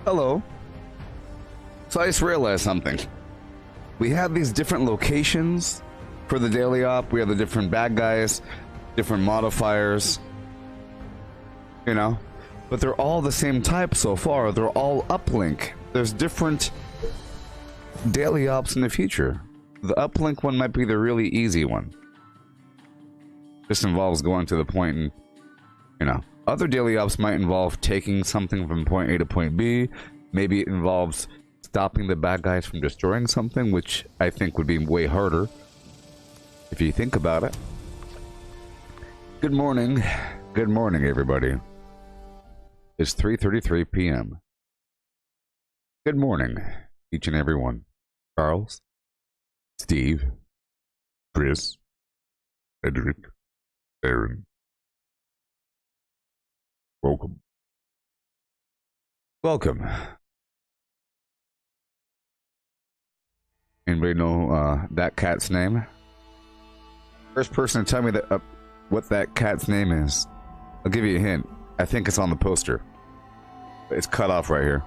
Hello. So I just realized something. We have these different locations for the daily op. We have the different bad guys, different modifiers, you know, but they're all the same type so far. They're all uplink. There's different daily ops in the future. The uplink one might be the really easy one. This involves going to the point and, you know, other daily ops might involve taking something from point A to point B. Maybe it involves stopping the bad guys from destroying something, which I think would be way harder if you think about it. Good morning. Good morning, everybody. It's 3:33 p.m. Good morning, each and every one. Charles, Steve, Chris, Edric, Aaron. Welcome. Welcome. Anybody know that cat's name? First person to tell me that what that cat's name is. I'll give you a hint. I think it's on the poster. It's cut off right here.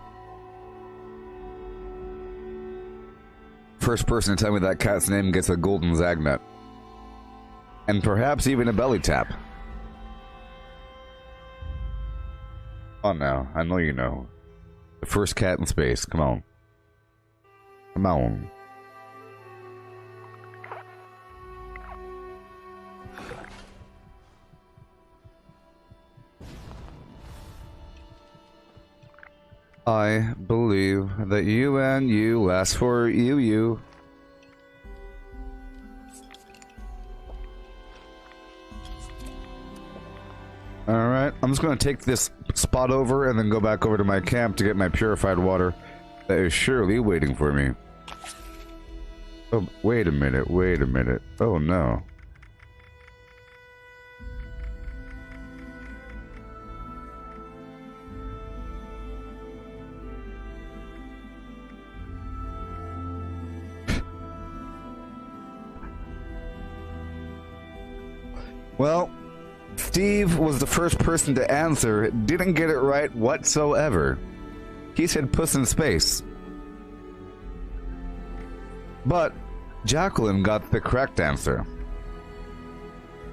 First person to tell me that cat's name gets a golden Zagnut. And perhaps even a belly tap. Come on now, I know you know. The first cat in space, come on. Come on. I believe that you and you last for you. Alright, I'm just going to take this spot over and then go back over to my camp to get my purified water that is surely waiting for me. Oh, wait a minute, wait a minute. Oh no. Well, Steve was the first person to answer, didn't get it right whatsoever. He said puss in space. But Jacqueline got the correct answer.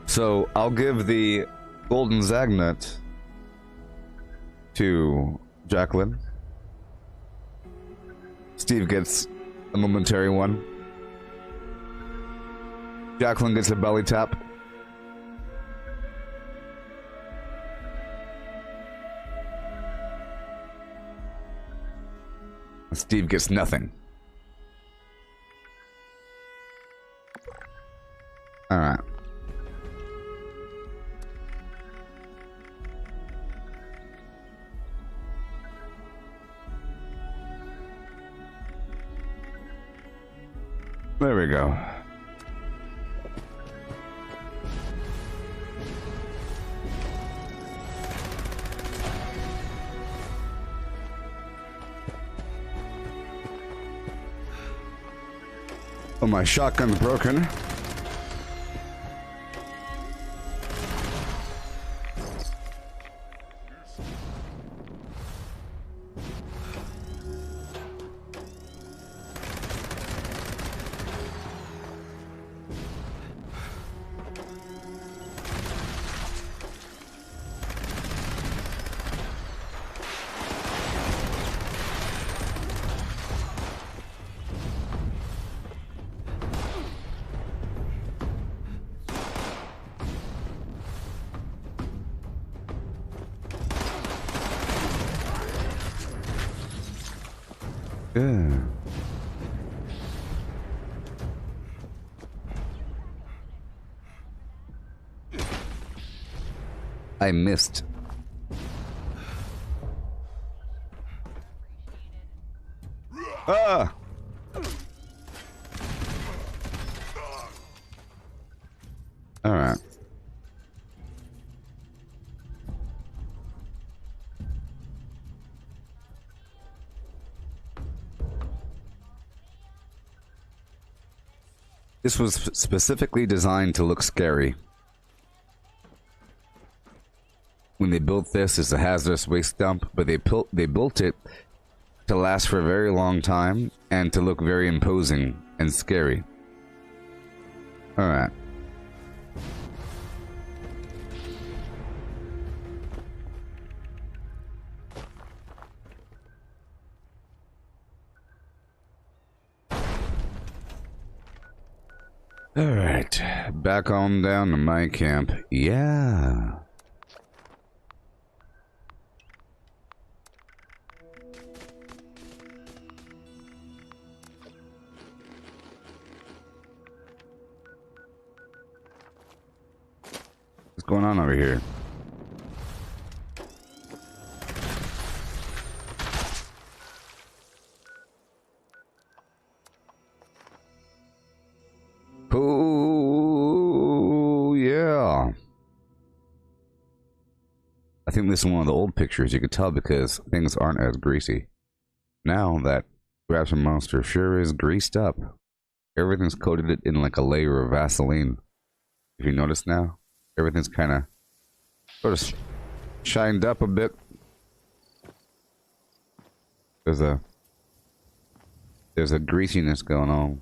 So I'll give the golden Zagnut to Jacqueline. Steve gets a momentary one. Jacqueline gets a belly tap. Steve gets nothing. Alright. There we go. Oh, my shotgun's broken. Yeah. I missed. Ah! All right. This was specifically designed to look scary. When they built this as a hazardous waste dump, but they built it to last for a very long time and to look very imposing and scary. Alright. Alright, back on down to my camp. Yeah. What's going on over here? Oh, yeah. I think this is one of the old pictures. You could tell because things aren't as greasy. Now that Grabs Monster sure is greased up. Everything's coated it in like a layer of Vaseline. If you notice now, everything's kind of sort of shined up a bit. There's a greasiness going on.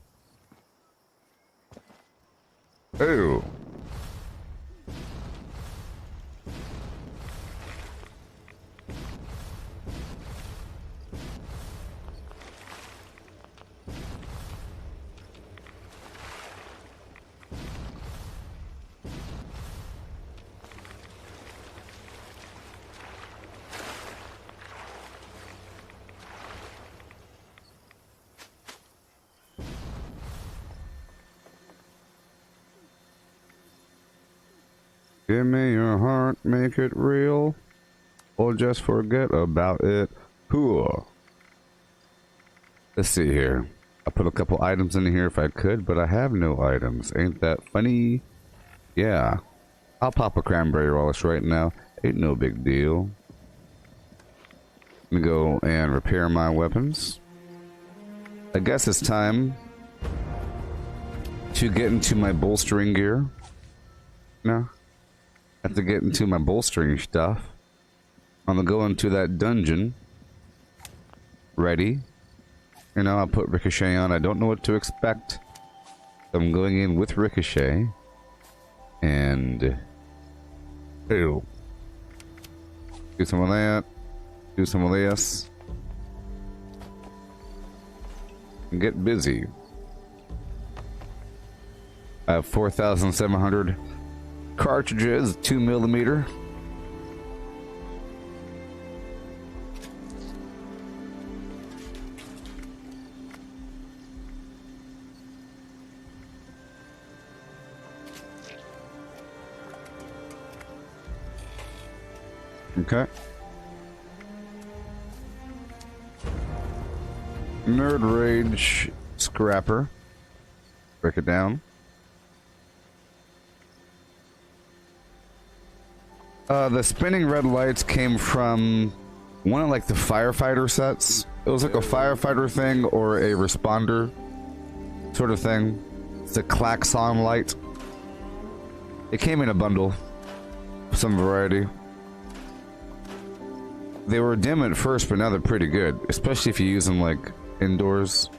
Oh. Give me your heart, make it real, or just forget about it. Cool. Let's see here. I put a couple items in here if I could, but I have no items. Ain't that funny? Yeah. I'll pop a cranberry relish right now. Ain't no big deal. Let me go and repair my weapons. I guess it's time to get into my bolstering gear. No. I have to get into my bolstering stuff. I'm gonna go into that dungeon. Ready. You know, I'll put Ricochet on. I don't know what to expect. I'm going in with Ricochet. And... ew. Do some of that. Do some of this. And get busy. I have 4,700 cartridges, 2mm. Okay. Nerd Rage Scrapper. Break it down. The spinning red lights came from one of like the firefighter sets. It was like a firefighter thing or a responder sort of thing. It's a klaxon light. It came in a bundle. Some variety. They were dim at first, but now they're pretty good. Especially if you use them like indoors.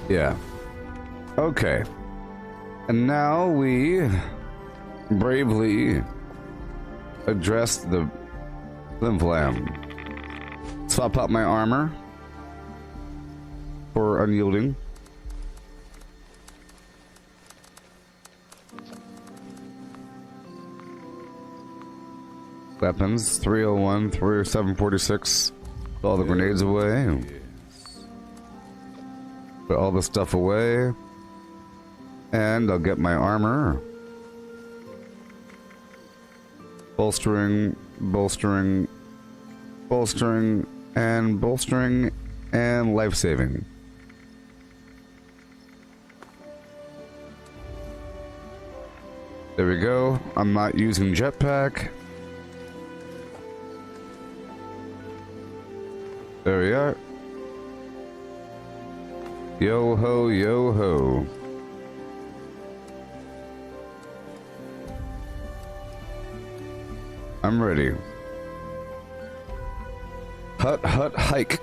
Yeah. Okay. And now we bravely address the Flim Flam. Swap out my armor for unyielding. Weapons 301, 746. Put all the grenades away. Put all the stuff away. And I'll get my armor. Bolstering, bolstering, bolstering, and bolstering, and life-saving. There we go. I'm not using jetpack. There we are. Yo ho, yo ho. I'm ready. Hut, hut, hike.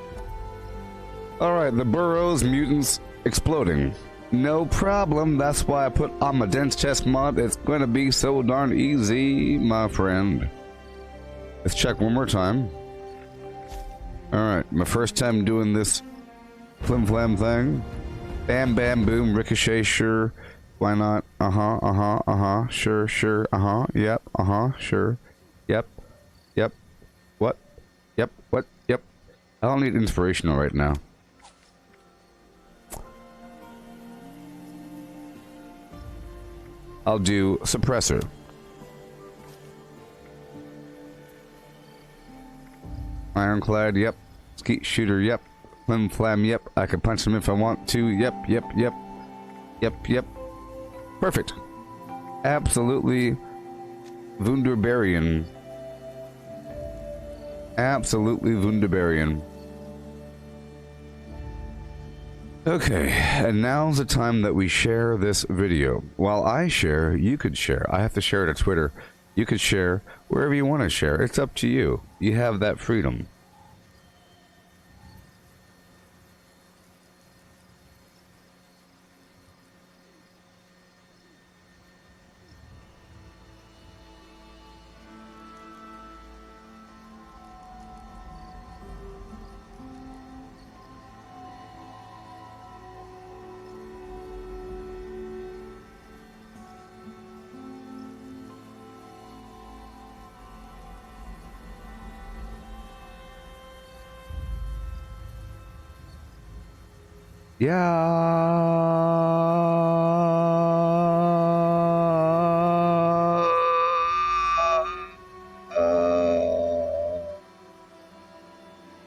Alright, the burrows, mutants, exploding. No problem, that's why I put on my dense chest mod. It's gonna be so darn easy, my friend. Let's check one more time. Alright, my first time doing this flim flam thing. Bam bam boom, ricochet, sure. Why not? Sure, sure, yep, sure. Yep, yep. What? Yep, what? Yep. I don't need inspirational right now. I'll do suppressor. Ironclad, yep. Skeet shooter, yep. Flim flam, yep. I can punch him if I want to. Yep, yep, yep. Yep, yep. Perfect. Absolutely Wunderbarian. Absolutely Wunderbarian. Okay, and now's the time that we share this video. While I share, you could share. I have to share it on Twitter. You could share wherever you want to share. It's up to you. You have that freedom.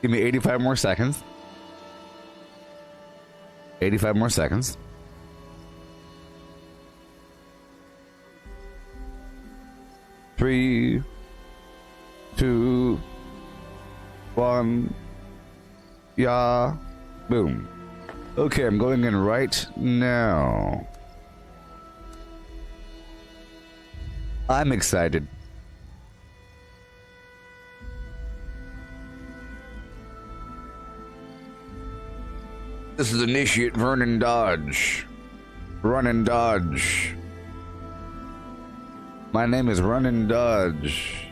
Give me 85 more seconds. 85 more seconds. Three, two, one. Yeah. Boom. Okay, I'm going in right now. I'm excited. This is Initiate Vernon Dodge. Run and dodge. My name is Run and Dodge.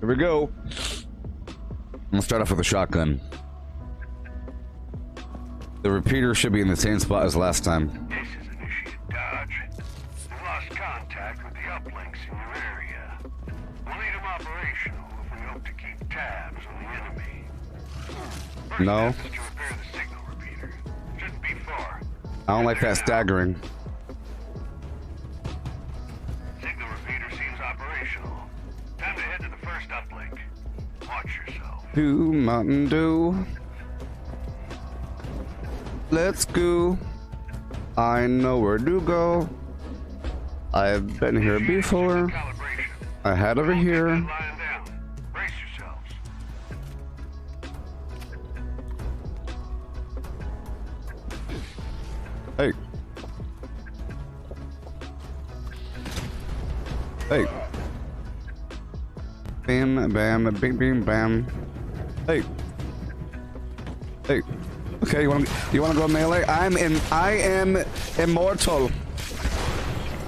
Here we go. I'm gonna start off with a shotgun. The repeater should be in the same spot as last time. This is Initiate Dodge. We've lost contact with the uplinks in your area. We'll need them operational if we hope to keep tabs on the enemy. First No. step is to repair the signal repeater. Shouldn't be far. I don't like that staggering. Signal repeater seems operational. Time to head to the first uplink. Watch yourself. To Mountain Dew. Let's go. I know where to go. I've been here before. Calibration. I had over here. Lying down. Brace yourselves. Hey. Hey. Bam, bam, bing, bing, bam. Hey. Hey. Okay, you wanna go melee? I am immortal.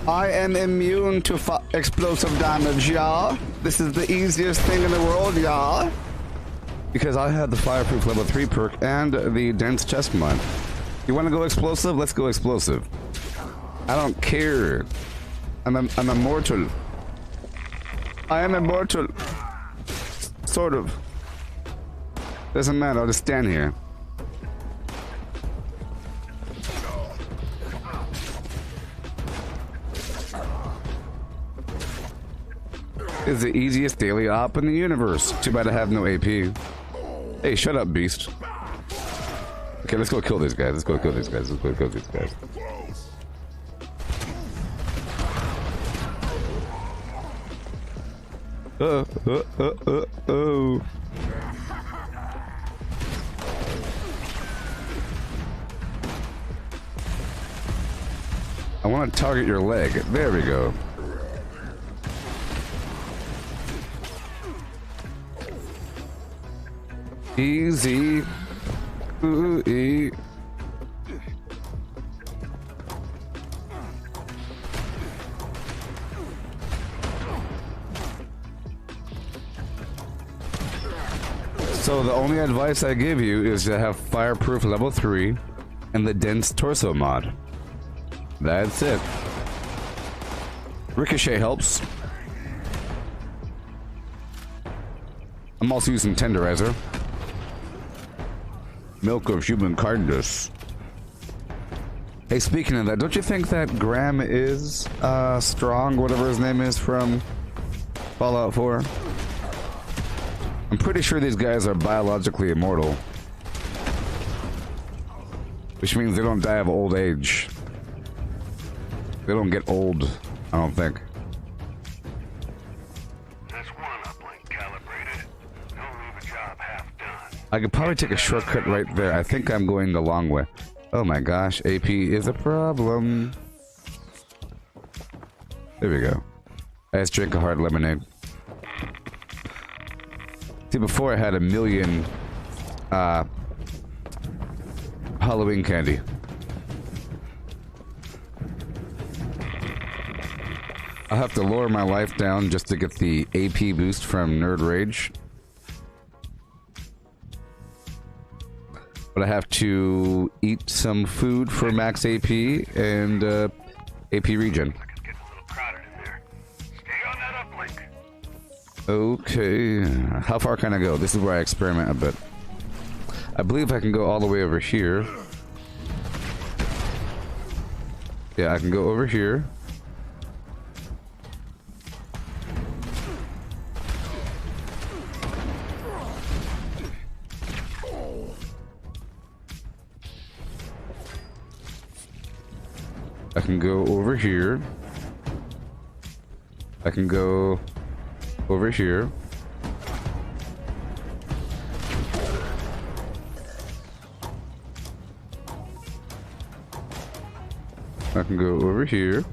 I am immune to explosive damage, yeah. This is the easiest thing in the world, yeah. Because I have the fireproof level 3 perk and the dense chest mod. You wanna go explosive? Let's go explosive. I don't care. I'm immortal. I am immortal. Sort of. Doesn't matter, I'll just stand here. Is the easiest daily op in the universe. Too bad I have no AP. Hey, shut up, beast. Okay, let's go kill these guys. Let's go kill these guys. Let's go kill these guys. Oh. I want to target your leg. There we go. Easy. Ooh-ee. So the only advice I give you is to have fireproof level 3 and the dense torso mod. That's it. Ricochet helps. I'm also using tenderizer. Milk of human kindness. Hey, speaking of that, don't you think that Graham is strong, whatever his name is from Fallout 4? I'm pretty sure these guys are biologically immortal. Which means they don't die of old age. They don't get old, I don't think. That's one uplink calibrated. Don't leave a job half done. I could probably take a shortcut right there. I think I'm going the long way. Oh my gosh, AP is a problem. There we go. I just drank a hard lemonade. See, before I had a million Halloween candy. I'll have to lower my life down just to get the AP boost from Nerd Rage. But I have to eat some food for max AP and AP regen. It's getting a little crowded in there. Stay on that uplink. Okay, how far can I go? This is where I experiment a bit. I believe I can go all the way over here. Yeah, I can go over here. I can go over here. I can go over here. I can go over here.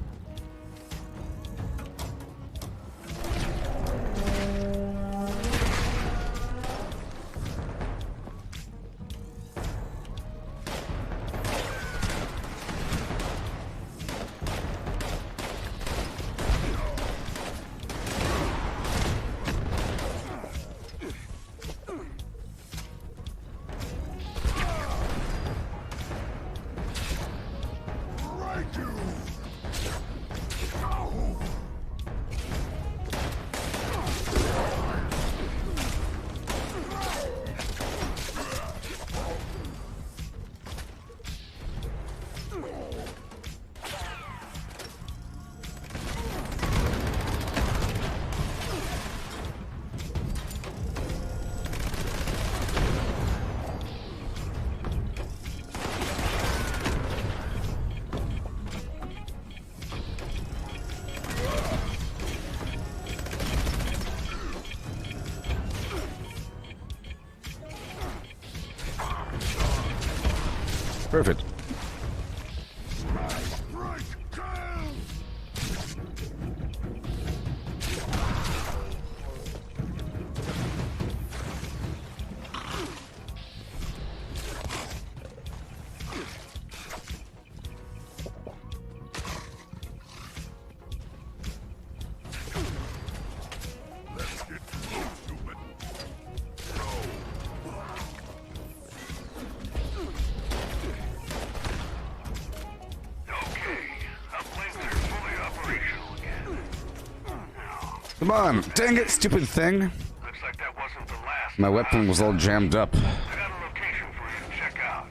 Come on. Dang it, stupid thing. Looks like that wasn't the last. My weapon was all jammed up. I got a location for you to check out.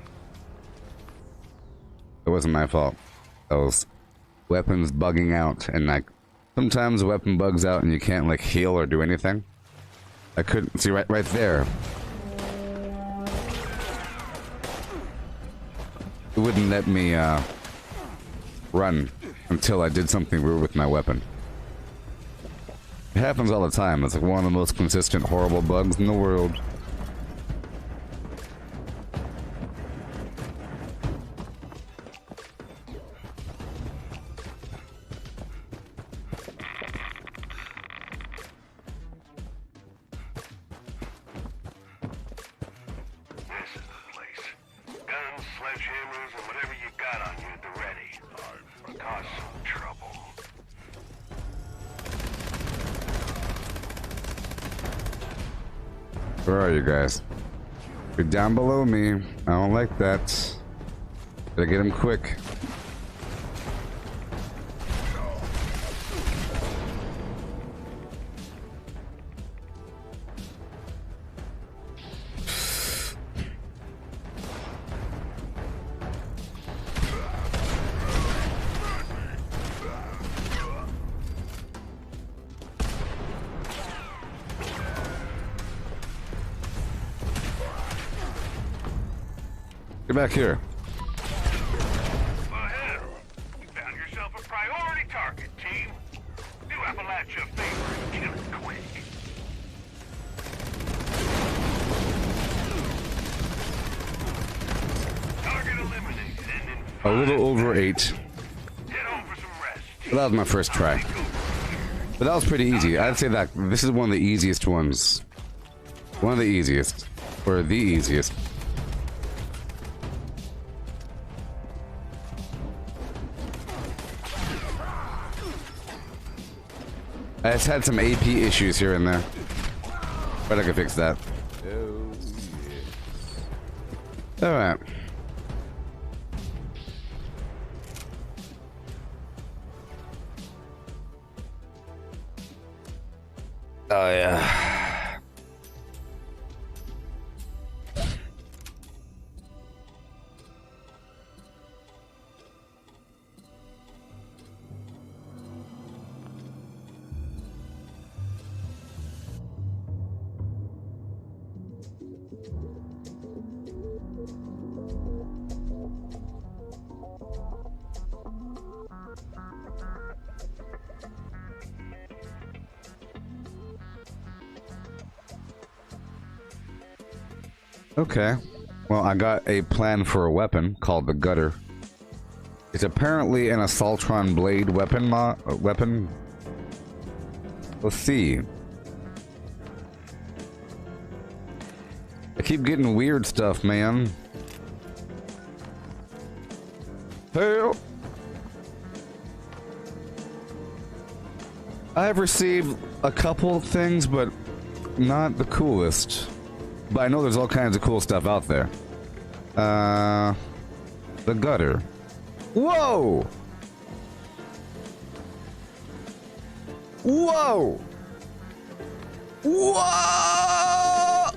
It wasn't my fault. That was weapons bugging out, and like sometimes a weapon bugs out and you can't like heal or do anything. I couldn't see right there. It wouldn't let me run until I did something weird with my weapon. It happens all the time. It's like one of the most consistent horrible bugs in the world. Sledgehammers and whatever you got on you at the ready. Cause some trouble. Where are you guys? You're down below me. I don't like that. Gotta get him quick. Get back here. Go ahead. You found yourself a priority target, team. Do Appalachia a favor and kill it quick. Target eliminated and in A little over 8. get home for some rest. But that was my first try. But that was pretty easy. I'd say that this is one of the easiest ones. One of the easiest. Or the easiest. I just had some AP issues here and there. But I can fix that. Oh, yeah. Alright. Oh, yeah. Okay. Well, I got a plan for a weapon called the Gutter. It's apparently an Assaultron blade weapon. Let's see. I keep getting weird stuff, man. Hell. I have received a couple things, but not the coolest. But I know there's all kinds of cool stuff out there. The Gutter. Whoa! Whoa! Whoa!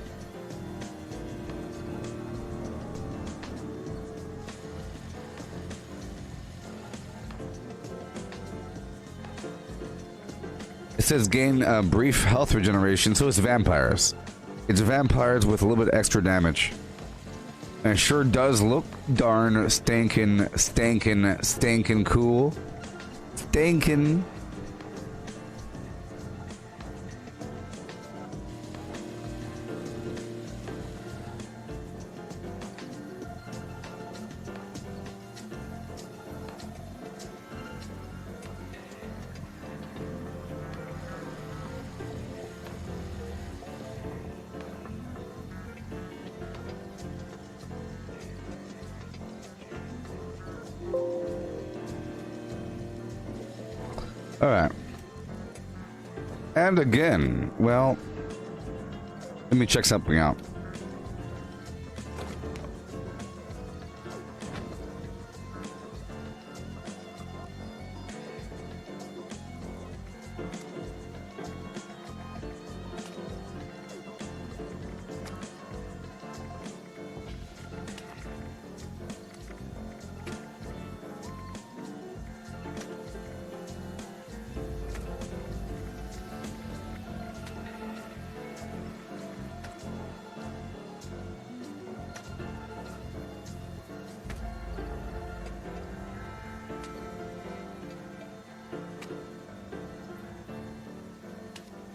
It says gain brief health regeneration, so it's vampires. It's vampires with a little bit extra damage. And it sure does look darn stankin' cool. Stankin'. Alright. And again, well, let me check something out.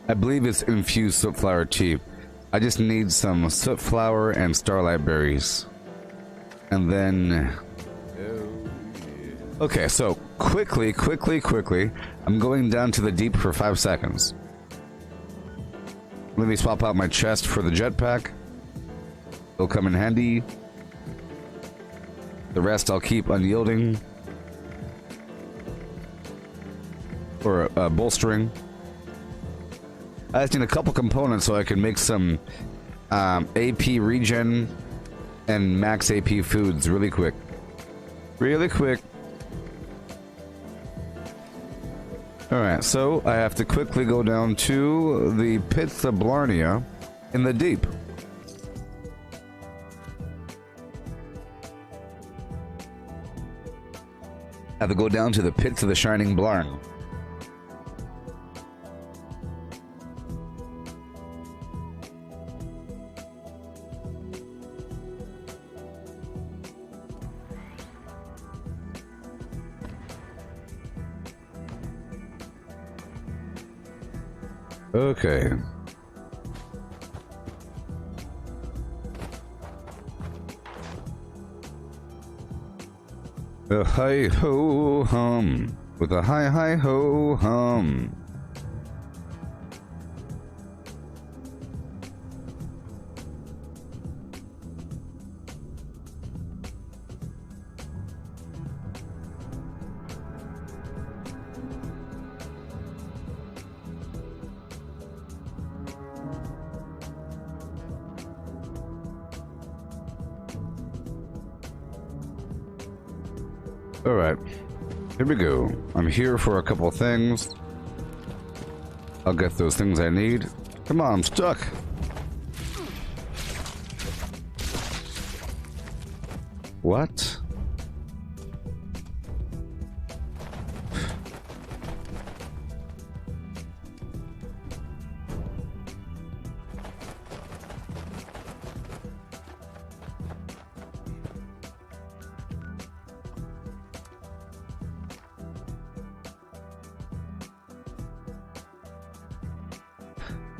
I believe it's infused soot flower tea. I just need some soot flower and starlight berries. And then... Okay, so quickly, I'm going down to the deep for 5 seconds. Let me swap out my chest for the jetpack. It'll come in handy. The rest I'll keep unyielding. Or bolstering. I just need a couple components so I can make some AP regen and max AP foods really quick. Really quick. Alright, so I have to quickly go down to the pits of Blarnea in the deep. I have to go down to the pits of the Shining Blarn. Okay. A hi ho hum with a hi ho hum. Alright, here we go. I'm here for a couple things. I'll get those things I need. Come on, I'm stuck. What?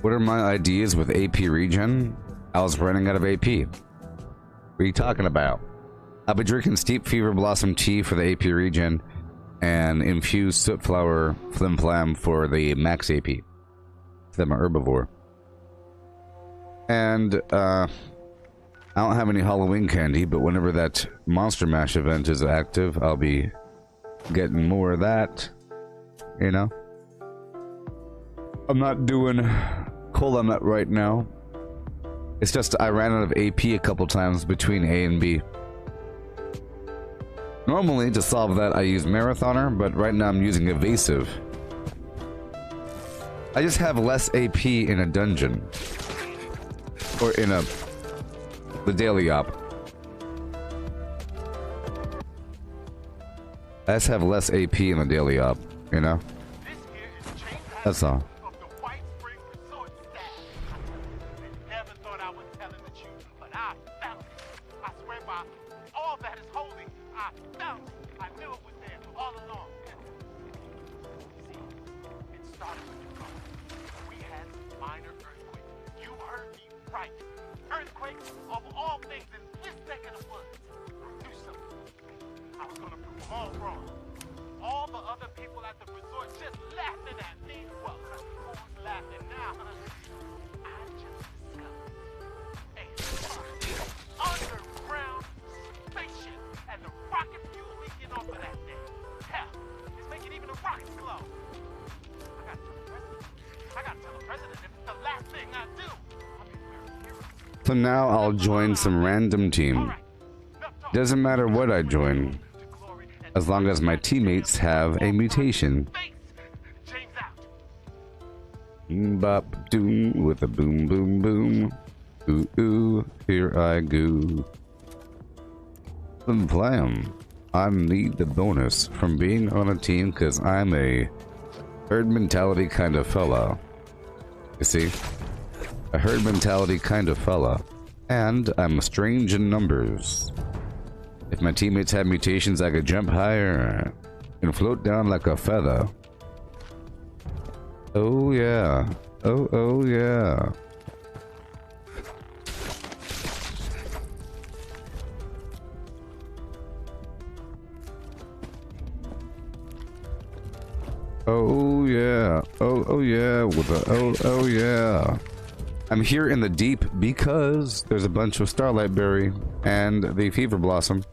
What are my ideas with AP regen? I was running out of AP. What are you talking about? I'll be drinking steep fever blossom tea for the AP regen and infused soot flower flim flam for the max AP. I'm an herbivore. And I don't have any Halloween candy, but whenever that Monster Mash event is active, I'll be getting more of that. You know? I'm not doing cola nut right now. It's just I ran out of AP a couple times between A and B. Normally, to solve that, I use Marathoner, but right now I'm using Evasive. I just have less AP in a dungeon. Or in the daily op. I just have less AP in the daily op, you know? That's all. So now I'll join some random team. Doesn't matter what I join, as long as my teammates have a mutation. Bop doom with a boom boom boom. Ooh ooh, here I go. Plam. I need the bonus from being on a team because I'm a herd mentality kind of fella. You see? A herd mentality kind of fella. And I'm strange in numbers. If my teammates had mutations, I could jump higher and float down like a feather. Oh yeah. Oh yeah. Oh yeah. Oh yeah. With the oh yeah. I'm here in the deep because there's a bunch of Starlight Berry and the Fever Blossom.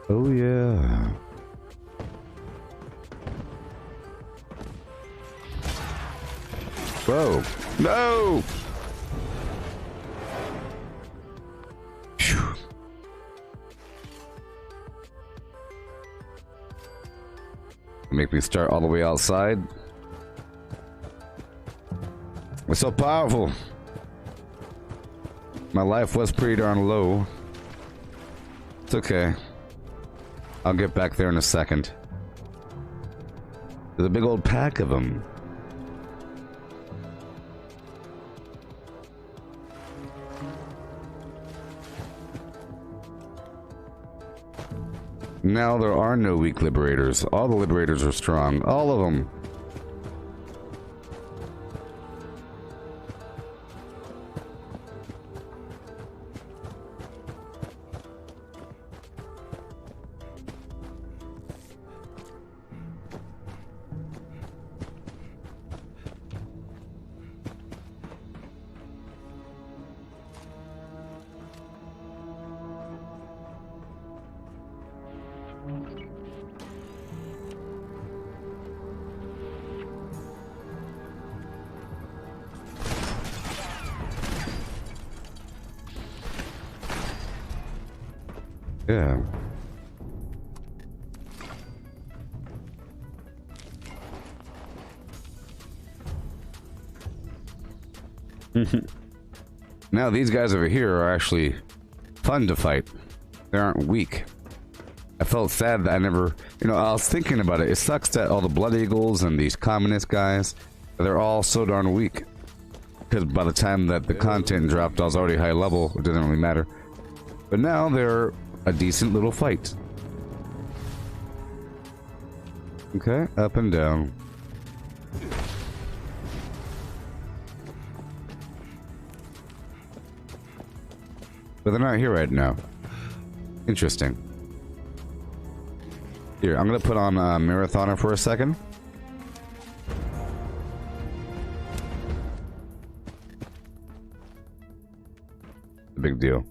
Oh yeah. Whoa. No! Phew. Make me start all the way outside. It's so powerful. My life was pretty darn low. It's okay. I'll get back there in a second. There's a big old pack of them. Now there are no weak liberators. All the liberators are strong. All of them. Yeah. Now these guys over here are actually fun to fight. They aren't weak. I felt sad that I never, I was thinking about it. It sucks that all the Blood Eagles and these communist guys, they're all so darn weak. Because by the time that the content dropped, I was already high level. It didn't really matter. But now they're a decent little fight. Okay, up and down. But they're not here right now. Interesting. Here, I'm gonna put on a Marathoner for a second. Big deal.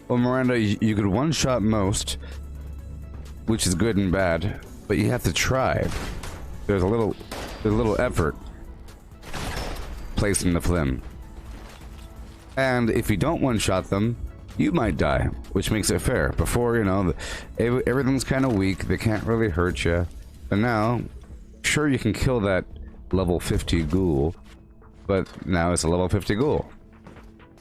Well, Miranda, you could one-shot most, which is good and bad, but you have to try. There's a little effort placed in the flim. And if you don't one-shot them, you might die, which makes it fair. Before, everything's kind of weak, they can't really hurt you. But now, sure, you can kill that level 50 ghoul, but now it's a level 50 ghoul.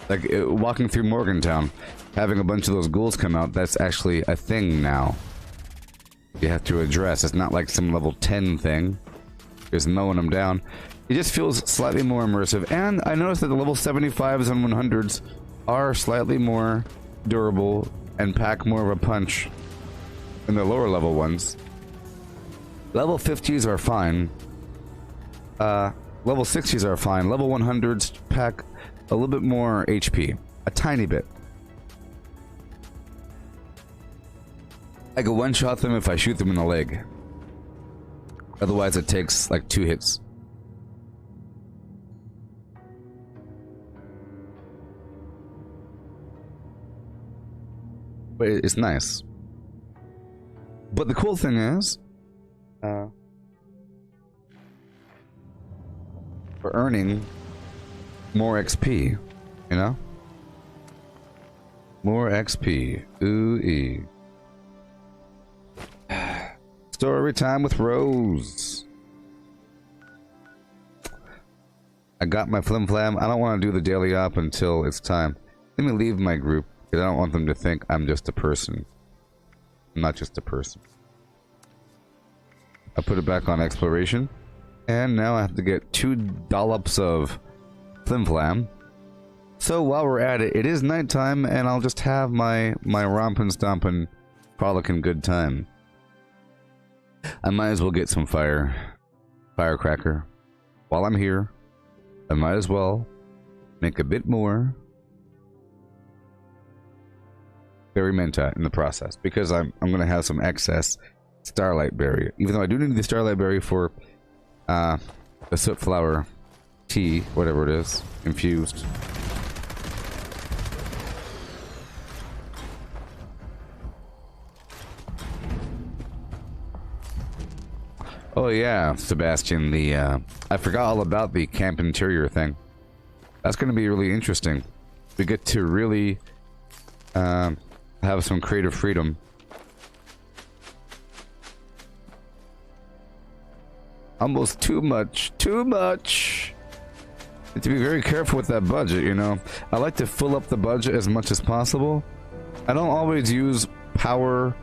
Like, walking through Morgantown, having a bunch of those ghouls come out, that's actually a thing now. You have to address. It's not like some level 10 thing. Just mowing them down. It just feels slightly more immersive. And I noticed that the level 75s and 100s are slightly more durable and pack more of a punch than the lower level ones. Level 50s are fine. Level 60s are fine. Level 100s pack a little bit more HP. A tiny bit. I can one-shot them if I shoot them in the leg. Otherwise it takes like 2 hits. But it's nice. But the cool thing is, we're earning more XP, More XP. Ooh-ee. Story time with Rose. I got my flim flam. I don't want to do the daily op until it's time. Let me leave my group because I don't want them to think I'm just a person. I'm not just a person. I put it back on exploration. And now I have to get 2 dollops of flim flam. So while we're at it, it is nighttime and I'll just have my rompin' stompin' frolickin' good time. I might as well get some firecracker. While I'm here, I might as well make a bit more berry menta in the process because I'm gonna have some excess starlight berry. Even though I do need the starlight berry for the soot flower tea, whatever it is, infused. Oh yeah, Sebastian, I forgot all about the camp interior thing. That's going to be really interesting. We get to really have some creative freedom. Almost too much. Too much! You have to be very careful with that budget, you know? I like to fill up the budget as much as possible. I don't always use power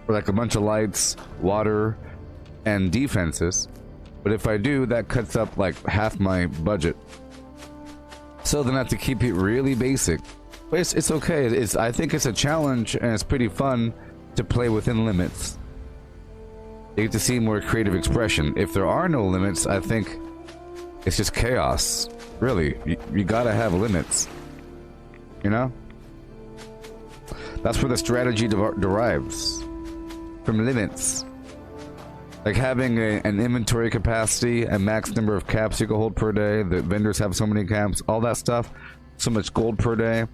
or like a bunch of lights, water, and defenses, but if I do, that cuts up like half my budget. So then I have to keep it really basic. But it's okay. I think it's a challenge and it's pretty fun to play within limits. You get to see more creative expression. If there are no limits, I think it's just chaos. Really, you gotta have limits. You know? That's where the strategy derives. From limits. Like having an inventory capacity, a max number of caps you can hold per day, the vendors have so many caps, all that stuff, so much gold per day,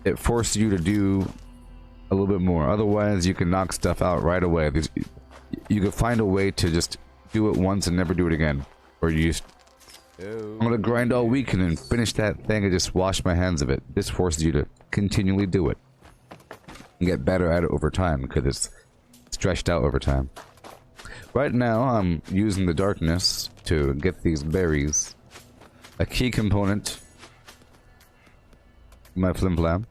it forces you to do a little bit more. Otherwise, you can knock stuff out right away. You can find a way to just do it once and never do it again. Or you just, I'm gonna grind all week and then finish that thing and just wash my hands of it. This forces you to continually do it. And get better at it over time, because it's stretched out over time. Right now, I'm using the darkness to get these berries. A key component. My flim flam.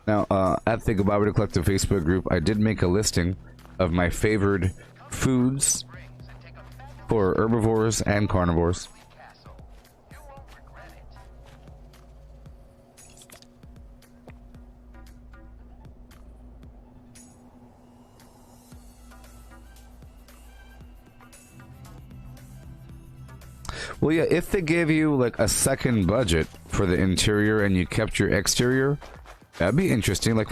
Now, at the Gooboberti Collective Facebook group, I did make a listing of my favored foods for herbivores and carnivores. Well, yeah, if they gave you like a second budget for the interior and you kept your exterior, that'd be interesting. Like,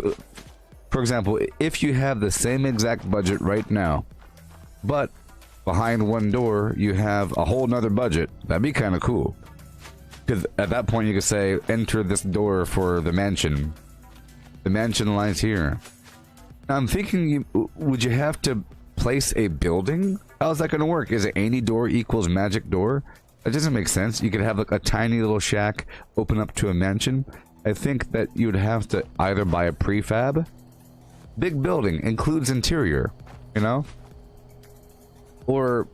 for example, if you have the same exact budget right now, but behind one door you have a whole nother budget, that'd be kind of cool. Because at that point you could say, enter this door for the mansion. The mansion lies here. Now, I'm thinking, would you have to place a building? How's that going to work? Is it any door equals magic door? That doesn't make sense. You could have like a tiny little shack open up to a mansion. I think that you'd have to either buy a prefab. Big building includes interior, you know? Or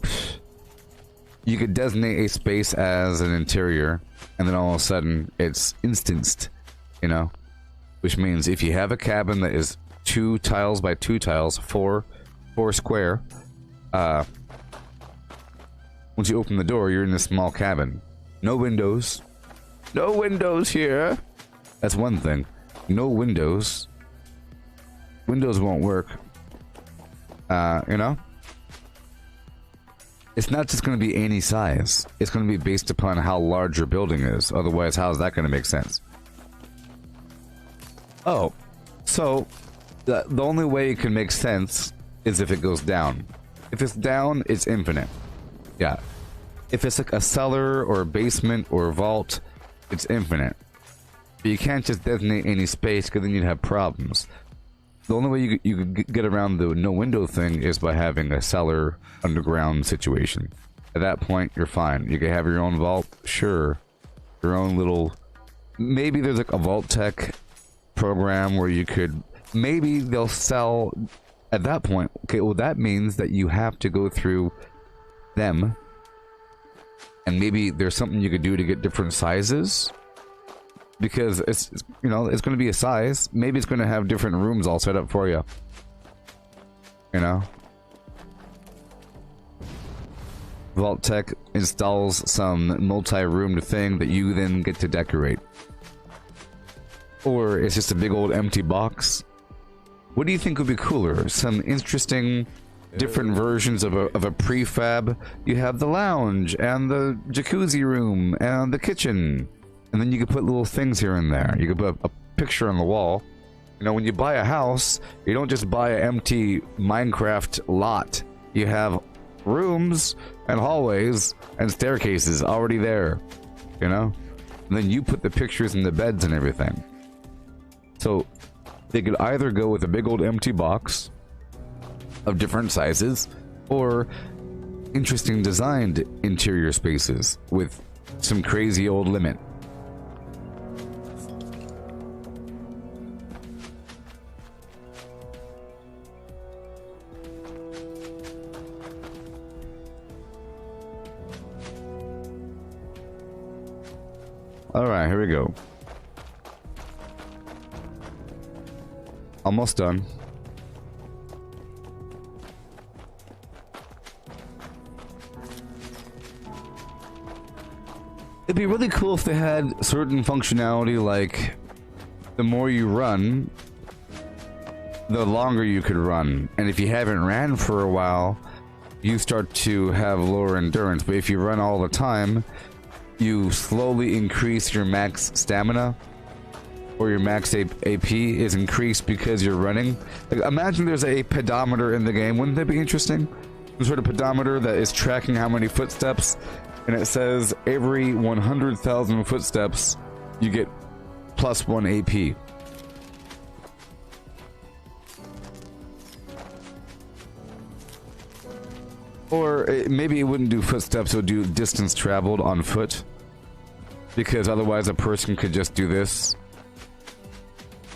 you could designate a space as an interior and then all of a sudden it's instanced, you know? Which means if you have a cabin that is 2 tiles by 2 tiles, 4 square, once you open the door, you're in this small cabin. No windows. No windows here. That's one thing. No windows. Windows won't work. You know? It's not just going to be any size. It's going to be based upon how large your building is. Otherwise, how is that going to make sense? Oh. So, the only way it can make sense is if it goes down. If it's down, it's infinite. Yeah. If it's like a cellar or a basement or a vault, it's infinite. But you can't just designate any space because then you'd have problems. The only way you could get around the no window thing is by having a cellar underground situation. At that point, you're fine. You can have your own vault, sure. Your own little... Maybe there's like a vault tech program where you could... Maybe they'll sell at that point, okay, well that means that you have to go through them, and maybe there's something you could do to get different sizes, because it's you know, it's going to be a size. Maybe it's going to have different rooms all set up for you. You know? Vault Tech installs some multi-roomed thing that you then get to decorate. Or it's just a big old empty box. What do you think would be cooler? Some interesting different versions of a prefab. You have the lounge and the jacuzzi room and the kitchen. And then you could put little things here and there. You could put a picture on the wall. You know, when you buy a house, you don't just buy an empty Minecraft lot. You have rooms and hallways and staircases already there, you know? And then you put the pictures in the beds and everything. So they could either go with a big old empty box of different sizes, or interesting designed interior spaces with some crazy old limit. Alright, here we go. Almost done. It'd be really cool if they had certain functionality, like the more you run, the longer you could run. And if you haven't ran for a while, you start to have lower endurance. But if you run all the time, you slowly increase your max stamina, or your max AP is increased because you're running. Like, imagine there's a pedometer in the game. Wouldn't that be interesting? Some sort of pedometer that is tracking how many footsteps, and it says every 100,000 footsteps you get +1 AP. Or maybe it wouldn't do footsteps, it would do distance traveled on foot. Because otherwise a person could just do this.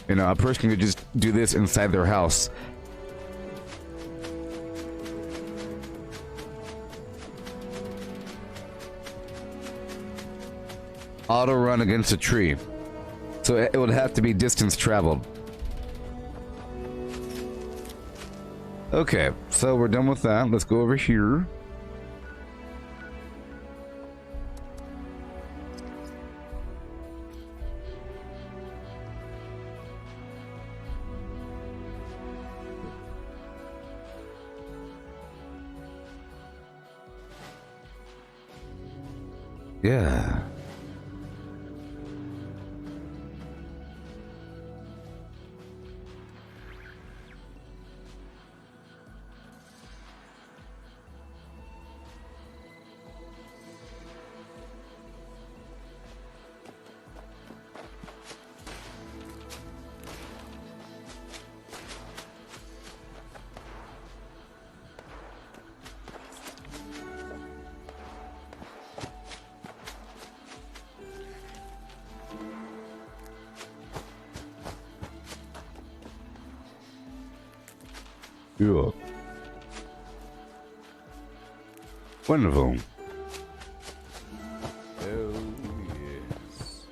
You know, a person could just do this inside their house. Auto run against a tree. So it would have to be distance traveled. Okay, so we're done with that. Let's go over here. Yeah. Yeah. Wonderful. Oh, yes.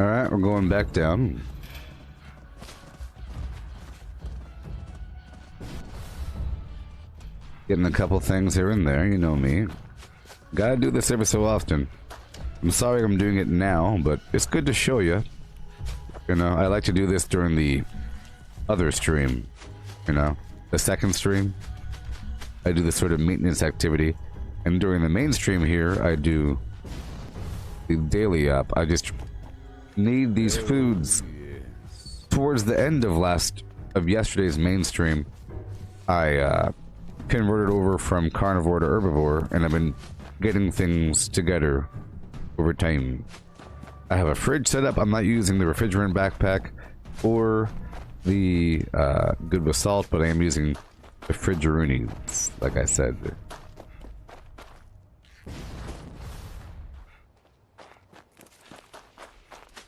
Alright, we're going back down. Getting a couple things here and there, you know me. Gotta do this every so often. I'm sorry I'm doing it now, but it's good to show you. You know, I like to do this during the other stream. You know, the second stream. I do this sort of maintenance activity. And during the main stream here, I do the daily up. I just need these foods. Towards the end of yesterday's main stream, I converted over from carnivore to herbivore, and I've been getting things together over time. I have a fridge set up. I'm not using the refrigerant backpack or the good with salt, but I am using the fridgeroonies, like I said.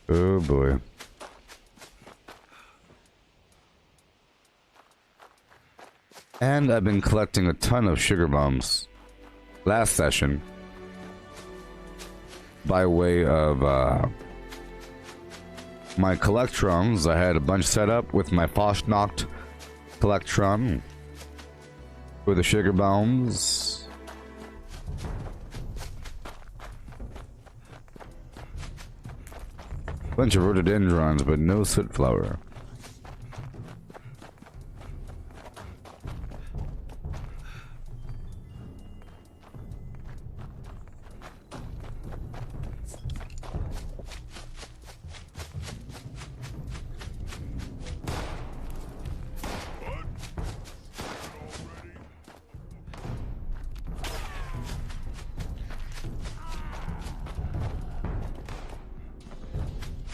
Oh boy. And I've been collecting a ton of sugar bombs last session by way of my collectrons. I had a bunch set up with my Fosnacht collectron for the sugar bombs. Bunch of rhododendrons, but no soot flower.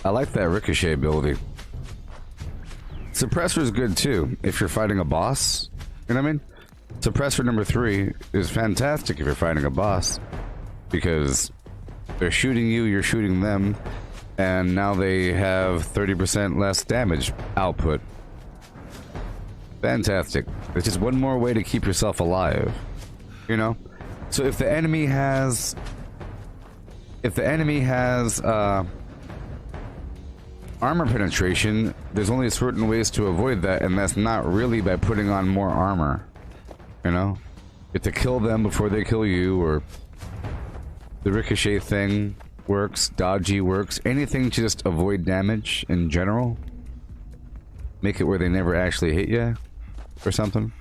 I like that ricochet ability. Suppressor's good too, if you're fighting a boss. You know what I mean? Suppressor number 3 is fantastic if you're fighting a boss. Because they're shooting you, you're shooting them, and now they have 30% less damage output. Fantastic. It's just one more way to keep yourself alive. You know? So if the enemy has... armor penetration, there's only certain ways to avoid that, and that's not really by putting on more armor. You know? You have to kill them before they kill you, or the ricochet thing works, dodgy works, anything to just avoid damage in general. Make it where they never actually hit you, or something.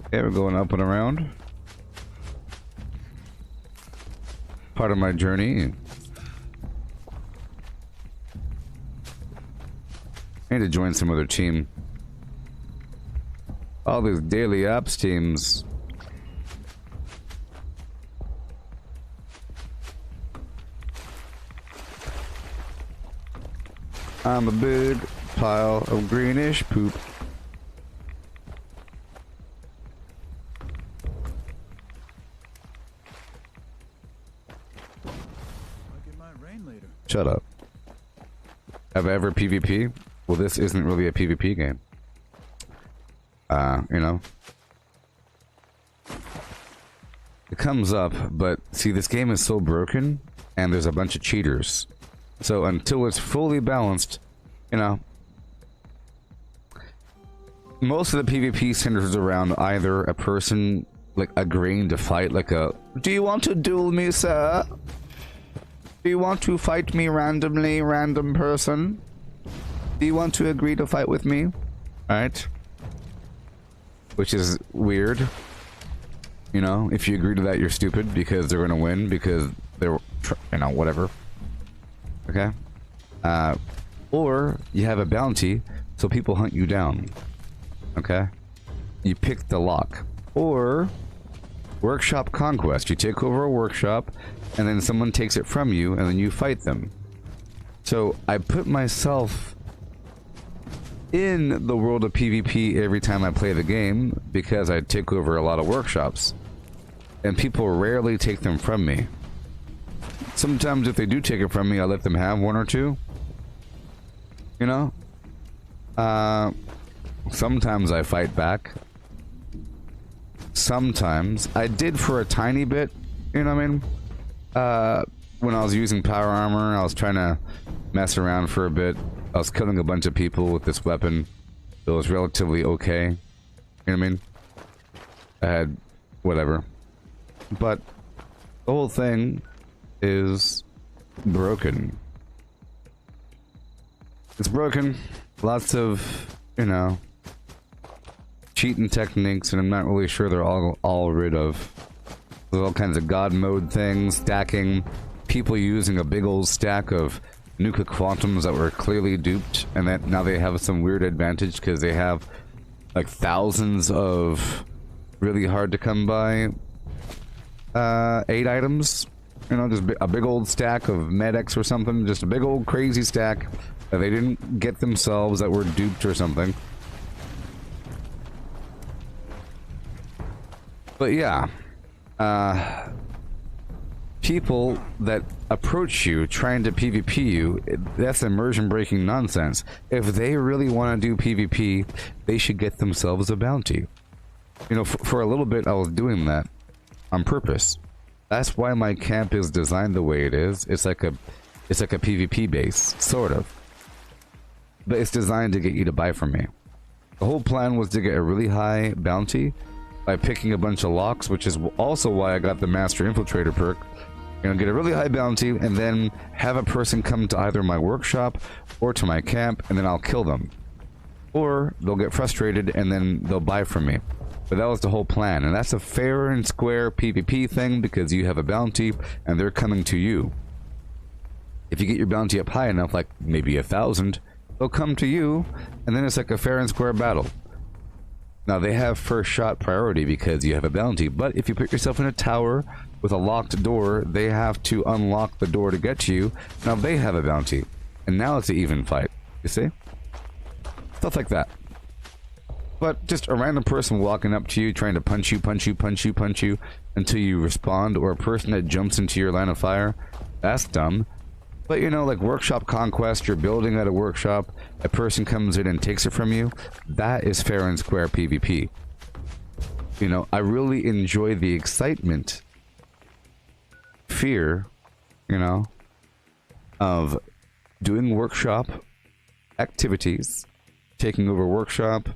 Okay, we're going up and around. Part of my journey. I need to join some other team. All these daily ops teams. I'm a big pile of greenish poop. Shut up. Have I ever PvP? Well, this isn't really a PvP game. You know. It comes up, but see, this game is so broken, and there's a bunch of cheaters. So until it's fully balanced, you know. Most of the PvP centers around either a person, like, agreeing to fight, like a, do you want to duel me, sir? Do you want to fight me randomly, random person? Do you want to agree to fight with me? Alright. Which is weird. You know, if you agree to that, you're stupid because they're gonna win because they're, you know, whatever. Okay? Or you have a bounty, so people hunt you down. Okay? You pick the lock. Or workshop conquest. You take over a workshop, and then someone takes it from you, and then you fight them. So I put myself in the world of PvP every time I play the game because I take over a lot of workshops, and people rarely take them from me. Sometimes if they do take it from me, I let them have one or two. You know? Sometimes I fight back. Sometimes. I did for a tiny bit, you know what I mean? When I was using power armor, I was trying to mess around for a bit. I was killing a bunch of people with this weapon. It was relatively okay. You know what I mean? I had whatever. But the whole thing is broken. It's broken. Lots of, you know, cheating techniques, and I'm not really sure they're all rid of. There's all kinds of god mode things, stacking, people using a big old stack of nuclear quantums that were clearly duped, and that now they have some weird advantage because they have like thousands of really hard to come by 8 items. You know, just a big old stack of medics or something, just a big old crazy stack that they didn't get themselves, that were duped or something. But yeah, people that approach you trying to PvP you, that's immersion breaking nonsense. If they really want to do PvP, they should get themselves a bounty. You know, for a little bit I was doing that on purpose. That's why my camp is designed the way it is. It's like a PvP base, sort of. But it's designed to get you to buy from me. The whole plan was to get a really high bounty by picking a bunch of locks, which is also why I got the Master Infiltrator perk. You know, get a really high bounty and then have a person come to either my workshop or to my camp, and then I'll kill them. Or they'll get frustrated and then they'll buy from me. But that was the whole plan, and that's a fair and square PvP thing because you have a bounty and they're coming to you. If you get your bounty up high enough, like maybe 1,000, they'll come to you, and then it's like a fair and square battle. Now, they have first shot priority because you have a bounty, but if you put yourself in a tower with a locked door, they have to unlock the door to get to you. Now they have a bounty, and now it's an even fight. You see? Stuff like that. But just a random person walking up to you, trying to punch you until you respond, or a person that jumps into your line of fire, that's dumb. But you know, like workshop conquest, you're building at a workshop, a person comes in and takes it from you, that is fair and square PvP. You know, I really enjoy the excitement, fear, you know, of doing workshop activities, taking over workshop,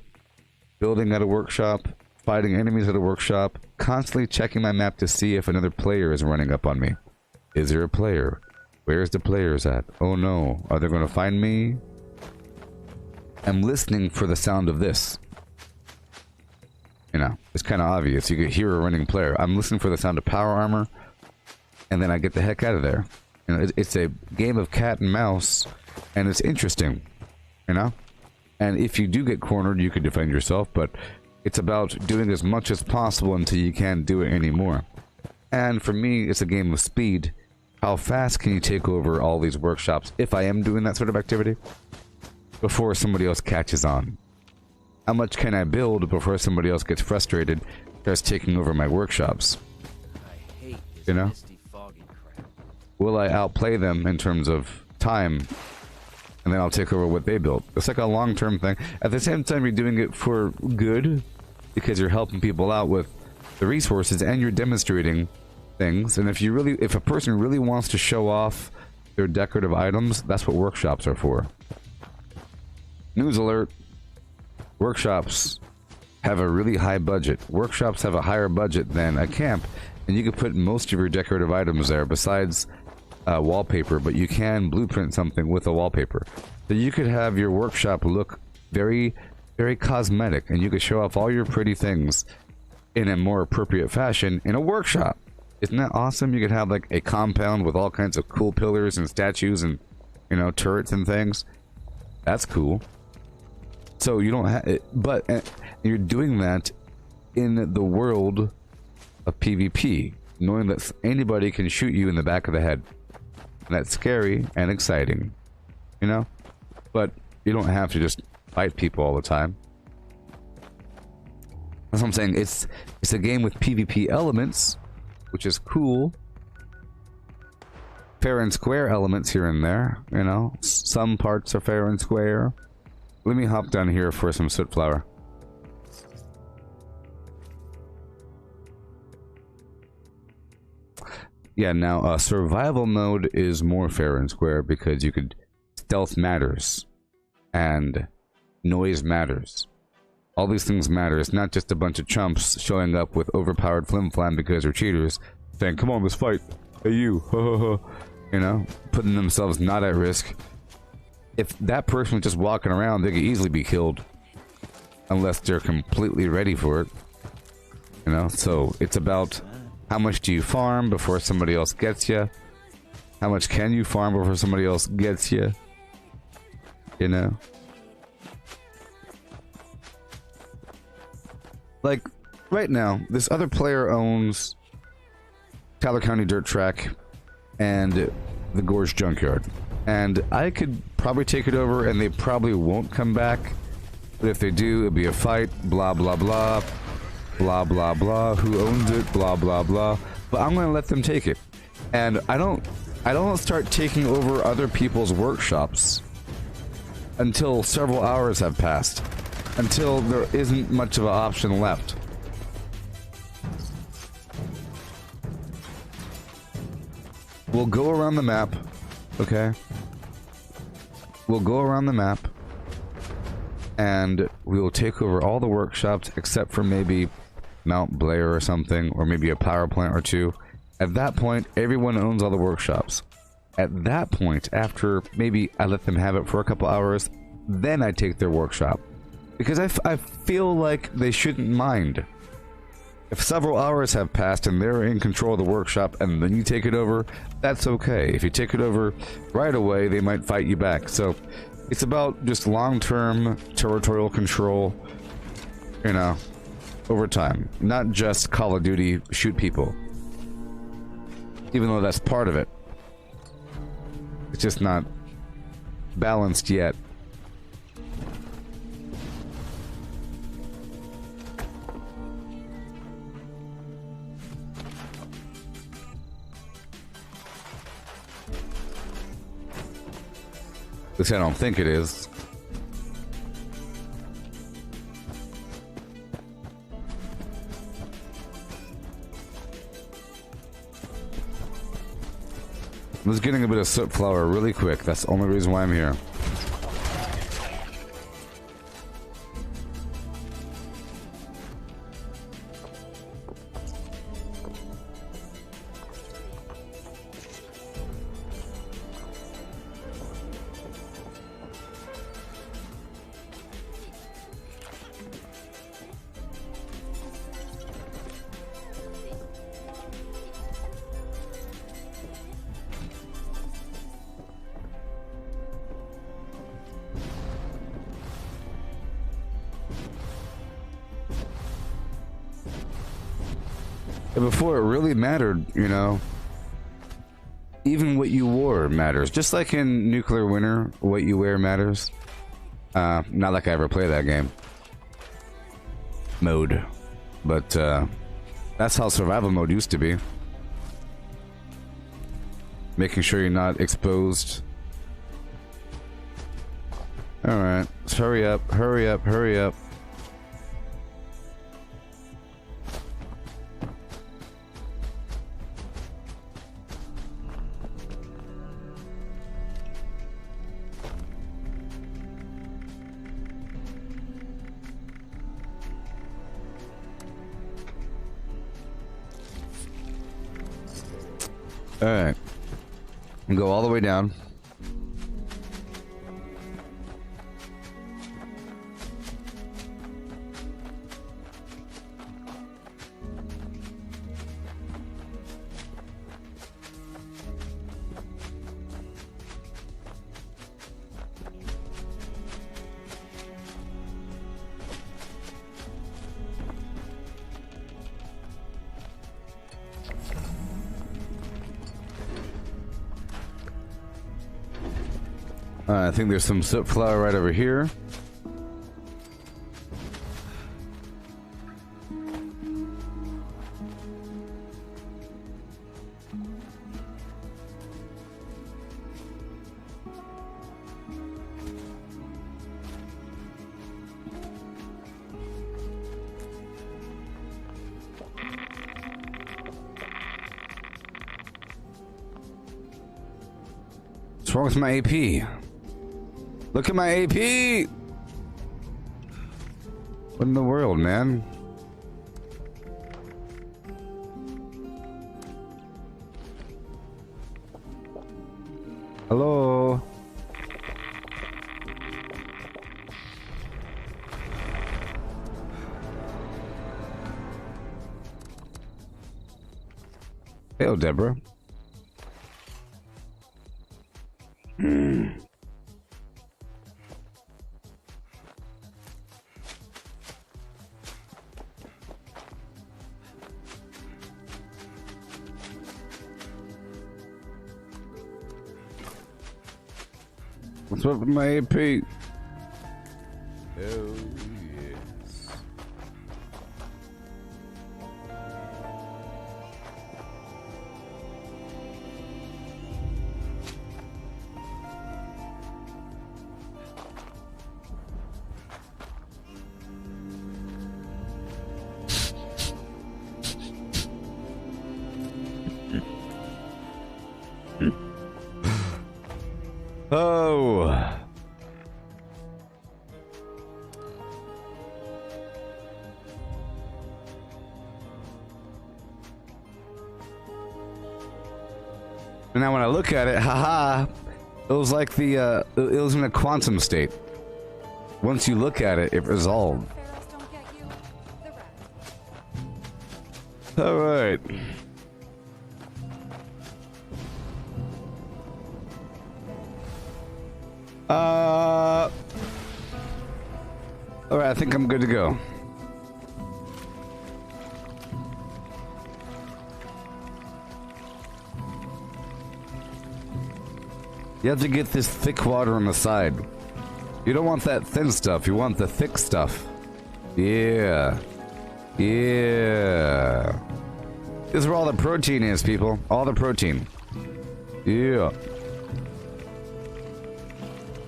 building at a workshop, fighting enemies at a workshop, constantly checking my map to see if another player is running up on me. Is there a player? Where's the players at? Oh no, are they going to find me? I'm listening for the sound of this. You know, it's kind of obvious. You could hear a running player. I'm listening for the sound of power armor, and then I get the heck out of there. You know, it's a game of cat and mouse, and it's interesting, you know? And if you do get cornered, you can defend yourself, but it's about doing as much as possible until you can't do it anymore. And for me, it's a game of speed. How fast can you take over all these workshops if I am doing that sort of activity before somebody else catches on? How much can I build before somebody else gets frustrated, starts taking over my workshops? I hate this you know? misty, foggy crap. Will I outplay them in terms of time, and then I'll take over what they built? It's like a long-term thing. At the same time, you're doing it for good because you're helping people out with the resources and you're demonstrating things. And if a person really wants to show off their decorative items, that's what workshops are for. News alert. Workshops have a really high budget. Workshops have a higher budget than a camp, and you can put most of your decorative items there besides wallpaper, but you can blueprint something with a wallpaper. So you could have your workshop look very, very cosmetic, and you could show off all your pretty things in a more appropriate fashion in a workshop. Isn't that awesome? You could have like a compound with all kinds of cool pillars and statues and, you know, turrets and things. That's cool. So you don't have it, but you're doing that in the world of PvP, knowing that anybody can shoot you in the back of the head. And that's scary and exciting, you know? But you don't have to just fight people all the time. That's what I'm saying. It's a game with PvP elements, which is cool. Fair and square elements here and there, you know? Some parts are fair and square. Let me hop down here for some soot flower. Yeah, now survival mode is more fair and square because you could stealth matters and noise matters. All these things matter. It's not just a bunch of chumps showing up with overpowered flim-flam because they're cheaters saying, come on, let's fight. Hey, you. You know, putting themselves not at risk. If that person was just walking around, they could easily be killed. Unless they're completely ready for it. You know, so it's about how much do you farm before somebody else gets you. How much can you farm before somebody else gets you. You know. Like, right now, this other player owns Tyler County Dirt Track and the Gorge Junkyard. And I could probably take it over and they probably won't come back. But if they do, it'll be a fight, blah, blah, blah. Blah, blah, blah. Who owns it, blah, blah, blah. But I'm going to let them take it. And I don't start taking over other people's workshops until several hours have passed, until there isn't much of an option left. We'll go around the map, okay? We'll go around the map, and we will take over all the workshops except for maybe Mount Blair or something, or maybe a power plant or two. At that point, everyone owns all the workshops. At that point, after maybe I let them have it for a couple hours, then I take their workshop. Because I feel like they shouldn't mind. If several hours have passed and they're in control of the workshop and then you take it over, that's okay. If you take it over right away, they might fight you back. So it's about just long-term territorial control, you know, over time. Not just Call of Duty shoot people. Even though that's part of it. It's just not balanced yet. At least I don't think it is. I'm just getting a bit of soot flour really quick. That's the only reason why I'm here. Before it really mattered, you know, even what you wore matters. Just like in Nuclear Winter, what you wear matters. Not like I ever play that game mode, but that's how survival mode used to be. Making sure you're not exposed. Alright, let's hurry up, hurry up, hurry up. Alright. And go all the way down. I think there's some soot flour right over here. What's wrong with my AP? Look at my AP! What in the world, man? Hello? Hey, Deborah. What's up with my AP? Oh, yes. Oh. And now when I look at it, haha, it was like the, it was in a quantum state. Once you look at it, it resolved. Alright. Alright, I think I'm good to go. You have to get this thick water on the side. You don't want that thin stuff, you want the thick stuff. Yeah. Yeah. This is where all the protein is, people. All the protein. Yeah.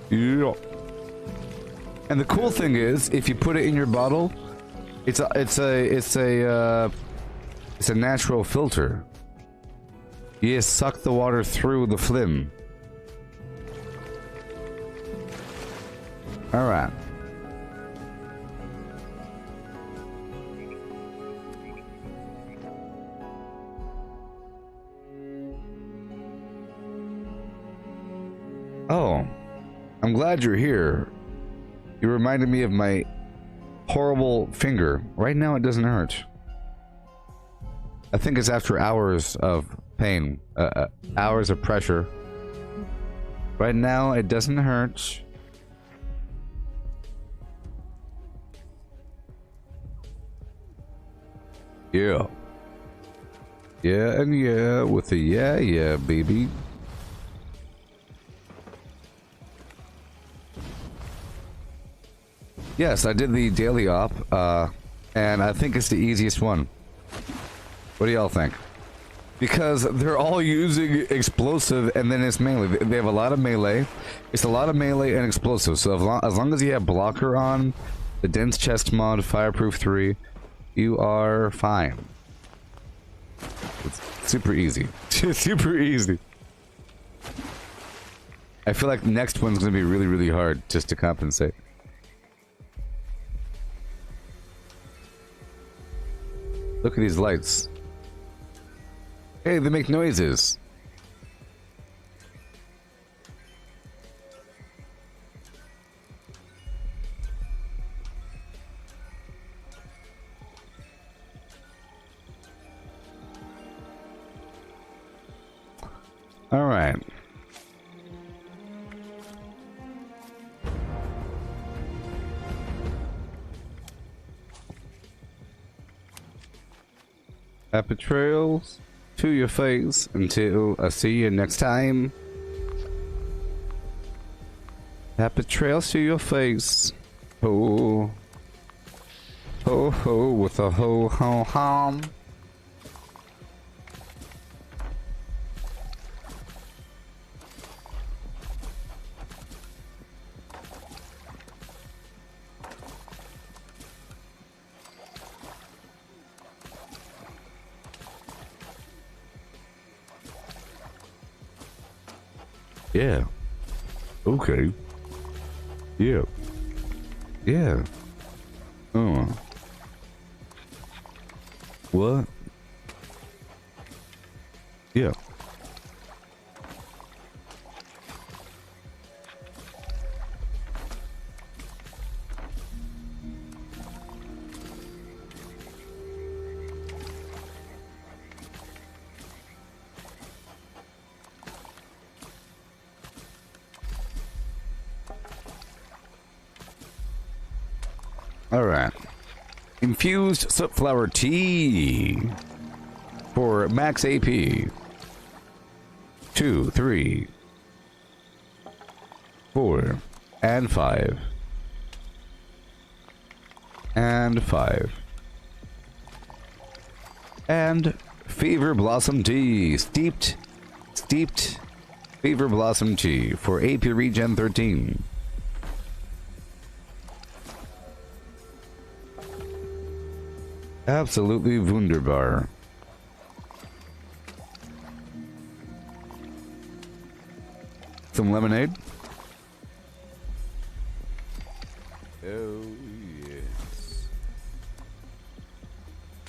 Yeah. And the cool thing is, if you put it in your bottle, it's a natural filter. You just suck the water through the phlegm. All right. Oh, I'm glad you're here. You reminded me of my horrible finger. Right now it doesn't hurt. I think it's after hours of pain, hours of pressure. Right now it doesn't hurt. Yeah. Yeah and yeah with a yeah, baby. Yes, I did the daily op, and I think it's the easiest one. What do y'all think? Because they're all using explosive, and then it's melee. They have a lot of melee. It's a lot of melee and explosive. So as long as you have blocker on, the dense chest mod, fireproof 3, you are fine. It's super easy. Super easy. I feel like the next one's gonna be really, really hard just to compensate. Look at these lights. Hey, they make noises. All right. Happy trails to your face until I see you next time. Happy trails to your face. Ho, ho, ho, with a ho, ho, hum. Yeah. Okay. Yeah. Yeah. Oh. What? Yeah. Alright. Infused sunflower tea for max AP. 2, 3, 4, and 5. And 5. And Fever Blossom Tea. Steeped Fever Blossom Tea for AP Regen 13. Absolutely wunderbar. Some lemonade. Oh yes.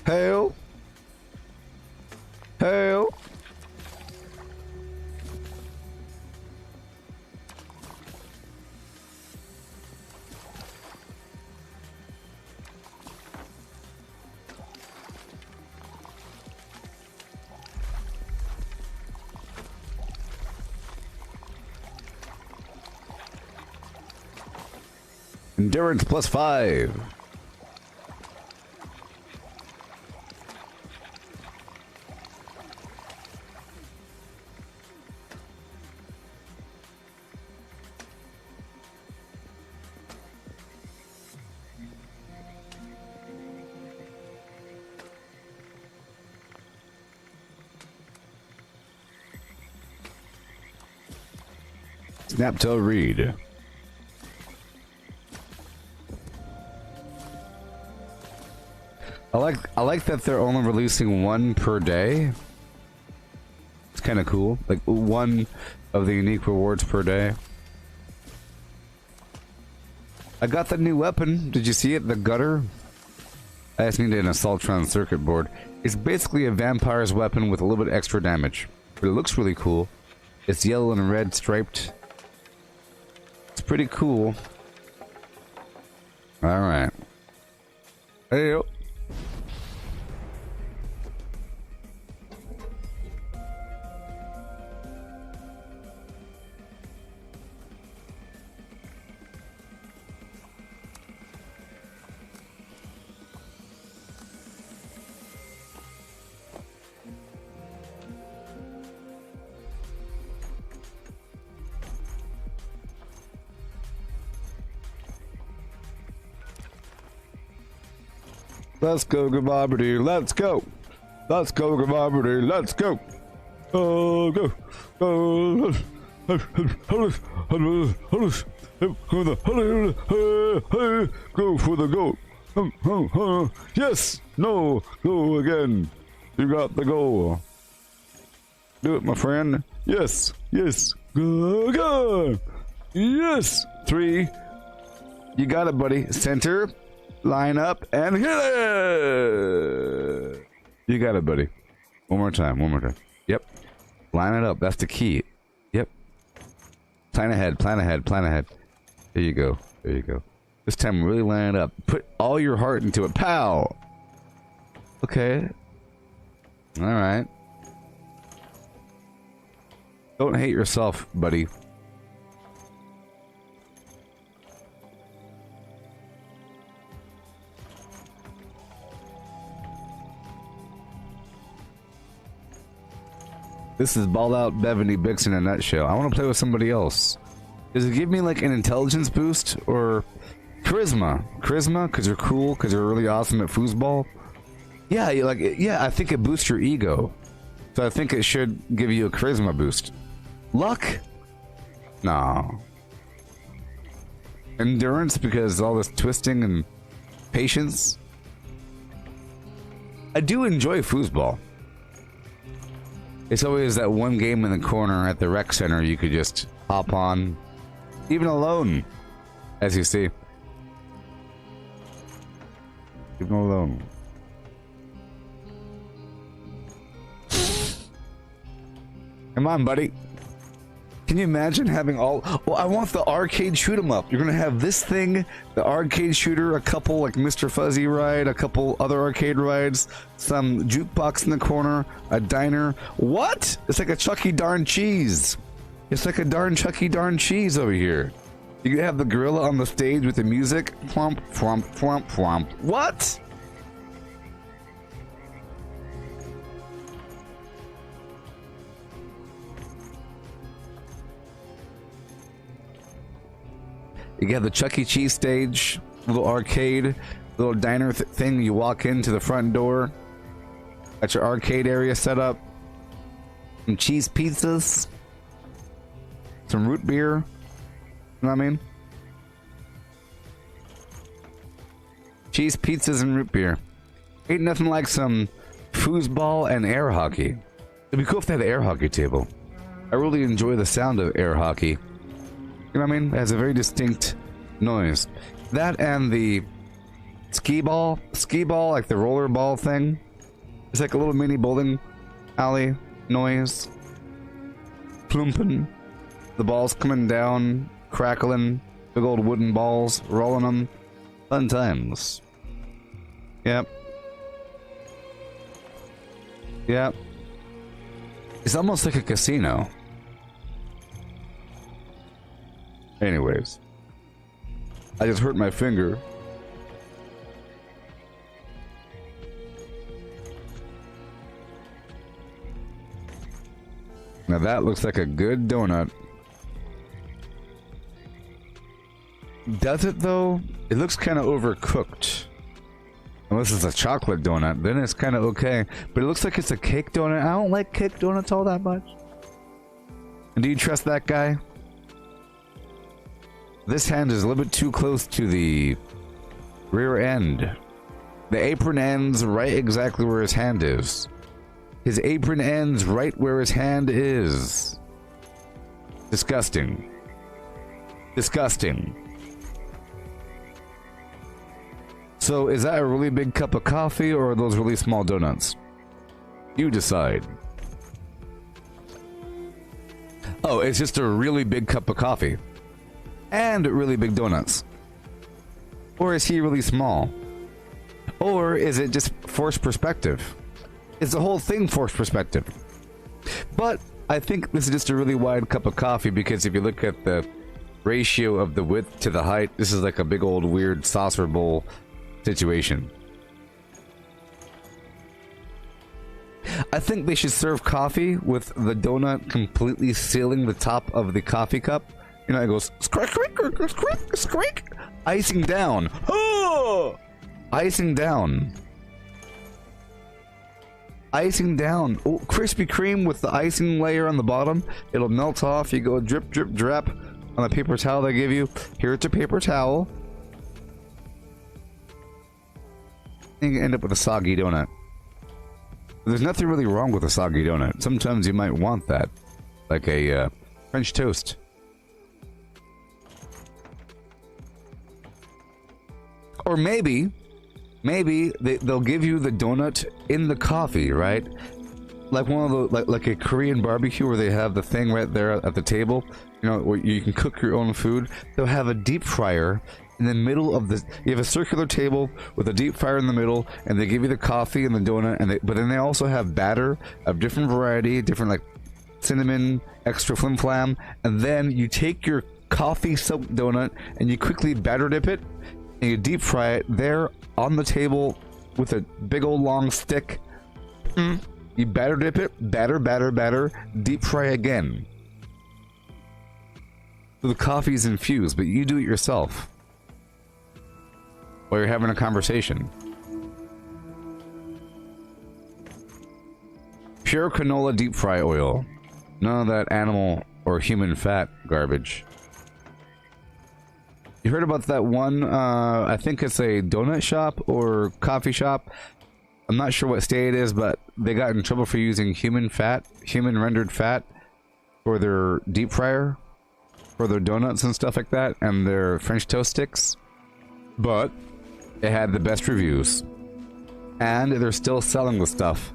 Hail. Hail. Endurance +5. Snaptail Reed. I like that they're only releasing one per day. It's kind of cool. Like one of the unique rewards per day. I got the new weapon. Did you see it? The gutter. I just needed an Assaultron circuit board. It's basically a vampire's weapon with a little bit extra damage. But it looks really cool. It's yellow and red striped. It's pretty cool. Alright. Hey yo. Let's go, Gooboberti. Let's go. Let's go, Gooboberti. Let's go. Oh, go. Go. Go for the goal. Yes. No. Go again. You got the goal. Do it, my friend. Yes. Yes. Go. Go. Yes. 3. You got it, buddy. Center. Line up and hit it! You got it, buddy. One more time, one more time. Yep. Line it up. That's the key. Yep. Plan ahead, plan ahead, plan ahead. There you go. There you go. This time, really line it up. Put all your heart into it. Pow! Okay. Alright. Don't hate yourself, buddy. This is Ball Out Beverly Bix in a nutshell. I want to play with somebody else. Does it give me like an intelligence boost or charisma? Charisma, because you're cool, because you're really awesome at foosball. Yeah, yeah. I think it boosts your ego, so I think it should give you a charisma boost. Luck? No. Endurance, because all this twisting and patience. I do enjoy foosball. It's always that one game in the corner at the rec center you could just hop on, even alone, as you see. Even alone. Come on, buddy. Can you imagine having all... Well, I want the arcade shoot 'em up. You're going to have this thing, the arcade shooter, a couple like Mr. Fuzzy ride, a couple other arcade rides, some jukebox in the corner, a diner. What? It's like a Chucky darn cheese. It's like a darn Chucky darn cheese over here. You can have the gorilla on the stage with the music. Flump, flump, flump, flump. What? You have the Chuck E. Cheese stage, little arcade, little diner thing. You walk into the front door. Got your arcade area set up. Some cheese pizzas. Some root beer. You know what I mean? Cheese pizzas and root beer. Ain't nothing like some foosball and air hockey. It'd be cool if they had an air hockey table. I really enjoy the sound of air hockey. You know what I mean? It has a very distinct noise. That and the skee ball, like the roller ball thing. It's like a little mini bowling alley noise. Plumping. The balls coming down, crackling. Big old wooden balls, rolling them. Fun times. Yep. Yep. It's almost like a casino. Anyways. I just hurt my finger. Now that looks like a good donut. Does it though? It looks kind of overcooked. Unless it's a chocolate donut, then it's kind of okay. But it looks like it's a cake donut. I don't like cake donuts all that much. And do you trust that guy? This hand is a little bit too close to the rear end. The apron ends right exactly where his hand is. His apron ends right where his hand is. Disgusting. Disgusting. So, is that a really big cup of coffee or are those really small donuts? You decide. Oh, it's just a really big cup of coffee. And really big donuts. Or is he really small? Or is it just forced perspective? Is the whole thing forced perspective? But I think this is just a really wide cup of coffee because if you look at the ratio of the width to the height, this is like a big old weird saucer bowl situation. I think they should serve coffee with the donut completely sealing the top of the coffee cup. You know, it goes squeak, squeak, squeak, squeak, icing down. Oh! Icing down. Icing down. Oh, Krispy Kreme with the icing layer on the bottom. It'll melt off. You go drip, drip, drip on the paper towel they give you. Here's a paper towel. And you end up with a soggy donut. There's nothing really wrong with a soggy donut. Sometimes you might want that. Like a French toast. Or maybe they'll give you the donut in the coffee, right? Like one of the like a Korean barbecue where they have the thing right there at the table, you know, where you can cook your own food. They'll have a deep fryer in the middle of the. You have a circular table with a deep fryer in the middle, and they give you the coffee and the donut, and but then they also have batter of different variety, different like cinnamon, extra flim flam, and then you take your coffee soaked donut and you quickly batter dip it. And you deep fry it there on the table with a big old long stick. You batter dip it, batter, deep fry again. So the coffee's infused, but you do it yourself. While you're having a conversation. Pure canola deep fry oil. None of that animal or human fat garbage. You heard about that one, I think it's a donut shop or coffee shop. I'm not sure what state it is, but they got in trouble for using human rendered fat for their deep fryer, for their donuts and stuff like that, and their French toast sticks. But it had the best reviews. And they're still selling the stuff.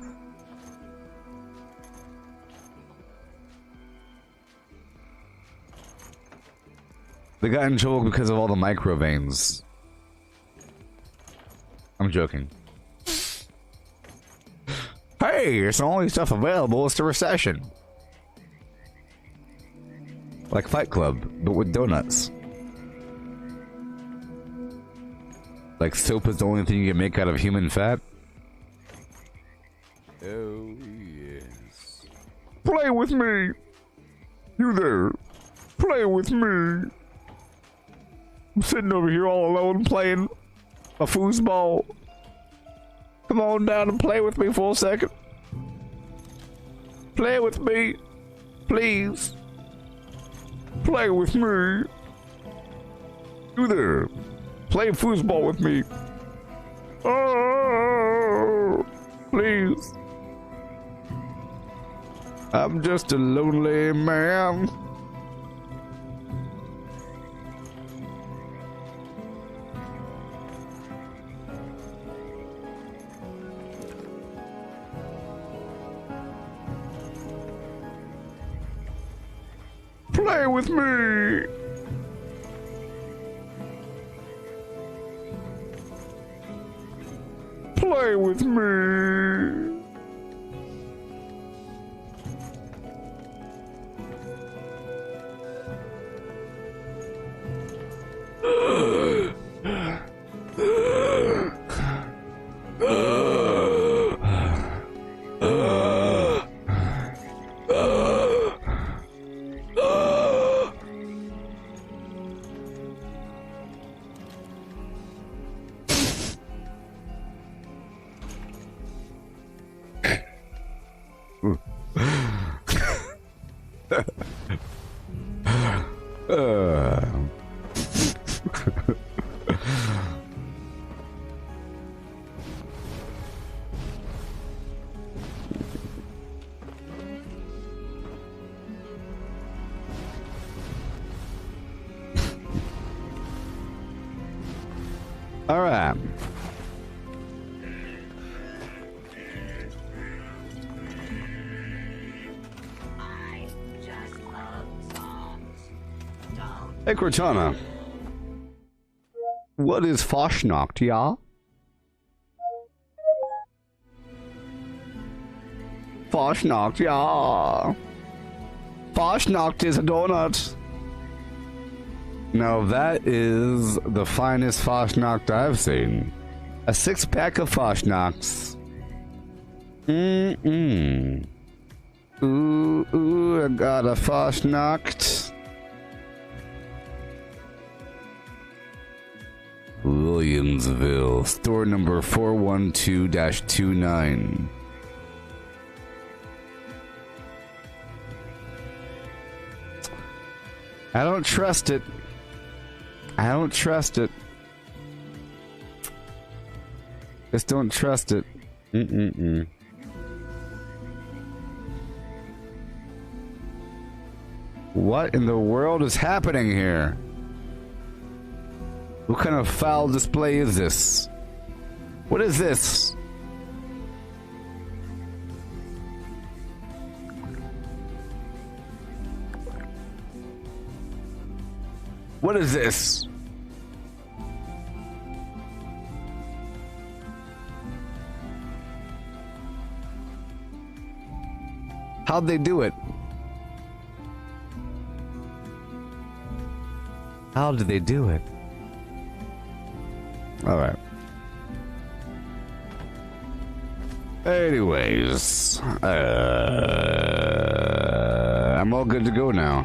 They got in trouble because of all the micro veins. I'm joking. Hey, it's the only stuff available. It's the recession. Like Fight Club, but with donuts. Like soap is the only thing you can make out of human fat. Oh, yes. Play with me! You there. Play with me! I'm sitting over here all alone playing a foosball. Come on down and play with me for a second. Play with me. Please. Play with me. You there. Play foosball with me. Oh, please. I'm just a lonely man. Play with me. Play with me. All right. Hey, Cortana. What is Fashnacht, ja? Fashnacht, ja. Fashnacht is a donut. Now that is the finest Fashnacht I've seen. A 6-pack of Fashnachts. Ooh, I got a Fashnacht. Williamsville, store number 412-29. I don't trust it. I don't trust it. Just don't trust it. What in the world is happening here? What kind of foul display is this? What is this? What is this? How'd they do it? How did they do it? All right. Anyways, I'm all good to go now.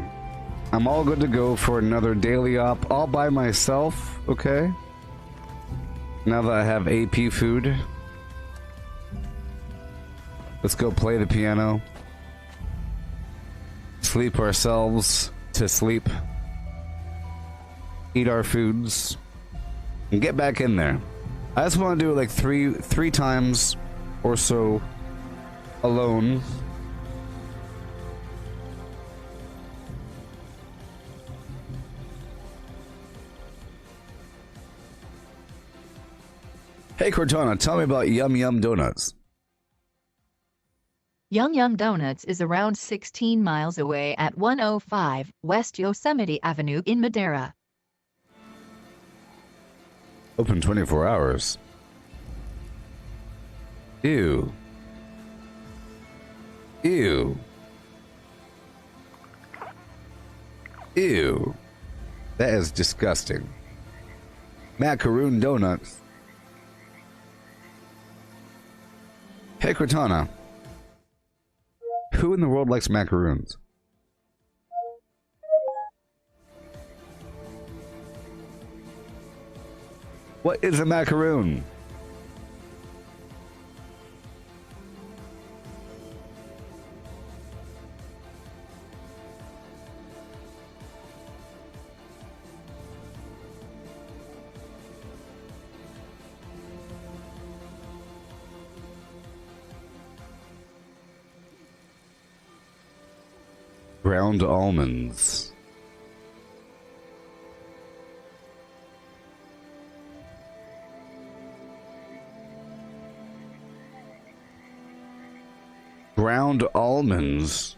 I'm all good to go for another daily op all by myself, okay? Now that I have AP food. Let's go play the piano. Sleep ourselves to sleep. Eat our foods. And get back in there. I just want to do it like three times or so alone. Hey Cortana, tell me about Yum Yum Donuts. Yum Yum Donuts is around 16 miles away at 105 West Yosemite Avenue in Madera. Open 24 hours. Ew. Ew. Ew. That is disgusting. Macaroon donuts. Hey Cortana. Who in the world likes macaroons? What is a macaroon? Ground almonds. Ground almonds.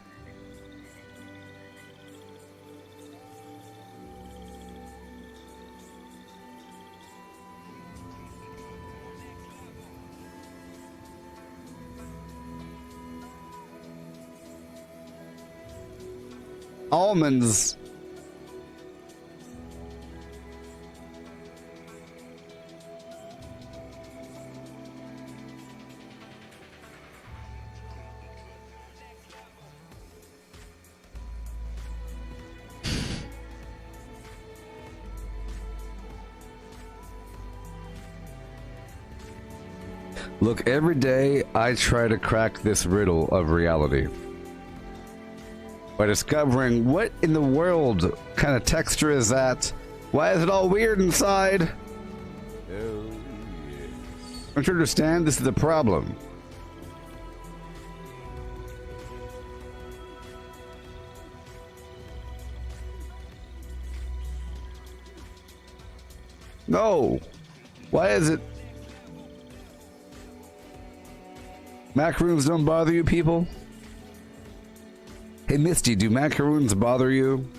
Almonds. Look, every day I try to crack this riddle of reality by discovering what in the world kind of texture is that? Why is it all weird inside? Oh, yes. Don't you understand? This is the problem. No. Why is it? Macaroons don't bother you people? Hey Misty, do macaroons bother you?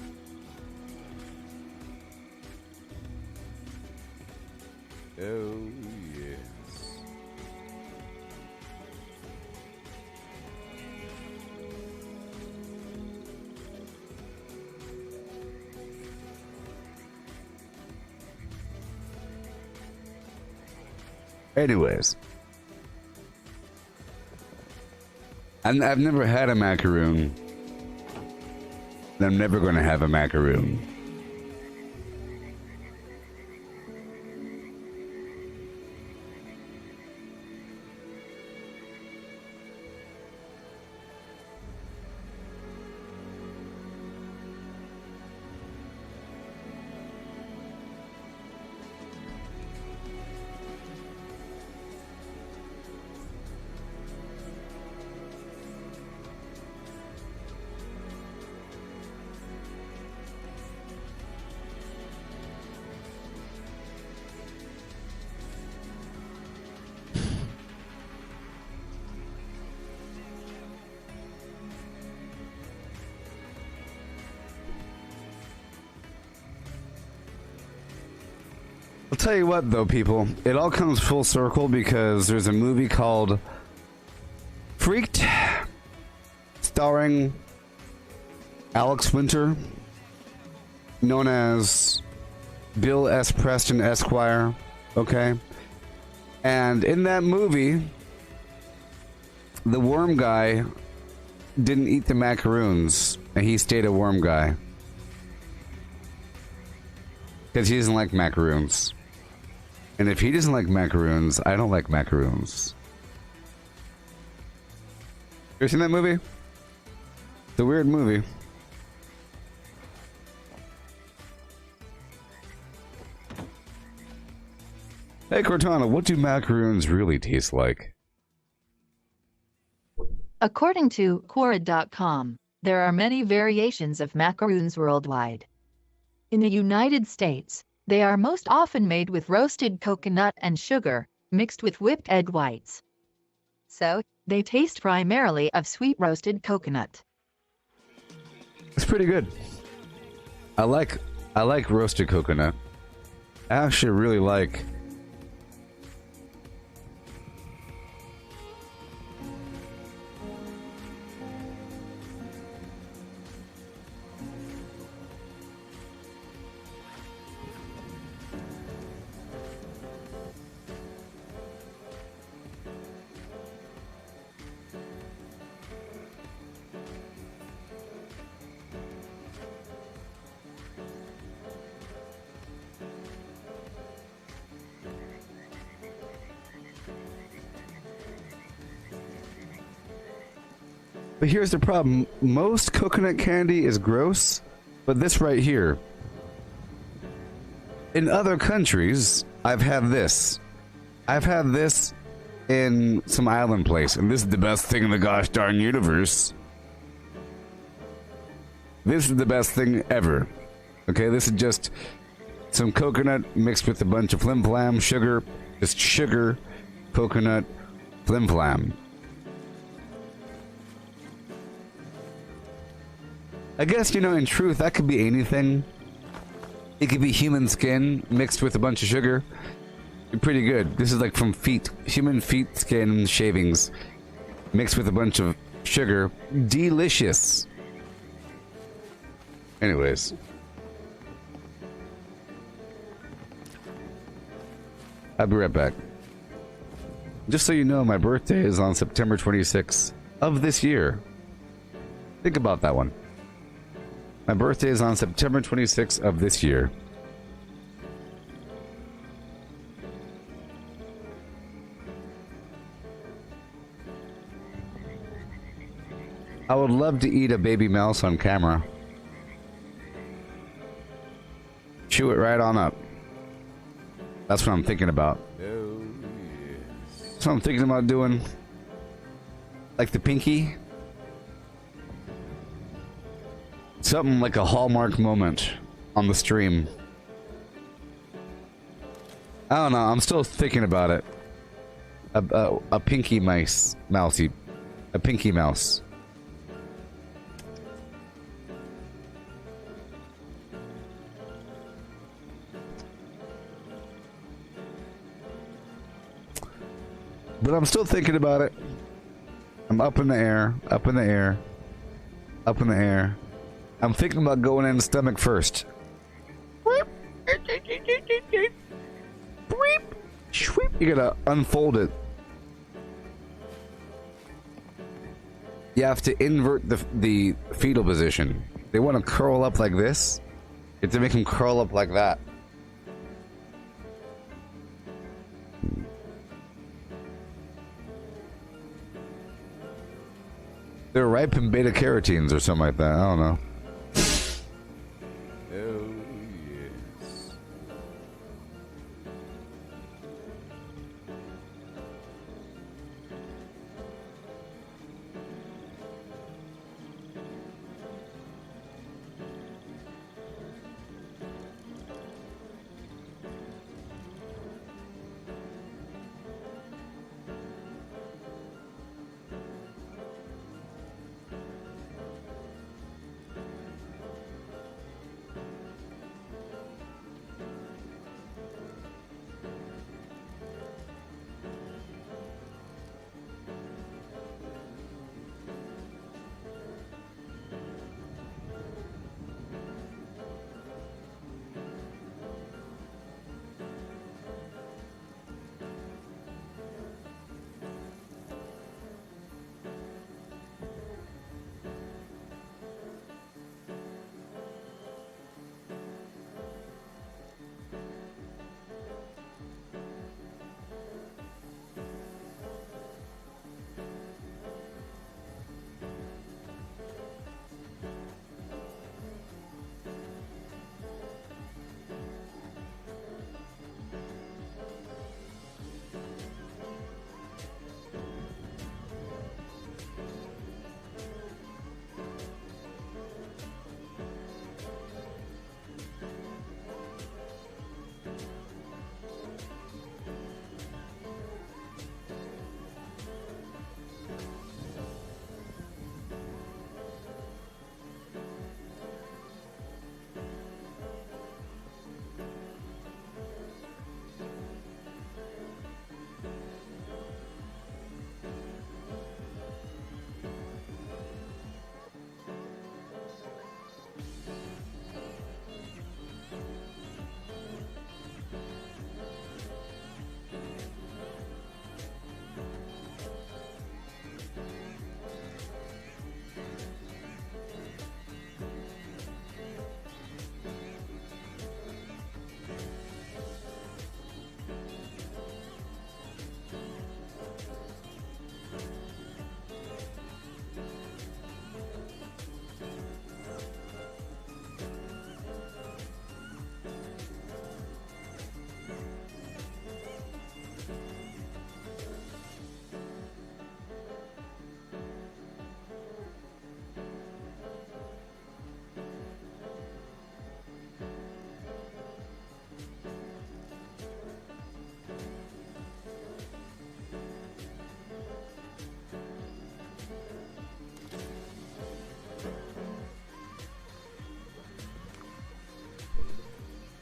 Oh, yes. Anyways. I've never had a macaroon. I'm never going to have a macaroon. I'll tell you what, though, people. It all comes full circle because there's a movie called Freaked, starring Alex Winter, known as Bill S. Preston Esquire. Okay? And in that movie, the worm guy didn't eat the macaroons, and he stayed a worm guy. Because he doesn't like macaroons. And if he doesn't like macaroons, I don't like macaroons. You ever seen that movie? It's a weird movie. Hey Cortana, what do macaroons really taste like? According to Quora.com, there are many variations of macaroons worldwide. In the United States, they are most often made with roasted coconut and sugar, mixed with whipped egg whites. So, they taste primarily of sweet roasted coconut. It's pretty good. I like roasted coconut. I actually really like. But here's the problem. Most coconut candy is gross, but this right here. In other countries, I've had this. I've had this in some island place, and this is the best thing in the gosh darn universe. This is the best thing ever. Okay, this is just some coconut mixed with a bunch of flim flam, sugar, just sugar, coconut, flim flam. I guess, you know, in truth, that could be anything. It could be human skin mixed with a bunch of sugar. Pretty good. This is like from feet. Human feet skin shavings mixed with a bunch of sugar. Delicious. Anyways. I'll be right back. Just so you know, my birthday is on September 26th of this year. Think about that one. My birthday is on September 26th of this year. I would love to eat a baby mouse on camera. Chew it right on up. That's what I'm thinking about. Oh, yes. That's what I'm thinking about doing. Like the pinky. Something like a Hallmark moment on the stream. I don't know. I'm still thinking about it. A pinky mousey. A pinky mouse. But I'm still thinking about it. I'm up in the air, up in the air, up in the air. I'm thinking about going in the stomach first. You gotta unfold it. You have to invert the fetal position. They want to curl up like this. You have to make them curl up like that. They're ripe in beta carotenes or something like that. I don't know. Oh, yes.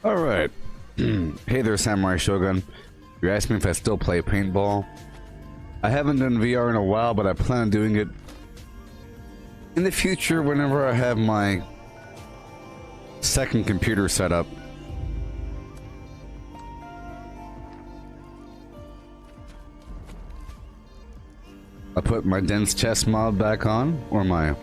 Alright. Hey there, Samurai Shogun. You asked me if I still play paintball. I haven't done VR in a while, but I plan on doing it in the future whenever I have my second computer set up. I put my dense chest mod back on, or my...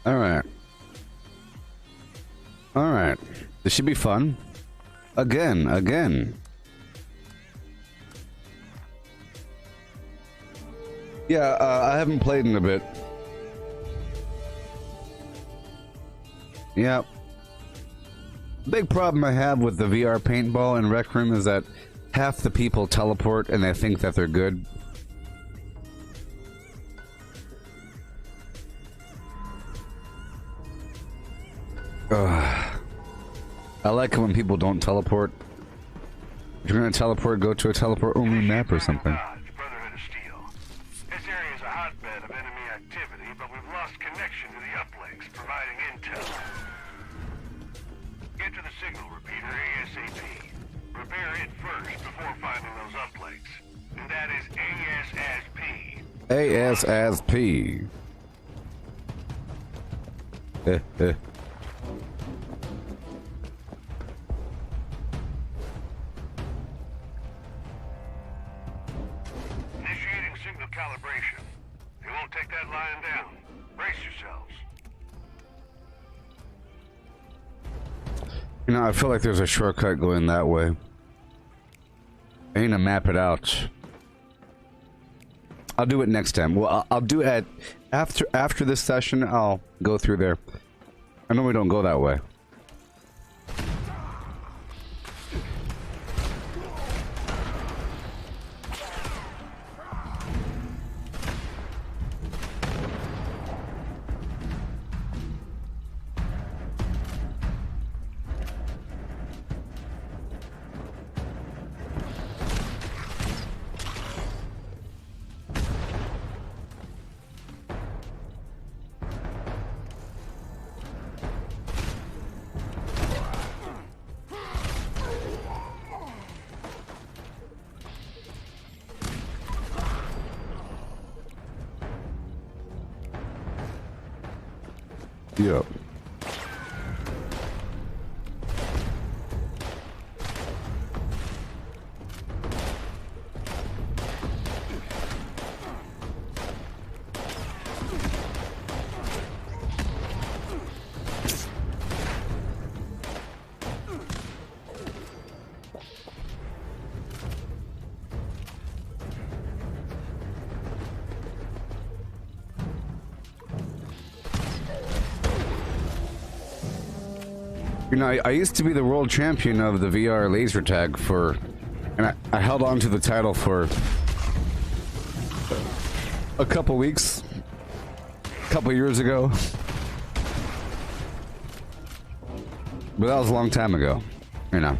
Alright. Alright. This should be fun. Again. Yeah, I haven't played in a bit. Yeah. Big problem I have with the VR paintball and Rec Room is that half the people teleport and they think that they're good. Ugh. I like it when people don't teleport. If you're gonna teleport, go to a teleport-only map or something. Brotherhood of Steel. This area is a hotbed of enemy activity, but we've lost connection to the uplinks, providing intel. Get to the signal repeater ASAP. Repair it first before finding those uplinks. And that is ASAP. ASAP. Initiating signal calibration. You won't take that lying down. Brace yourselves. You know, I feel like there's a shortcut going that way. I need to map it out. I'll do it next time. Well, I'll do it after this session. I'll go through there. I know we don't go that way. Yep. You know, I used to be the world champion of the VR laser tag and I held on to the title for a couple weeks, a couple years ago. But that was a long time ago, you know.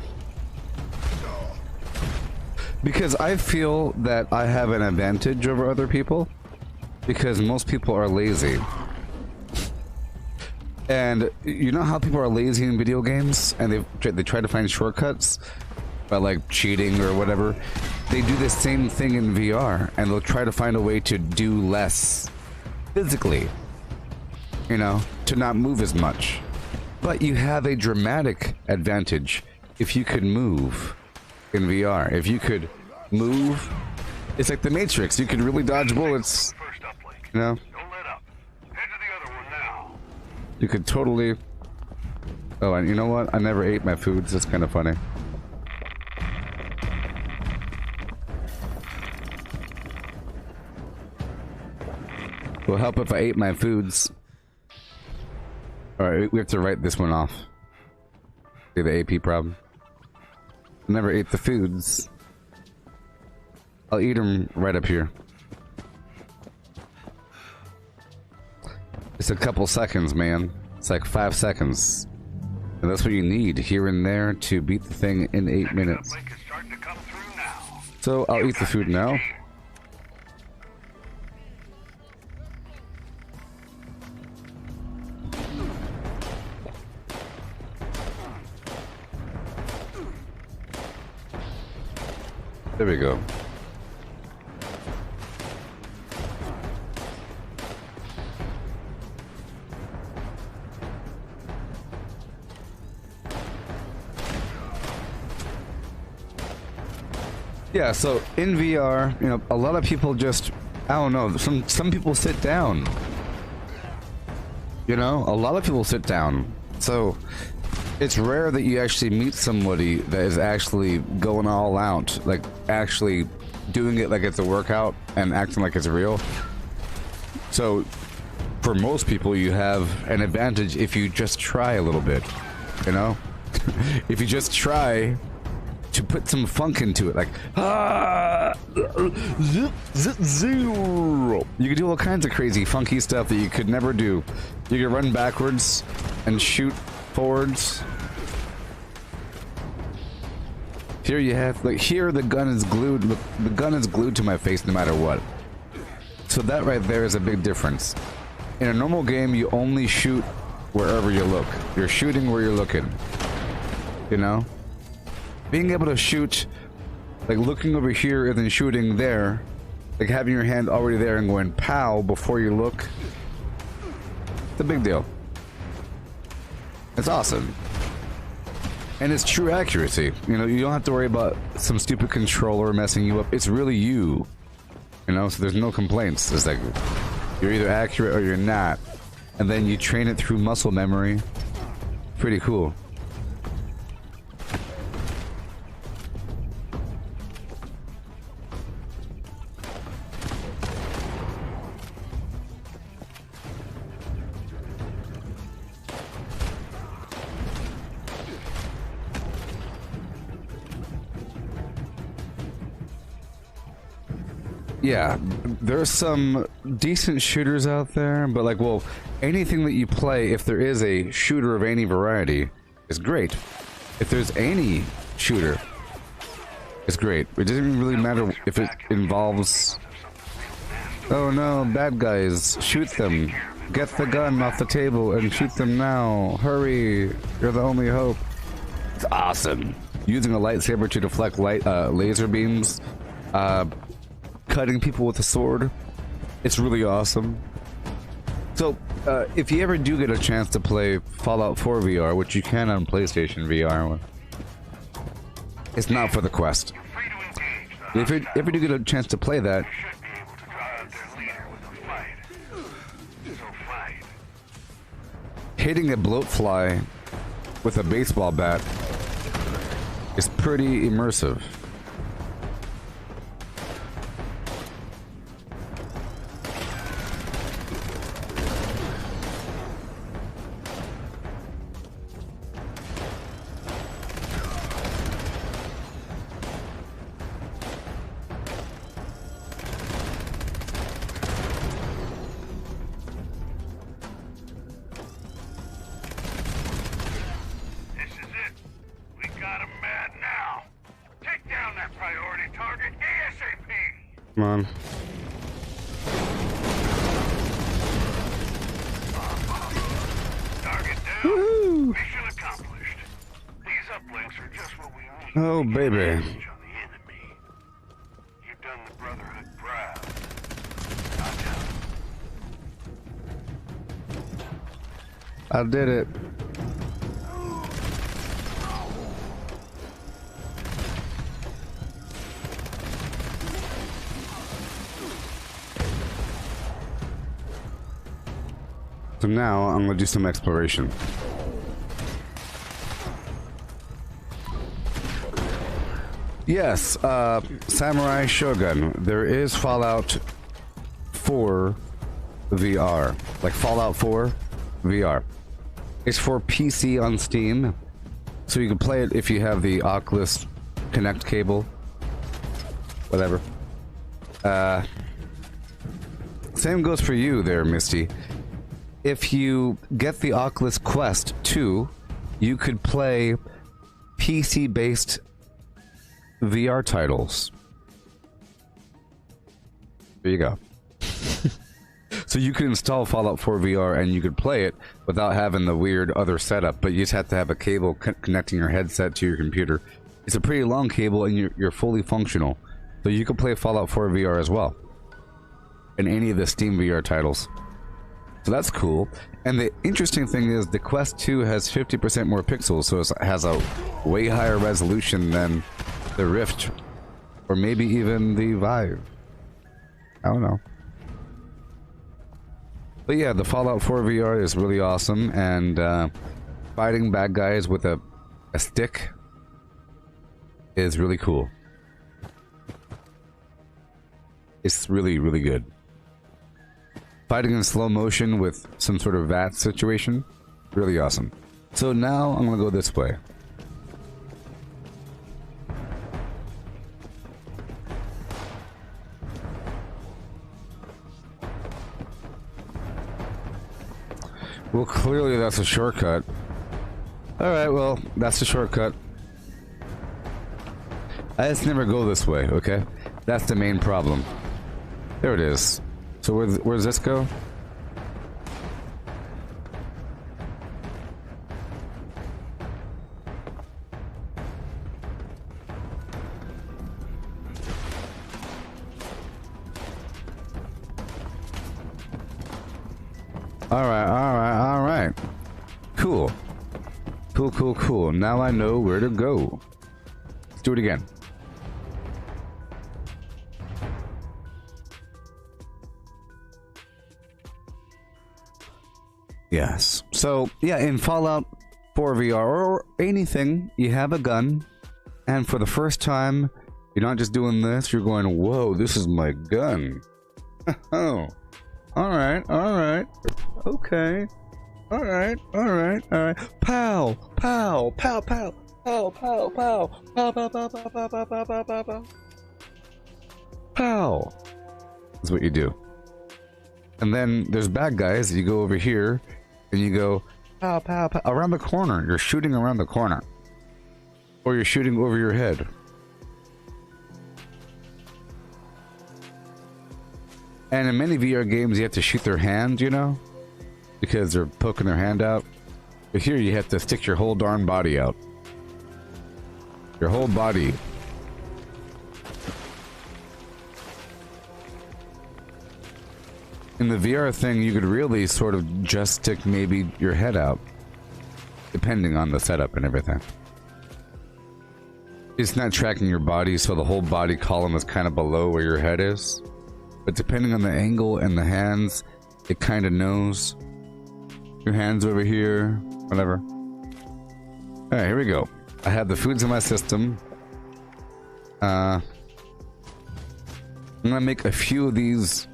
Because I feel that I have an advantage over other people, because most people are lazy. And you know how people are lazy in video games and they try to find shortcuts by like cheating or whatever? They do the same thing in VR and they'll try to find a way to do less physically, you know, to not move as much. But you have a dramatic advantage if you could move in VR. If you could move, it's like the Matrix. You could really dodge bullets, you know? You could totally... Oh, and you know what? I never ate my foods. That's kind of funny. Will help if I ate my foods. Alright, we have to write this one off. See the AP problem. I never ate the foods. I'll eat them right up here. It's a couple seconds, man. It's like 5 seconds. And that's what you need here and there to beat the thing in 8 minutes. Link is starting to come through now. So I'll eat the food now. There we go. Yeah, so in VR, you know, a lot of people just, I don't know, some people sit down. You know, a lot of people sit down. So it's rare that you actually meet somebody that is actually going all out, like actually doing it like it's a workout and acting like it's real. So for most people, you have an advantage if you just try a little bit, you know? If you just try to put some funk into it, like zip, zip, zero. You can do all kinds of crazy funky stuff that you could never do. You can run backwards and shoot forwards. Here you have, like, here the gun is glued. Look, the gun is glued to my face no matter what. So that right there is a big difference. In a normal game, you only shoot wherever you look. You're shooting where you're looking. You know? Being able to shoot, like looking over here and then shooting there, like having your hand already there and going pow before you look, it's a big deal. It's awesome. And it's true accuracy. You know, you don't have to worry about some stupid controller messing you up. It's really you. You know, so there's no complaints. It's like, you're either accurate or you're not. And then you train it through muscle memory. Pretty cool. Yeah, there's some decent shooters out there, but like, well, anything that you play, if there is a shooter of any variety, is great. If there's any shooter, it's great. It doesn't even really matter if it involves... Oh no, bad guys, shoot them. Get the gun off the table and shoot them now. Hurry, you're the only hope. It's awesome. Using a lightsaber to deflect laser beams. Cutting people with a sword. It's really awesome. So, if you ever do get a chance to play Fallout 4 VR, which you can on PlayStation VR, it's not for the Quest. If you ever do get a chance to play that, hitting a bloatfly with a baseball bat is pretty immersive. Come on. Target down. Mission accomplished. These uplinks are just what we need. Oh, baby. On the enemy. You've done the Brotherhood proud. I did it. So now I'm gonna do some exploration. Yes, Samurai Shogun. There is Fallout 4 VR. Like Fallout 4 VR. It's for PC on Steam. So you can play it if you have the Oculus Connect cable. Whatever. Same goes for you there, Misty. If you get the Oculus Quest 2, you could play PC-based VR titles There you go. So you could install Fallout 4 VR and you could play it without having the weird other setup, but you just have to have a cable connecting your headset to your computer. It's a pretty long cable and you're fully functional. So you can play Fallout 4 VR as well. In any of the Steam VR titles. So that's cool. And the interesting thing is the Quest 2 has 50% more pixels, so it has a way higher resolution than the Rift. Or maybe even the Vive. I don't know. But yeah, the Fallout 4 VR is really awesome, and fighting bad guys with a stick is really cool. It's really, really good. Fighting in slow motion with some sort of VAT situation, really awesome. So now I'm gonna go this way. Well, clearly that's a shortcut. Alright, well, that's a shortcut. I just never go this way, okay? That's the main problem. There it is. So where's this go? Alright. Cool. Cool. Now I know where to go. Let's do it again. Yes. So, yeah, in Fallout 4 VR or anything, you have a gun, and for the first time, you're not just doing this, you're going, whoa, this is my gun. Oh. Alright. Okay. Alright. Pow! Pow! That's what you do. And then there's bad guys, you go over here, and you go, pow, around the corner. You're shooting around the corner. Or you're shooting over your head. And in many VR games, you have to shoot their hand, you know? Because they're poking their hand out. But here, you have to stick your whole darn body out. Your whole body. In the VR thing, you could really sort of just stick maybe your head out. Depending on the setup and everything. It's not tracking your body, so the whole body column is kind of below where your head is. But depending on the angle and the hands, it kind of knows. Your hands over here, whatever. Alright, here we go. I have the foods in my system. I'm gonna make a few of these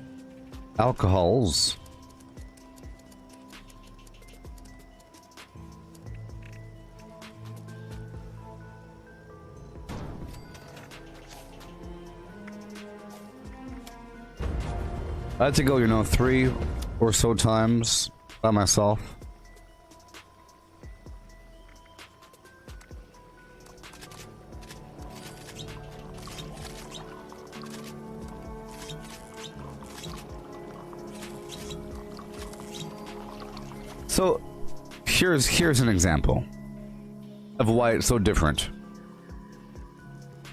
alcohols. I had to go, you know, 3 or so times by myself. So here's an example of why it's so different.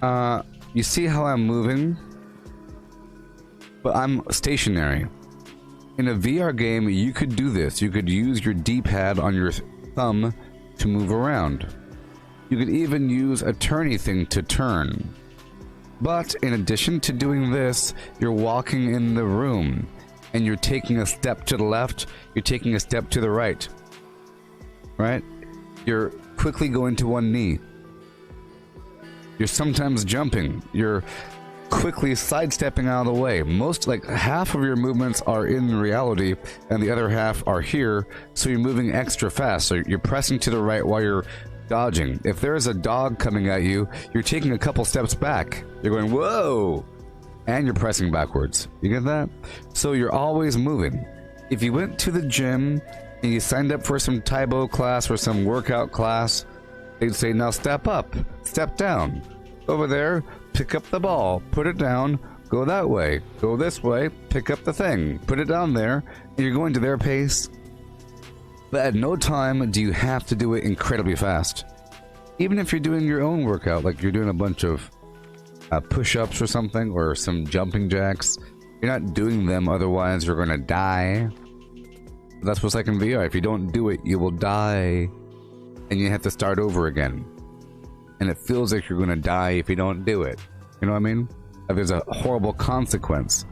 You see how I'm moving? But I'm stationary. In a VR game, you could do this. You could use your D-pad on your thumb to move around. You could even use a turny thing to turn. But in addition to doing this, you're walking in the room, and you're taking a step to the left, you're taking a step to the right. Right? You're quickly going to one knee. You're sometimes jumping. You're quickly sidestepping out of the way. Most, like, half of your movements are in reality and the other half are here, so you're moving extra fast. So you're pressing to the right while you're dodging. If there is a dog coming at you, you're taking a couple steps back. You're going, whoa! And you're pressing backwards. You get that? So you're always moving. If you went to the gym and you signed up for some Taibo class or some workout class, they'd say, now step up, step down. Over there, pick up the ball, put it down, go that way, go this way, pick up the thing, put it down there, and you're going to their pace. But at no time do you have to do it incredibly fast. Even if you're doing your own workout, like you're doing a bunch of push-ups or something, or some jumping jacks, you're not doing them, otherwise you're gonna die. That's what's like in VR. If you don't do it, you will die, and you have to start over again. And it feels like you're gonna die if you don't do it. You know what I mean? Like there's a horrible consequence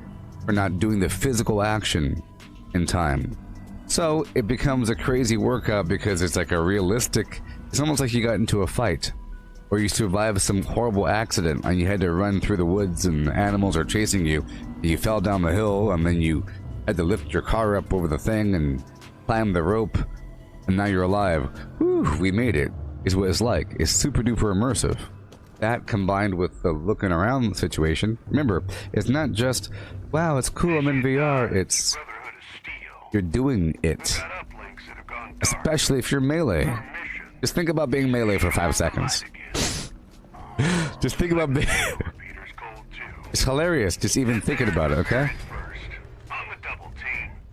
for not doing the physical action in time. So it becomes a crazy workout because it's like a realistic... It's almost like you got into a fight, or you survived some horrible accident and you had to run through the woods and animals are chasing you. You fell down the hill and then you had to lift your car up over the thing and climb the rope, and now you're alive. Whew, we made it, is what it's like. It's super duper immersive. That combined with the looking around situation. Remember, it's not just, wow, it's cool, I'm in VR. It's, you're doing it. Especially if you're melee. Just think about being melee for 5 seconds. Just think about being... It's hilarious just even thinking about it, okay?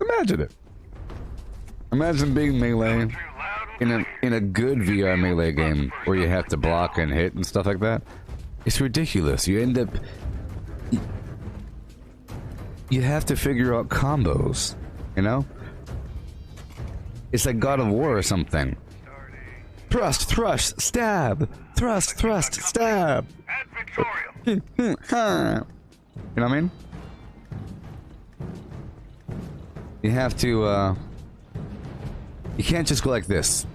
Imagine it. Imagine being melee in a good VR melee game where you have to block and hit and stuff like that. It's ridiculous. You end up... You have to figure out combos, you know? It's like God of War or something. Thrust, thrust, stab! Thrust, thrust, stab! You know what I mean? You have to, you can't just go like this.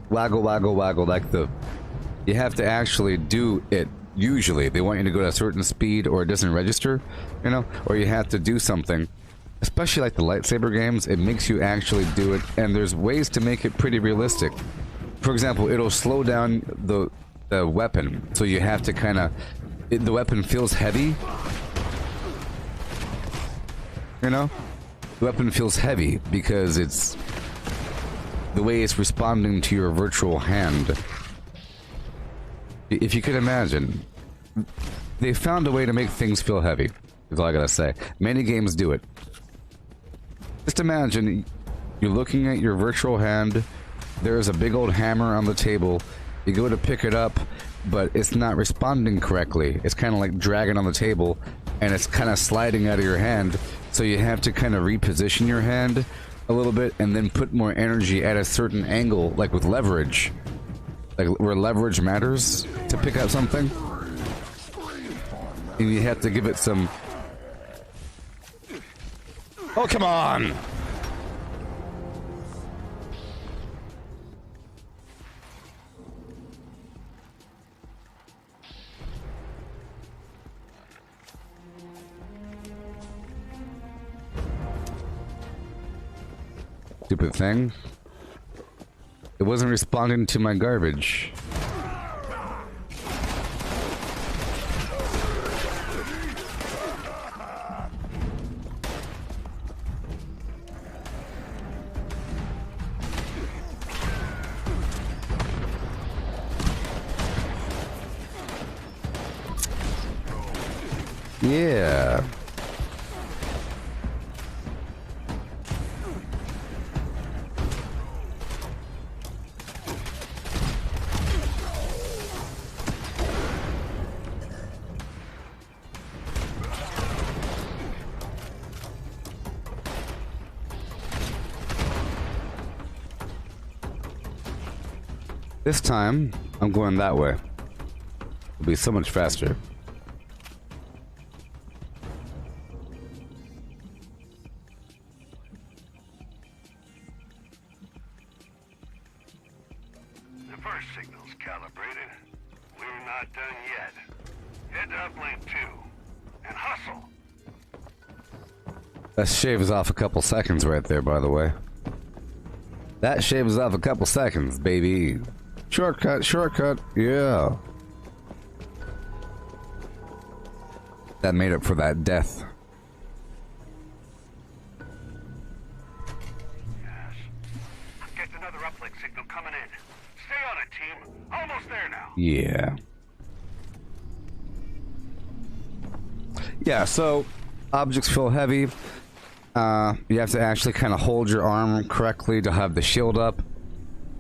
Waggle, waggle, waggle, like the... You have to actually do it. Usually, they want you to go at a certain speed or it doesn't register, you know? Or you have to do something. Especially like the lightsaber games, it makes you actually do it, and there's ways to make it pretty realistic. For example, it'll slow down the weapon, so you have to kind of... The weapon feels heavy. You know? The weapon feels heavy because it's... the way it's responding to your virtual hand. If you could imagine, they found a way to make things feel heavy, is all I gotta say. Many games do it. Just imagine, you're looking at your virtual hand, there's a big old hammer on the table, you go to pick it up, but it's not responding correctly. It's kind of like dragging on the table, and it's kind of sliding out of your hand, so you have to kind of reposition your hand a little bit, and then put more energy at a certain angle, like with leverage. Like where leverage matters to pick up something. And you have to give it some... Oh, come on! Stupid thing. It wasn't responding to my garbage. Yeah. This time, I'm going that way. It'll be so much faster. The first signal's calibrated. We're not done yet. Head to uplink 2. And hustle! That shaves off a couple seconds right there, by the way. That shaves off a couple seconds, baby. Shortcut, shortcut, yeah. That made up for that death. Yes. Get another uplink signal coming in. Stay on it, team. Almost there now. Yeah. Yeah, so objects feel heavy. You have to actually kind of hold your arm correctly to have the shield up.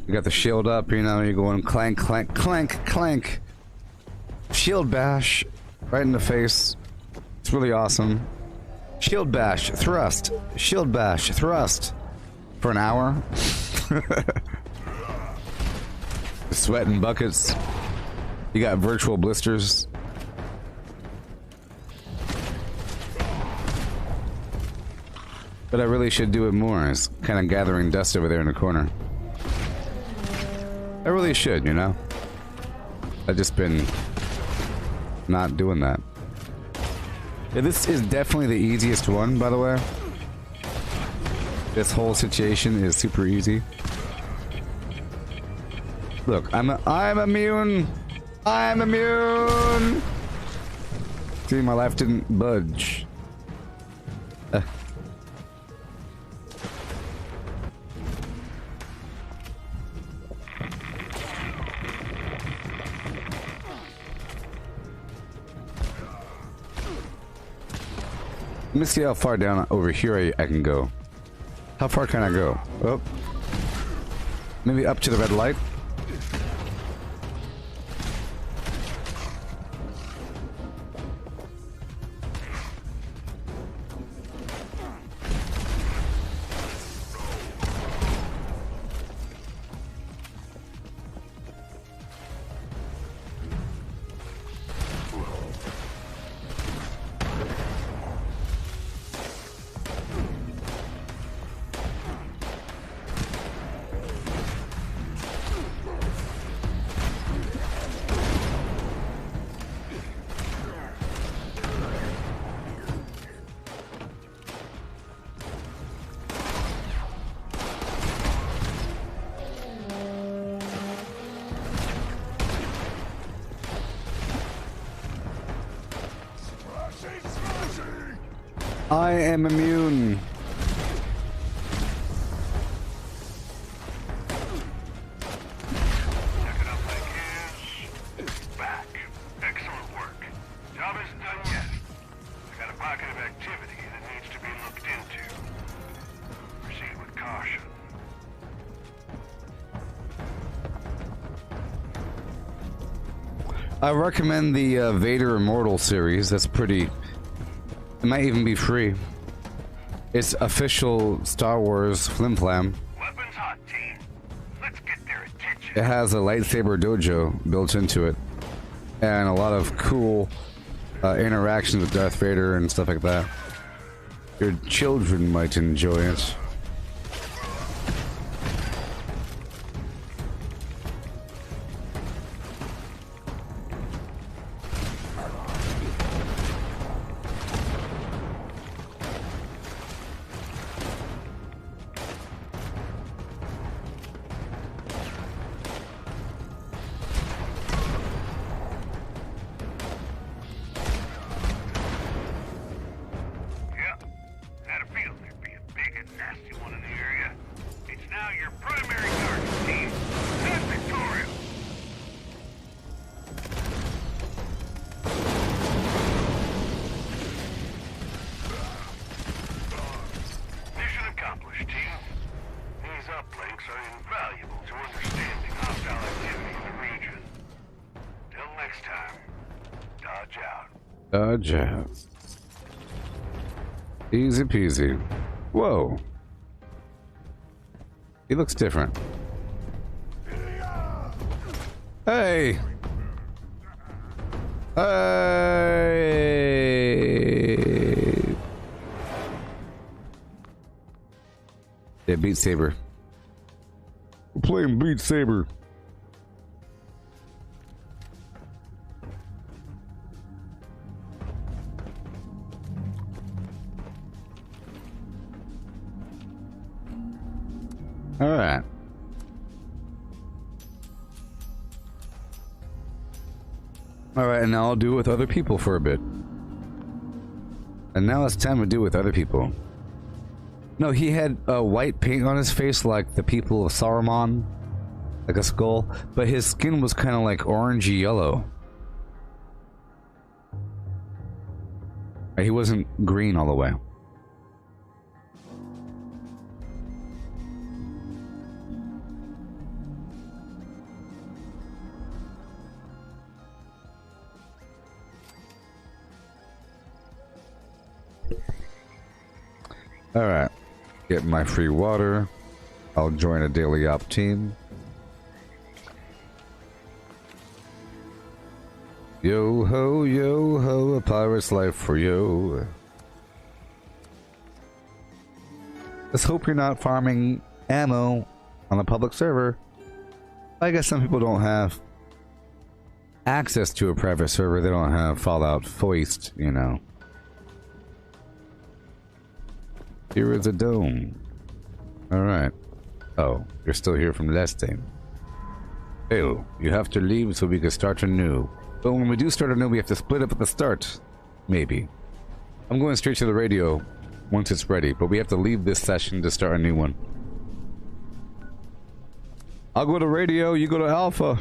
You got the shield up, you know, you're going clank, clank, clank, clank. Shield bash right in the face. It's really awesome. Shield bash, thrust. Shield bash, thrust. For an hour. Sweat and buckets. You got virtual blisters. But I really should do it more. It's kind of gathering dust over there in the corner. I really should, you know? I've just been not doing that. Yeah, this is definitely the easiest one, by the way. This whole situation is super easy. Look, I'm immune. I'm immune. See, my life didn't budge. Let me see how far down over here I can go. How far can I go? Oh. Maybe up to the red light. I am immune. Checking up like his back. Excellent work. Job isn't done yet. I got a pocket of activity that needs to be looked into. Proceed with caution. I recommend the Vader Immortal series. That's pretty... It might even be free. It's official Star Wars flim-flam. Weapons hot, team. Let's get their attention. It has a lightsaber dojo built into it. And a lot of cool interactions with Darth Vader and stuff like that. Your children might enjoy it. Dodge out. Easy peasy. Whoa. He looks different. Hey! Hey! Yeah, Beat Saber. We're playing Beat Saber. Alright. Alright, and now I'll do it with other people for a bit. And now it's time to do it with other people. No, he had white paint on his face like the people of Saruman. Like a skull. But his skin was kind of like orangey yellow. He wasn't green all the way. Alright. Get my free water. I'll join a daily op team. Yo ho, a pirate's life for yo. Let's hope you're not farming ammo on a public server. I guess some people don't have access to a private server. They don't have Fallout Foist, you know. Here is a dome. Alright. Oh, you're still here from last time. Oh, you have to leave so we can start anew. But when we do start anew, we have to split up at the start. Maybe. I'm going straight to the radio once it's ready, but we have to leave this session to start a new one. I'll go to radio, you go to alpha.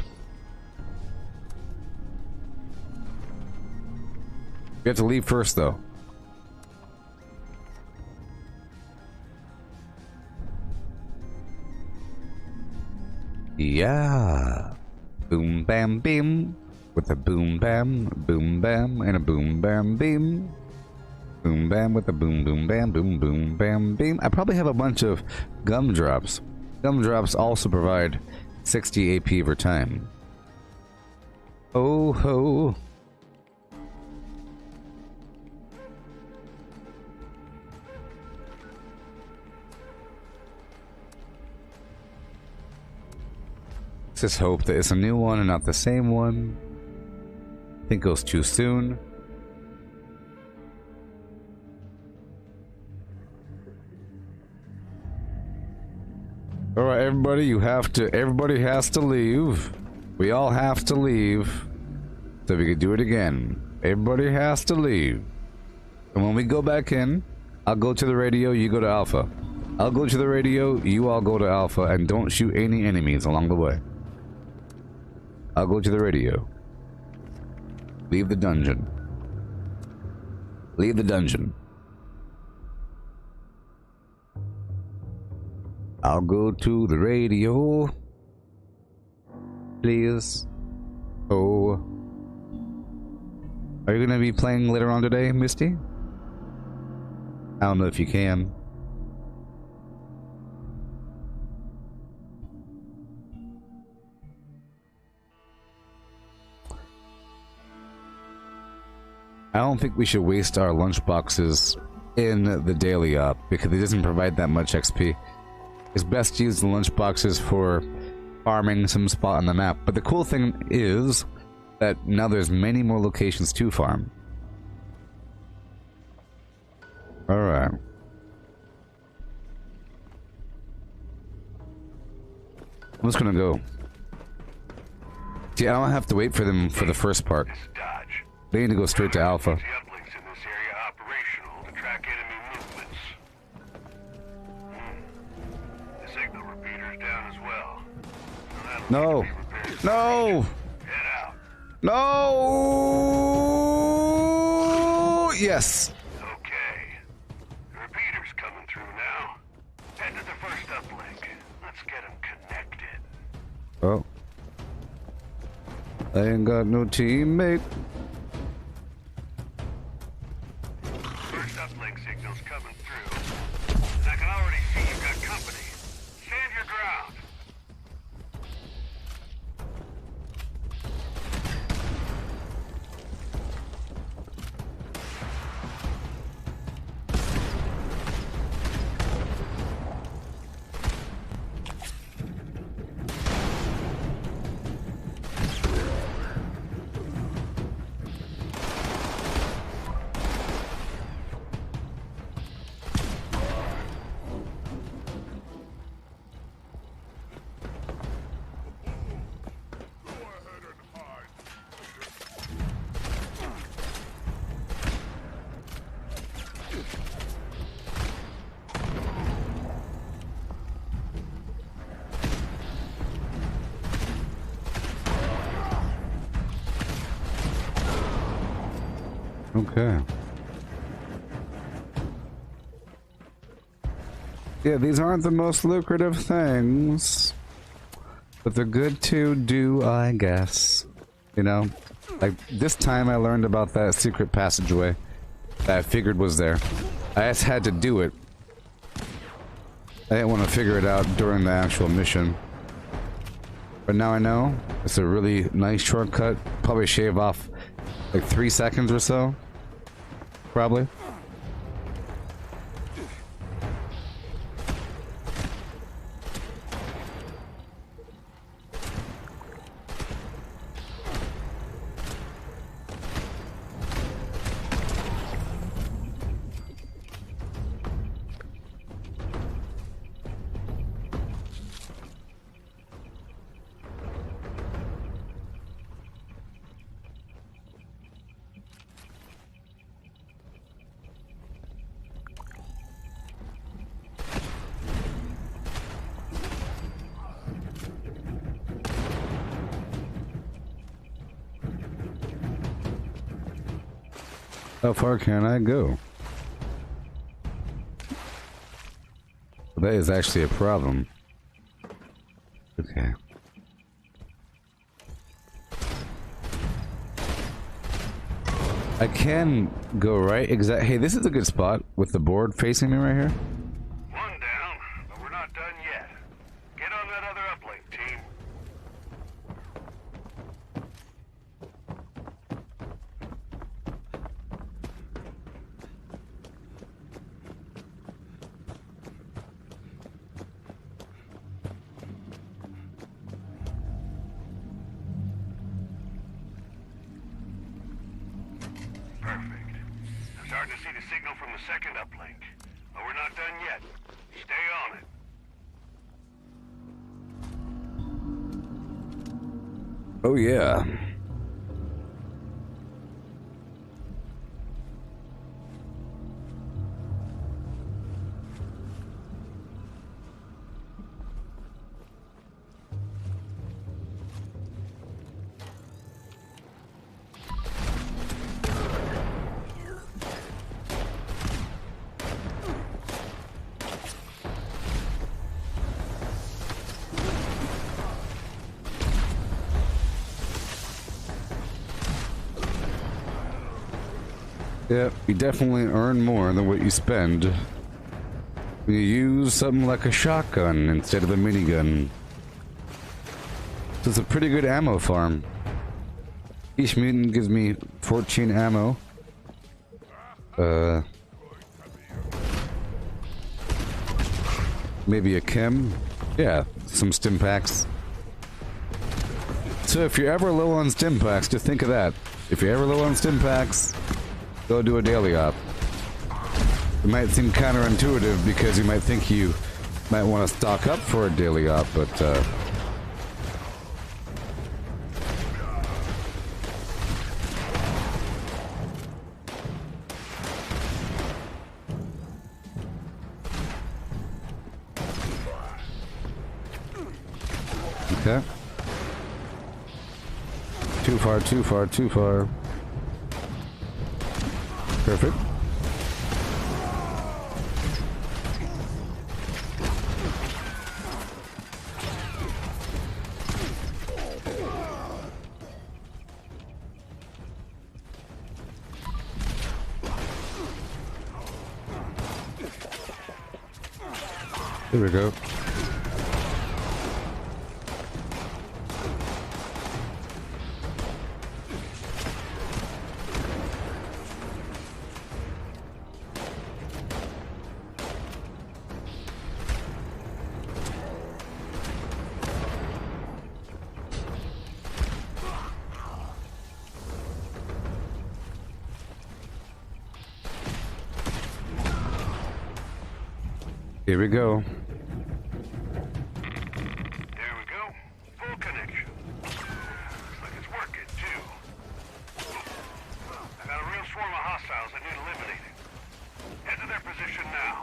You have to leave first, though. Yeah. Boom bam beam. With a boom bam, and a boom bam beam. Boom bam with a boom boom bam beam. I probably have a bunch of gumdrops. Gumdrops also provide 60 AP per time. Oh ho. Let's just hope that it's a new one and not the same one. I think it goes too soon. Alright, everybody, everybody has to leave. We all have to leave. So we can do it again. Everybody has to leave. And when we go back in, I'll go to the radio, you go to alpha. I'll go to the radio, you all go to alpha, and don't shoot any enemies along the way. I'll go to the radio. Leave the dungeon. Leave the dungeon. I'll go to the radio. Please. Oh. Are you gonna be playing later on today, Misty? I don't know if you can. I don't think we should waste our lunch boxes in the daily op because it doesn't provide that much XP. It's best to use the lunch boxes for farming some spot on the map. But the cool thing is that now there's many more locations to farm. Alright. I'm just gonna go. See, I don't have to wait for them for the first part. They need to go straight to alpha. No! No! No! Yes! Okay. The repeater's coming through now. Head to the first uplink. Let's get them connected. Oh. I ain't got no teammate. First uplink signal's coming through. And I can already see you've got company. Stand your ground. Okay. Yeah, these aren't the most lucrative things, but they're good to do, I guess. You know? Like, this time I learned about that secret passageway that I figured was there. I just had to do it. I didn't want to figure it out during the actual mission. But now I know. It's a really nice shortcut. Probably shave off like 3 seconds or so. Probably. How far can I go? That is actually a problem. Okay. I can go right exact. Hey, this is a good spot with the board facing me right here. One down, but we're not done yet. Get on that other uplink, team. Perfect. I'm starting to see the signal from the second uplink, but we're not done yet. Stay on it. Oh yeah. Yeah, you definitely earn more than what you spend when you use something like a shotgun instead of a minigun. So it's a pretty good ammo farm. Each mutant gives me 14 ammo. Maybe a chem. Yeah, some stim packs. So if you're ever low on stim packs, just think of that. If you're ever low on stim packs, go do a daily op. It might seem counterintuitive because you might think you might want to stock up for a daily op, but okay. Too far, too far, too far. Perfect. There we go. Here we go. There we go. Full connection. Looks like it's working, too. I got a real swarm of hostiles I need eliminating. Head to their position now.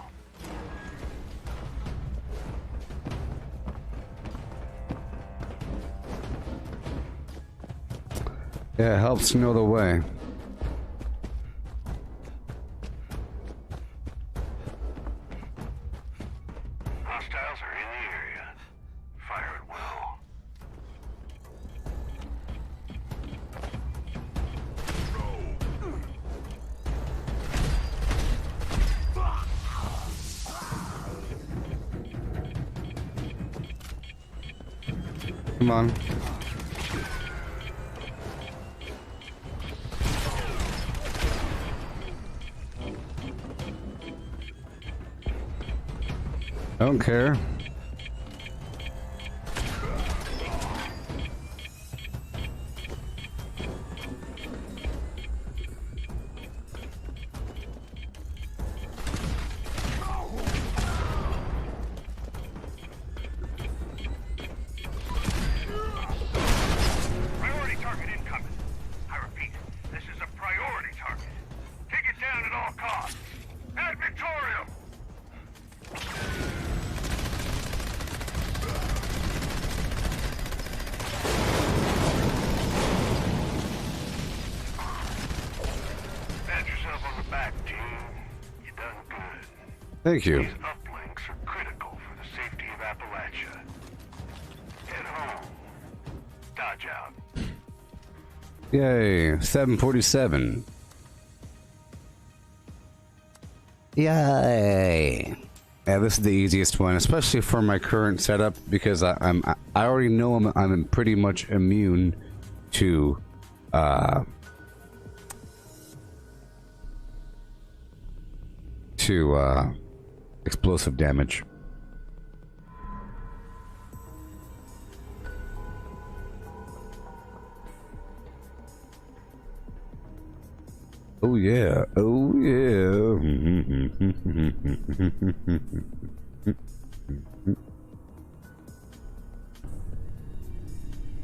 Yeah, it helps to know the way. Come on. Don't care. Priority target incoming. I repeat, this is a priority target. Take it down at all costs. Ad Victorium! Pat yourself on the back, team. You done good. Thank you. These uplinks are critical for the safety of Appalachia. Head home. Dodge out. Yay, 747. Yay. Yeah, this is the easiest one, especially for my current setup, because I already know I'm pretty much immune to explosive damage. Oh yeah, oh yeah.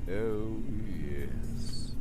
Oh, yes.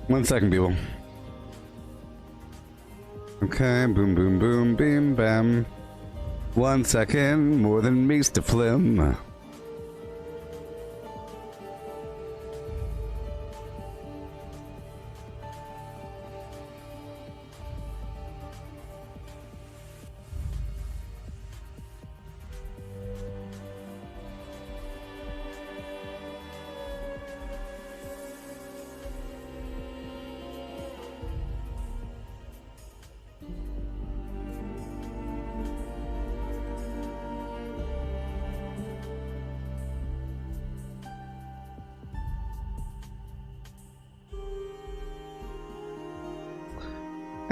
One second, people. Okay, boom, boom, boom, bim, bam. 1 second, more than meets the flim.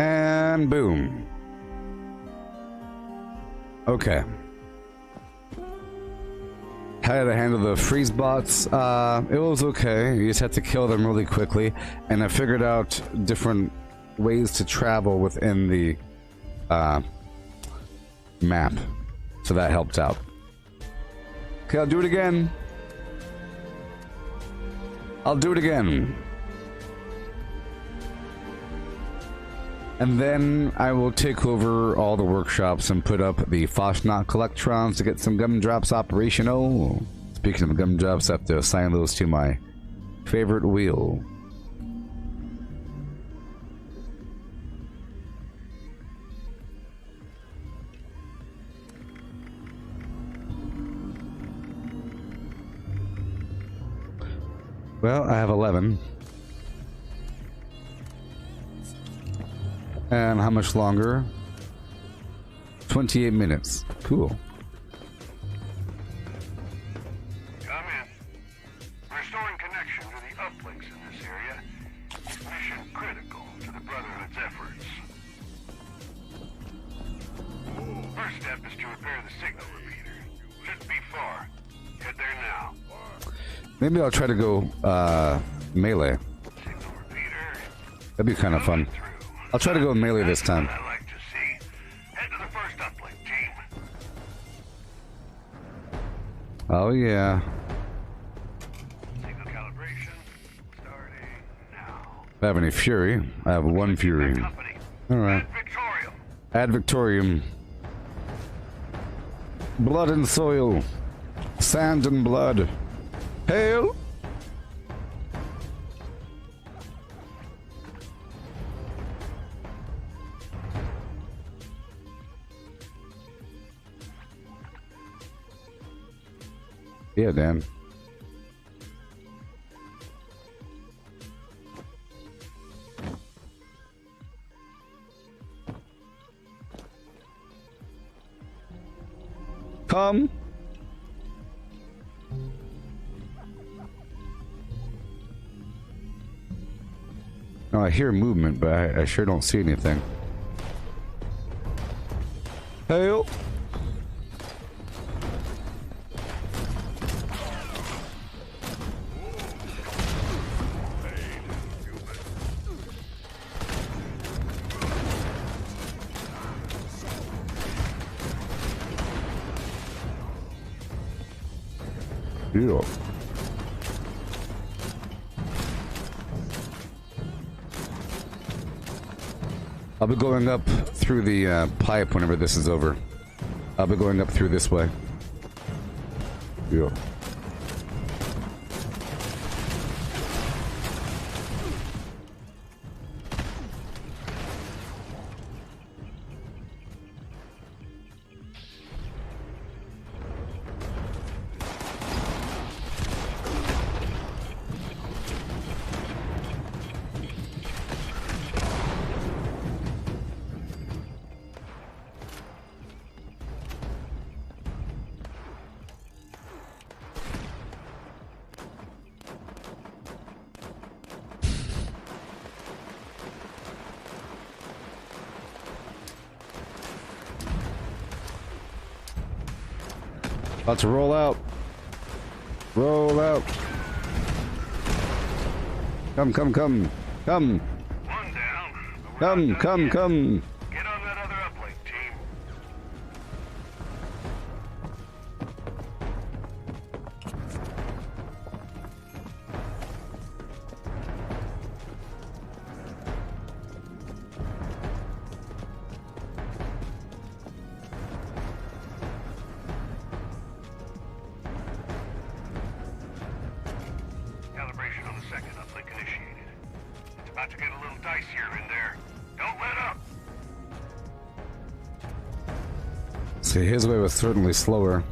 And boom. Okay. How did I handle the freeze bots? It was okay. You just had to kill them really quickly. And I figured out different ways to travel within the map. So that helped out. Okay, I'll do it again. I'll do it again. And then I will take over all the workshops and put up the Foshnot Collectrons to get some gumdrops operational. Speaking of gumdrops, I have to assign those to my favorite wheel. Well, I have 11. And how much longer? 28 minutes. Cool. Come in. Restoring connection to the uplinks in this area is mission critical to the Brotherhood's efforts. First step is to repair the signal repeater. Shouldn't be far. Head there now. Maybe I'll try to go melee. Signal repeater. That'd be kind of fun. I'll try to go melee this time. That's what I like to see. Head to the first uplink, team. Oh yeah. Signal calibration starting now. I have any fury? I have one fury. Company. Alright. Victorium. Ad Victorium. Blood and soil. Sand and blood. Hail! Yeah, Dan. Come. Oh, I hear movement, but I sure don't see anything. Hail! Yeah. I'll be going up through the pipe whenever this is over. I'll be going up through this way. Yeah. About to roll out. Roll out. Come, come, come. Come. One down. but we're Come, not done come, yet. come. Get on that other uplink, team. Calibration on the second uplink initiated. It's about to get a little dicier in there. Don't let up. See, his way was certainly slower.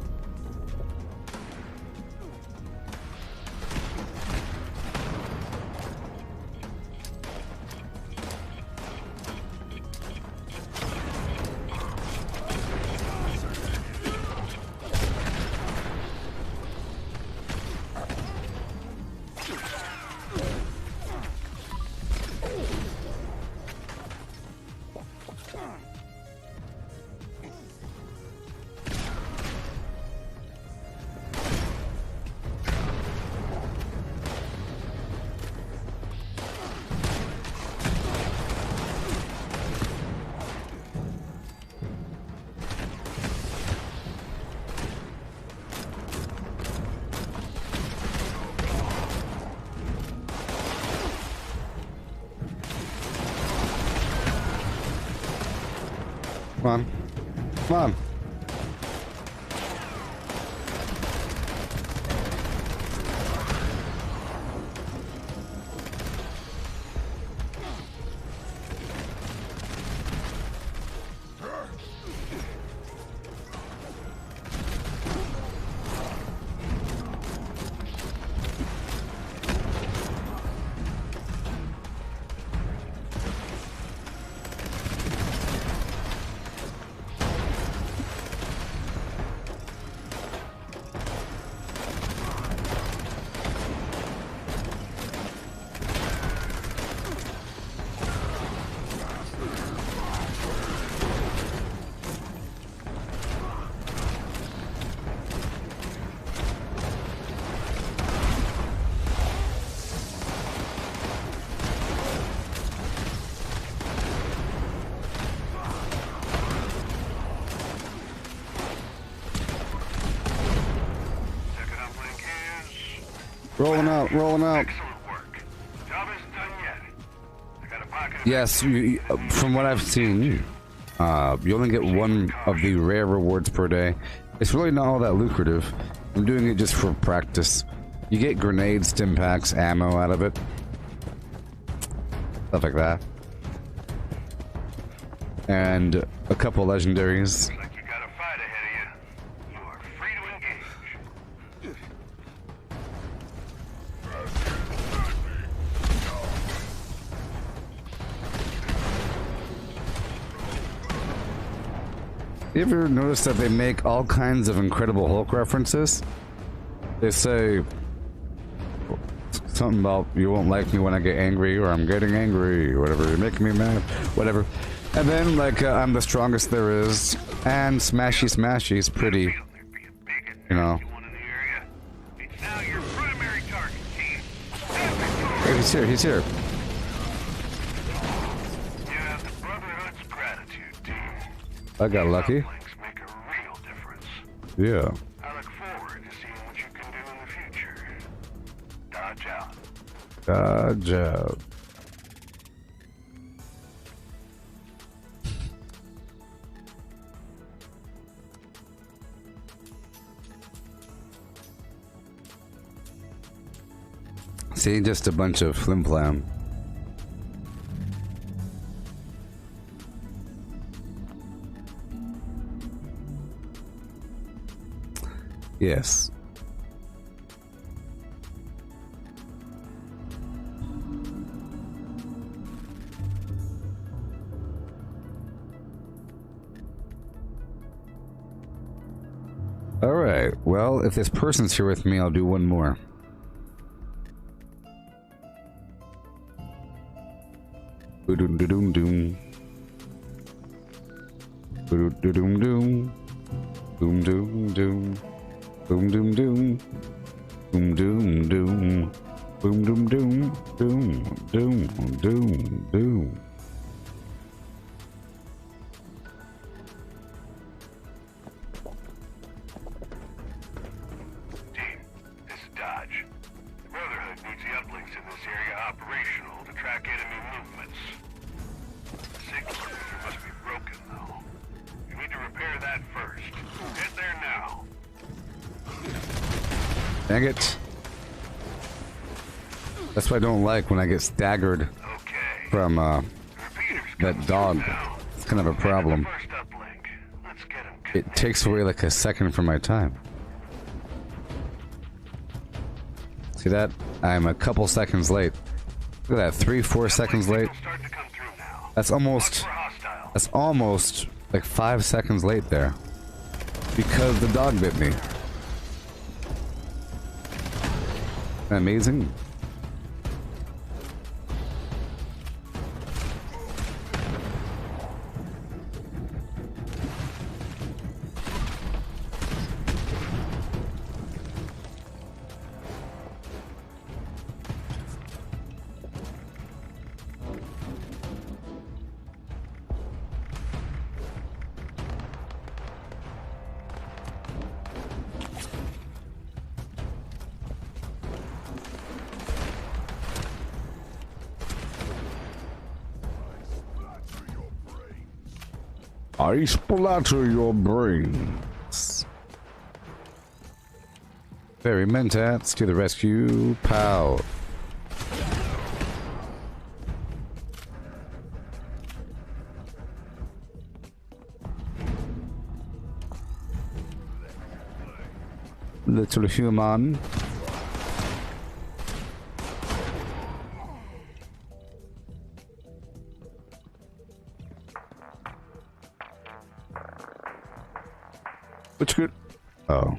Come on. Come on. Second uplink is... Rolling out, rolling out. Excellent work. Job isn't done yet. Yes, from what I've seen, you only get one of the rare rewards per day. It's really not all that lucrative. I'm doing it just for practice. You get grenades, stim packs, ammo out of it. Stuff like that. And a couple legendaries. Looks like you got a fight ahead of you. You are free to engage. You ever notice that they make all kinds of Incredible Hulk references? They say something about you won't like me when I get angry, or I'm getting angry, or whatever, you're making me mad, whatever. And then, like, I'm the strongest there is, and Smashy Smashy's pretty, you know. It's now your primary target, team. Hey, he's here, he's here. You have the Brotherhood's gratitude, team. I got lucky. Links make a real difference. Yeah. I look forward to seeing what you can do in the future. Dodge out. Dodge out. See, just a bunch of flim-flam. Yes. All right. Well, if this person's here with me, I'll do one more. Boom doom doom. Boom doom doom. Boom doom doom. Boom doom doom. Boom doom doom. Boom doom doom. Doom doom doom doom. Team, this is Dodge. The Brotherhood needs the uplinks in this area operational to track enemy movements. The signal computer must be broken, though. You need to repair that first. Get there now. Dang it. That's what I don't like when I get staggered Okay. from Repeaters that coming dog. through now. It's kind of a problem. First uplink. Let's get him It takes away like a second from my time. See that? I'm a couple seconds late. Look at that, 3-4 seconds late. starting to come through now. That's almost, We're hostile. that's almost like 5 seconds late there. Because the dog bit me. Amazing. I splatter your brains. Very mentats to the rescue, pow. Little human. Which good? Oh.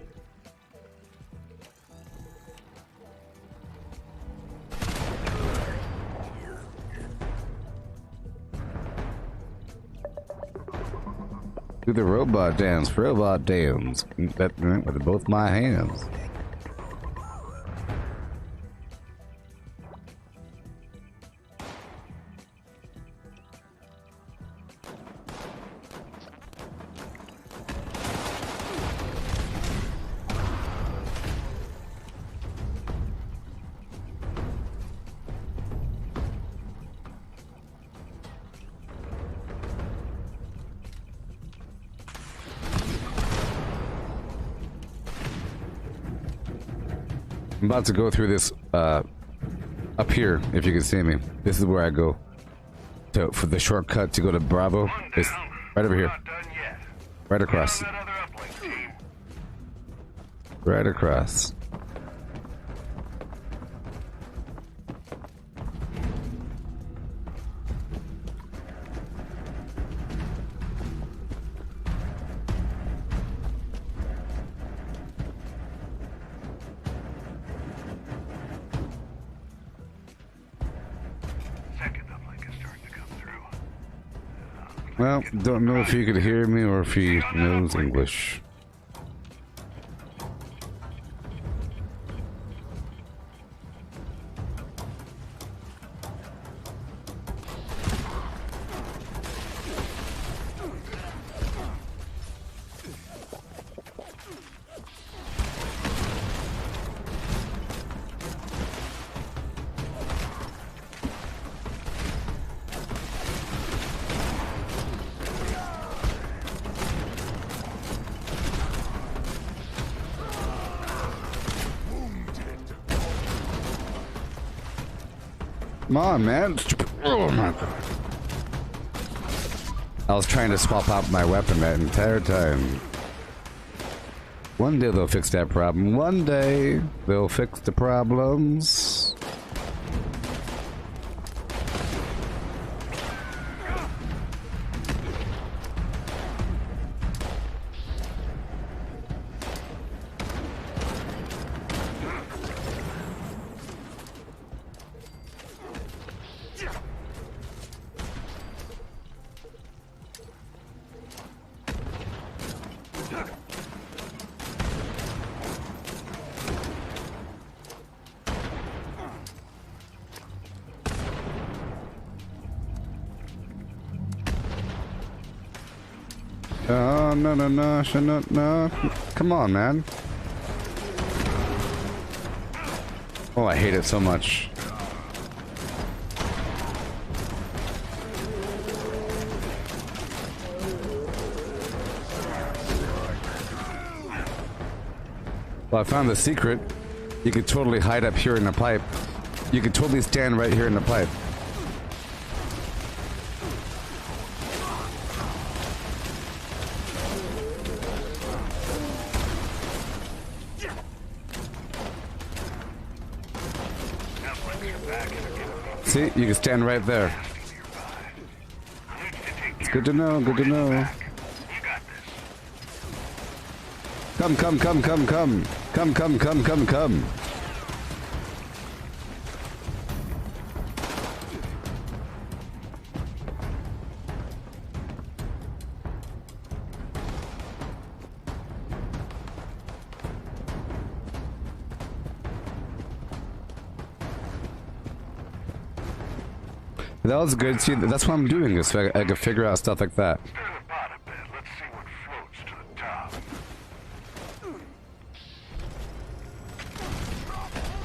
Do the robot dance, robot dance. That with both my hands. I'm about to go through this up here, if you can see me. This is where I go for the shortcut to go to Bravo. It's right over here. Right across. Right across. Well, don't know if he could hear me or if he knows English. Come on, man. Oh my god. I was trying to swap out my weapon that entire time. One day they'll fix that problem. One day they'll fix the problems. Oh, no, no, no, no. Come on, man. Oh, I hate it so much. Well, I found the secret. You could totally hide up here in the pipe. You could totally stand right here in the pipe. See, you can stand right there. It's good to know, good to know. Come, come, come, come, come. Come, come, come, come, come. That was good. See, that's why I'm doing this. So I can figure out stuff like that.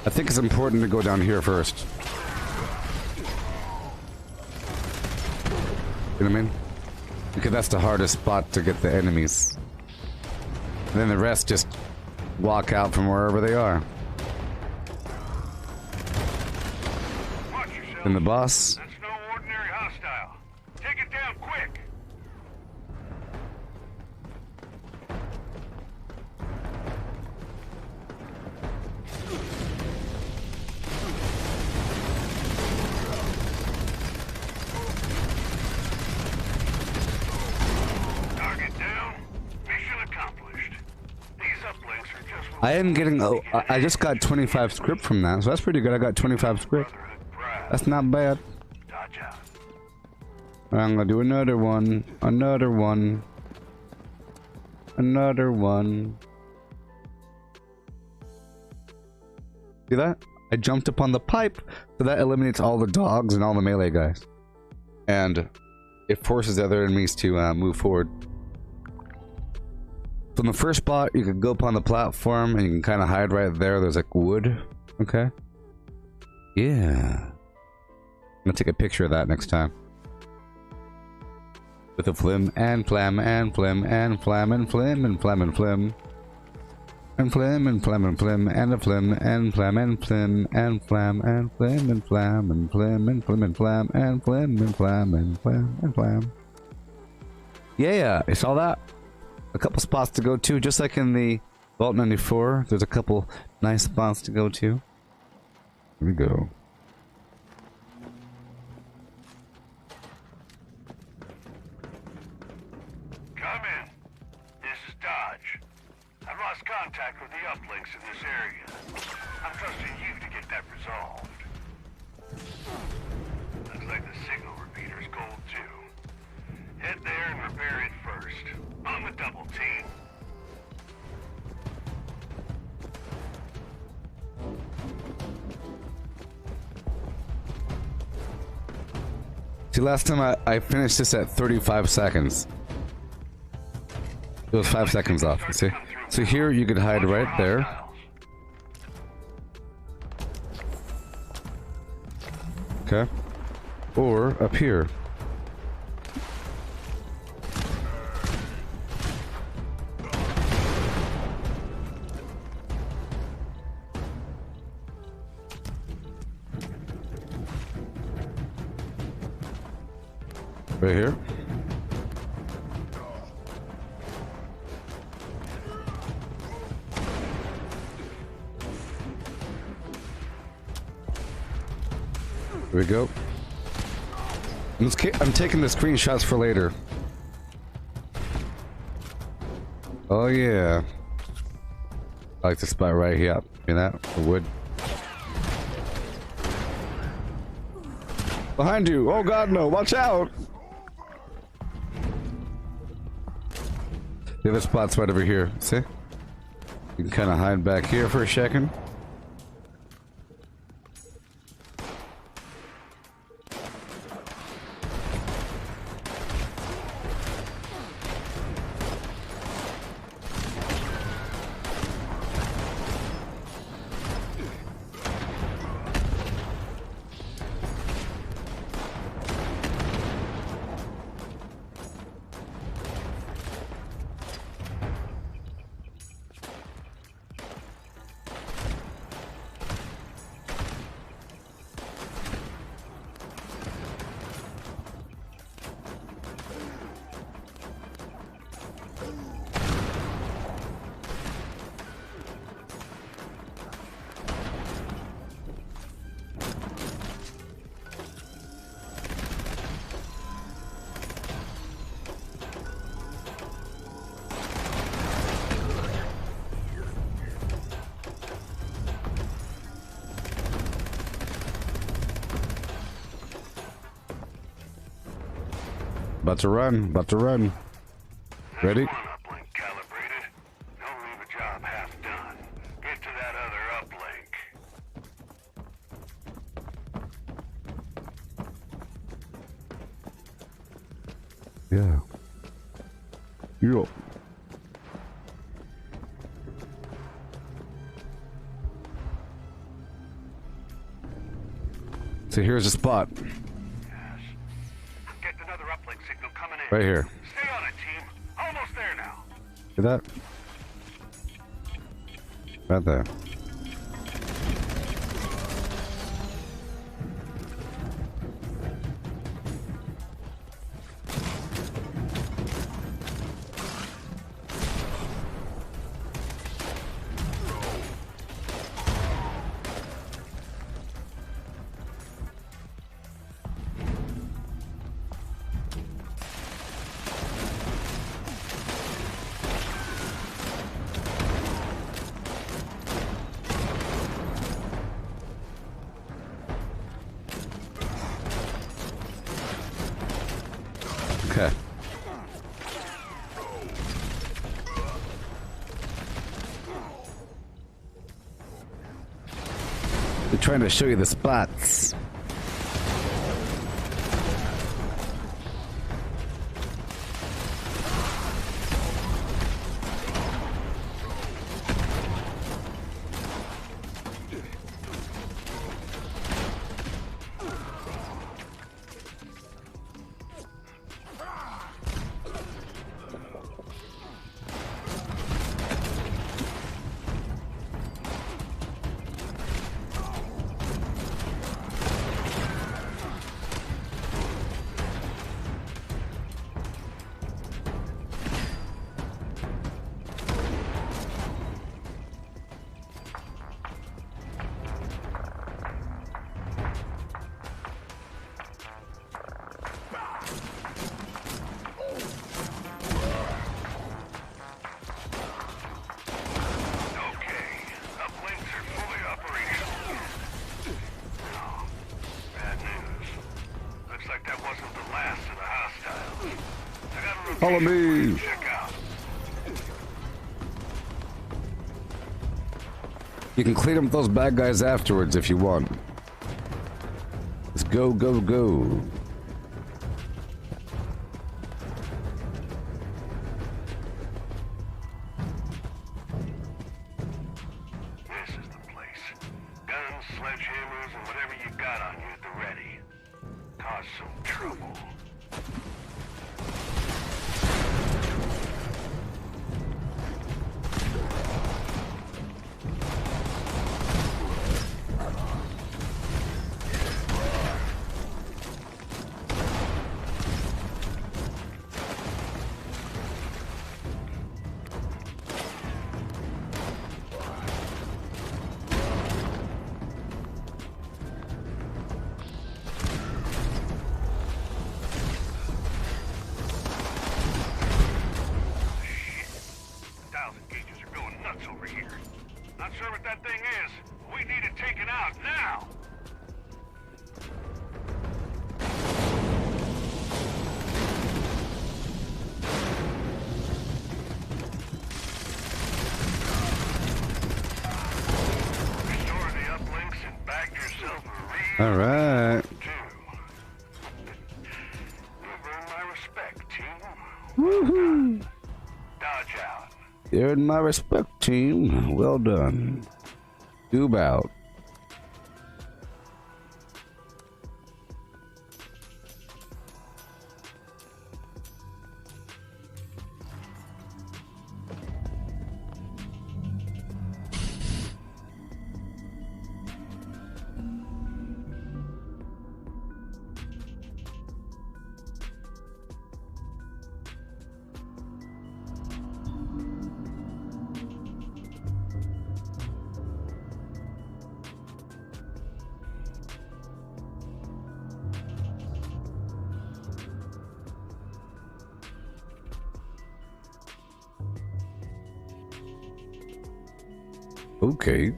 I think it's important to go down here first. You know what I mean? Because that's the hardest spot to get the enemies. And then the rest just walk out from wherever they are. And the boss. I am getting. Oh, I just got 25 script from that, so that's pretty good. I got 25 script. That's not bad. I'm gonna do another one. Another one. Another one. See that? I jumped upon the pipe, so that eliminates all the dogs and all the melee guys. And it forces the other enemies to move forward. So in the first spot, you can go up on the platform and you can kind of hide right there. There's like wood. Okay. Yeah. I'm gonna take a picture of that next time. With a flim and flam and flim and flam and flim and flam and flim. And flam and flam and flam and a flam and flam and flam and flam and flam and flam and flam and flam and flam and flam and flam and flam and flam. Yeah, you saw that? A couple spots to go to, just like in the Vault 94. There's a couple nice spots to go to. Here we go. Come in. This is Dodge. I've lost contact with the uplinks in this area. I'm trusting you to get that resolved. Looks like the signal repeater's gold too. Head there and repair it first. On the double team. See, last time I finished this at 35 seconds. It was 5 seconds off, you see? So here you could hide right there. Okay. Or up here. Right here. Here we go. I'm taking the screenshots for later. Oh yeah. I like the spot right here. You know, the wood. Behind you! Oh god no! Watch out! The other spot's right over here. See? You can kind of hide back here for a second. About to run, about to run. Ready? One uplink calibrated. Don't leave a job half done. Get to that other uplink. Yeah. Yo. So here's a spot. Right here. Stay on it, team. Almost there now. See that? Right there. Okay. They're trying to show you the spots. Follow me. Check out. You can clean up those bad guys afterwards if you want. Let's go, go, go. This is the place. Guns, sledgehammers, and whatever you got on you at the ready. Cause some trouble. Not sure what that thing is. We need it taken out now. Restore the uplinks and bag yourself a All right. You've earned my respect, team. Woohoo! Dodge out. You earned my respect, team. Well done. Goob out. Okay.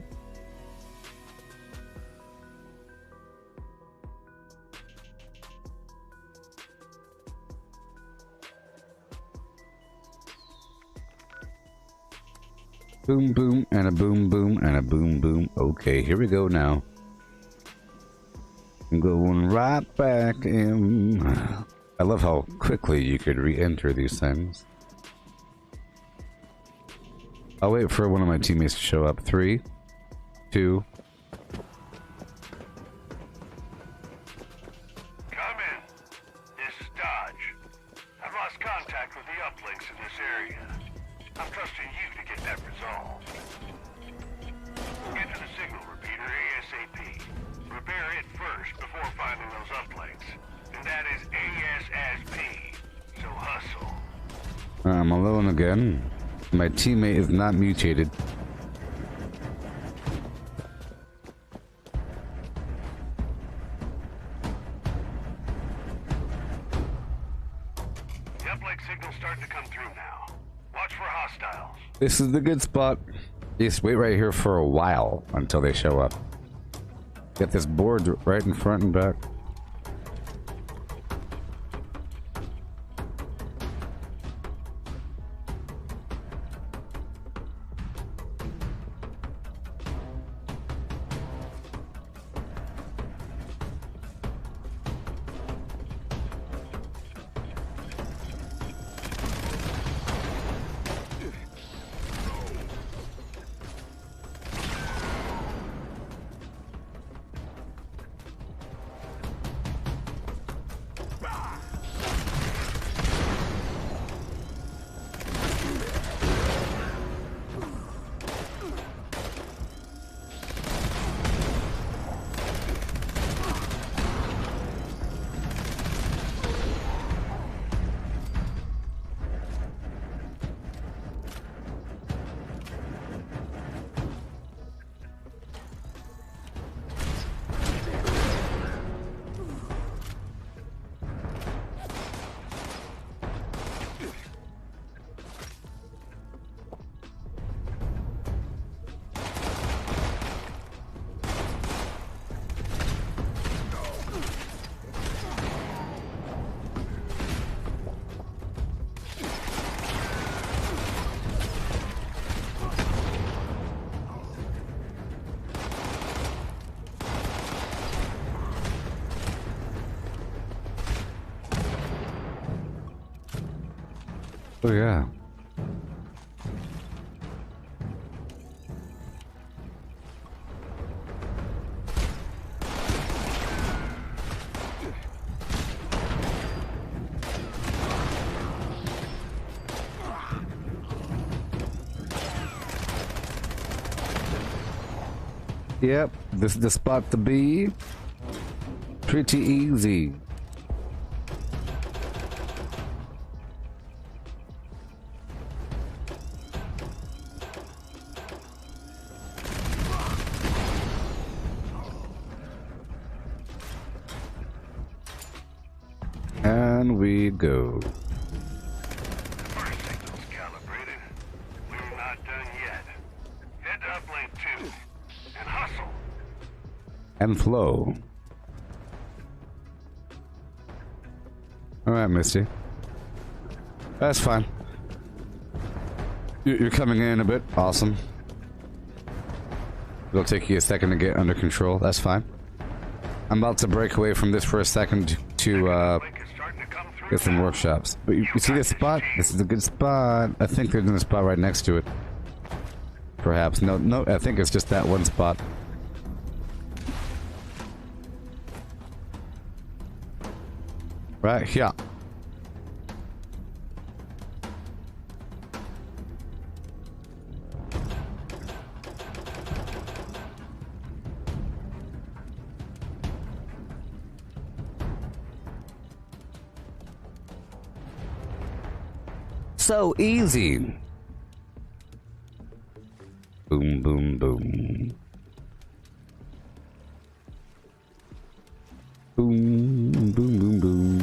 Boom boom and a boom boom and a boom boom. Okay, here we go now. I'm going right back in. I love how quickly you could re-enter these things. I'll wait for one of my teammates to show up. 3, 2. Come in. This is Dodge. I've lost contact with the uplinks in this area. I'm trusting you to get that resolved. Get to the signal repeater ASAP. Repair it first before finding those uplinks. And that is ASAP. So hustle. I'm alone again. My teammate is not mutated. The uplink signal's starting to come through now. Watch for hostiles. This is the good spot. Just wait right here for a while until they show up. Get this board right in front and back. Oh yeah. Yep, this is the spot to be. Pretty easy. And we go. First signal's calibrated. We're not done yet. Head to uplink 2 and hustle. And flow. Alright, Misty. That's fine. You're coming in a bit. Awesome. It'll take you a second to get under control. That's fine. I'm about to break away from this for a second to get some workshops. But you see this spot? This is a good spot. I think there's a spot right next to it. Perhaps. No, I think it's just that one spot. Right here. So easy. Boom, boom, boom. Boom, boom, boom, boom.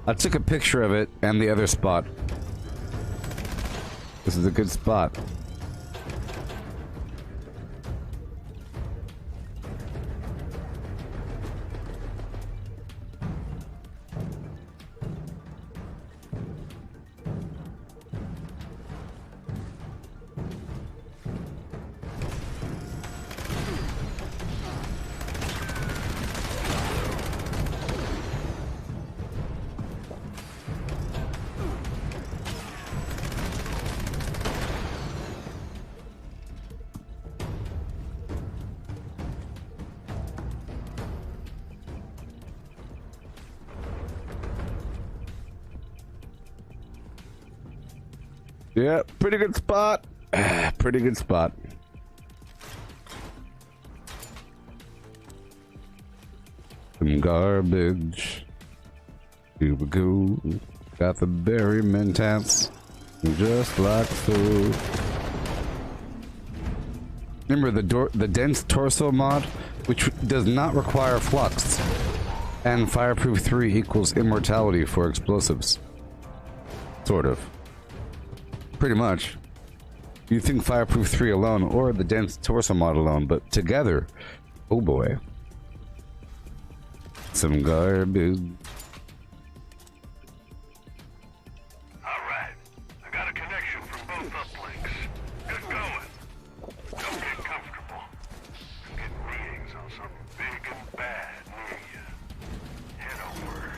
I took a picture of it and the other spot. This is a good spot. Yeah, pretty good spot. Pretty good spot. Some garbage. Here we go. Got the berry mentats. Just like so. Remember the dense torso mod, which does not require flux. And Fireproof 3 equals immortality for explosives. Sort of. Pretty much. You think Fireproof 3 alone or the dense torso mod alone, but together, oh boy. Some garbage. Alright. I got a connection from both uplinks. Good going. Don't get comfortable. I'm getting readings on something big and bad near you. Head over.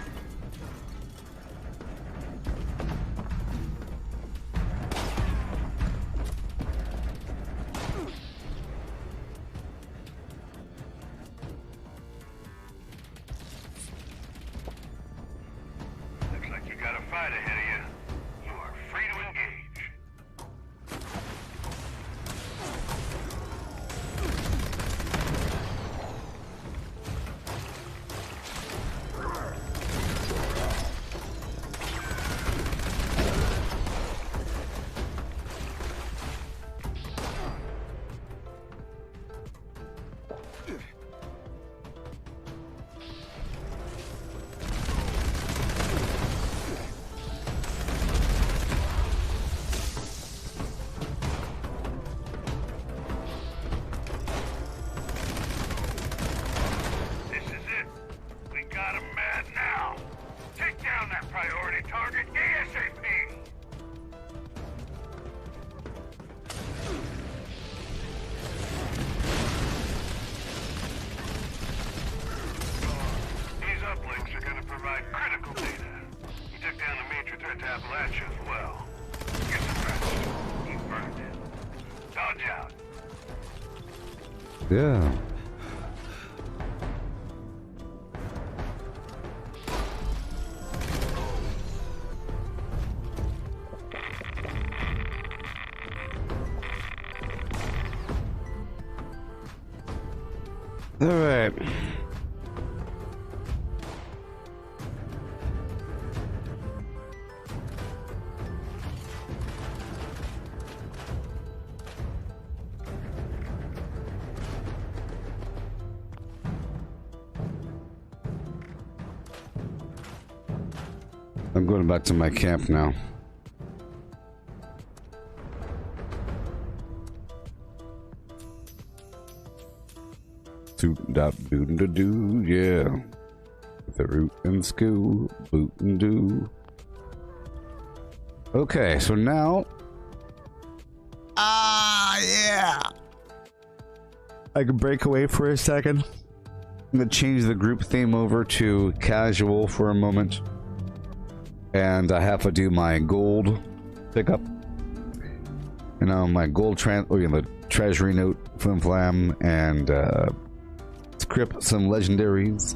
Yeah. All right. I'm going back to my camp now. Doo-da-doo-da-doo, yeah. With the root and school, boot and do. Okay, so now... yeah! I can break away for a second. I'm gonna change the group theme over to casual for a moment. And I have to do my gold pickup. You know, my gold the treasury note, flim flam, and script some legendaries.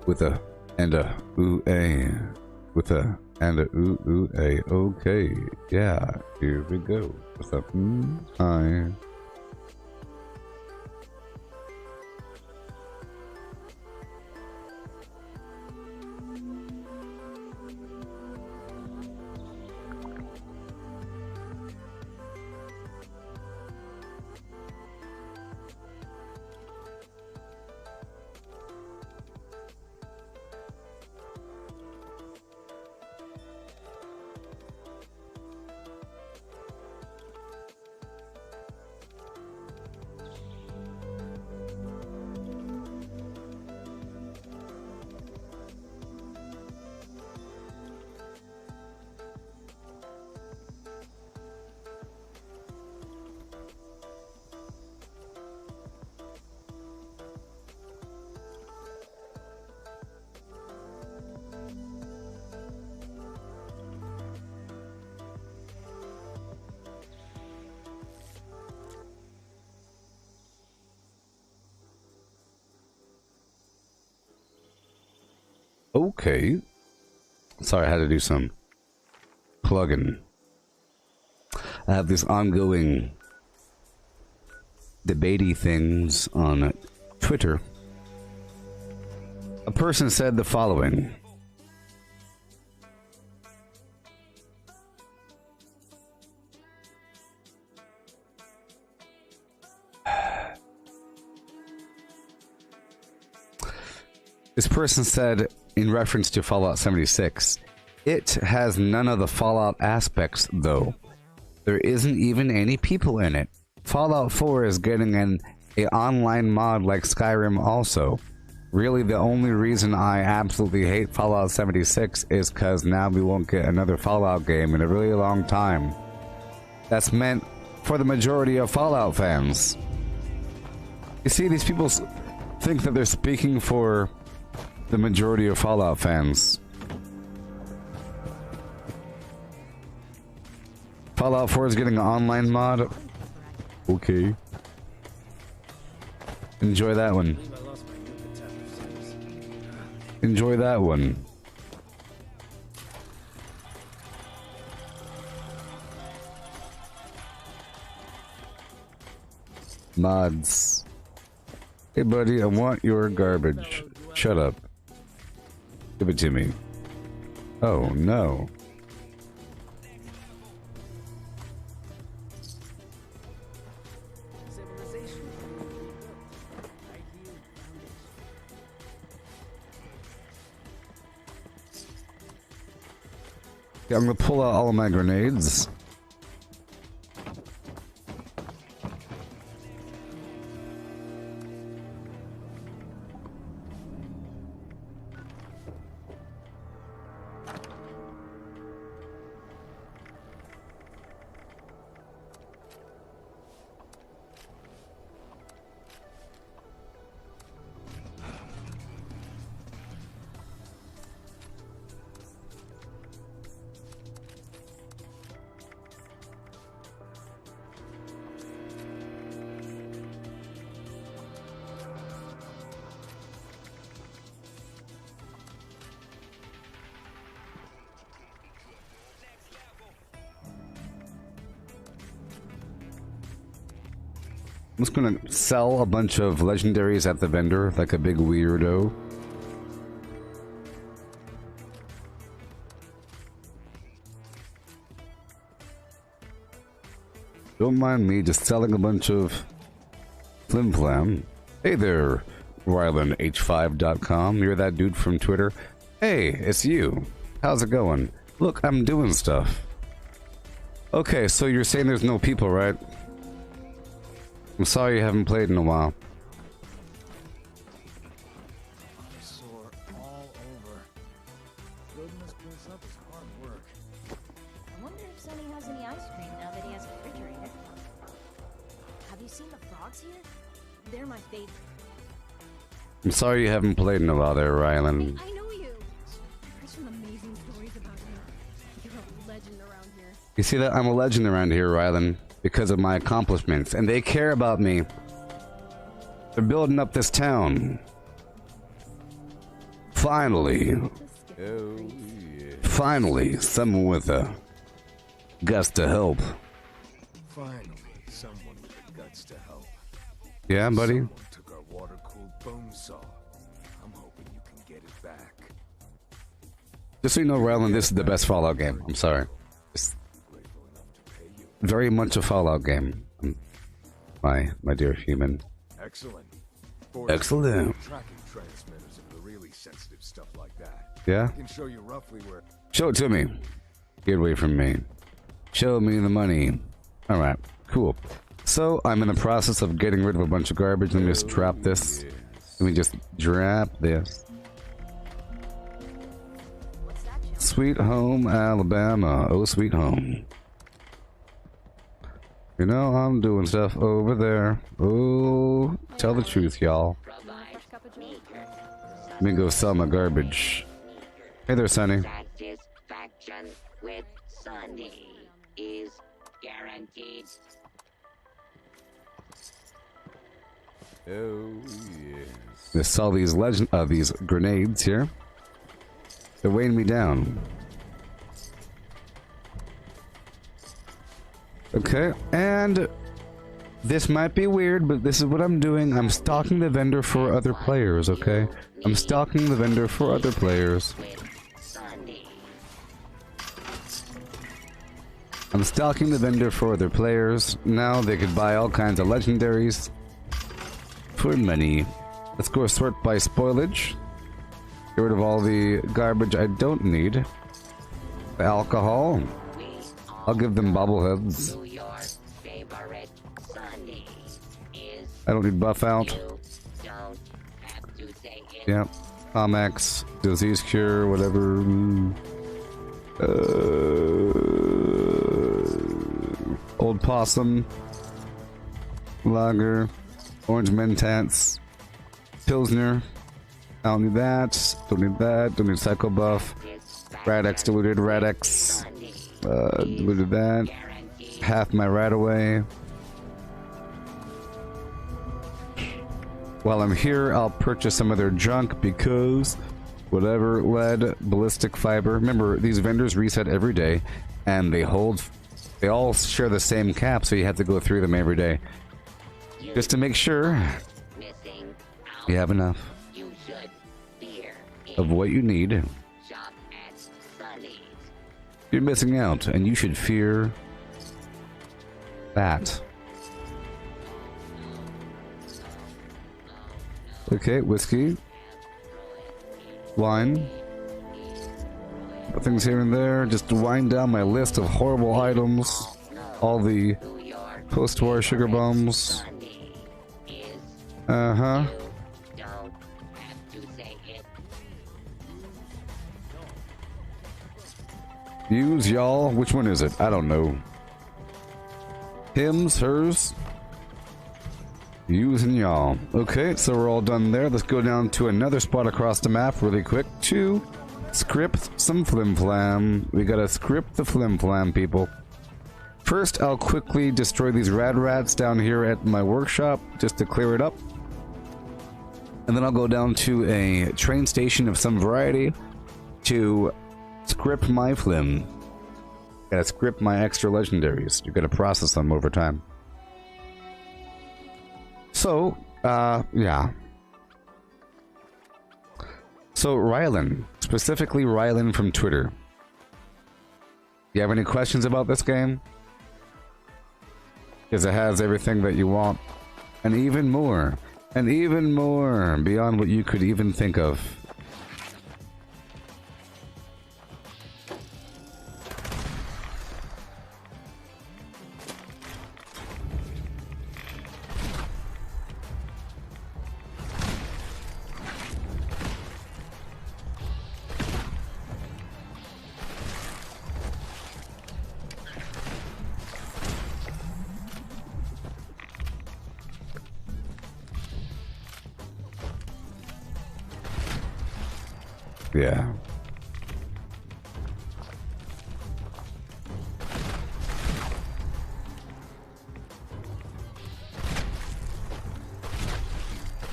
With a and a ooh a. With a and a ooh a. Okay, yeah, here we go. What's up? Hi. Okay. Sorry, I had to do some plugging. I have these ongoing debatey things on Twitter. A person said the following. This person said, in reference to Fallout 76, it has none of the Fallout aspects, though. There isn't even any people in it. Fallout 4 is getting an online mod like Skyrim also. Really, the only reason I absolutely hate Fallout 76 is because now we won't get another Fallout game in a really long time. That's meant for the majority of Fallout fans. You see, these people think that they're speaking for the majority of Fallout fans. Fallout 4 is getting an online mod. Okay. Enjoy that one. Enjoy that one. Mods. Hey buddy, I want your garbage. Shut up. Give it to me. Oh no. Yeah, I'm gonna pull out all of my grenades. I'm just gonna sell a bunch of legendaries at the vendor like a big weirdo. Don't mind me just selling a bunch of flim flam. Hey there, RylandH5.com. You're that dude from Twitter. Hey, it's you. How's it going? Look, I'm doing stuff. Okay, so you're saying there's no people, right? I'm sorry you haven't played in a while. Sore all over. Building this place up is hard work. I wonder if Sonny has any ice cream now that he has a refrigerator. Have you seen the frogs here? They're my favorite. I'm sorry you haven't played in a while there, Ryland. I know you. I've heard some amazing stories about you. You're a legend around here. You see that? I'm a legend around here, Ryland, because of my accomplishments, and they care about me. They're building up this town. Finally. Oh, yeah. Finally, someone with a guts to help. Finally, someone with the guts to help. Yeah, buddy? Someone took our water-cooled bone saw. I'm hoping you can get it back. Just so you know, Ryland, this is the best Fallout game. I'm sorry. It's Grateful enough to pay you. very much a Fallout game. My dear human. Excellent. Excellent. Tracking transmitters of the really sensitive stuff like that. Yeah? I can show you roughly where. Show it to me. Get away from me. Show me the money. Alright, cool. So, I'm in the process of getting rid of a bunch of garbage. Let me just drop this. Let me just drop this. What's that, Joe? Sweet home, Alabama. Oh, sweet home. You know, I'm doing stuff over there. Oh, tell the truth, y'all. Fresh cup of Joe? Let me go sell my garbage. Hey there, Sonny. Satisfaction with Sunny is guaranteed. Oh, yes. I saw these these grenades here. They're weighing me down. Okay, and this might be weird, but this is what I'm doing. I'm stalking the vendor for other players, okay? I'm stalking the vendor for other players. Sunny. I'm stalking the vendor for other players. Now they could buy all kinds of legendaries for money. Let's go sort by spoilage. Get rid of all the garbage I don't need. The alcohol. I'll give them bobbleheads. Who your favorite Sunny is. I don't need buff out. You don't have to say it. Yeah. Comex, disease cure, whatever. Old possum. Lager. Orange Mentats. Pilsner. I don't need that. Don't need that. Don't need Psycho Buff. Radix, diluted Radix. Diluted that. Half my right away. While I'm here, I'll purchase some of their junk because whatever lead, ballistic fiber. Remember, these vendors reset every day, and they all share the same cap, so you have to go through them every day just to make sure Missing out. you have enough You should fear of what you need. shop at Sunny's. You're missing out, and you should fear that. Okay, whiskey, wine, things here and there, just to wind down my list of horrible items, all the Who your post-war sugar bombs. Sunny is. Uh-huh. Don't have to say it. Use, y'all. Which one is it? I don't know. Hims, hers. Use and y'all. Okay, so we're all done there. Let's go down to another spot across the map really quick to script some flim flam. We gotta script the flim flam, people. First, I'll quickly destroy these rad rats down here at my workshop just to clear it up. And then I'll go down to a train station of some variety to script my flim. Gotta script my extra legendaries. You gotta process them over time. So, yeah. So, Rylan, specifically Rylan from Twitter. You have any questions about this game? Because it has everything that you want, and even more beyond what you could even think of. Yeah.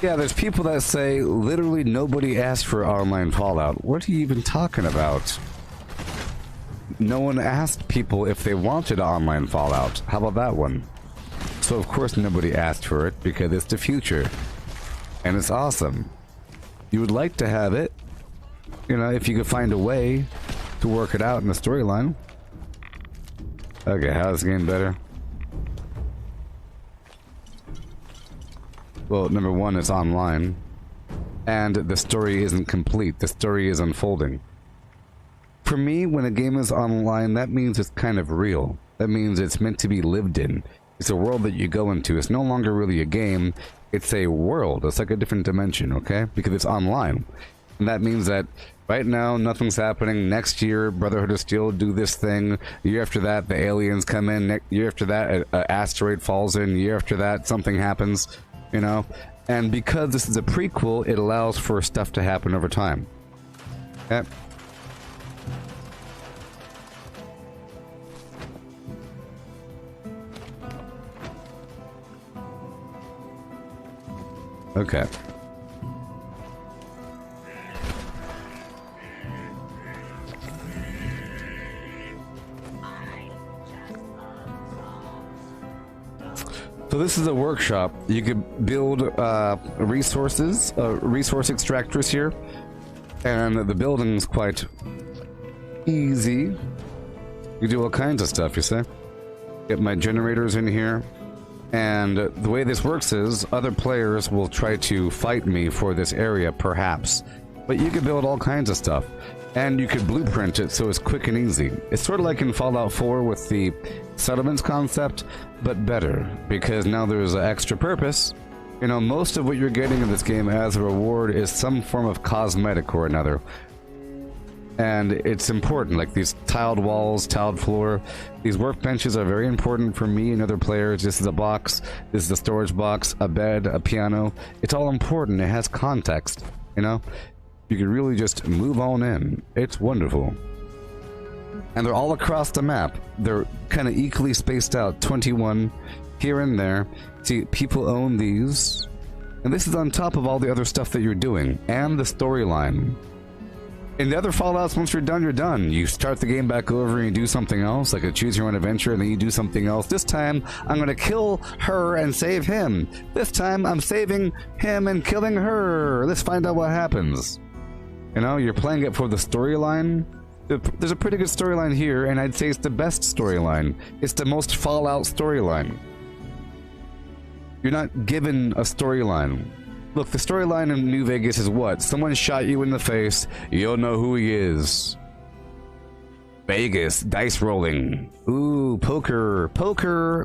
Yeah, there's people that say literally nobody asked for online Fallout. What are you even talking about? No one asked people if they wanted online Fallout. How about that one? So of course nobody asked for it because it's the future. And it's awesome. You would like to have it. You know, if you could find a way to work it out in the storyline. Okay, how's the game better? Well, number one, it's online. And the story isn't complete. The story is unfolding. For me, when a game is online, that means it's kind of real. That means it's meant to be lived in. It's a world that you go into. It's no longer really a game. It's a world. It's like a different dimension, okay? Because it's online. And that means that right now, nothing's happening. Next year, Brotherhood of Steel do this thing. Year after that, the aliens come in. Year after that, an asteroid falls in. Year after that, something happens, you know? And because this is a prequel, it allows for stuff to happen over time. Okay? Okay. So this is a workshop. You could build resources, resource extractors here, and the building's quite easy. You do all kinds of stuff, you see. Get my generators in here, and the way this works is other players will try to fight me for this area, perhaps. But you can build all kinds of stuff, and you could blueprint it so it's quick and easy. It's sort of like in Fallout 4 with the settlements concept, but better, because now there's an extra purpose. You know, most of what you're getting in this game as a reward is some form of cosmetic or another. And it's important, like these tiled walls, tiled floor. These workbenches are very important for me and other players. This is a box, this is a storage box, a bed, a piano. It's all important, it has context, you know? You can really just move on in. It's wonderful. And they're all across the map. They're kind of equally spaced out, 21 here and there. See, people own these. And this is on top of all the other stuff that you're doing, and the storyline. In the other Fallouts, once you're done. You start the game back over and you do something else, like a choose your own adventure, and then you do something else. This time, I'm gonna kill her and save him. This time, I'm saving him and killing her. Let's find out what happens. You know, you're playing it for the storyline. There's a pretty good storyline here, and I'd say it's the best storyline. It's the most Fallout storyline. You're not given a storyline. Look, the storyline in New Vegas is what? Someone shot you in the face, you'll know who he is. Vegas, dice rolling. Ooh, poker,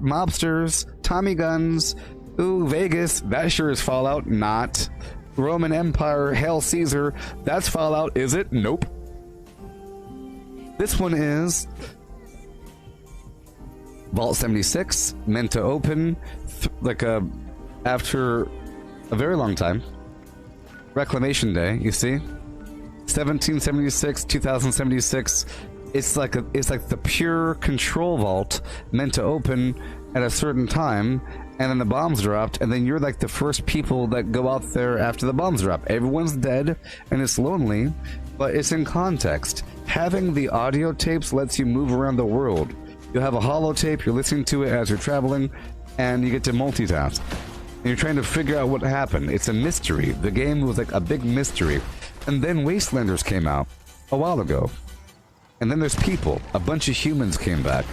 mobsters, Tommy guns. Ooh, Vegas, that sure is Fallout. Not. Roman Empire, Hail Caesar, that's Fallout, is it? Nope. This one is Vault 76, meant to open after a very long time. Reclamation Day, you see? 1776, 2076. It's like the pure control vault meant to open at a certain time, and then the bombs dropped, and then you're like the first people that go out there after the bombs drop. Everyone's dead, and it's lonely, but it's in context. Having the audio tapes lets you move around the world. You'll have a holotape, you're listening to it as you're traveling, and you get to multitask. And you're trying to figure out what happened. It's a mystery. The game was like a big mystery. And then Wastelanders came out a while ago. And then there's people. A bunch of humans came back.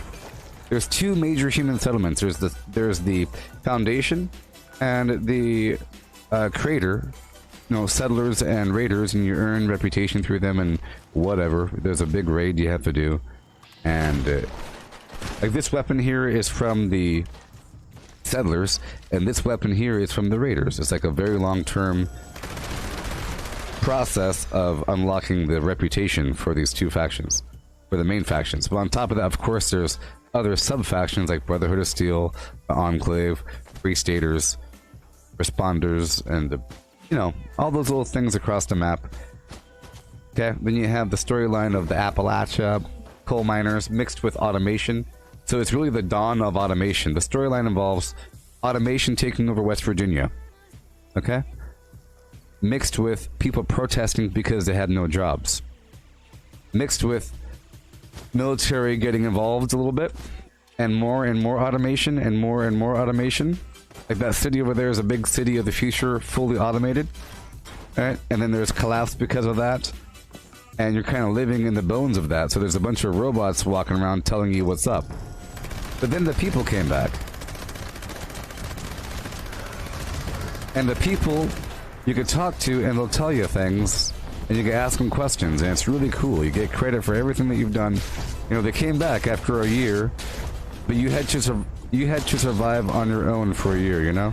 There's two major human settlements. There's the Foundation and the Crater. You know, settlers and raiders, and you earn reputation through them and whatever. There's a big raid you have to do. And like this weapon here is from the settlers, and this weapon here is from the raiders. It's like a very long-term process of unlocking the reputation for these two factions, for the main factions. But on top of that, of course, there's other sub-factions like Brotherhood of Steel, the Enclave, Free Staters, Responders, and the, you know, all those little things across the map. Okay, then you have the storyline of the Appalachia coal miners mixed with automation. So it's really the dawn of automation. The storyline involves automation taking over West Virginia. Okay? Mixed with people protesting because they had no jobs. Mixed with military getting involved a little bit. And more automation and more automation. Like that city over there is a big city of the future, fully automated. Right? And then there's collapse because of that. And you're kind of living in the bones of that. So there's a bunch of robots walking around telling you what's up. But then the people came back. And the people you could talk to and they'll tell you things. And you can ask them questions. And it's really cool. You get credit for everything that you've done. You know, they came back after a year. But you had to survive on your own for a year, you know?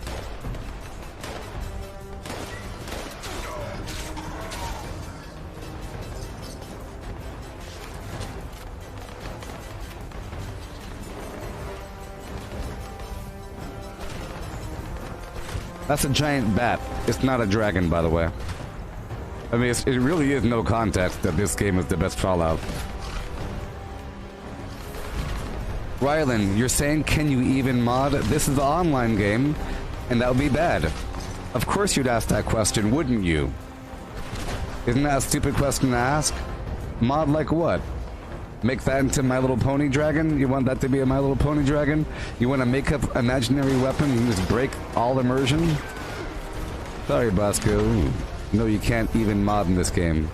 That's a giant bat. It's not a dragon, by the way. I mean, it really is no contest that this game is the best Fallout. Rylan, you're saying, can you even mod? This is the online game, and that would be bad. Of course you'd ask that question, wouldn't you? Isn't that a stupid question to ask? Mod like what? Make that into My Little Pony Dragon? You want that to be a My Little Pony Dragon? You want to make up imaginary weapon and just break all immersion? Sorry, Bosco. No, you can't even mod in this game.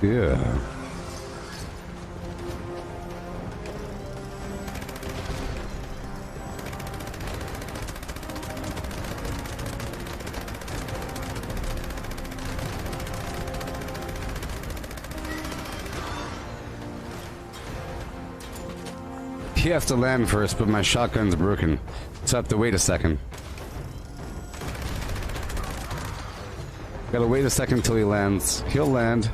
Yeah. He has to land first, but my shotgun's broken, so I have to wait a second. Gotta wait a second till he lands. He'll land.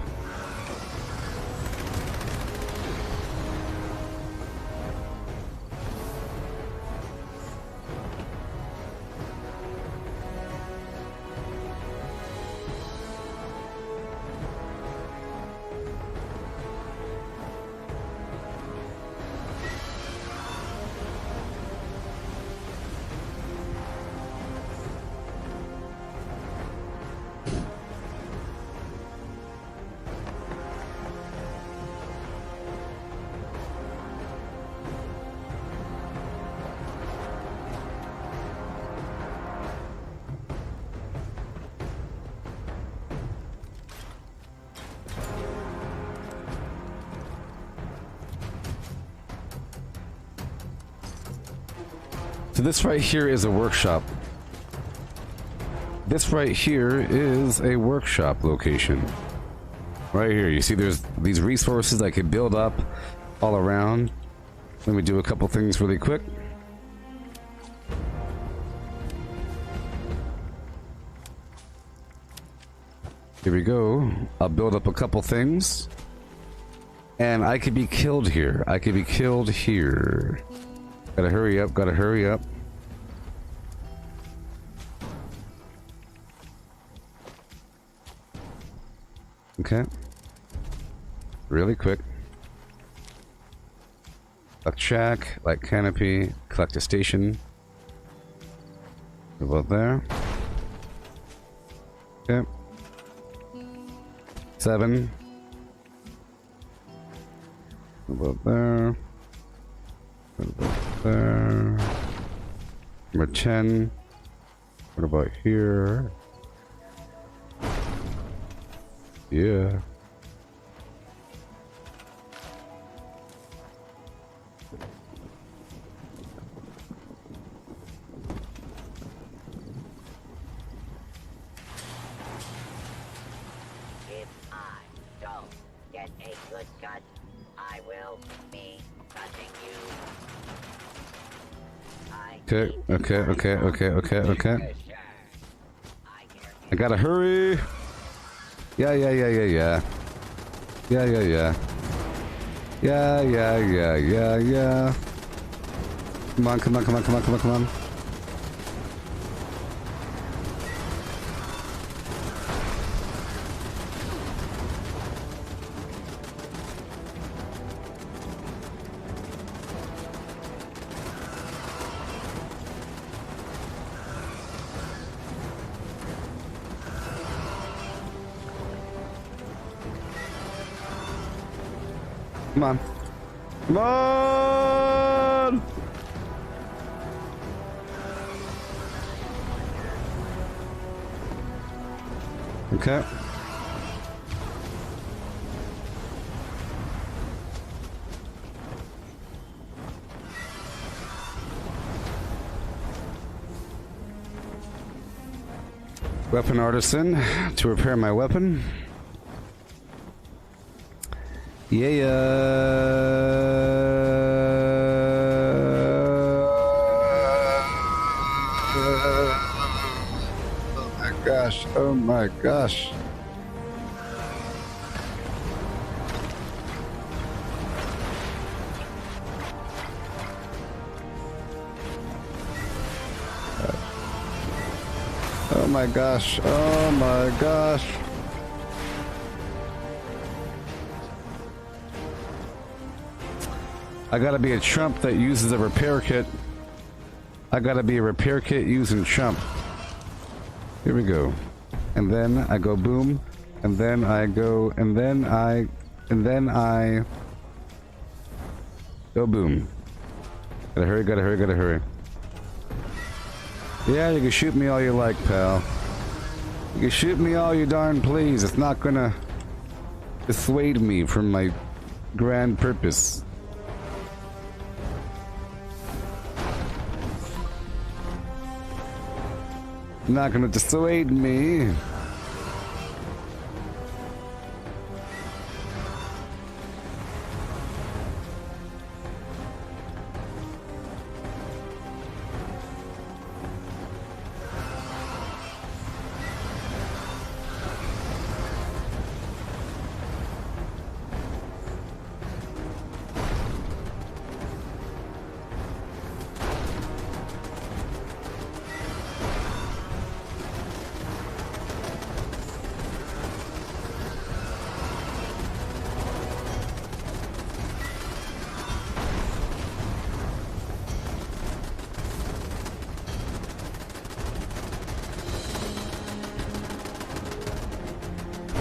So this right here is a workshop. This right here is a workshop location. Right here, you see there's these resources I could build up all around. Let me do a couple things really quick. Here we go. I'll build up a couple things. And I could be killed here. I could be killed here. Gotta hurry up, gotta hurry up. Okay. Really quick. Collect shack, light canopy, collect a station. About there. Okay. 7. About there. What about there? Number 10. What about here? Yeah. If I don't get a good cut, I will be cutting you. Okay. I gotta hurry. Yeah. Yeah. Come on. Come on! Okay. Weapon artisan to repair my weapon. Oh my gosh. Oh my gosh. Oh my gosh. I gotta be a chump that uses a repair kit. I gotta be a repair kit using chump. Here we go. And then I go boom. And then I go, and then I go boom. Gotta hurry. Yeah, you can shoot me all you like, pal. You can shoot me all you darn please. It's not gonna dissuade me from my grand purpose. Not gonna dissuade me.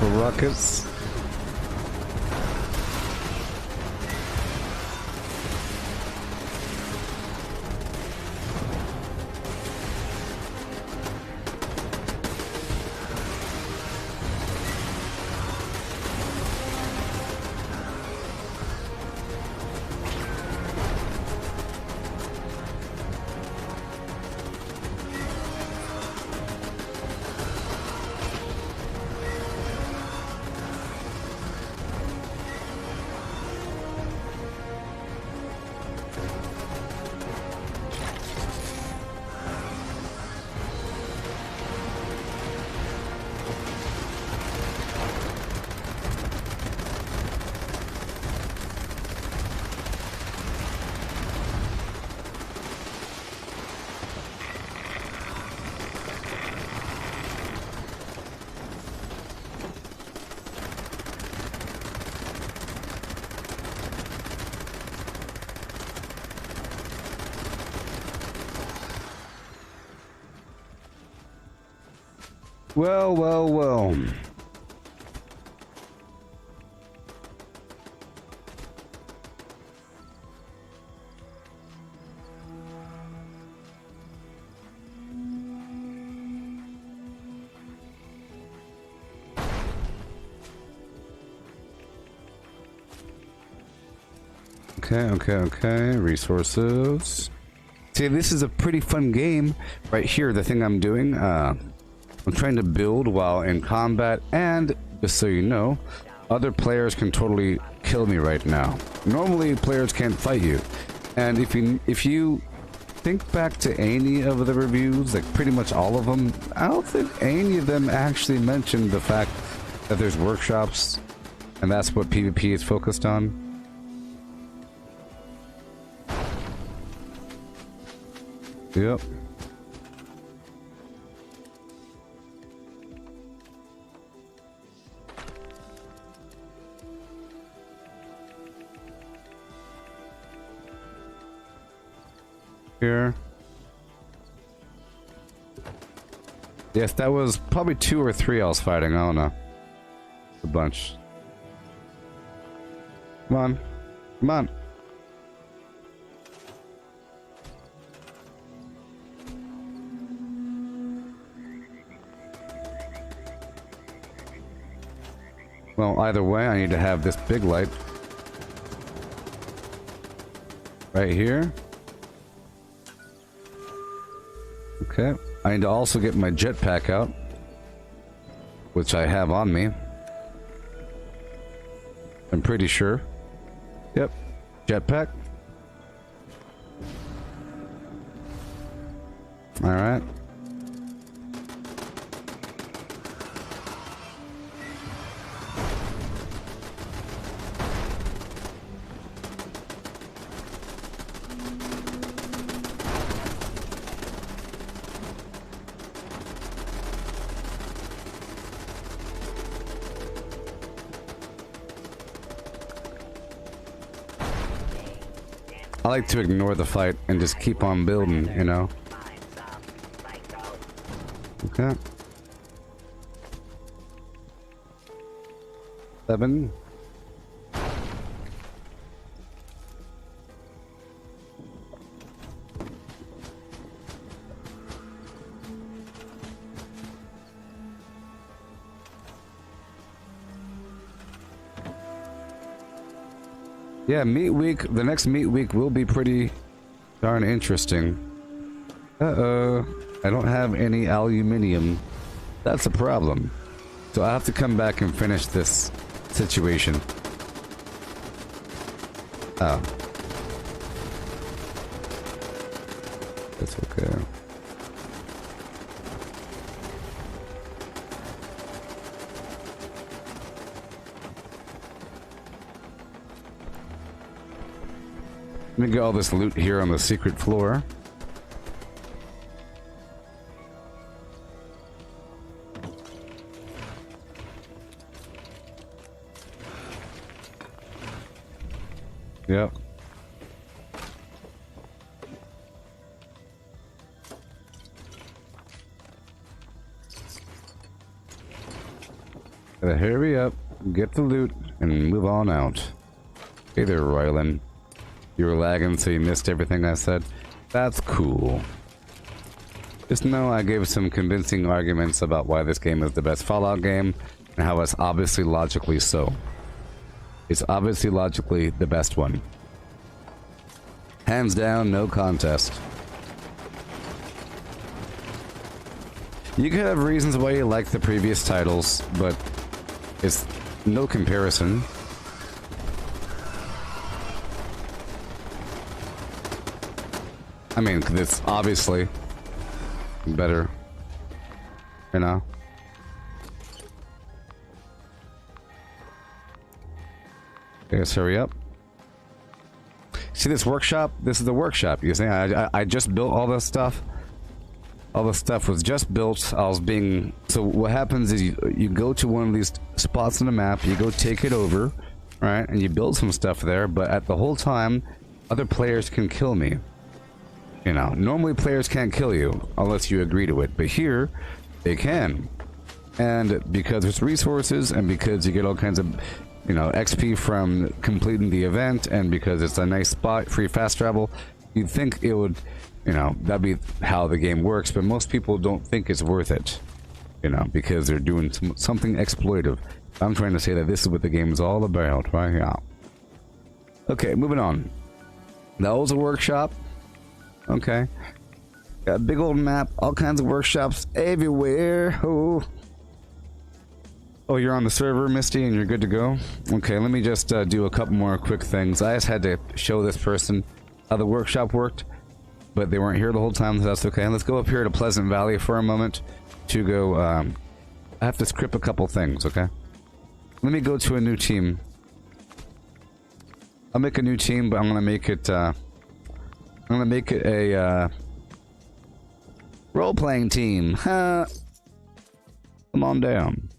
Rockets. Well, well, well. Okay. Resources. See, this is a pretty fun game. Right here, the thing I'm doing, I'm trying to build while in combat, and just so you know, other players can totally kill me right now. Normally, players can't fight you. And if you think back to any of the reviews, like pretty much all of them, I don't think any of them actually mentioned the fact that there's workshops, and that's what PvP is focused on. Yep. Here. Yes, that was probably 2 or 3 I was fighting. I don't know. A bunch. Come on. Come on. Well, either way, I need to have this big light. Right here. Okay. I need to also get my jetpack out. Which I have on me. I'm pretty sure. Yep. Jetpack. Alright. I like to ignore the fight and just keep on building, you know? Okay. 7. Yeah, meat week. The next meat week will be pretty darn interesting. Uh-oh. I don't have any aluminium. That's a problem. So I have to come back and finish this situation. Oh. That's okay. Let me get all this loot here on the secret floor. Yep. Gotta hurry up, get the loot, and move on out. Hey there, Rylan. You were lagging, so you missed everything I said. That's cool. Just know I gave some convincing arguments about why this game is the best Fallout game, and how it's obviously logically so. It's obviously logically the best one. Hands down, no contest. You could have reasons why you like the previous titles, but it's no comparison. I mean, it's obviously better, you know? Okay, let's hurry up. See this workshop? This is the workshop. You see, I just built all this stuff. All the stuff was just built. I was being... So what happens is you go to one of these spots on the map, you go take it over, right? And you build some stuff there, but at the whole time, other players can kill me. You know, normally players can't kill you unless you agree to it, but here, they can. And because there's resources, and because you get all kinds of, you know, XP from completing the event, and because it's a nice spot, free fast travel, you'd think it would, you know, that'd be how the game works, but most people don't think it's worth it, you know, because they're doing something exploitive. I'm trying to say that this is what the game is all about, right here. Okay, moving on. That was a workshop. Okay. Got a big old map, all kinds of workshops everywhere. Oh. Oh, you're on the server, Misty, and you're good to go? Okay, let me just do a couple more quick things. I just had to show this person how the workshop worked, but they weren't here the whole time, so that's okay. Let's go up here to Pleasant Valley for a moment to go, I have to script a couple things, okay? Let me go to a new team. I'll make a new team, but I'm gonna make it, a, role-playing team. Come on down.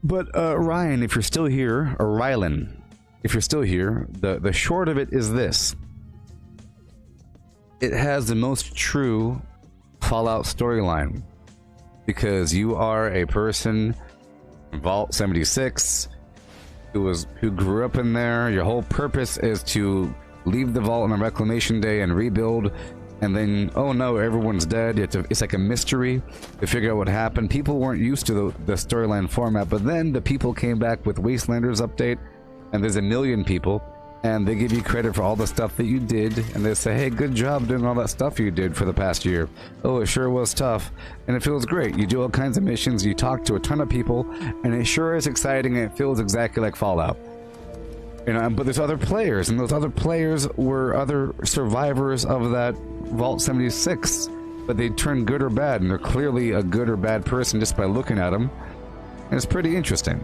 But, Ryan, if you're still here, or Rylan, if you're still here, the short of it is this. It has the most true Fallout storyline. Because you are a person in Vault 76 who grew up in there. Your whole purpose is to leave the vault on a reclamation day and rebuild, and then, oh no, everyone's dead. It's like a mystery to figure out what happened. People weren't used to the storyline format, but then the people came back with Wastelanders update, and there's a million people, and they give you credit for all the stuff that you did, and they say, hey, good job doing all that stuff you did for the past year. Oh, it sure was tough, and it feels great. You do all kinds of missions, you talk to a ton of people, and it sure is exciting, and it feels exactly like Fallout. You know, but there's other players, and those other players were other survivors of that Vault 76, but they turn good or bad, and they're clearly a good or bad person just by looking at them, and it's pretty interesting.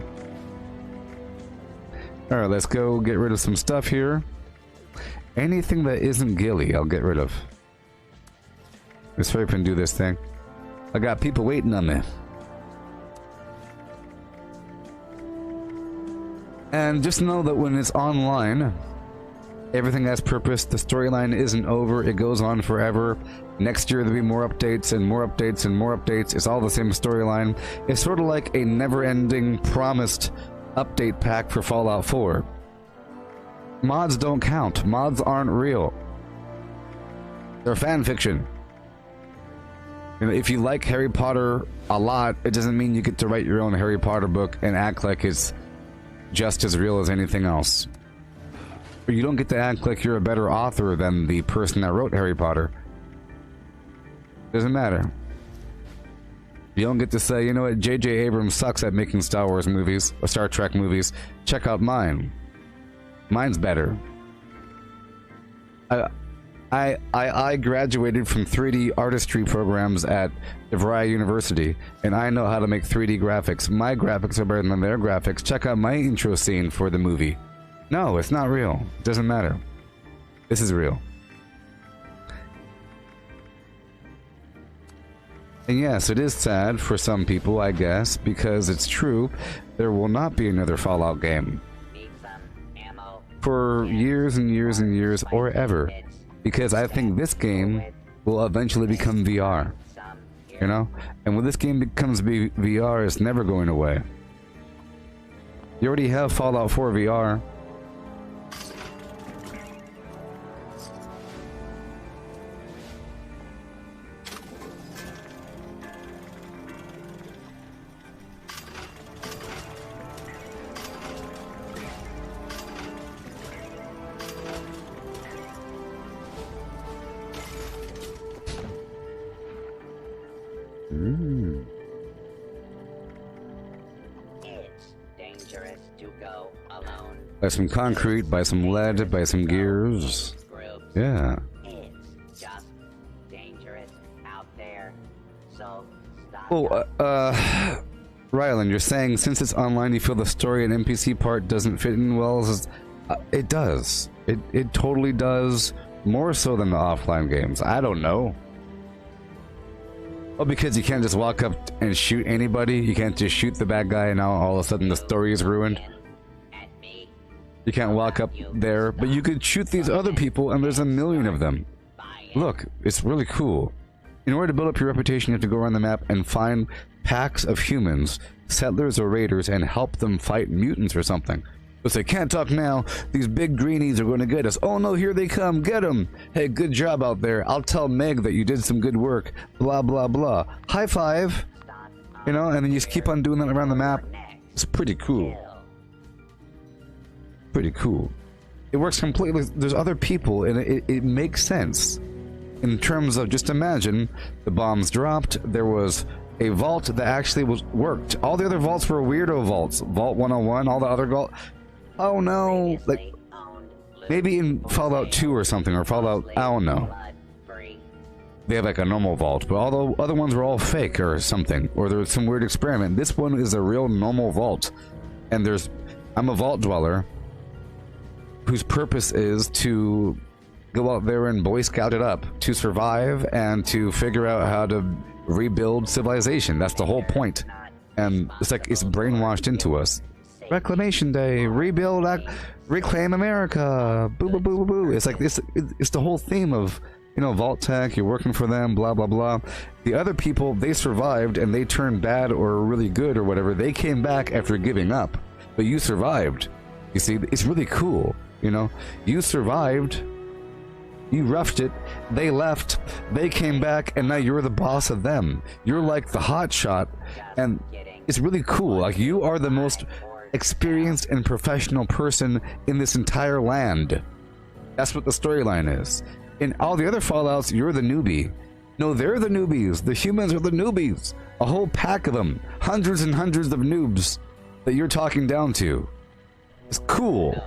Alright, let's go get rid of some stuff here. Anything that isn't Gilly, I'll get rid of. Let's hurry up and do this thing. I got people waiting on me. And just know that when it's online, everything has purpose. The storyline isn't over. It goes on forever. Next year there'll be more updates and more updates and more updates. It's all the same storyline. It's sort of like a never-ending promised update pack for Fallout 4. Mods don't count. Mods aren't real. They're fan fiction. You know, if you like Harry Potter a lot, it doesn't mean you get to write your own Harry Potter book and act like it's just as real as anything else. Or you don't get to act like you're a better author than the person that wrote Harry Potter. Doesn't matter. You don't get to say, you know what, J.J. Abrams sucks at making Star Wars movies, or Star Trek movies. Check out mine. Mine's better. I graduated from 3D artistry programs at DeVry University, and I know how to make 3D graphics. My graphics are better than their graphics. Check out my intro scene for the movie. No, it's not real. It doesn't matter. This is real. And yes, it is sad for some people, I guess, because it's true. There will not be another Fallout game. For years and years and years, or ever. Because I think this game will eventually become VR. You know? And when this game becomes VR, it's never going away. You already have Fallout 4 VR. It's dangerous to go alone. Buy some concrete, buy some lead, buy some gears. Yeah. It's just dangerous out there. So stop. Oh, Rylan, you're saying since it's online, you feel the story and NPC part doesn't fit in well? It does. It totally does. More so than the offline games. I don't know. Oh, because you can't just walk up and shoot anybody? You can't just shoot the bad guy and now all of a sudden the story is ruined? You can't walk up there, but you could shoot these other people and there's a million of them. Look, it's really cool. In order to build up your reputation, you have to go around the map and find packs of humans, settlers or raiders, and help them fight mutants or something. But they can't talk now. These big greenies are going to get us. Oh no, here they come. Get them. Hey, good job out there. I'll tell Meg that you did some good work. Blah, blah, blah. High five. You know, and then you just keep on doing that around the map. It's pretty cool. Pretty cool. It works completely. There's other people, and it makes sense. In terms of, just imagine, the bombs dropped, there was a vault that actually worked. All the other vaults were weirdo vaults. Vault 101, all the other vault. Oh no, like, maybe in Fallout 2 or something, or Fallout, I don't know. They have like a normal vault, but all the other ones were all fake or something, or there was some weird experiment. This one is a real normal vault. And I'm a vault dweller whose purpose is to go out there and Boy Scout it up, to survive and to figure out how to rebuild civilization. That's the whole point. And it's like it's brainwashed into us. Reclamation Day, rebuild, reclaim America, boo boo boo boo boo. It's like this. It's the whole theme of, you know, Vault Tech. You're working for them, blah blah blah. The other people, they survived and they turned bad or really good or whatever. They came back after giving up, but you survived. You see, it's really cool. You know, you survived. You roughed it, they left, they came back, and now you're the boss of them. You're like the hot shot, and it's really cool. Like, you are the most experienced and professional person in this entire land. That's what the storyline is. In all the other Fallouts, you're the newbie. No, they're the newbies. The humans are the newbies. A whole pack of them. Hundreds and hundreds of noobs that you're talking down to. It's cool.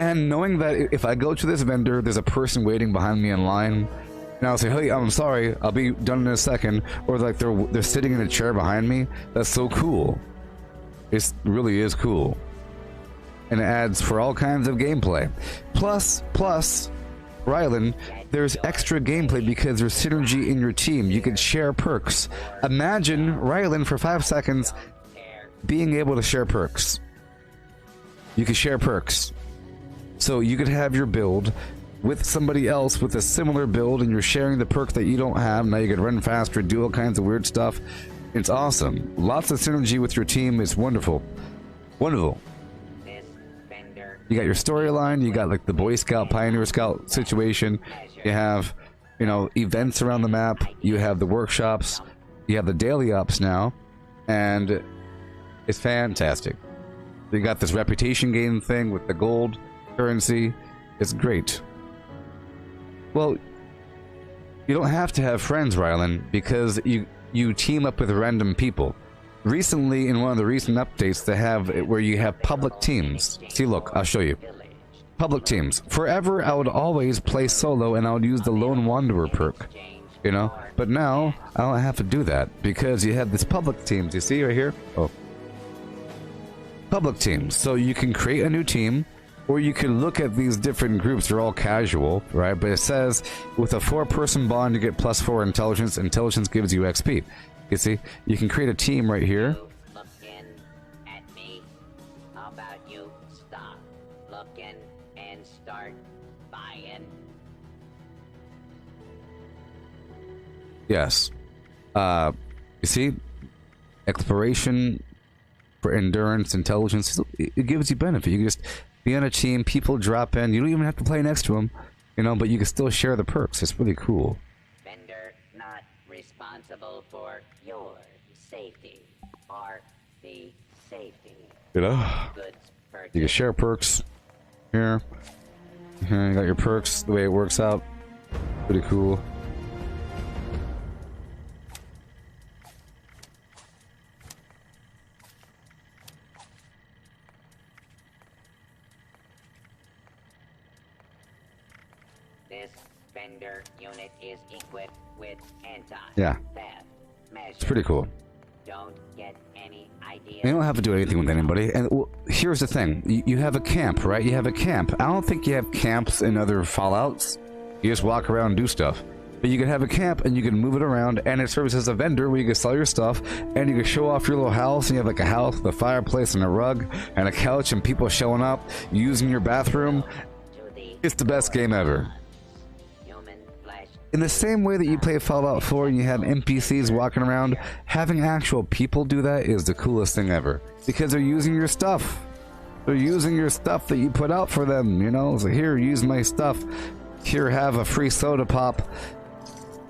And knowing that if I go to this vendor, there's a person waiting behind me in line, and I'll say, hey, I'm sorry, I'll be done in a second, or like they're sitting in a chair behind me, that's so cool. It really is cool. And it adds for all kinds of gameplay. Plus, Rylan, there's extra gameplay because there's synergy in your team. You can share perks. Imagine Rylan for 5 seconds being able to share perks. You can share perks. So you could have your build with somebody else with a similar build, and you're sharing the perk that you don't have. Now you can run faster, do all kinds of weird stuff. It's awesome. Lots of synergy with your team. It's wonderful. Wonderful. You got your storyline. You got like the Boy Scout, Pioneer Scout situation. You have, you know, events around the map. You have the workshops. You have the daily ops now. And it's fantastic. You got this reputation gain thing with the gold currency. It's great. Well, you don't have to have friends, Rylan, because you team up with random people. Recently, in one of the recent updates, they have it where you have public teams. See, look, I'll show you. Public teams. Forever, I would always play solo, and I would use the Lone Wanderer perk, you know? But now, I don't have to do that, because you have this public teams. You see right here? Oh. Public teams. So you can create a new team, or you can look at these different groups. They're all casual, right? But it says, with a 4-person bond, you get +4 intelligence. Intelligence gives you XP. You see? You can create a team right here. Looking at me? How about you stop looking and start buying? Yes. You see? Exploration for endurance, intelligence. It gives you benefit. You can just be on a team, people drop in. You don't even have to play next to them, you know, but you can still share the perks. It's really cool. Vendor not responsible for your safety or the safety. You know? You can share perks here. Here, you got your perks, the way it works out. Pretty cool. This vendor unit is equipped with anti-theft measures. It's pretty cool. Don't get any ideas. You don't have to do anything with anybody. And well, here's the thing. You have a camp, right? You have a camp. I don't think you have camps in other Fallouts. You just walk around and do stuff. But you can have a camp and you can move it around, and it serves as a vendor where you can sell your stuff and you can show off your little house, and you have like a house with a fireplace and a rug and a couch and people showing up using your bathroom. It's the best game ever. In the same way that you play Fallout 4 and you have NPCs walking around, having actual people do that is the coolest thing ever. Because they're using your stuff. They're using your stuff that you put out for them, you know? So here, use my stuff. Here, have a free soda pop.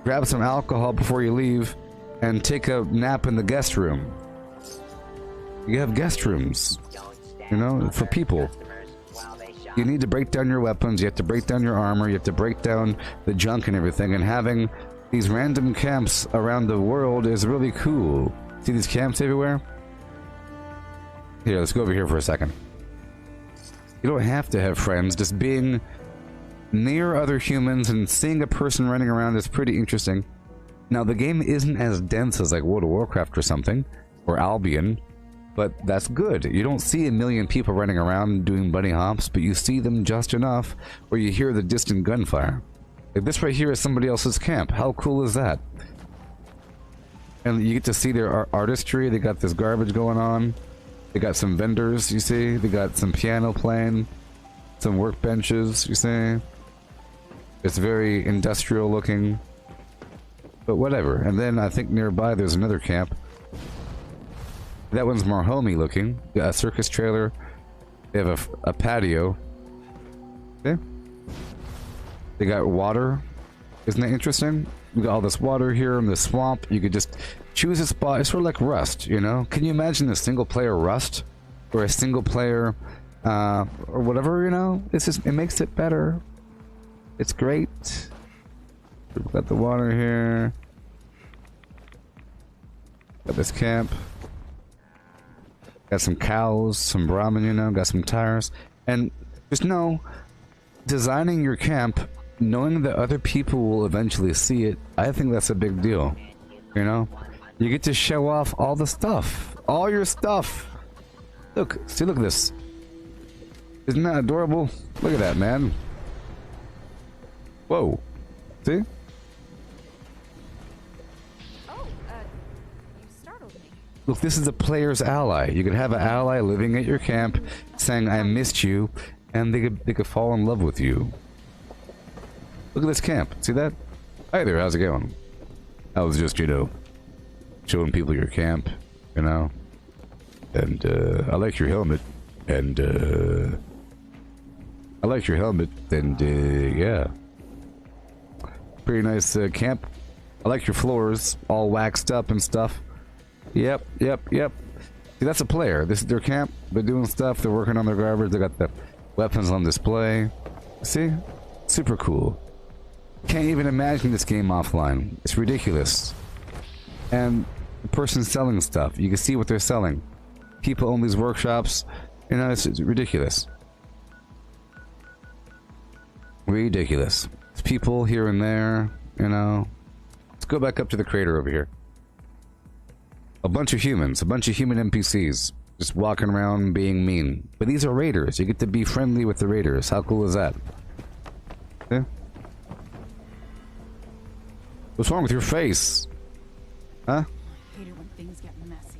Grab some alcohol before you leave. And take a nap in the guest room. You have guest rooms, you know, for people. You need to break down your weapons, you have to break down your armor, you have to break down the junk and everything, and having these random camps around the world is really cool. See these camps everywhere? Here, let's go over here for a second. You don't have to have friends, just being near other humans and seeing a person running around is pretty interesting. Now, the game isn't as dense as like World of Warcraft or something, or Albion, but that's good. You don't see a million people running around doing bunny hops, but you see them just enough where you hear the distant gunfire. Like this right here is somebody else's camp. How cool is that? And you get to see their artistry. They got this garbage going on. They got some vendors, you see. They got some piano playing. Some workbenches, you see. It's very industrial looking. But whatever. And then I think nearby there's another camp. That one's more homey looking. A circus trailer. They have a patio. Okay. They got water. Isn't that interesting? We got all this water here in the swamp. You could just choose a spot. It's sort of like Rust, you know? Can you imagine a single player Rust? Or a single player, or whatever, you know? It's just, it makes it better. It's great. We've got the water here. Got this camp. Got some cows, some ramen, you know, got some tires. And just know, designing your camp, knowing that other people will eventually see it, I think that's a big deal. You know? You get to show off all the stuff. All your stuff. Look, see, look at this. Isn't that adorable? Look at that, man. Whoa. See? Look, this is a player's ally. You could have an ally living at your camp saying, I missed you, and they could fall in love with you. Look at this camp. See that? Hi there, how's it going? I was just, you know, showing people your camp, you know? And, I like your helmet. And, I like your helmet. And, yeah. Pretty nice, camp. I like your floors, all waxed up and stuff. Yep. See, that's a player. This is their camp. They're doing stuff. They're working on their garbage. They got the weapons on display. See? Super cool. Can't even imagine this game offline. It's ridiculous. And the person's selling stuff. You can see what they're selling. People own these workshops. You know, it's ridiculous. Ridiculous. It's people here and there, you know. Let's go back up to the crater over here. A bunch of humans, a bunch of human NPCs, just walking around being mean. But these are raiders. You get to be friendly with the raiders. How cool is that? Yeah. What's wrong with your face? Huh? I hate it when things get messy.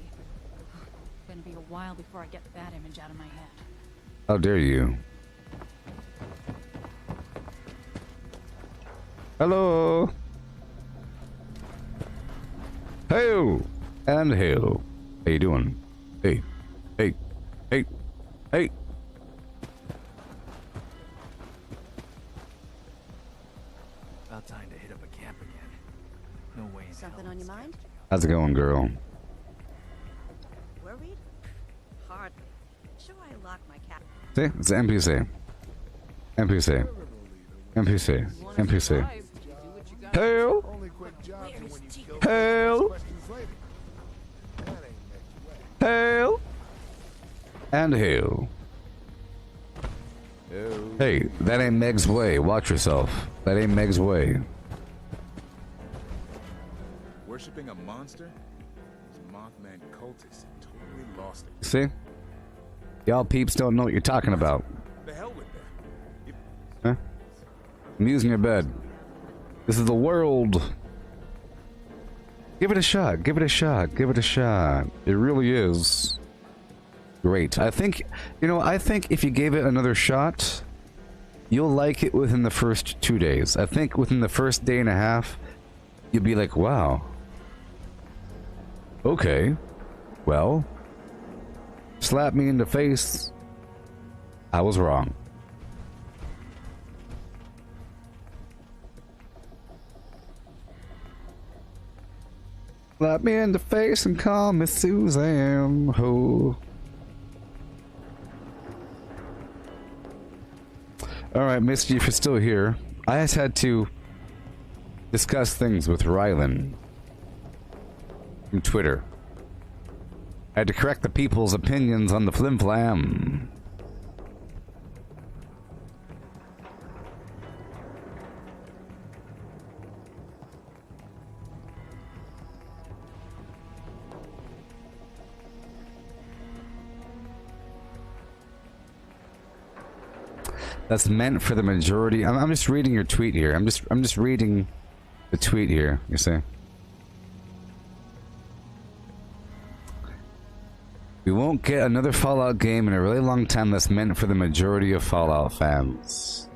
It's gonna be a while before I get that image out of my head. How dare you? Hello. Hey. And hail. How you doing? Hey. Hey. Hey. Hey. About time to hit up a camp again. No way. Something on your mind? How's it going, girl? Worried? Hardly. Sure, I lock my cap. See? It's an NPC. NPC. NPC. NPC. Hail. Hail. Hail. And hail. Hey, that ain't Meg's way. Watch yourself. That ain't Meg's way. Worshipping a monster? Those Mothman cultists have totally lost it. See? Y'all peeps don't know what you're talking about. The hell with that. Huh? I'm using your bed. This is the world. Give it a shot. Give it a shot. Give it a shot. It really is great. I think, you know, I think if you gave it another shot, you'll like it within the first 2 days. I think within the first day and a half, you'll be like, wow. Okay. Well, slap me in the face. I was wrong. Slap me in the face and call me Suzanne. Ho. Alright, Misty, if you're still here, I just had to discuss things with Rylan from Twitter. I had to correct the people's opinions on the flim flam. That's meant for the majority. I'm just reading your tweet here. I'm just reading the tweet here. You see. We won't get another Fallout game in a really long time that's meant for the majority of Fallout fans.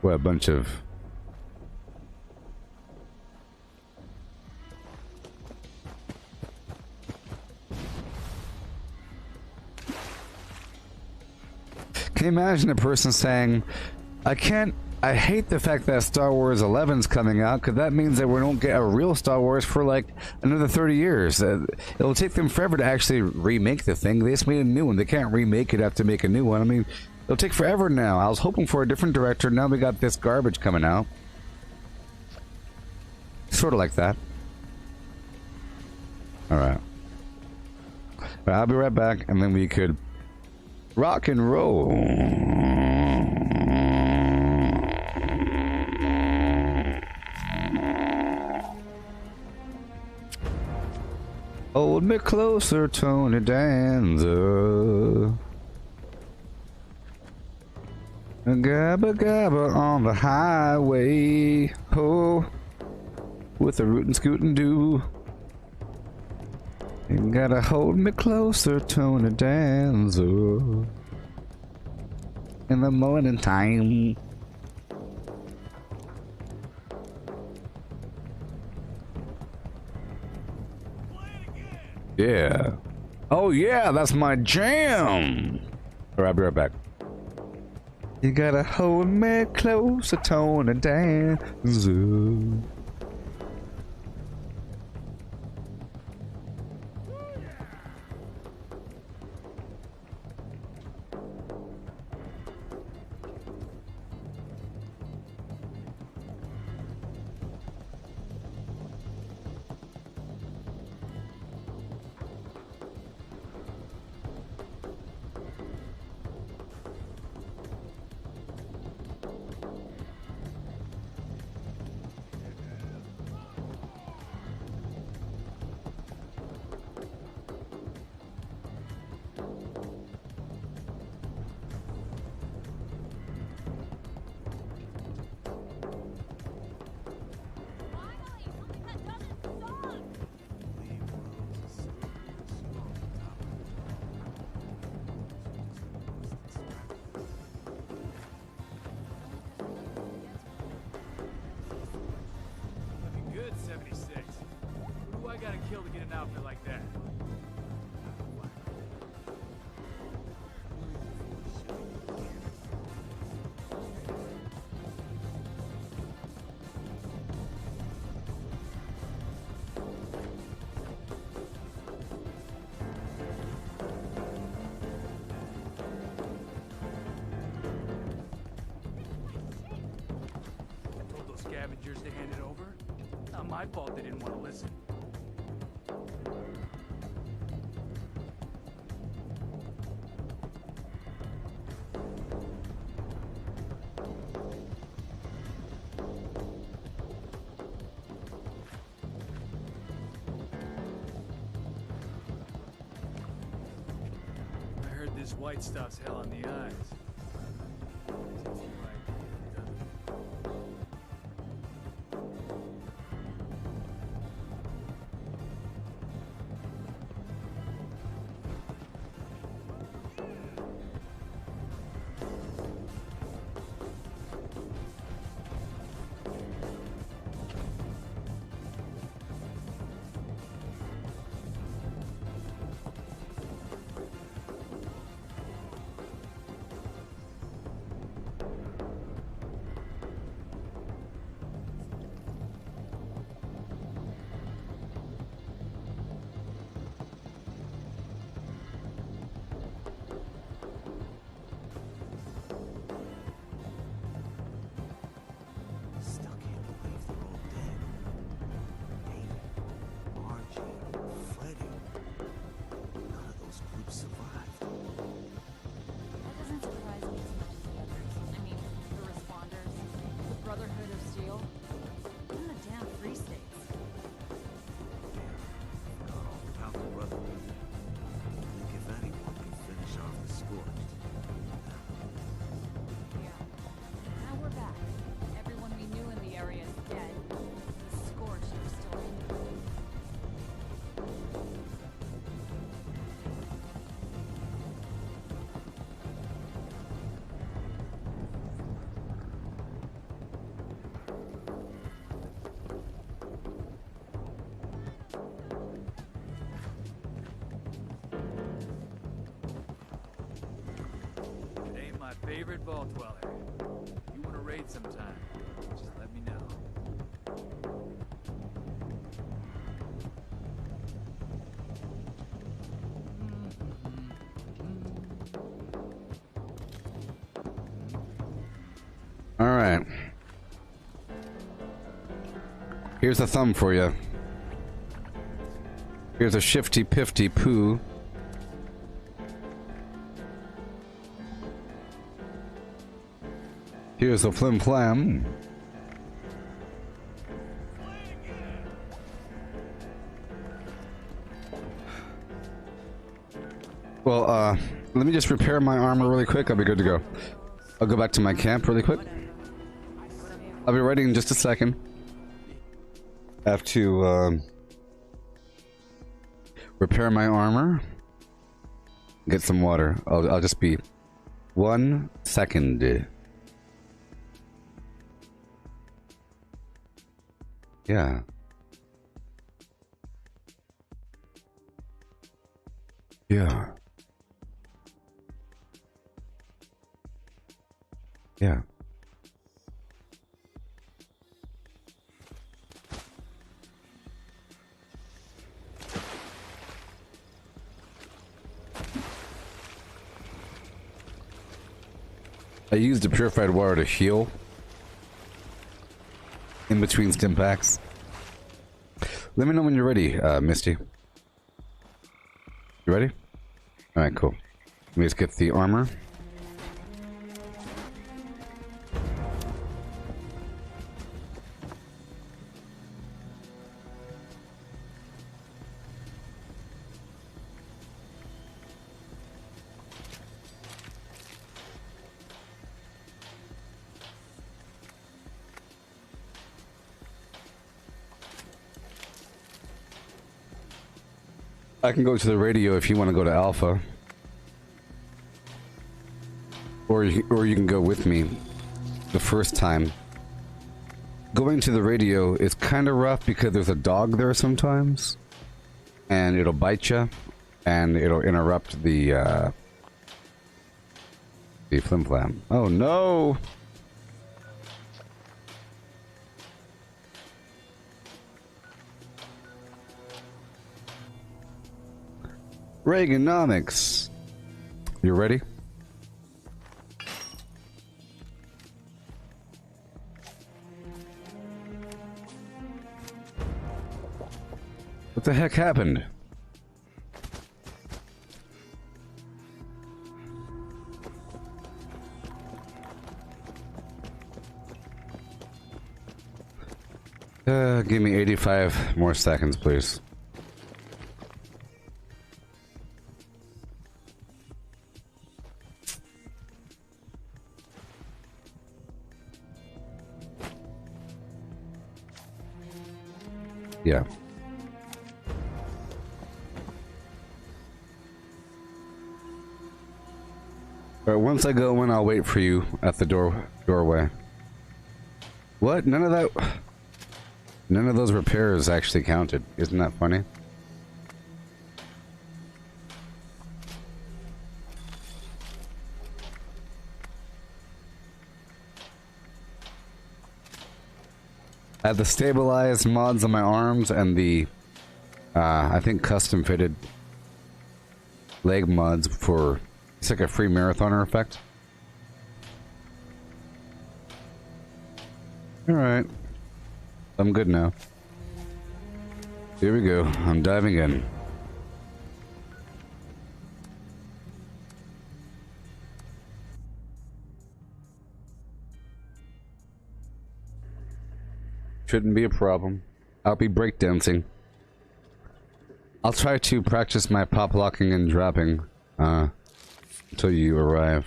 What a bunch of... Can you imagine a person saying, I hate the fact that Star Wars 11's coming out, because that means that we don't get a real Star Wars for like another 30 years. It'll take them forever to actually remake the thing. They just made a new one. They can't remake it, have to make a new one. I mean, it'll take forever now. I was hoping for a different director. Now we got this garbage coming out. Sort of like that. Alright. I'll be right back, and then we could rock and roll. Hold me closer, Tony Danza. Gabba gabba on the highway. Ho, with a rootin' scootin' do. You gotta hold me closer, Tony Danza. In the morning time. Yeah. Oh yeah, that's my jam. Alright, I'll be right back. You gotta hold me closer, Tony Danza. Scavengers to hand it over. Not my fault they didn't want to listen. I heard this white stuff's hell on the eyes. favorite vault dweller. If you want to raid sometime, just let me know. All right. Here's a thumb for you. Here's a shifty pifty poo. Here's a flim flam. Well, let me just repair my armor really quick. I'll be good to go. I'll go back to my camp really quick. I'll be ready in just a second. I have to repair my armor. Get some water. I'll just be 1 second. Yeah. Yeah. Yeah. I used the purified water to heal in between stim packs. Let me know when you're ready, Misty. You ready? Alright, cool. Let me just get the armor. I can go to the radio if you want to go to Alpha. Or you can go with me the first time. Going to the radio is kind of rough because there's a dog there sometimes. And it'll bite you. And it'll interrupt the flim flam. Oh no! Reaganomics. You ready? What the heck happened? Give me 85 more seconds, please. Yeah. Alright, once I go in, I'll wait for you at the doorway. What? None of that... None of those repairs actually counted. Isn't that funny? I have the stabilized mods on my arms and the, I think custom fitted leg mods for, it's like a free marathoner effect. Alright. I'm good now. Here we go. I'm diving in. Shouldn't be a problem. I'll be breakdancing. I'll try to practice my pop locking and dropping until you arrive.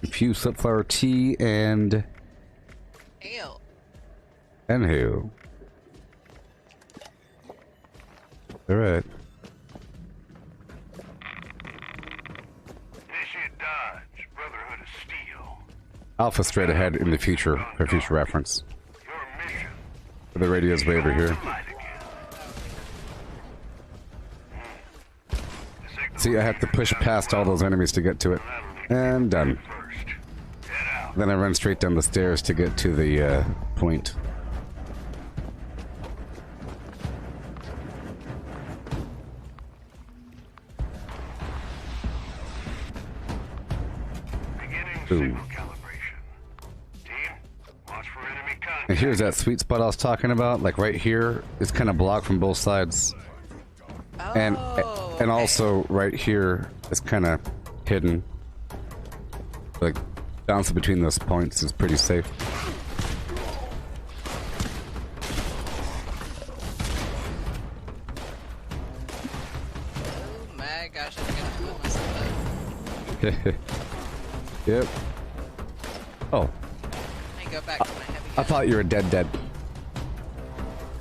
Infused sunflower tea and... Ale. And who? Alright. Mission Dodge, Brotherhood of Steel. Alpha straight ahead in the future, for future reference. Your mission. The radio's way over here. Light again. See, I have to push past all those enemies to get to it. And done. Then I run straight down the stairs to get to the point. Ooh. And here's that sweet spot I was talking about. Like right here, it's kind of blocked from both sides. And also right here, it's kind of hidden. Like bouncing between those points is pretty safe. Oh my gosh, I'm gonna put myself up. Yep. Oh. I go back to my heavy I thought you were dead.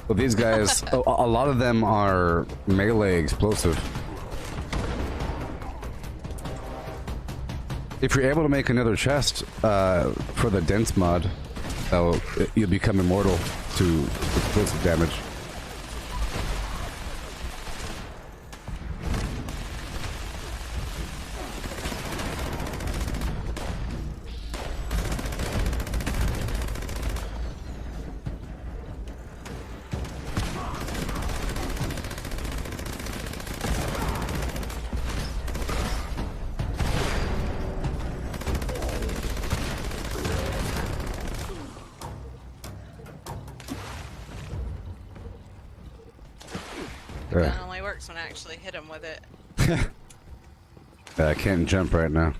Well, these guys, a lot of them are melee explosive. If you're able to make another chest for the dense mod, you'll become immortal to explosive damage. It only works when I actually hit him with it. I can't jump right now.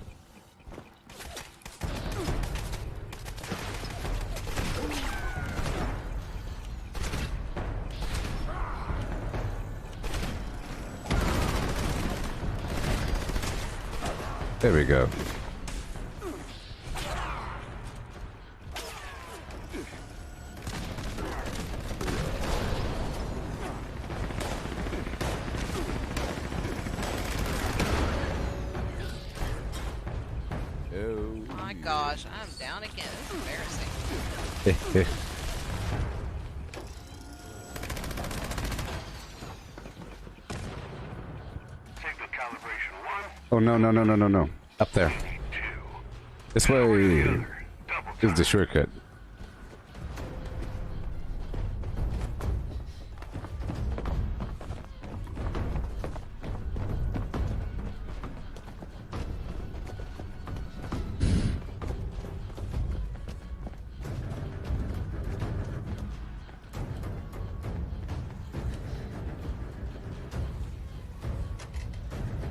There we go. My gosh, I'm down again. This is embarrassing. Oh no. Up there. This way is the shortcut.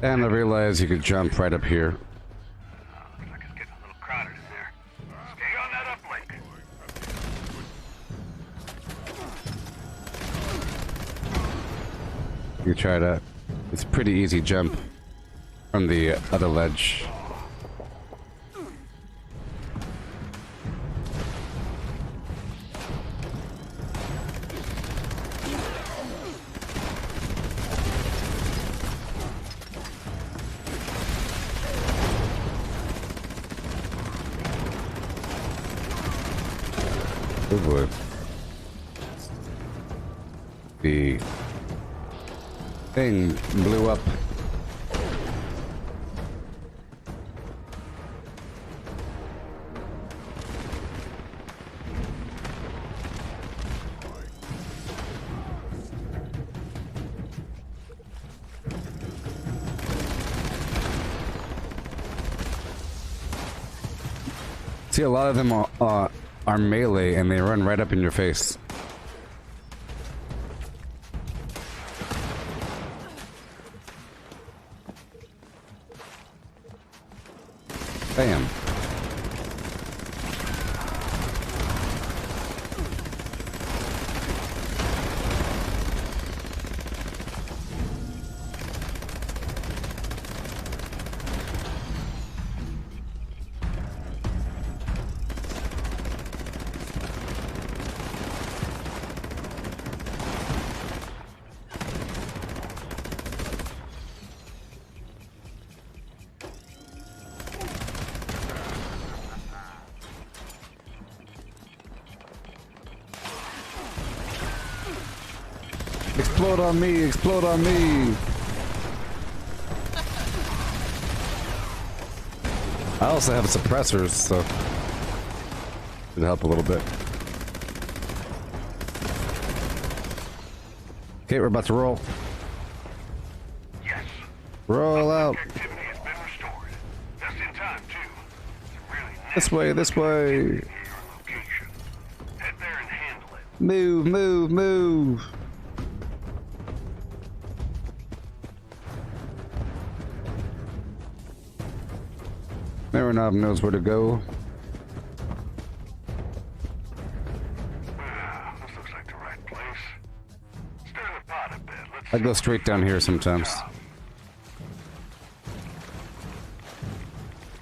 And I realized you could jump right up here. Looks like it's getting a little crowded in there. Stay on that uplink. You try that. It's a pretty easy jump from the other ledge. Oh boy. The thing blew up. See, a lot of them are melee and they run right up in your face. Bam. Explode on me, explode on me. I also have suppressors, so it'll help a little bit. Okay, we're about to roll. Yes. Roll out. Activity has been restored. Just in time, too. Some really This way, this way. near your location. Head there and handle it. Move, move, move. Marinov knows where to go. This looks like the right place. Stir the pot a bit. Let's I go straight down here sometimes.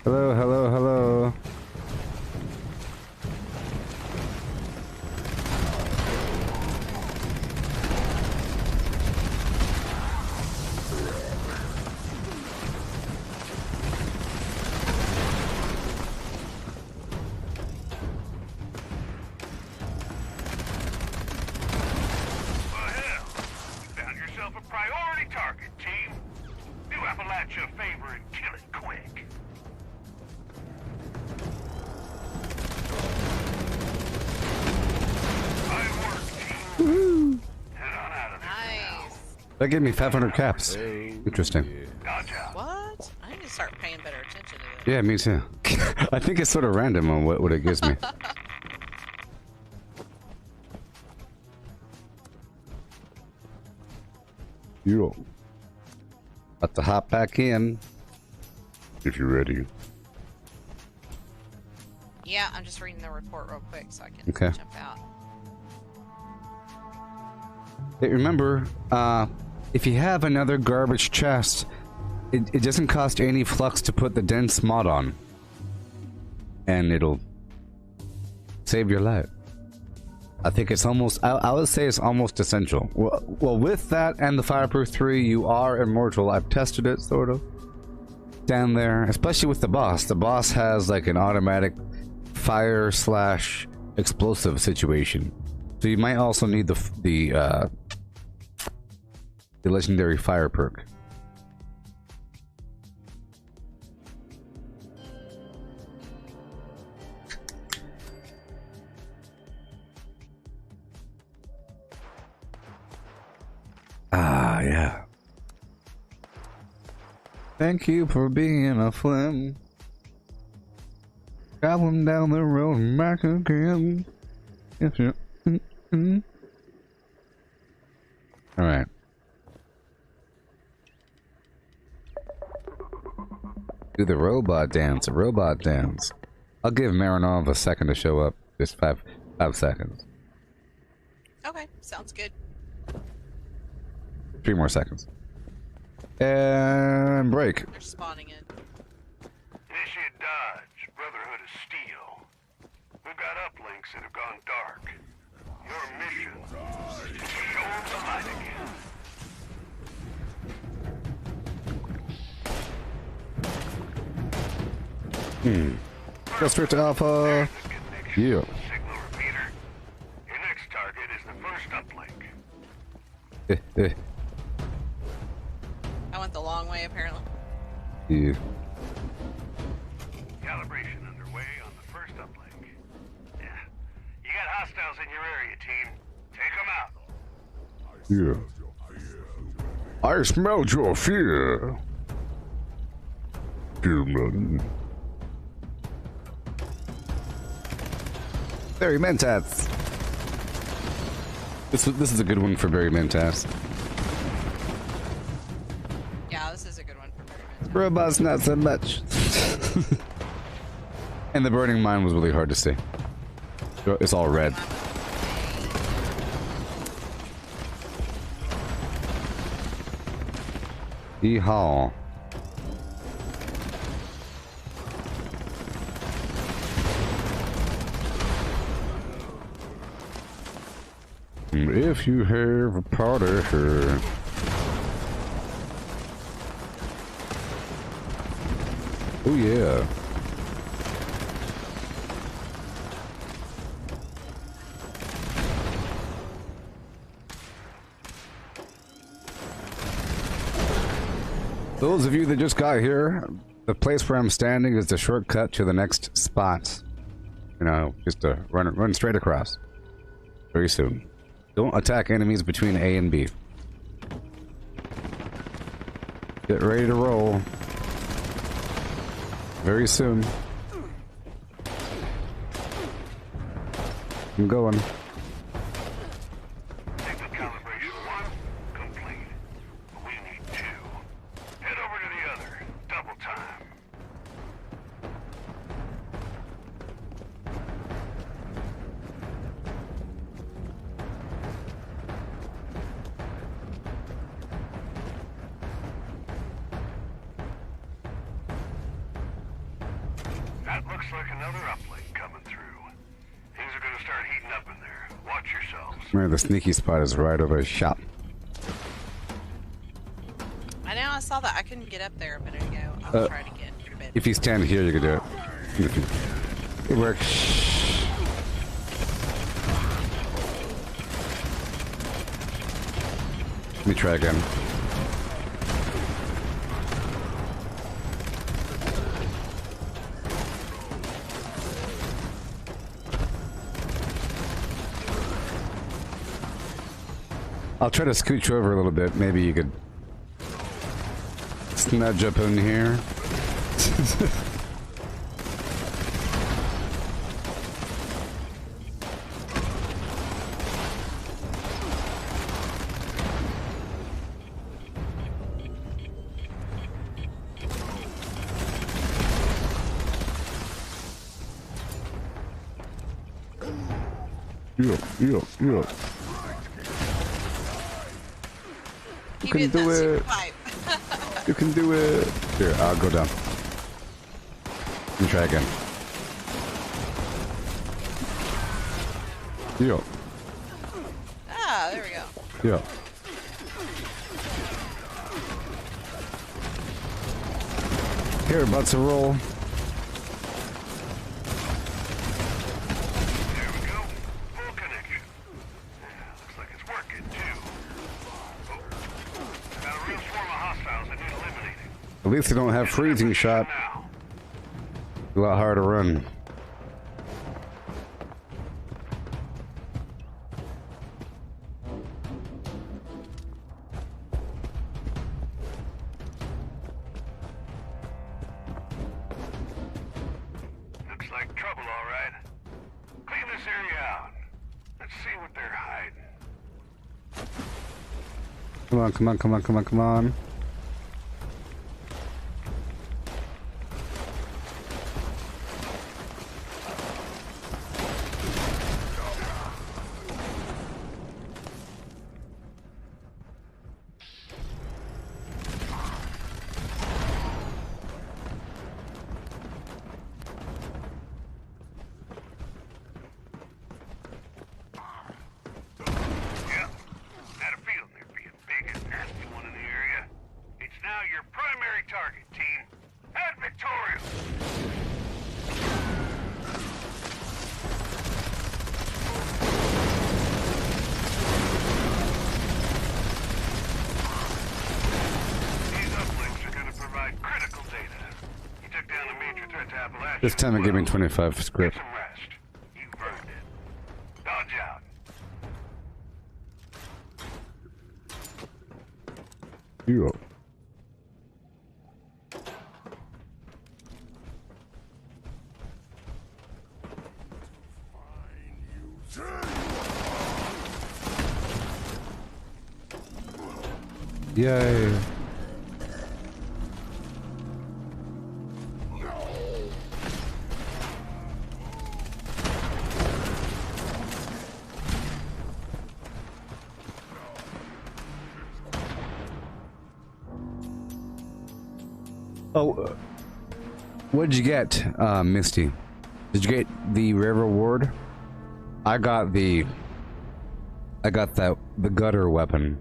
Hello, hello, hello. Well, hell, you found yourself a priority target, team. Do Appalachia a favor and kill it quick. Fine work, team. Head on out of there. Nice. That gave me 500 caps. Interesting. Dodge out. What? I need to start paying better attention to this. Yeah, me too. I think it's sort of random on what it gives me. Yo. About to hop back in. If you're ready. Yeah, I'm just reading the report real quick so I can Okay. jump out. Hey, remember, if you have another garbage chest, it doesn't cost any flux to put the dense mod on. And it'll save your life. I think it's almost, I would say it's almost essential. Well, with that and the Fireproof 3, you are immortal. I've tested it, sort of. Down there, especially with the boss. The boss has like an automatic fire/explosive situation. So you might also need the legendary fire perk. Ah, yeah. Thank you for being a friend. Traveling down the road and back again. If you. Alright. Do the robot dance, a robot dance. I'll give Marinov a second to show up. Just five seconds. Okay, sounds good. 3 more seconds. And break. They're spawning in. Initiate dodge. Brotherhood of Steel. We've got uplinks that have gone dark. Your mission is to show them the light again. Go straight to Alpha. There's the connection Yeah. to the signal repeater. Your next target is the first uplink. I went the long way, apparently. Yeah. Calibration underway on the first uplink. Yeah. You got hostiles in your area, team. Take them out. Yeah. I smelled your fear. Human. Barry Mentats. This is a good one for Barry Mentats. Yeah, this is a good one for very much. Robots not so much. And the burning mine was really hard to see. It's all red. Yeehaw. If you have a party here. Oh yeah. Those of you that just got here, The place where I'm standing is the shortcut to the next spot. You know, just to run straight across. Very soon. Don't attack enemies between A and B. Get ready to roll. Very soon. I'm going. Signal calibration 1 complete. We need 2. Head over to the other. Double time. That looks like another uplink coming through. Things are gonna start heating up in there. Watch yourselves. Remember, the sneaky spot is right over his shop. I know I saw that. I couldn't get up there a minute ago. I'll try to get to bed. If you stand here, you can do it. It works. Let me try again. I'll try to scooch over a little bit. Maybe you could snudge up in here. Yeah. You can do it. You can do it. Here, I'll go down. Let me try again. Yeah. Ah, there we go. Yeah. Here, about to roll. There we go. Full connection. Looks like it's working too. Oh. Got a real swarm of hostiles that need eliminating. At least they don't have freezing shot. A lot harder to run. Looks like trouble, all right. Clean this area out. Let's see what they're hiding. Come on, come on, come on, come on, come on. Yep. Had a feeling there'd be a big and nasty one in the area. It's now your primary target, team. Head victorious! These uplinks are going to provide critical data. You took down a major threat to Appalachia. This time it gave me 25 script. Get some rest. You've earned it. Dodge out. Yeah. Yay. Oh, what did you get, Misty? Did you get the rare reward? I got the gutter weapon.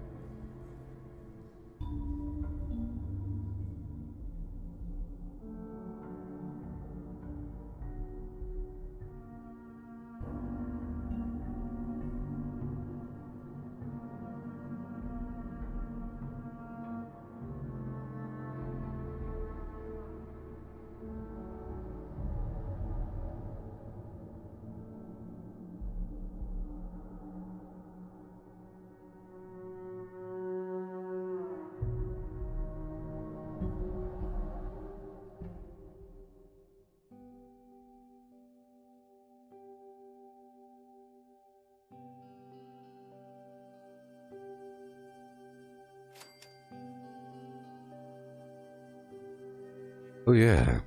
yeah.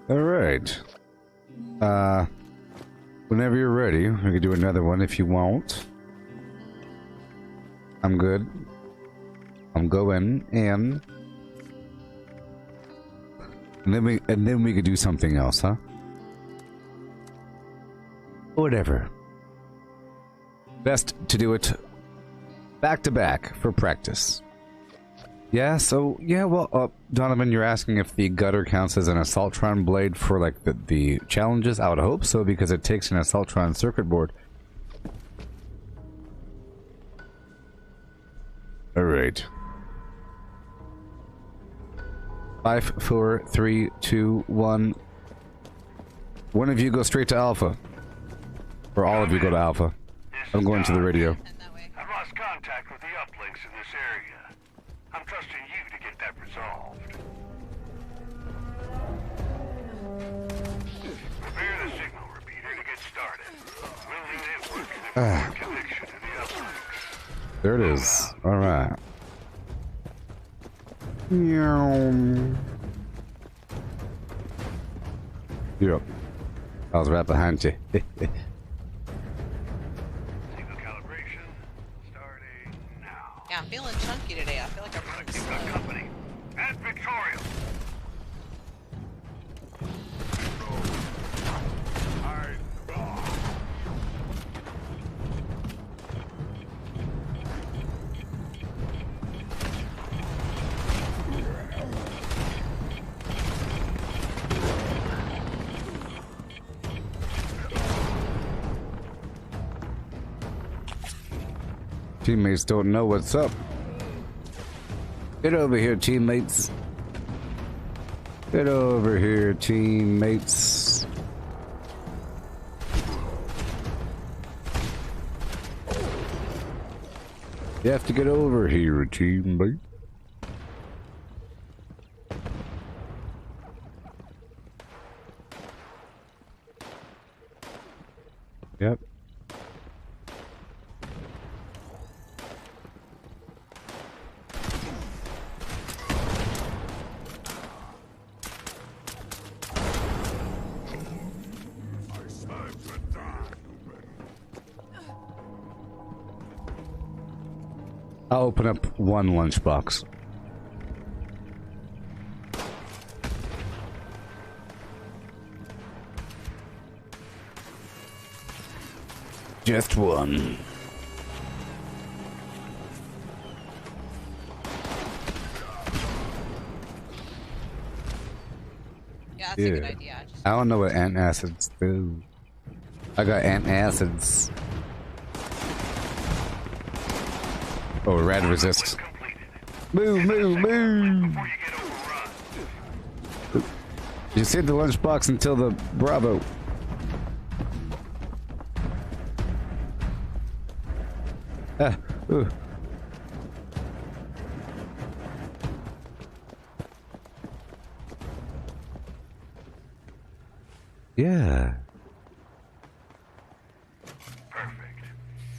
All right. Whenever you're ready, we can do another one if you want. I'm good. I'm going in. And then we could do something else, huh? Whatever. Best to do it back to back for practice. Yeah, so, yeah, well, Donovan, you're asking if the gutter counts as an Assaultron blade for, like, the challenges? I would hope so, because it takes an Assaultron circuit board. Alright. 5, 4, 3, 2, 1. One of you go straight to Alpha. Or all of you go to Alpha. I'm going to the radio. I've lost contact with the uplinks in this area. I'm trusting you to get that resolved. Prepare the signal repeater to get started. We'll need it working for connection to the uplinks. There it is. Alright. Yep. I was right behind you. Yeah, I'm feeling chunky today. I feel like I'm running slow. Company. And Victoria. Teammates don't know what's up. Get over here, teammates. Get over here, teammates. You have to get over here, teammate. Yep. I'll open up one lunchbox. Just one. Yeah, that's a good idea. I don't know what antacids do. I got antacids. Oh, rad resist. Move, move, move! You saved the lunchbox until the Bravo. Ooh. Yeah. Perfect.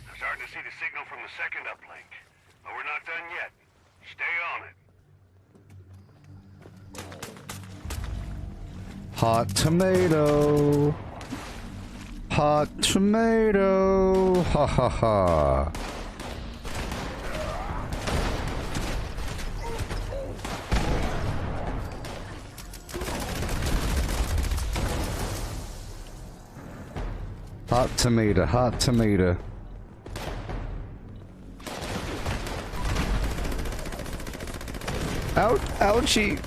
I'm starting to see the signal from the second uplink. But we're not done yet. Stay on it. Hot tomato. Hot tomato. Ha ha ha. Hot tomato, hot tomato. Out, ouchie.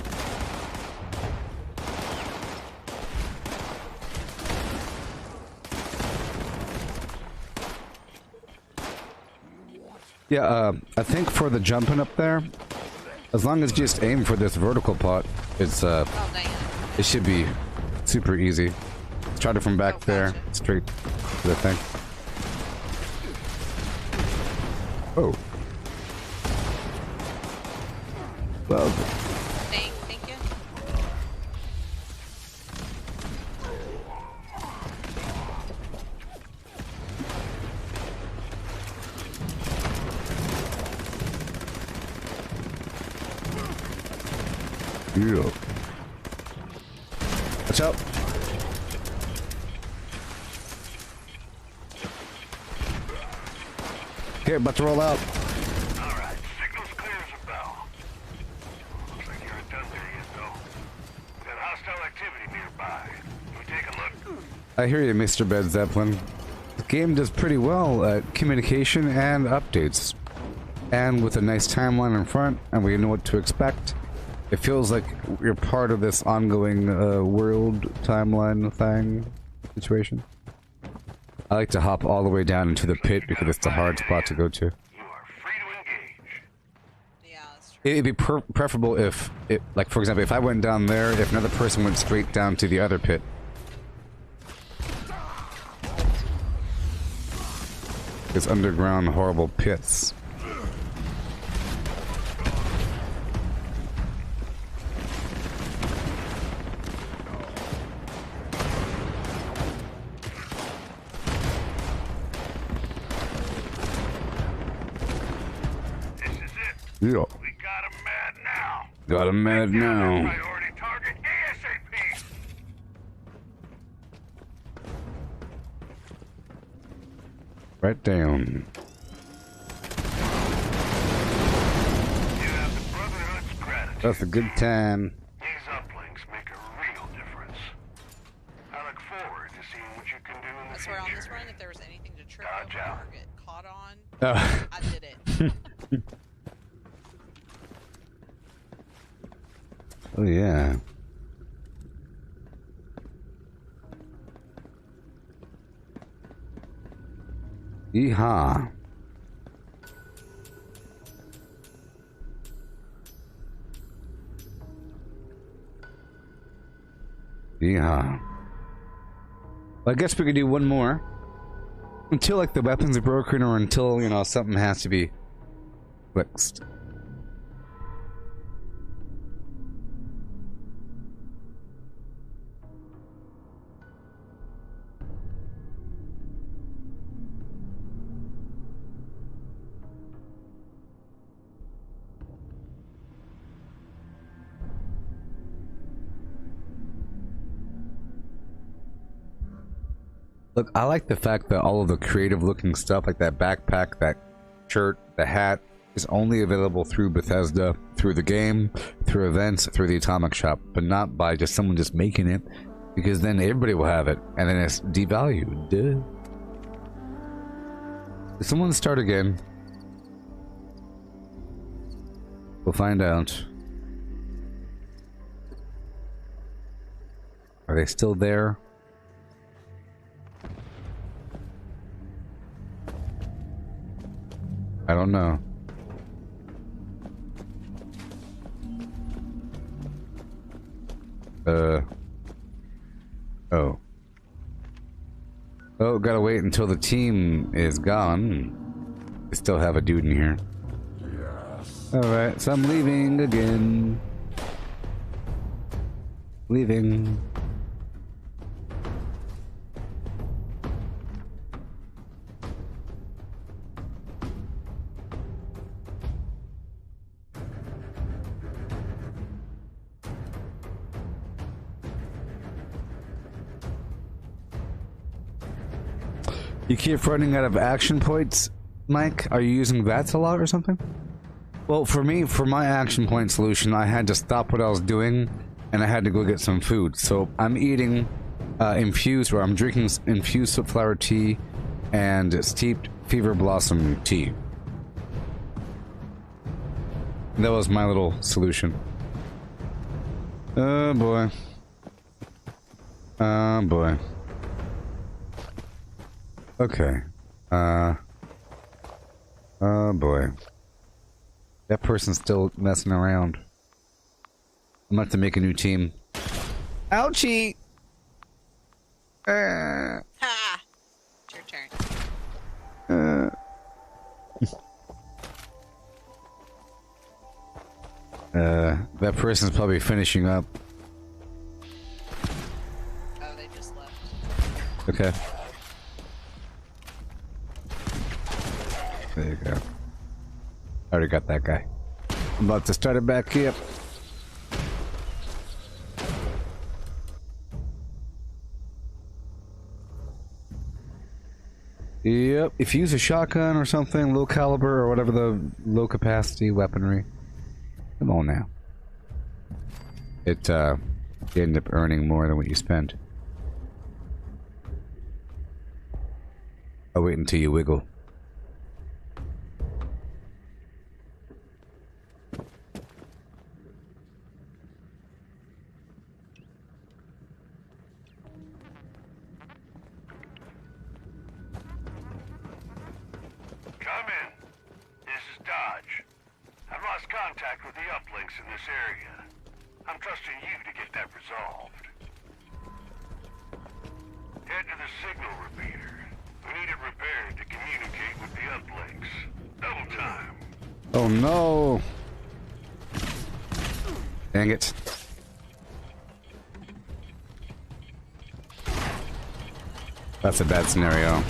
Yeah, I think for the jumping up there, as long as you just aim for this vertical pot, it's it should be super easy. Try it from back there, straight to the thing. Oh. Well. Thank you. Yeah. Watch out. Here, about to roll out. Alright, signal's clear as a bell. Looks like you aren't done there yet, though. We've got hostile activity nearby. Can we take a look? I hear you, Mr. Bed Zeppelin. The game does pretty well at communication and updates. And with a nice timeline in front, and we know what to expect, it feels like you're part of this ongoing world timeline thing situation. I like to hop all the way down into the pit because it's a hard spot to go to. You are free to engage. Yeah, that's true. It'd be preferable if, like for example, if I went down there, if another person went straight down to the other pit. It's underground horrible pits. Yeah. We got him mad now. Got him mad now. Priority target ASAP. Right down. You have the Brotherhood's gratitude. That's a good time. These uplinks make a real difference. I look forward to seeing what you can do in the I swear on this future. run, if there was anything to trip Dodge over out. or get caught on, Oh. I did it. Oh yeah. Yeehaw. Yeehaw. Well, I guess we could do one more. Until, like, the weapons are broken or until, you know, something has to be fixed. Look, I like the fact that all of the creative looking stuff, like that backpack, that shirt, the hat, is only available through Bethesda, through the game, through events, through the Atomic Shop, but not by just someone just making it, because then everybody will have it, and then it's devalued. Duh. Did someone start again? We'll find out. Are they still there? I don't know. Oh. Oh, gotta wait until the team is gone. We still have a dude in here. Yes. Alright, so I'm leaving again. Leaving. You keep running out of action points, Mike? Are you using that a lot or something? Well, for me, for my action point solution, I had to stop what I was doing, and I had to go get some food. So I'm eating infused, or I'm drinking infused flower tea and steeped fever blossom tea. That was my little solution. Oh boy. Oh boy. Okay. Oh boy. That person's still messing around. I'm gonna have to make a new team. Ouchie! Ha! It's your turn. That person's probably finishing up. Oh, they just left. Okay. There you go. I already got that guy. I'm about to start it back up. Yep, if you use a shotgun or something, low caliber or whatever the low capacity weaponry. Come on now. You end up earning more than what you spend. I'll wait until you wiggle. Come in. This is Dodge. I've lost contact with the uplinks in this area. I'm trusting you to get that resolved. Head to the signal repeater. We need it repaired to communicate with the uplinks. Double time. Oh no! Dang it. That's a bad scenario.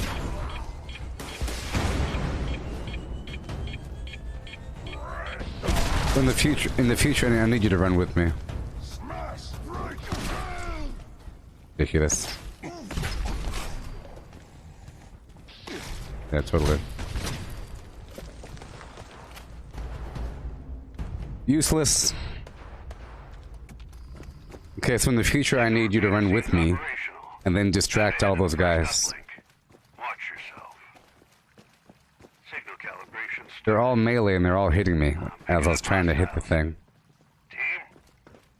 In the future, I need you to run with me. Ridiculous. Yeah, totally. Useless. Okay, so in the future, I need you to run with me, and then distract all those guys. Watch yourself. Signal calibration. They're all melee and they're all hitting me as I was trying to hit the thing.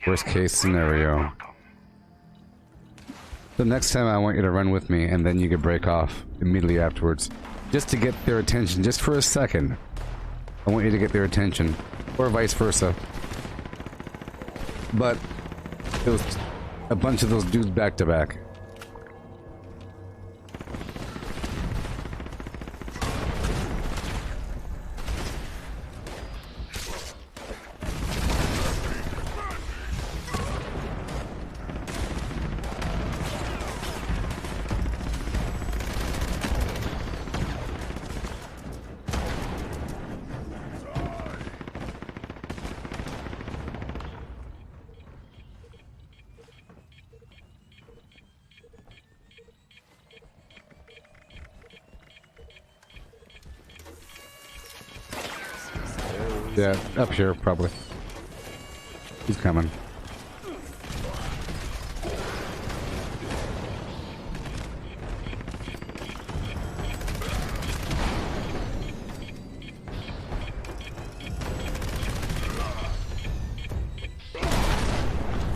Worst case scenario. The next time I want you to run with me and then you can break off immediately afterwards. Just to get their attention, just for a second. I want you to get their attention. Or vice versa. But it was a bunch of those dudes back to back. Yeah, up here, probably. He's coming.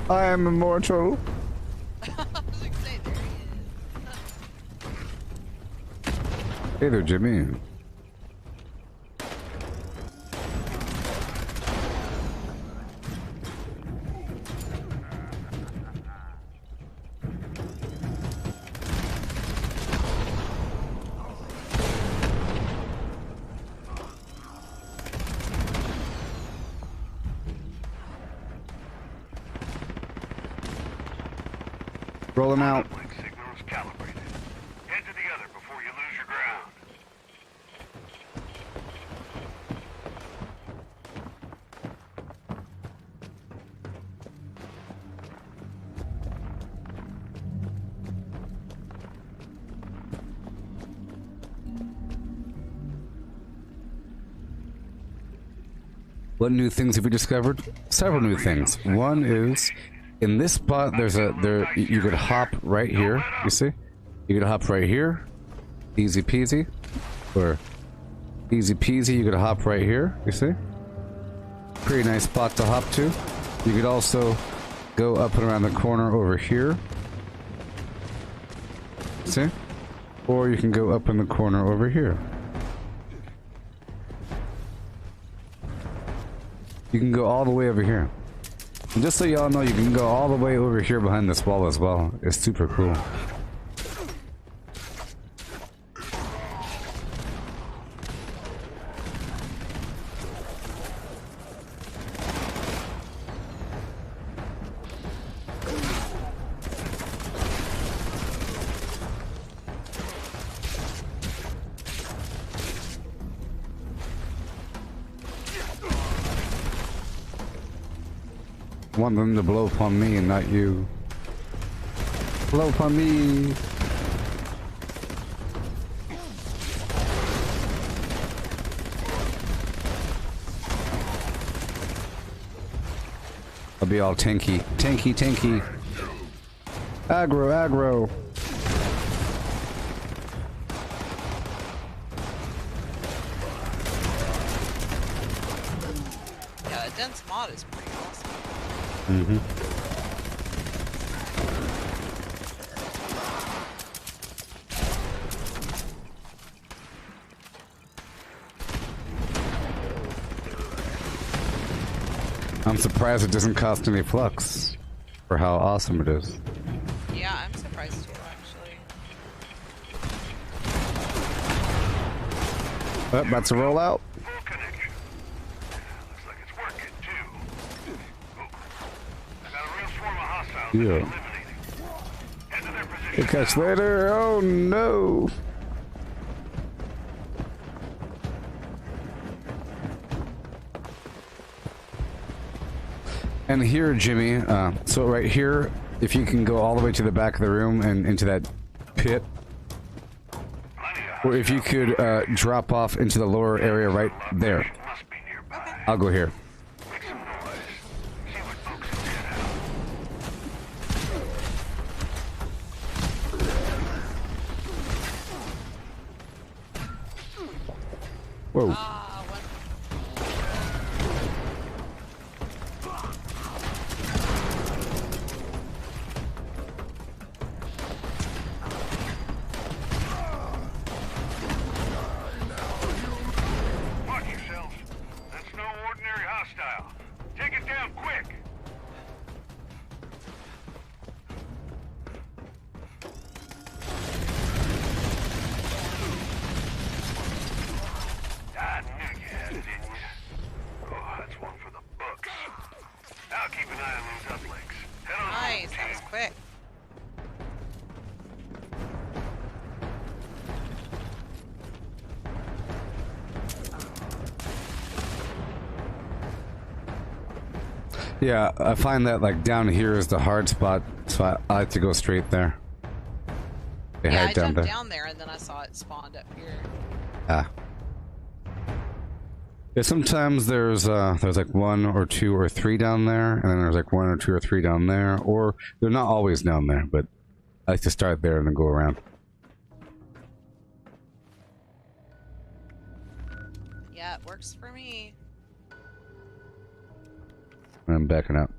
I am immortal. Hey there, Jimmy. Roll him out. Signal is calibrated. Head to the other before you lose your ground. What new things have we discovered? Several new things. One is, in this spot, you could hop right here, you see? You could hop right here, easy peasy, or easy peasy, you could hop right here, you see? Pretty nice spot to hop to. You could also go up and around the corner over here, see? Or you can go up in the corner over here. You can go all the way over here. And just so y'all know, you can go all the way over here behind this wall as well. It's super cool. I want them to blow upon me and not you. Blow upon me. I'll be all tanky. Tanky, tanky. Aggro, aggro. Yeah, the dense mod is pretty awesome. Mm-hmm. I'm surprised it doesn't cost any flux for how awesome it is. Yeah, I'm surprised too, actually. Oh, that's a rollout. Full connection. Looks like it's working too. Oh, I got a real swarm of hostiles. Yeah. Eliminating. Head to their position. We'll catch later. Oh no. And here, Jimmy, so right here, if you can go all the way to the back of the room and into that pit, or if you could drop off into the lower area right there. I'll go here. Whoa. Watch yourself. That's no ordinary hostile. Take it down quick. I knew you had it in you. Oh, that's one for the books. I'll keep an eye on those uplinks. Head on home, Nice, that was team. quick. Yeah, I find that like down here is the hard spot, so I like to go straight there. They Yeah, hide I down jumped there. down there and then I saw it spawned up here. Ah. Yeah, sometimes there's like 1 or 2 or 3 down there, and then there's like 1 or 2 or 3 down there, or they're not always down there, but I like to start there and then go around. Yeah, it works for me. And I'm backing up.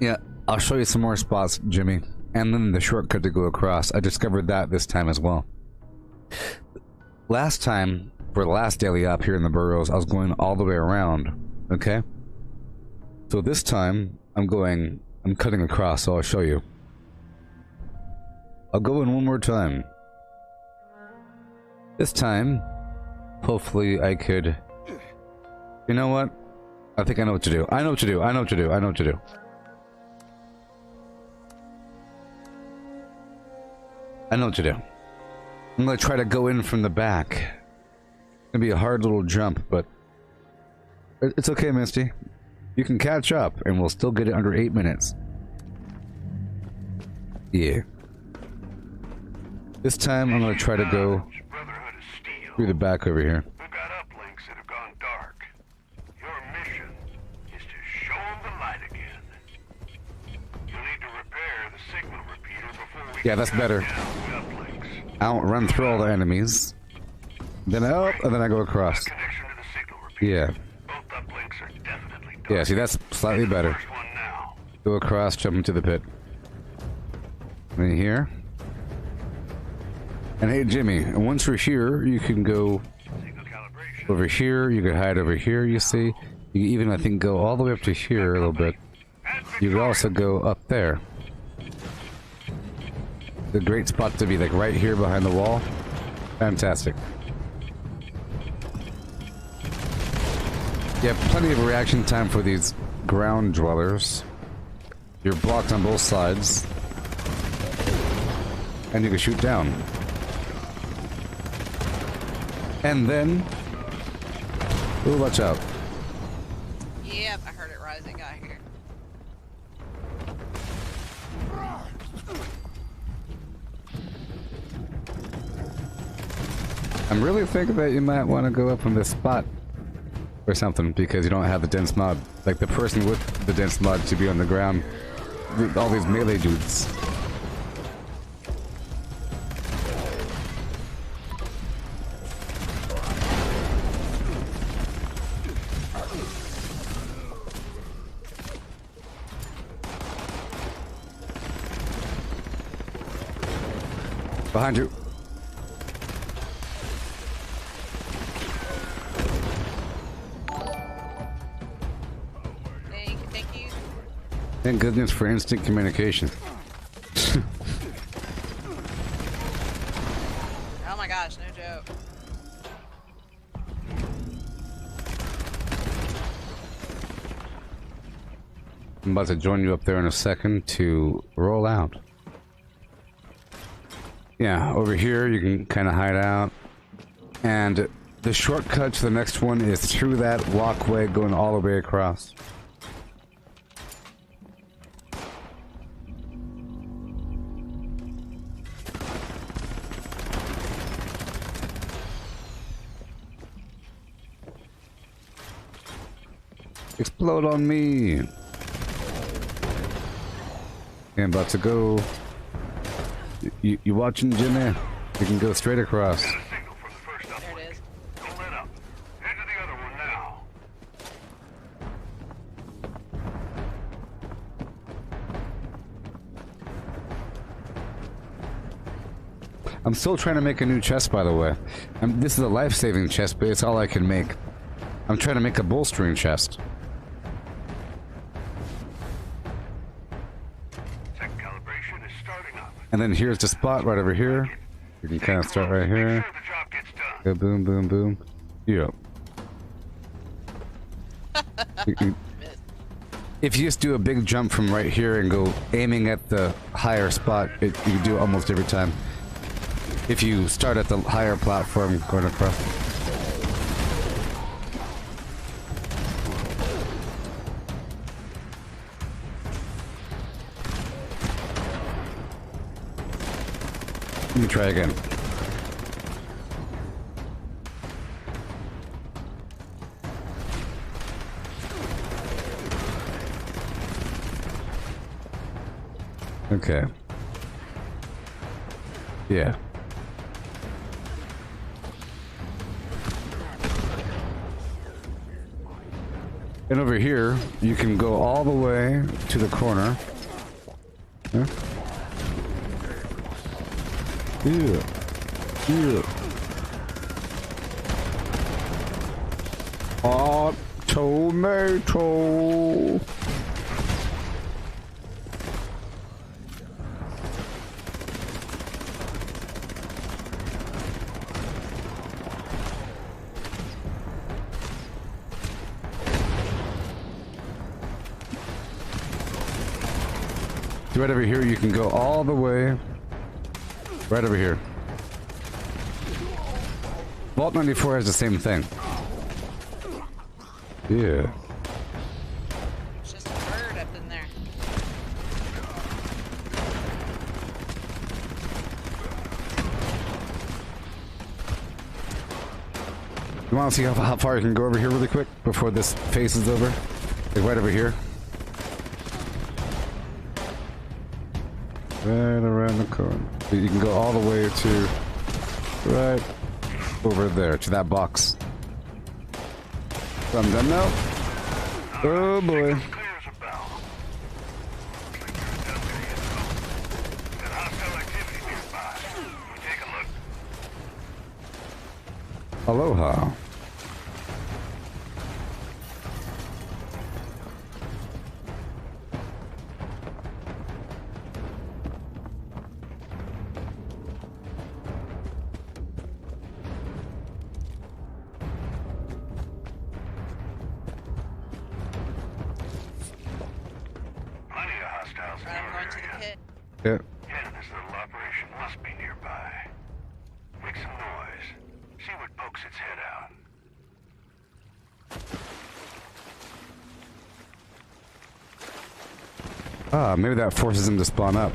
Yeah, I'll show you some more spots, Jimmy. And then the shortcut to go across. I discovered that this time as well. Last time, for the last daily up here in the burrows, I was going all the way around. Okay? So this time, I'm cutting across, so I'll show you. I'll go in one more time. This time, hopefully I could... You know what? I think I know what to do. I know what to do. I know what to do. I know what to do. I know what to do. I'm gonna try to go in from the back. It's gonna be a hard little jump, but... It's okay, Misty. You can catch up, and we'll still get it under 8 minutes. Yeah. This time, I'm gonna try to go through the back over here. We've got uplinks that have gone dark. Your mission is to show them the light again. You'll need to repair the signal repeater before we Yeah, that's better. I don't run through all the enemies. Then up, and then I go across. Yeah. Yeah, see, that's slightly better. Go across, jump into the pit. Right here. And hey, Jimmy, once you're here, you can go over here. You can hide over here, you see. You can even, I think, go all the way up to here a little bit. You could also go up there. The great spot to be, like, right here behind the wall. Fantastic. You have plenty of reaction time for these ground dwellers. You're blocked on both sides. And you can shoot down. And then... Ooh, watch out. Yep, I heard it rising out here. I'm really thinking that you might want to go up on this spot or something because you don't have the dense mod. Like the person with the dense mod should be on the ground with all these melee dudes. Behind you. Thank you. Thank goodness for instant communication. Oh my gosh, no joke. I'm about to join you up there in a second to roll out. Yeah, over here you can kind of hide out. And the shortcut to the next one is through that walkway going all the way across. Explode on me! Okay, I'm about to go. You watching, Jimmy? We can go straight across. Got a signal from the first up. There it is. Don't let up. Head to the other one now. I'm still trying to make a new chest, by the way. This is a life-saving chest, but it's all I can make. I'm trying to make a bolstering chest. Second calibration is starting up. And then here's the spot right over here. You can kind of start right here. Make sure the job gets done. Go boom, boom, boom. Yeah. If you just do a big jump from right here and go aiming at the higher spot, you can do it almost every time. If you start at the higher platform going across. Let me try again. Okay. Yeah. And over here, you can go all the way to the corner. Yeah. Yeah. Yeah. Oh, tomato. Right over here, you can go all the way. Right over here. Vault 94 has the same thing. Yeah. It's just a bird up in there. You want to see how far you can go over here really quick before this phase is over? Like right over here. Right around the corner. You can go all the way to right over there to that box. So I'm done now. Oh boy. Clear as a bell. Got hostile activity nearby. Take a look. Aloha. Yeah. Yeah, this little operation must be nearby. Make some noise. See what pokes its head out. Ah, maybe that forces him to spawn up.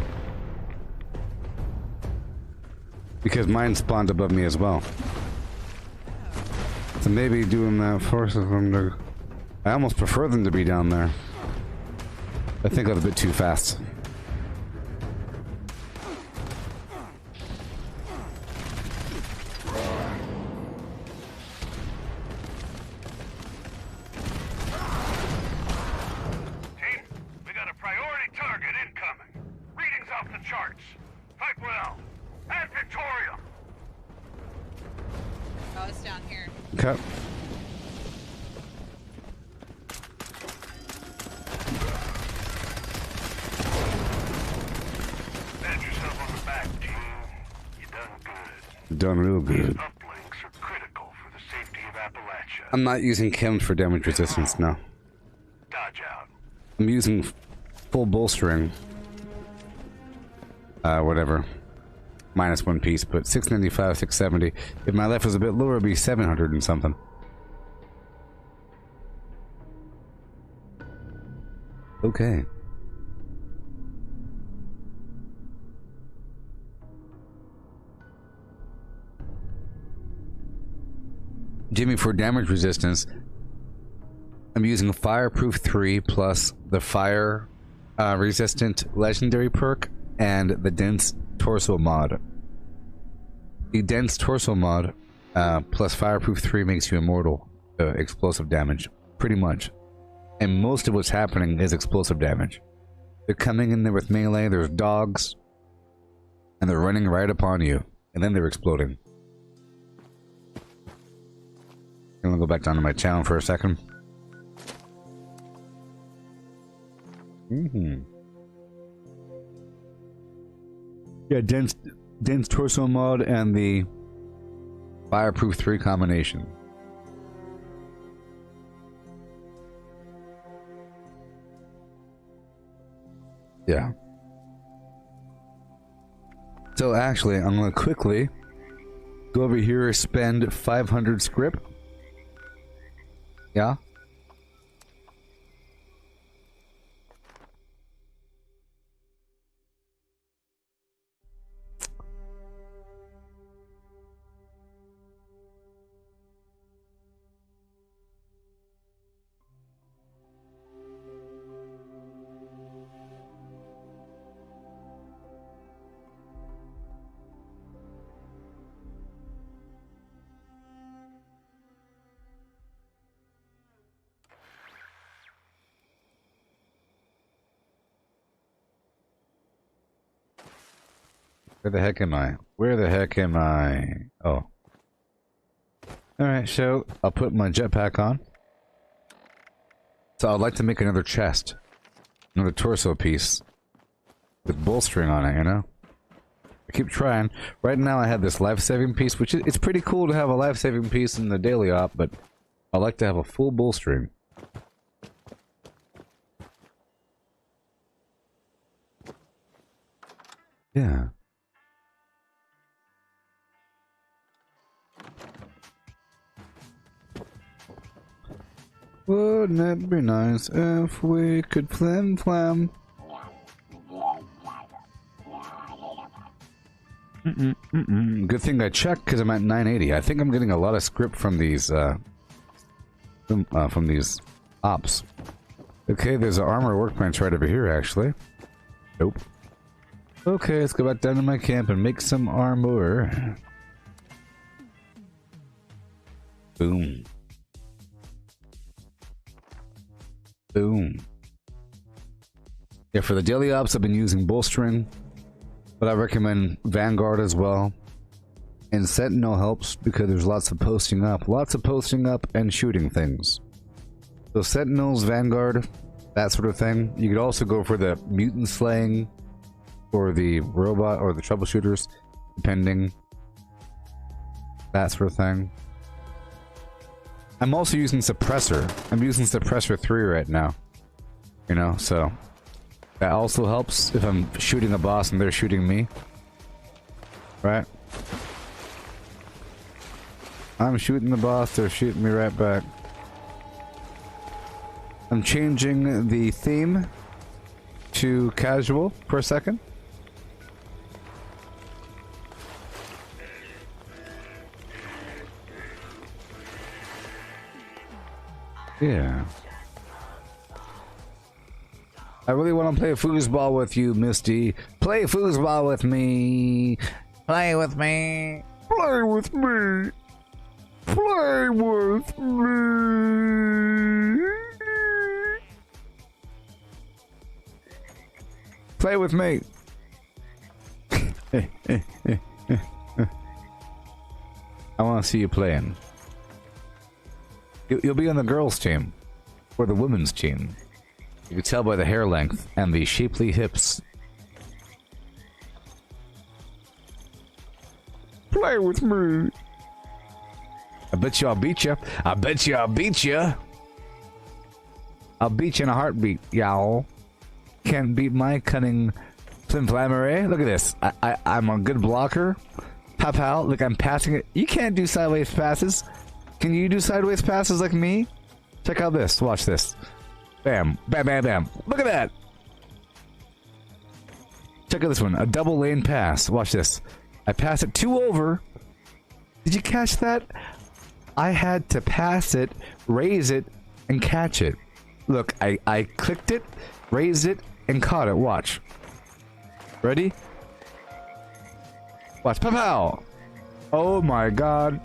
Because mine spawned above me as well. So maybe doing that forces them to... I almost prefer them to be down there. I think I'm a bit too fast. Okay. Pat yourself on the back, team. You done good. Done real good. Uplinks are critical for the safety of Appalachia. I'm not using chems for damage resistance now. Dodge out. I'm using full bolstering. Whatever. Minus one piece, but 695, 670. If my life was a bit lower, it'd be 700 and something. Okay. Jimmy, for damage resistance, I'm using Fireproof 3 plus the Fire Resistant Legendary perk and the Dense Torso mod. The Dense Torso mod plus Fireproof 3 makes you immortal to explosive damage, pretty much. And most of what's happening is explosive damage. They're coming in there with melee, there's dogs, and they're running right upon you, and then they're exploding. I'm gonna go back down to my channel for a second. Yeah, dense torso mod and the Fireproof 3 combination. Yeah. So actually, I'm gonna quickly go over here, spend 500 script. Yeah. Where the heck am I? Where the heck am I? Oh. Alright, so I'll put my jetpack on. So I'd like to make another chest. Another torso piece. With bolstering on it, you know? I keep trying. Right now I have this life-saving piece, which it's pretty cool to have a life-saving piece in the daily op, but I like to have a full bolstering. Yeah. Wouldn't it be nice if we could flim flam? Good thing I checked because I'm at 980. I think I'm getting a lot of script from these ops. Okay, there's an armor workbench right over here, actually. Nope. Okay, let's go back down to my camp and make some armor. Boom. Boom. Yeah, for the daily ops, I've been using bolstering, but I recommend Vanguard as well. And Sentinel helps because there's lots of posting up and shooting things. So Sentinels, Vanguard, that sort of thing. You could also go for the mutant slaying, or the robot, or the troubleshooters, depending. That sort of thing. I'm also using Suppressor. I'm using Suppressor 3 right now. You know, so that also helps if I'm shooting a boss and they're shooting me. Right? I'm shooting the boss, they're shooting me right back. I'm changing the theme to casual for a second. Yeah. I really want to play foosball with you, Misty. Play foosball with me. Play with me. Play with me. Play with me. Play with me. I want to see you playing. You'll be on the girls' team. Or the women's team. You can tell by the hair length and the shapely hips. Play with me. I bet you I'll beat you. I bet you I'll beat you. I'll beat you in a heartbeat, y'all. Can't beat my cunning flimflammery. Look at this. I'm a good blocker. Pow pow. Look, I'm passing it. You can't do sideways passes. Can you do sideways passes like me? Check out this. Watch this. Bam. Bam, bam, bam. Look at that. Check out this one. A double lane pass. Watch this. I pass it 2 over. Did you catch that? I had to pass it, raise it, and catch it. Look, I clicked it, raised it, and caught it. Watch. Ready? Watch. Pow pow. Oh my god.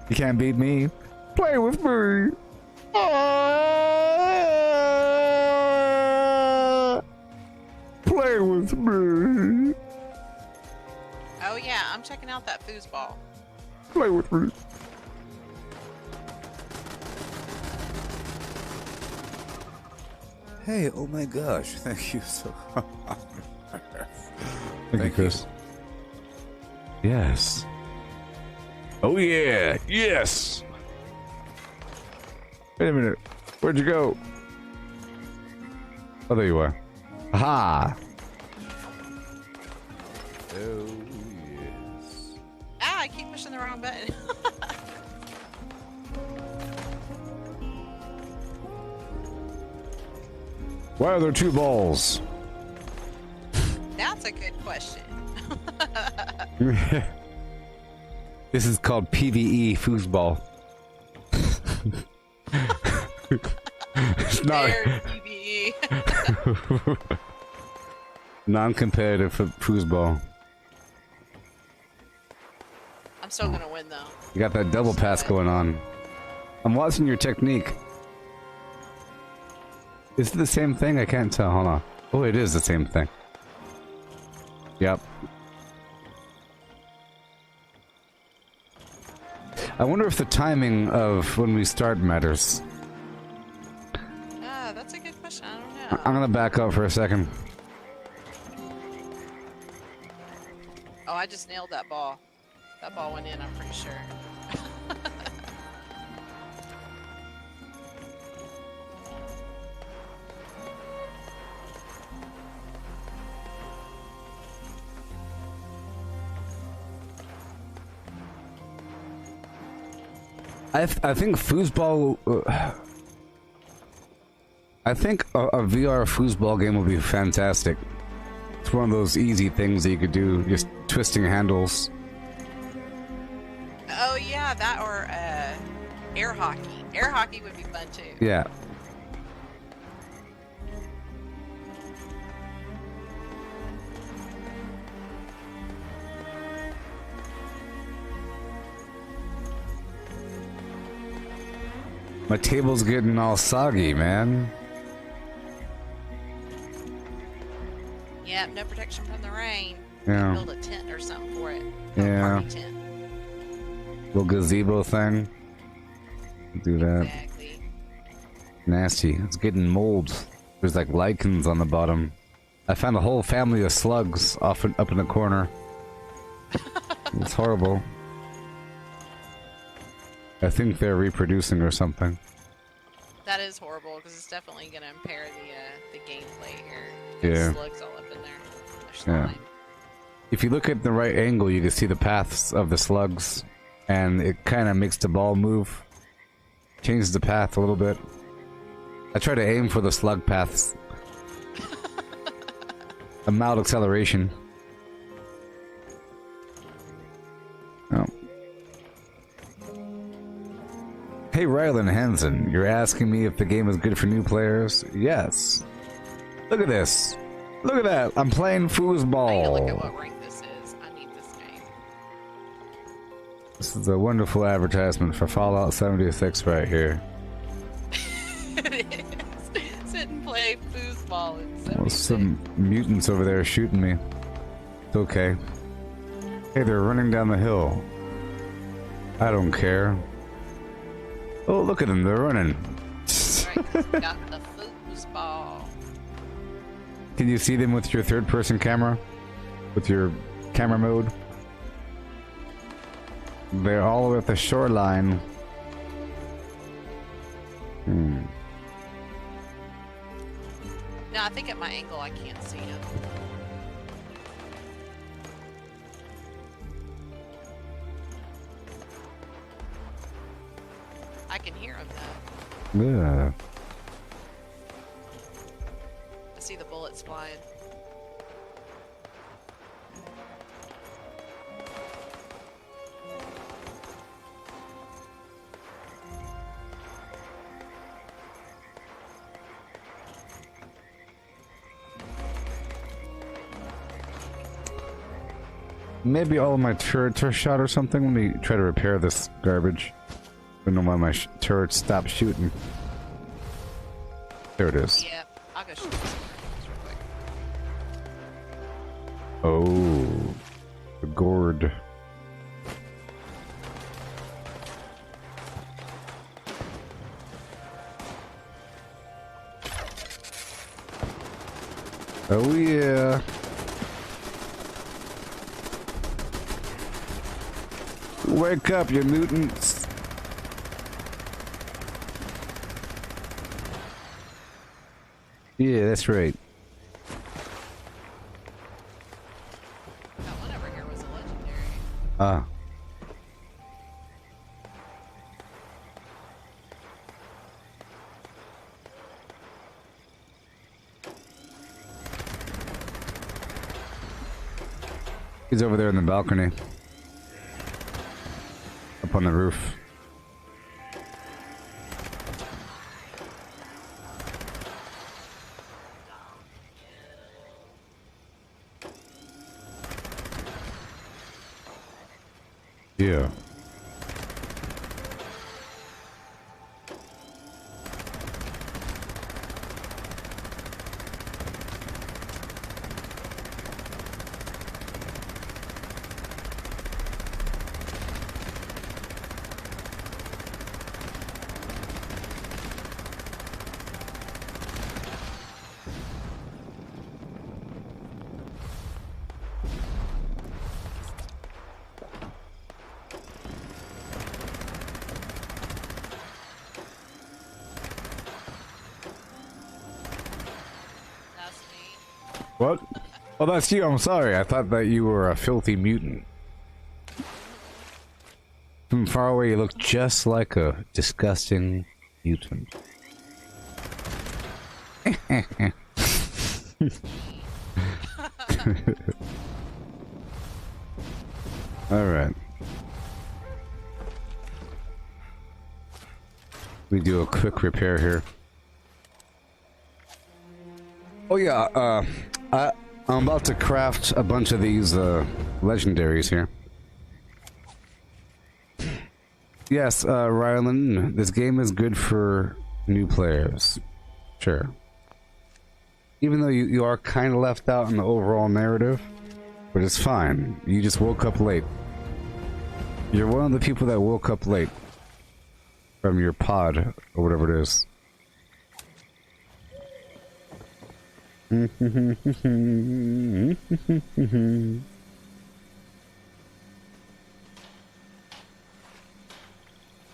You can't beat me. Play with me. Play with me. Oh yeah, I'm checking out that foosball. Play with me. Hey, oh my gosh, thank you so much. Thank you, Chris. Yes. Oh yeah, yes. Wait a minute. Where'd you go? Oh, there you are. Aha! Oh, yes. Ah, I keep pushing the wrong button. Why are there 2 balls? That's a good question. This is called PvE foosball. It's not PvE. non-competitive foosball. I'm still gonna win though. You got that double pass going on. I'm watching your technique. Is it the same thing? I can't tell. Hold on. Oh, it is the same thing. Yep. I wonder if the timing of when we start matters. That's a good question. I don't know. I'm gonna back up for a second. Oh, I just nailed that ball. That ball went in, I'm pretty sure. I think foosball. I think a VR foosball game would be fantastic. It's one of those easy things that you could do, just twisting handles. Oh yeah, that or air hockey. Air hockey would be fun too. Yeah. My table's getting all soggy, man. Yep, no protection from the rain. Yeah. Build a tent or something for it. Yeah. Party tent. Little gazebo thing. Do that. Exactly. Nasty. It's getting mold. There's like lichens on the bottom. I found a whole family of slugs up in the corner. It's horrible. I think they're reproducing or something. That is horrible because it's definitely going to impair the gameplay here. Yeah. There's slugs all up in there. There's Yeah. slime. If you look at the right angle, you can see the paths of the slugs, and it kind of makes the ball move. Changes the path a little bit. I try to aim for the slug paths. A mild acceleration. Oh. Hey, Rylan Henson, you're asking me if the game is good for new players? Yes. Look at this. Look at that. I'm playing I need to look at foosball. what rank this is. I need this game. This is a wonderful advertisement for Fallout 76 right here. It is. Sit and play foosball in Well, some mutants over there shooting me. It's okay. Hey, they're running down the hill. I don't care. Oh, look at them. They're running. Got the foosball. Can you see them with your third-person camera? With your camera mode? They're all at the shoreline. Hmm. No, I think at my angle I can't see him. I can hear him though. Yeah. I see the bullets flying. Maybe all of my turrets are shot or something. Let me try to repair this garbage. I don't know why my turrets stopped shooting. There it is. Yep, I'll go shoot this real quick. Oh, the gourd. Oh yeah. Wake up, you mutants. Yeah, that's right. That one over here was a legendary. Ah. He's over there in the balcony. Up on the roof. Yeah. What? Oh, that's you. I'm sorry. I thought that you were a filthy mutant. From far away, you look just like a disgusting mutant. Alright. We do a quick repair here. Oh yeah, I'm about to craft a bunch of these legendaries here. Yes, Rylan, this game is good for new players. Sure. Even though you are kind of left out in the overall narrative, but it's fine. You just woke up late. You're one of the people that woke up late from your pod, or whatever it is.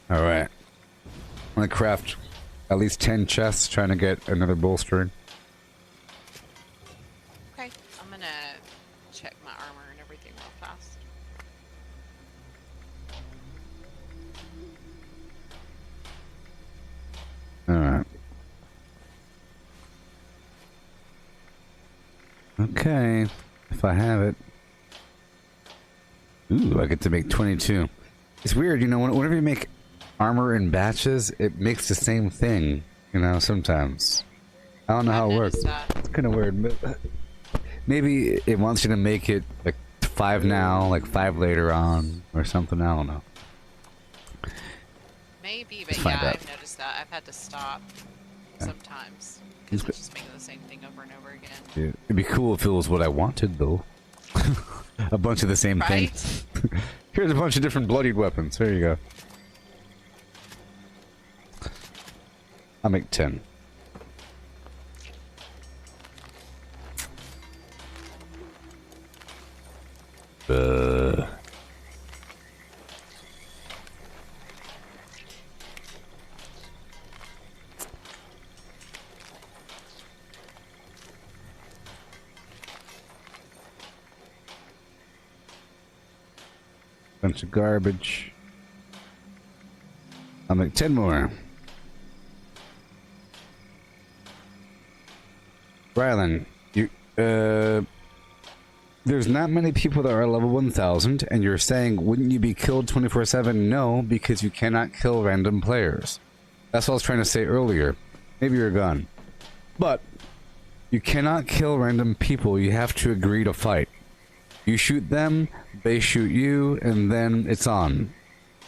Alright. I'm gonna craft at least 10 chests trying to get another bolstering. Okay, I'm gonna check my armor and everything real fast. Alright. Okay, if I have it. Ooh, I get to make 22. It's weird, you know, whenever you make armor in batches, it makes the same thing, you know, sometimes. I don't know how it works. It's kind of weird. But maybe it wants you to make it like 5 now, like 5 later on, or something. I don't know. Maybe, but yeah, I've noticed that. I've had to stop sometimes because it's just making the same thing over and over again. Yeah. It'd be cool if it was what I wanted, though. A bunch of the same thing. Here's a bunch of different bloodied weapons. There you go. I'll make 10. Bunch of garbage. I'll make 10 more. Rylan, you, there's not many people that are level 1000, and you're saying, wouldn't you be killed 24/7? No, because you cannot kill random players. That's what I was trying to say earlier. Maybe you're gone. But, you cannot kill random people, you have to agree to fight. You shoot them, they shoot you, and then it's on.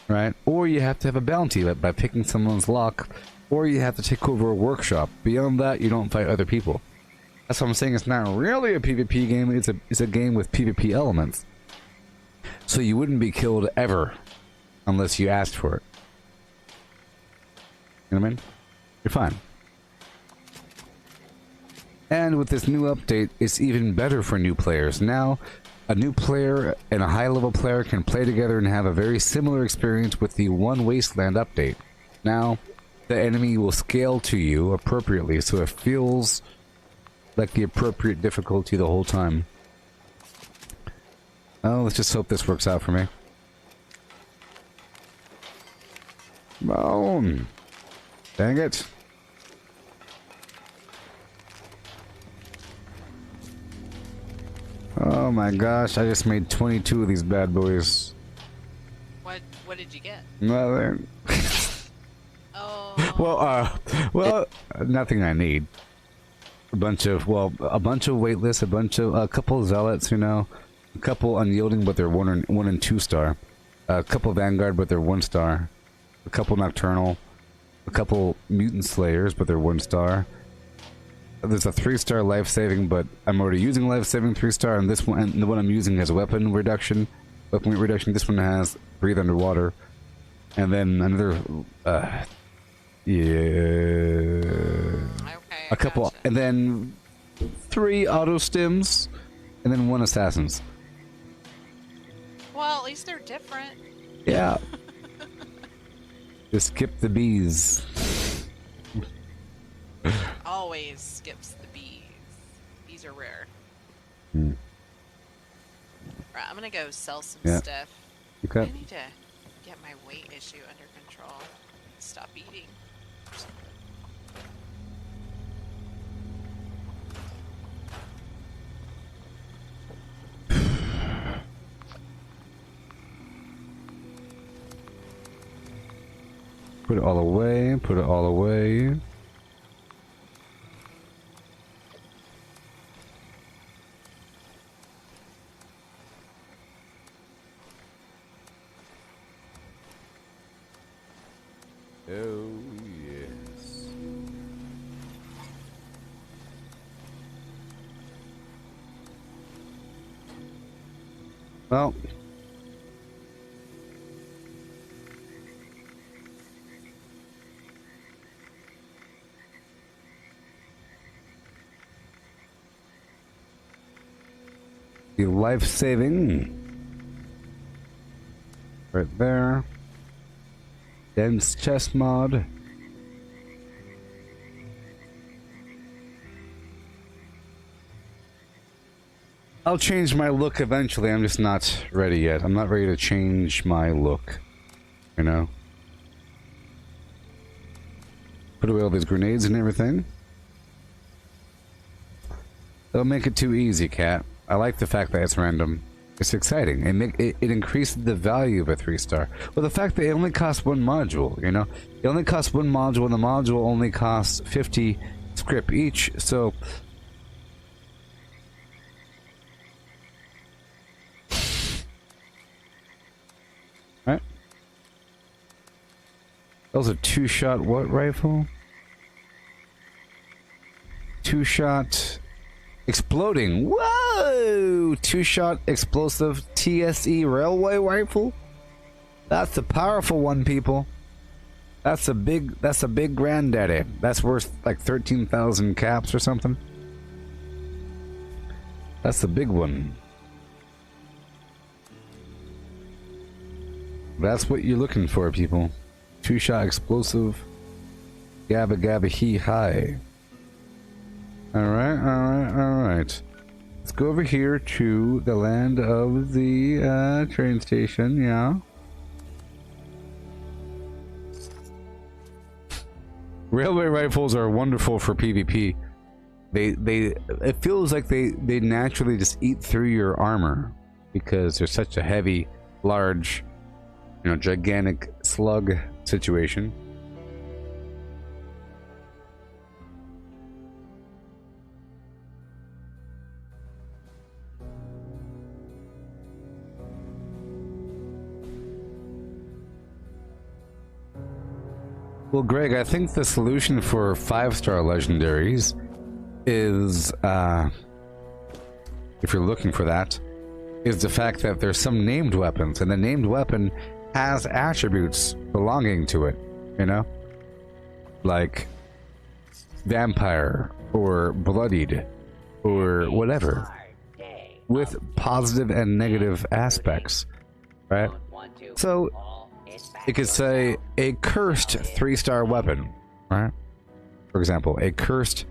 Right? Or you have to have a bounty by picking someone's lock, or you have to take over a workshop. Beyond that, you don't fight other people. That's what I'm saying. It's not really a PvP game. It's a game with PvP elements. So you wouldn't be killed ever unless you asked for it. You know what I mean? You're fine. And with this new update, it's even better for new players. Now, a new player and a high-level player can play together and have a very similar experience with the One Wasteland update. Now, the enemy will scale to you appropriately, so it feels like the appropriate difficulty the whole time. Oh, let's just hope this works out for me. Boom! Dang it! Oh my gosh, I just made 22 of these bad boys. What did you get? Nothing. Oh. Well, nothing I need. A bunch of weightless, a couple zealots, you know, a couple unyielding, but they're 1 and 2 star, a couple vanguard, but they're 1 star, a couple nocturnal, a couple mutant slayers, but they're 1 star. There's a 3-star life saving, but I'm already using life saving 3-star, and this one, and the one I'm using has weapon weight reduction. This one has breathe underwater, and then another, a couple, gotcha. And then 3 auto stims, and then 1 assassins. Well, at least they're different. Yeah. Just skip the bees. Always skips the bees. Bees are rare. Hmm. Right, I'm gonna go sell some stuff. Okay. I need to get my weight issue under control. Stop eating. Put it all away, put it all away. Oh, yes. Well, the life saving right there. Dense chest mod. I'll change my look eventually. I'm just not ready yet. I'm not ready to change my look. You know? Put away all these grenades and everything. Don't make it too easy, cat. I like the fact that it's random. It's exciting. It increases the value of a 3-star. Well, the fact that it only costs one module, you know? It only costs one module, and the module only costs 50 script each, so... Right? That was a 2-shot what rifle? 2-shot... Exploding. Whoa! 2-shot explosive TSE railway rifle? That's a powerful one, people. That's a big granddaddy. That's worth like 13,000 caps or something. That's the big one. That's what you're looking for, people. 2-shot explosive. Gabba gabba hee hi. Alright. Let's go over here to the land of the train station, yeah. Railway rifles are wonderful for PvP. It feels like they naturally just eat through your armor because they're such a heavy, large, you know, gigantic slug situation. Well, Greg, I think the solution for 5-star legendaries is, if you're looking for that, is the fact that there's some named weapons, and the named weapon has attributes belonging to it, you know? Like vampire, or bloodied, or whatever, with positive and negative aspects, right? So, it could say a cursed 3-star weapon, right? For example, a cursed,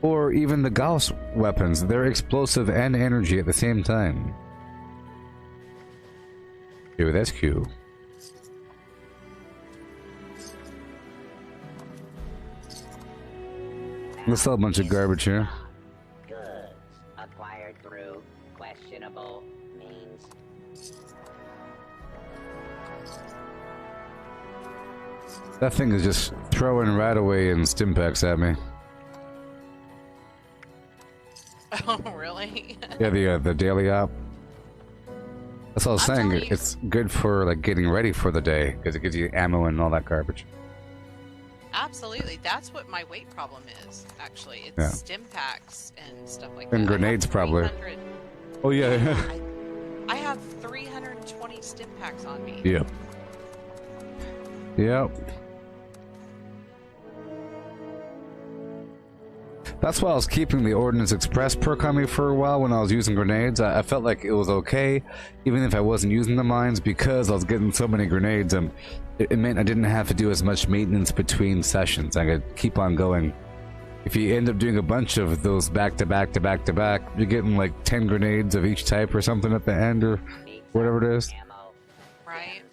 or even the Gauss weapons, they're explosive and energy at the same time. Q with SQ. Let's sell a bunch of garbage here. Goods acquired through questionable means. That thing is just throwing RadAway and Stimpaks at me. Oh, really? Yeah, the daily op. That's what I was saying. It's good for like getting ready for the day because it gives you ammo and all that garbage. Absolutely, that's what my weight problem is. Actually, it's stim packs and stuff like that. And grenades, probably. Oh yeah. I have 320 stim packs on me. Yep. Yep. That's why I was keeping the Ordnance Express perk on me for a while when I was using grenades. I felt like it was okay, even if I wasn't using the mines, because I was getting so many grenades, and it meant I didn't have to do as much maintenance between sessions. I could keep on going. If you end up doing a bunch of those back to back to back to back, you're getting like 10 grenades of each type or something at the end, or whatever it is. Right.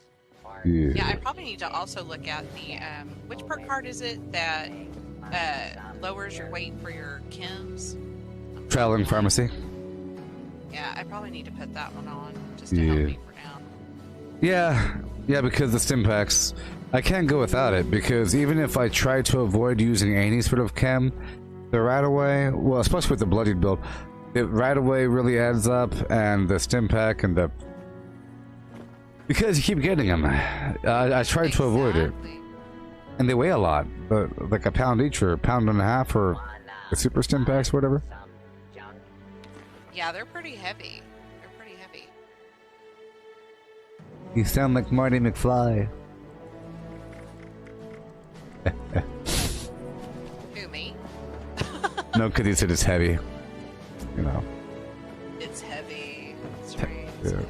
Yeah. Yeah, I probably need to also look at the which perk card is it that lowers your weight for your chems? Traveling pharmacy. Yeah, I probably need to put that one on just to help me for now. Yeah, because the Stimpaks, I can't go without it, because even if I try to avoid using any sort of chem, the RadAway, well, especially with the bloodied build, the RadAway really adds up, and the Stimpak and the... Because you keep getting them. I try to avoid it. And they weigh a lot, like a pound each, or a pound and a half, or the super Stimpaks, whatever. Yeah, they're pretty heavy. They're pretty heavy. You sound like Marty McFly. Who, me? No, because he said it's heavy. You know. It's heavy. That's right. It's heavy.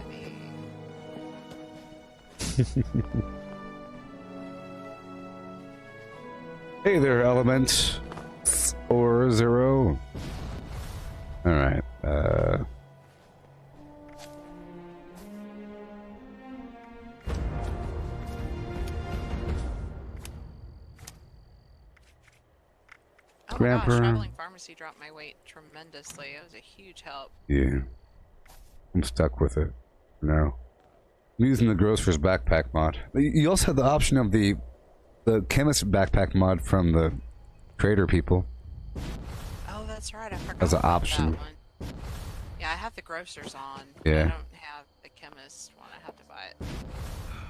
Hey there, Element. Or Zero. Alright, Oh my gosh, traveling pharmacy dropped my weight tremendously. It was a huge help. Yeah. I'm stuck with it. No. I'm using the Grocer's backpack mod. You also have the option of the chemist backpack mod from the trader people. Oh, that's right. I forgot As an about option. that one. Yeah, I have the grocers on. Yeah. I don't have the chemist one. I have to buy it.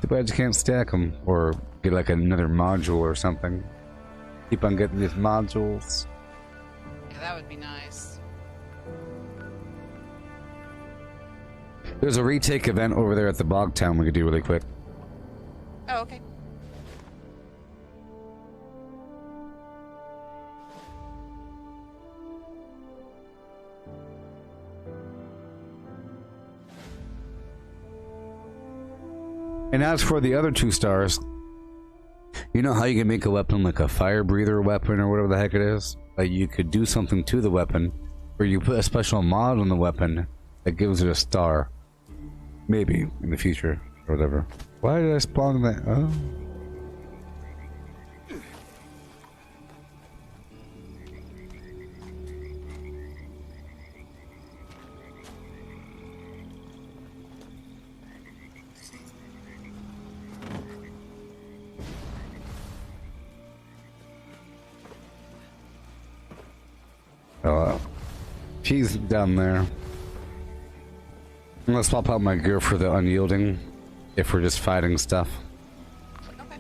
Too bad you can't stack them or get like another module or something. Keep on getting these modules. Yeah, that would be nice. There's a retake event over there at the Bog Town we could do really quick. Oh, okay. And as for the other 2 stars, you know how you can make a weapon like a fire breather weapon or whatever the heck it is? Like you could do something to the weapon, or you put a special mod on the weapon that gives it a star. Maybe in the future or whatever. Why did I spawn that? Oh. She's down there. Let's swap out my gear for the unyielding if we're just fighting stuff. Okay.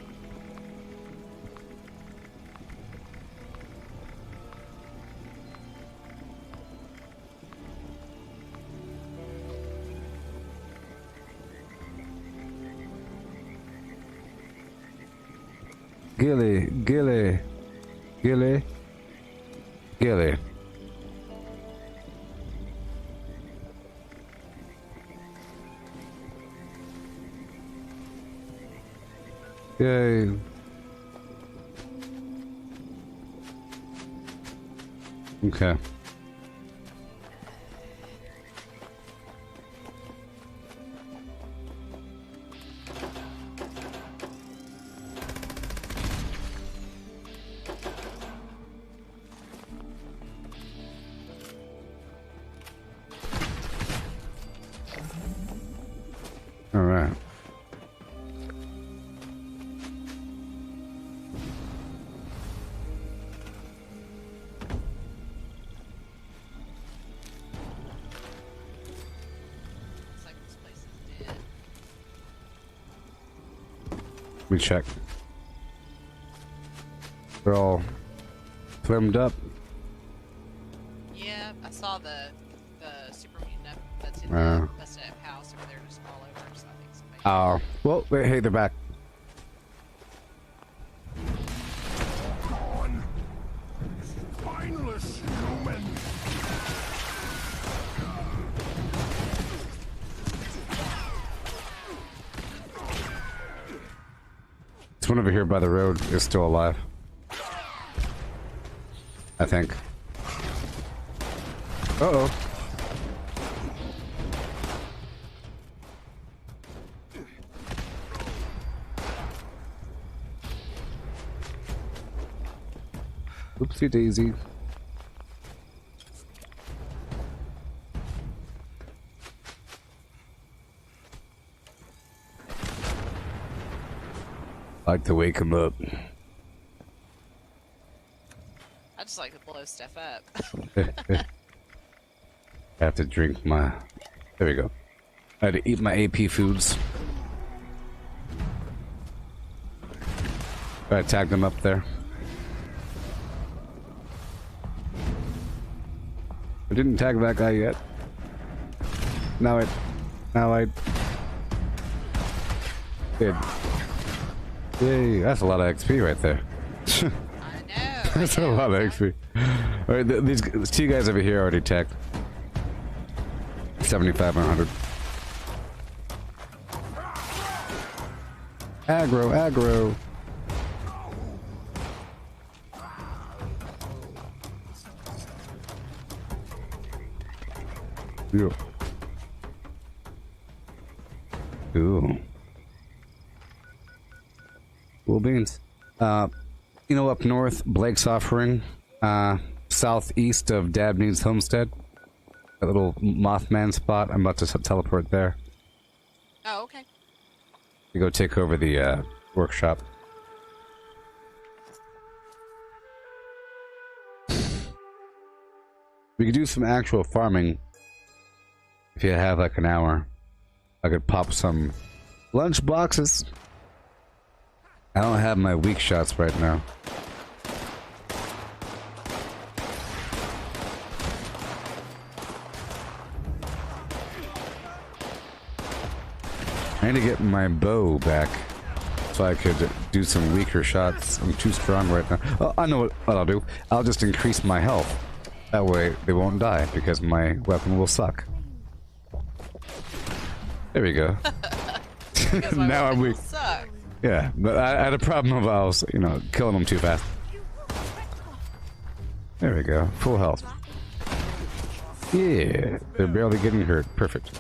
Gilly, Gilly, Gilly, Gilly. Yay. Okay. All right. Let me check. They're all filmed up. Yeah, I saw the super mutant that's in the busted up house over there just all over. So I think somebody. Oh, well, wait, hey, they're back. On. Spineless human. This one over here by the road is still alive. I think. Uh-oh. Oopsie daisy. Like to wake him up. I just like to blow stuff up. I have to drink my... There we go. I had to eat my AP foods. I tagged them up there. I didn't tag that guy yet. Now I did. Yay, that's a lot of XP right there. I know. That's a lot of XP. Alright, these 2 guys over here already tagged. 75 and 100. Aggro. Yeah. Ooh. Cool beans. You know, up north, Blake's Offering, southeast of Dabney's Homestead. That little Mothman spot. I'm about to teleport there. Oh, okay. To go take over the workshop. We could do some actual farming if you have like an hour. I could pop some lunch boxes. I don't have my weak shots right now. I need to get my bow back so I could do some weaker shots. I'm too strong right now. Oh, I know what I'll do. I'll just increase my health. That way they won't die because my weapon will suck. There we go. Now I'm weak. Suck. Yeah, but I had a problem of I was, you know, killing them too fast. There we go. Full health. Yeah, they're barely getting hurt. Perfect.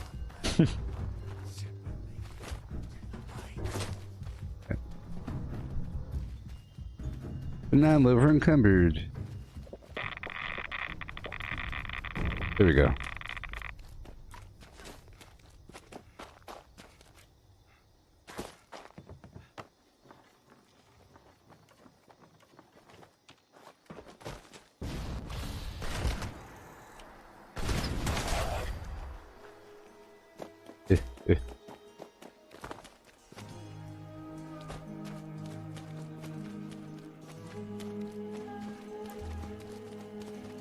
But now I'm over encumbered. There we go.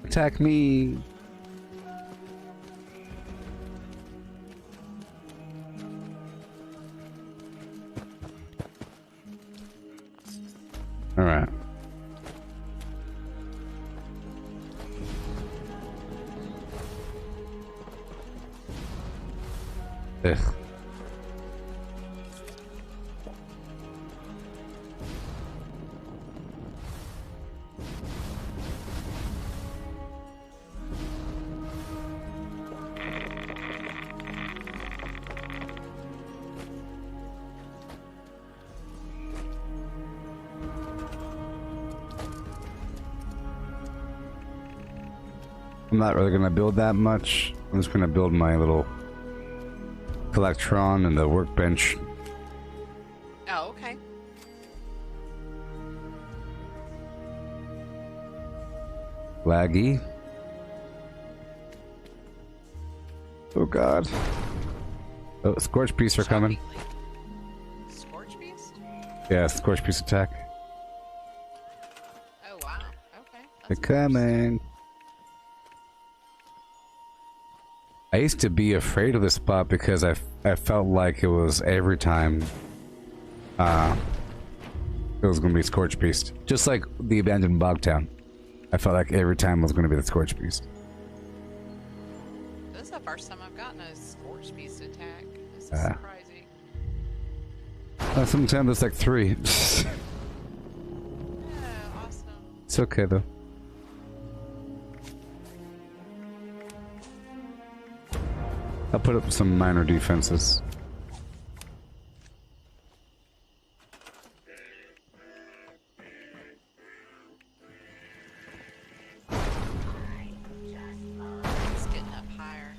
Attack me! Alright. Ugh. I'm not really gonna build that much. I'm just gonna build my little collectron and the workbench. Oh, okay. Laggy. Oh god. Oh, Scorch Beasts are coming. Scorch Beast? Yeah, Scorch Beast attack. Oh wow. Okay. They're coming. I used to be afraid of this spot because I felt like it was every time it was going to be Scorch Beast. Just like the abandoned bog town. I felt like every time it was going to be the Scorch Beast. This is the first time I've gotten a Scorch Beast attack. This is surprising. Sometimes it's like 3. Yeah, awesome. It's okay though. I'll put up some minor defenses. It's getting up higher.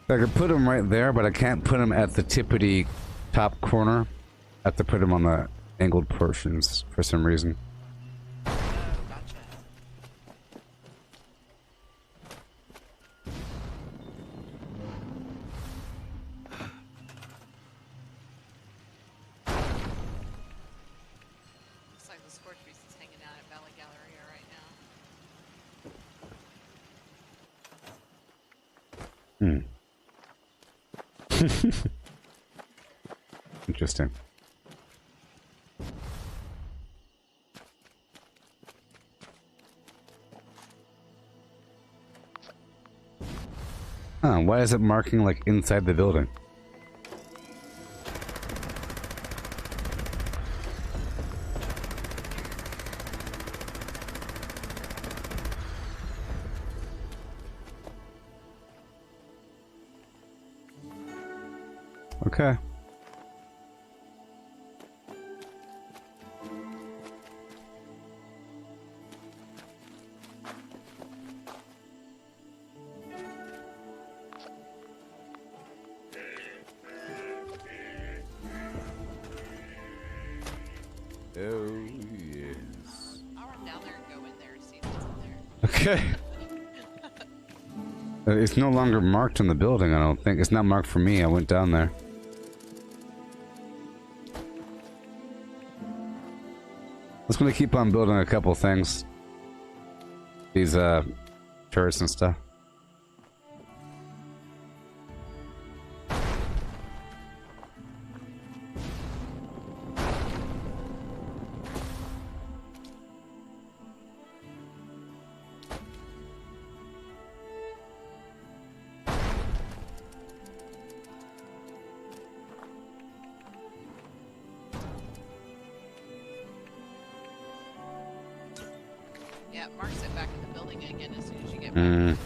I could put him right there, but I can't put him at the tippity top corner. I have to put him on the angled portions for some reason. Oh, gotcha. Looks like the Scorch Beast is hanging out at Valley Galleria right now. Interesting. Huh, why is it marking like inside the building? Okay. Oh, yes. I'll run down there and go in there and see what's in there. Okay. It's no longer marked in the building, I don't think. It's not marked for me. I went down there. I was going to keep on building a couple things. These, turrets and stuff. Yeah, marks it back in the building again as soon as you get back into the build.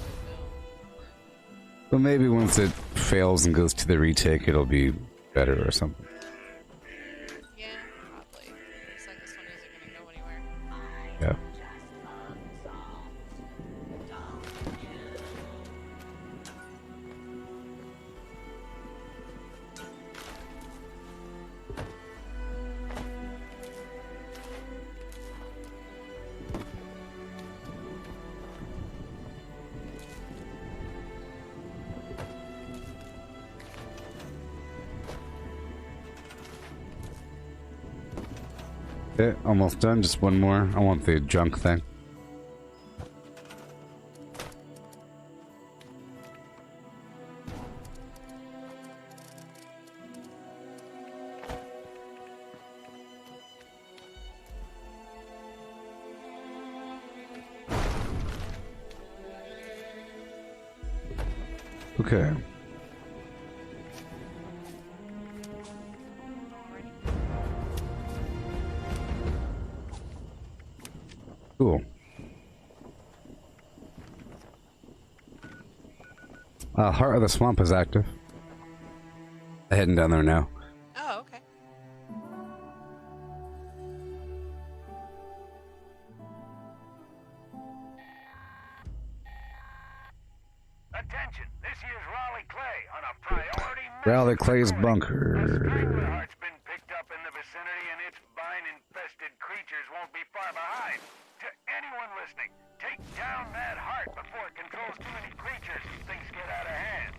But maybe once it fails and goes to the retake, it'll be better or something. Yeah, probably. Looks like this one isn't gonna go anywhere. Yeah. Okay, almost done. Just one more. I want the junk thing. Okay. Cool. Heart of the Swamp is active. I'm heading down there now. Oh, okay. Attention, this here's Raleigh Clay on a priority Raleigh Clay's bunker. Heart's been picked up in the vicinity and its vine-infested creatures won't be far behind. To anyone listening, take down that heart before it controls too many creatures and things get out of hand.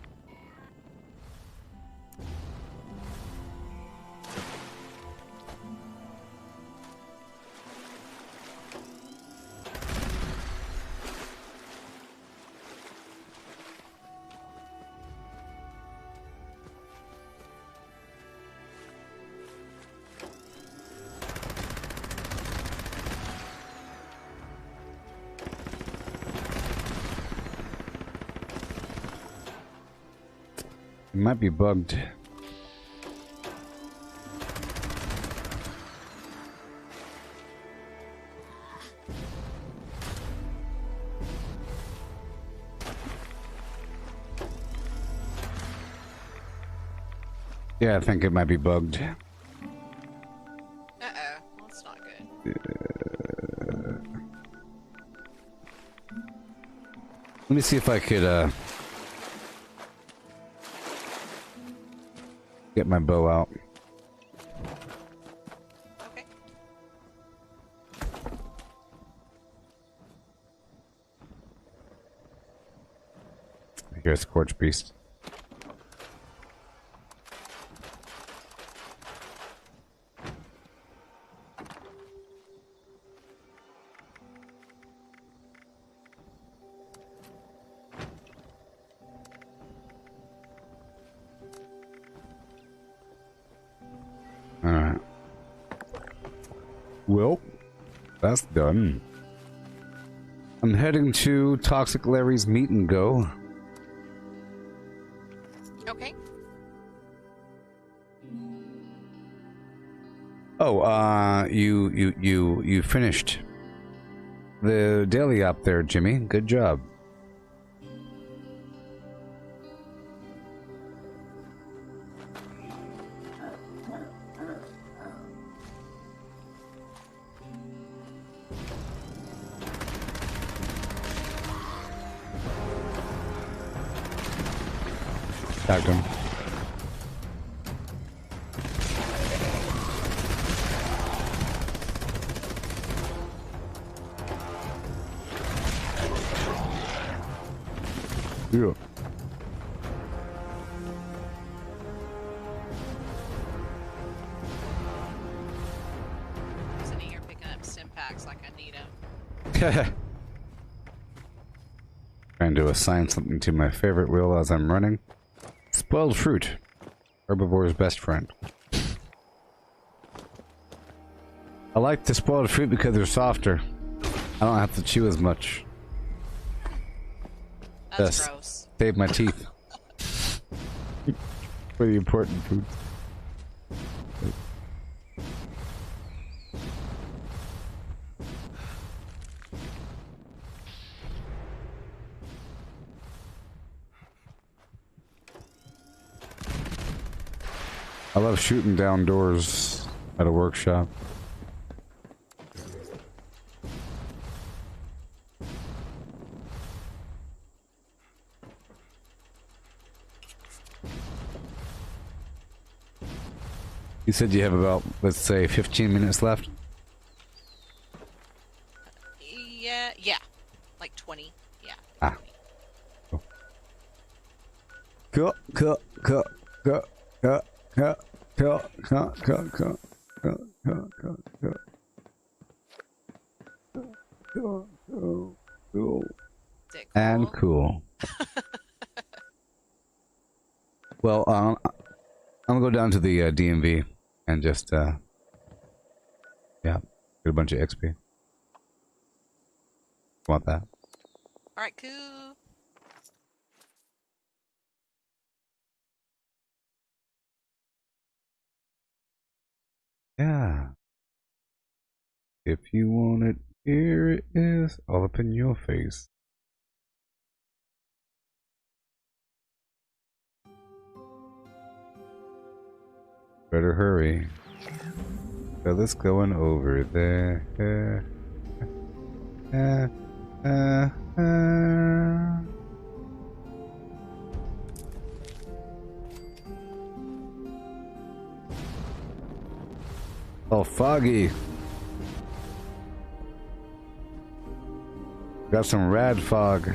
It might be bugged. Yeah, I think it might be bugged. Uh-oh. Well, that's not good. Let me see if I could, get my bow out. Okay. Here's Scorch Beast. Alright. Well, that's done. I'm heading to Toxic Larry's Meet and Go. Okay. Oh, you finished the daily up there, Jimmy. Good job. Tagged him. Yeah. Sitting here picking up stim packs like I need them. Trying to assign something to my favorite wheel as I'm running. Spoiled fruit. Herbivore's best friend. I like the spoiled fruit because they're softer. I don't have to chew as much. That's Just gross. save my teeth. For the important foods. I love shooting down doors at a workshop. You said you have about, let's say, 15 minutes left? Yeah. Like 20. Yeah. Ah. Cool. And cool. Well, I'm gonna go down to the DMV and just, yeah, get a bunch of XP. Want that? Alright, cool. Yeah. If you want it, here it is, all up in your face. Better hurry. Fella's going over there. Oh, foggy. Got some rad fog.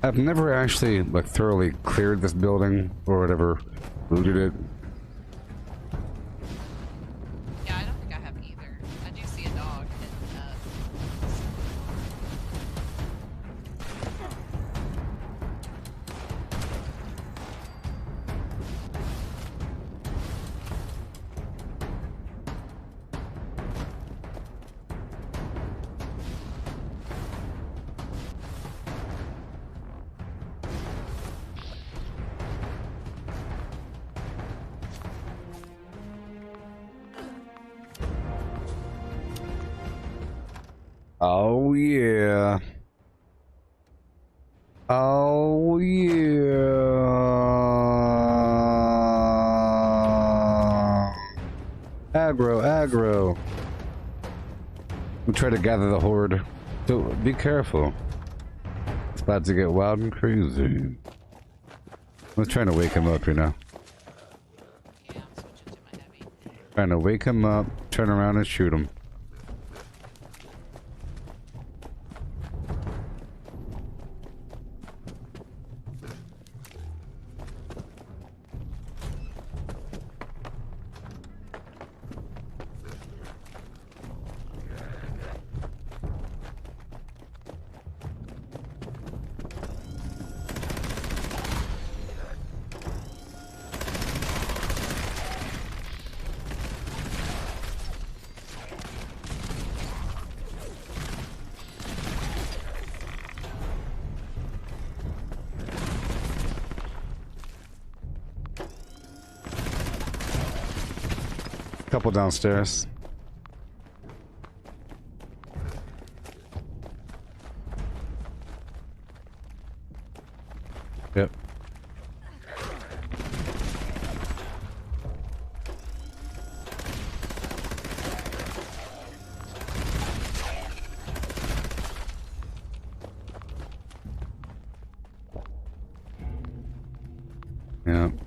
I've never actually like thoroughly cleared this building or whatever, looted it. Yeah, I don't think I have either. I do see a dog hitting up. Oh yeah. Oh yeah. aggro. We try to gather the horde. So be careful. It's about to get wild and crazy. I'm trying to wake him up right now. Yeah, I'm switching to my heavy. Trying to wake him up, turn around and shoot him. Couple downstairs. Yep. Yeah. You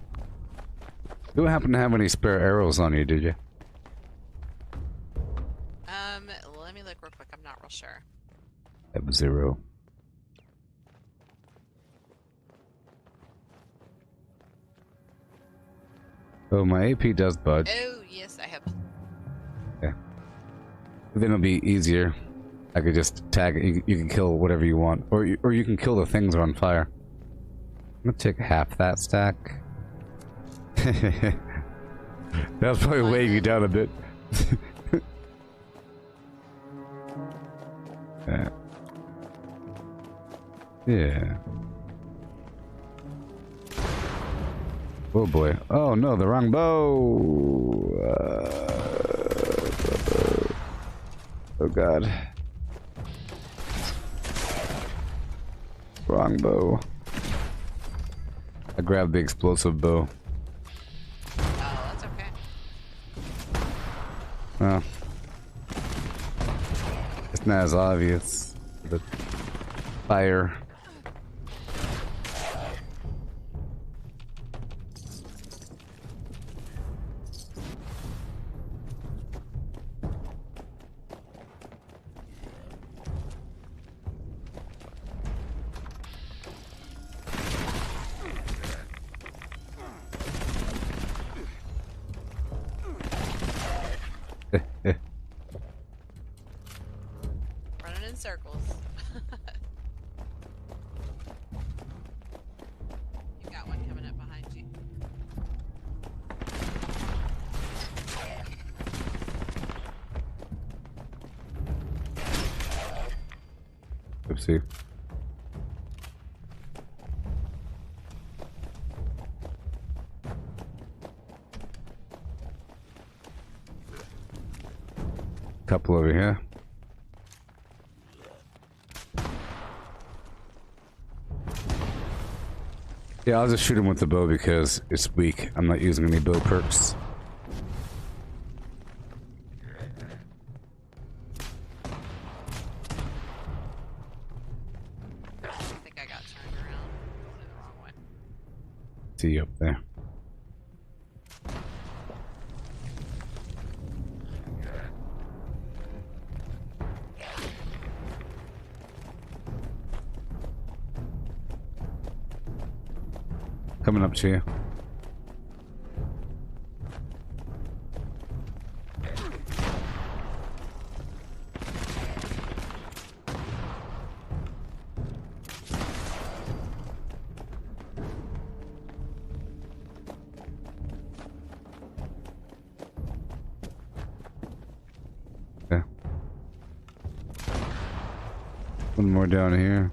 don't happen to have any spare arrows on you, did you? Let me look real quick. I'm not real sure. I have 0. Oh, my AP does budge. Oh, yes, I have. Okay. Then it'll be easier. I could just tag it. You can kill whatever you want. Or you can kill the things that are on fire. I'm gonna take half that stack. That was probably weighing you down a bit. Yeah. Oh boy. Oh no, the wrong bow. Oh god. Wrong bow. I grabbed the explosive bow. Oh, that's okay. Well, it's not as obvious. The fire. Running in circles. You got one coming up behind you. Oopsie. Couple over here. Yeah, I'll just shoot him with the bow because it's weak. I'm not using any bow perks. I think I got turned around. Going the wrong way. See you up there. Coming up to you. Okay. One more down here.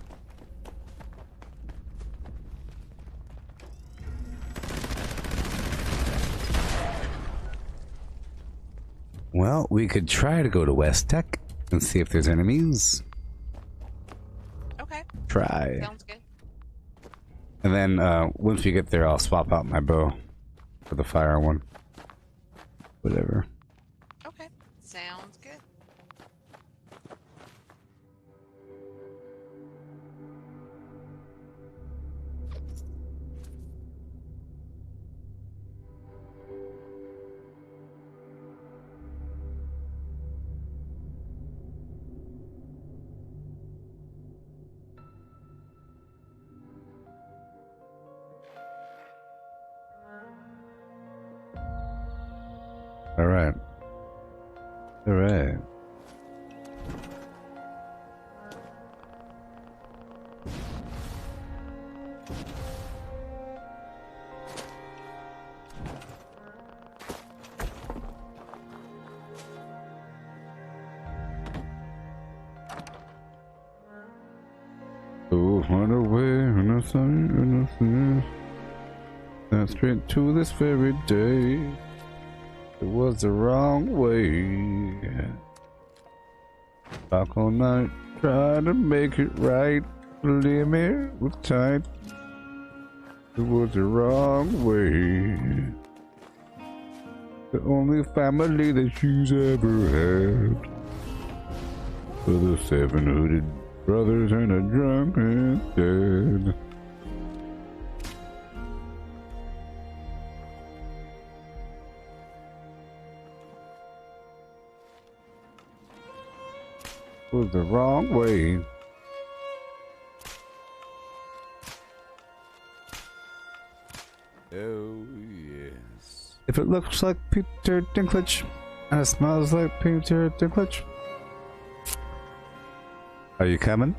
Well, we could try to go to West Tech and see if there's enemies. Okay. Try. Sounds good. And then once we get there, I'll swap out my bow for the fire one. Whatever. Okay. Sounds good. All right. All right. Oh, run away, nothing. Not straight to this very day. It was the wrong way. Back all night, try to make it right. Leave me with tight. It was the wrong way. The only family that she's ever had. For the 7 hooded brothers and a drunken dad. Was the wrong way. Oh, yes. If it looks like Peter Dinklage and it smells like Peter Dinklage, are you coming?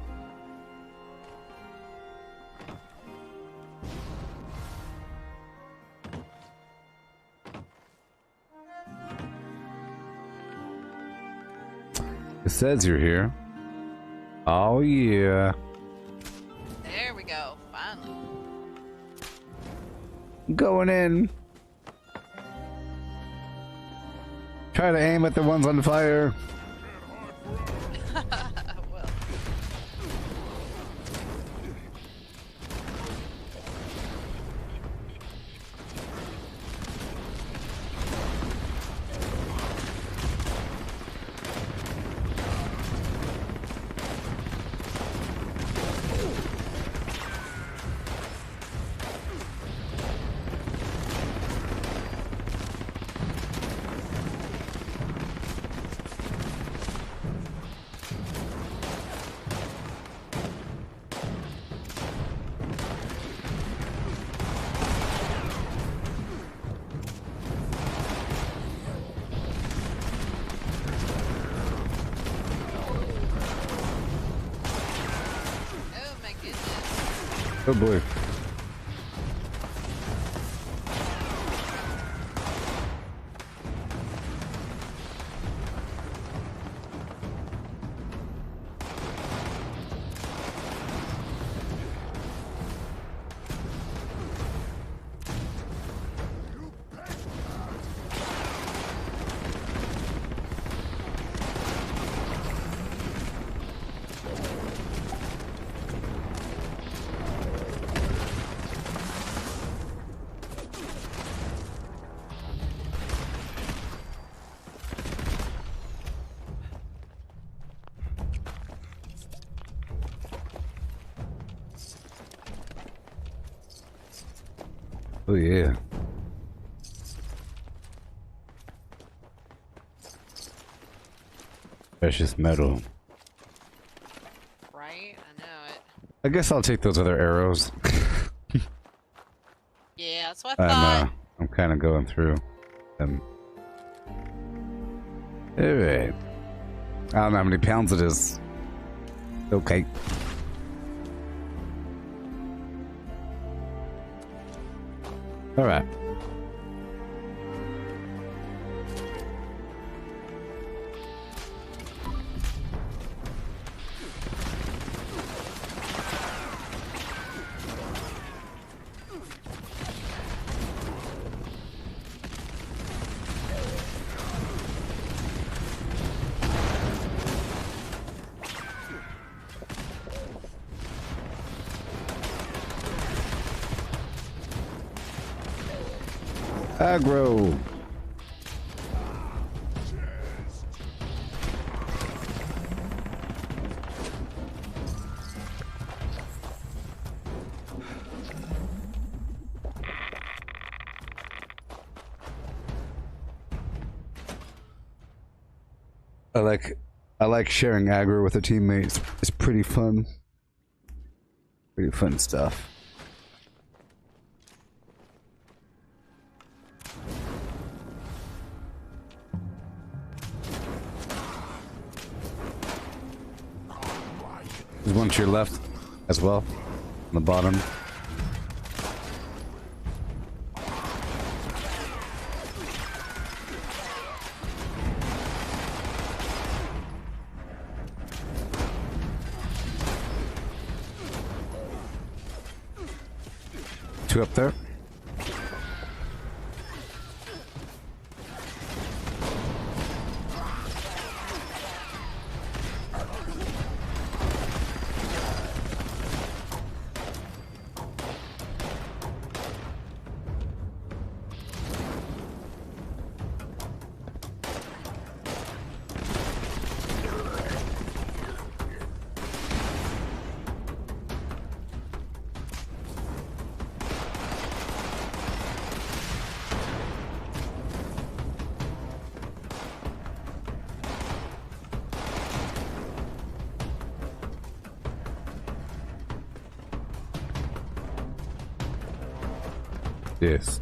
It says you're here. Oh yeah. There we go. Finally. Going in. Try to aim at the ones on fire. Well. Oh boy. Oh yeah. Precious metal. Right? I know it. I guess I'll take those other arrows. Yeah, that's what I thought. I'm kind of going through them. Alright. I don't know how many pounds it is. Okay. Alright. Aggro. I like sharing aggro with a teammate. It's pretty fun. Pretty fun stuff. There's one to your left as well. On the bottom. Two up there. Yes.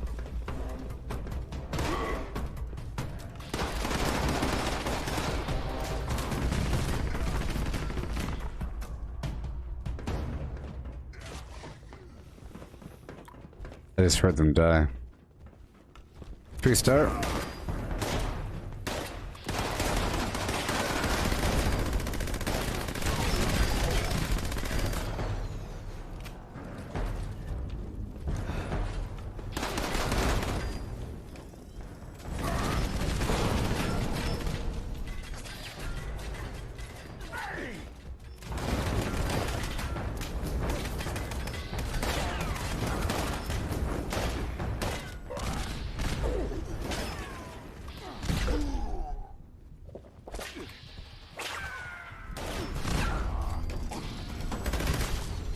I just heard them die. Tree start.